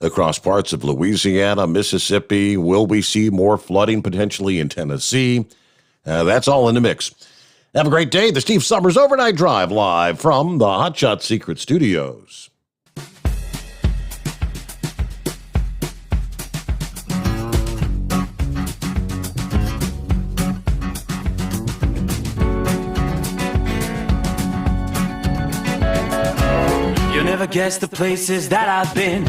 across parts of Louisiana, Mississippi. Will we see more flooding potentially in Tennessee? That's all in the mix. Have a great day. The Steve Sommers Overnight Drive live from the Hot Shot Secret Studios. You'll never guess the places that I've been.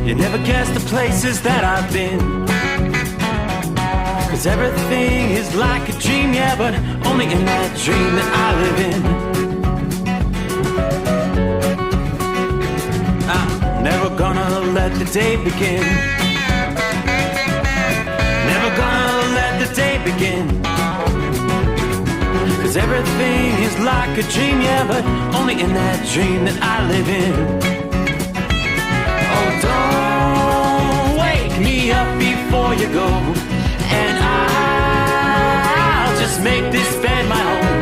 You never guess the places that I've been. 'Cause everything is like a dream, yeah, but only in that dream that I live in. I'm never gonna let the day begin begin. 'Cause everything is like a dream, yeah, but only in that dream that I live in. Oh, don't wake me up before you go, and I'll just make this bed my home.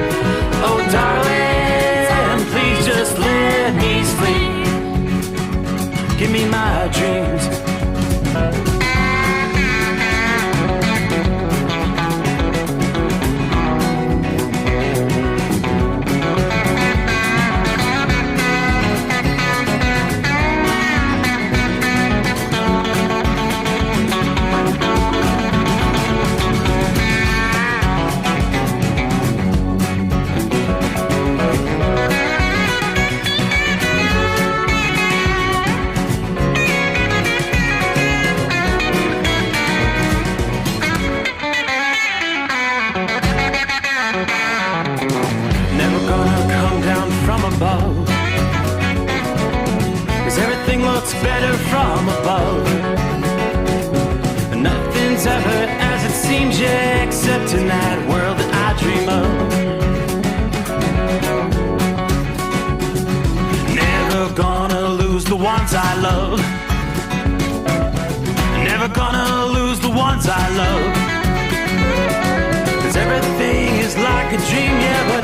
Oh, darling, please just let me sleep. Give me my dreams. Above, 'cause everything looks better from above. Nothing's ever as it seems, yeah, except in that world that I dream of. Never gonna lose the ones I love. Never gonna lose the ones I love. 'Cause everything is like a dream, yeah, but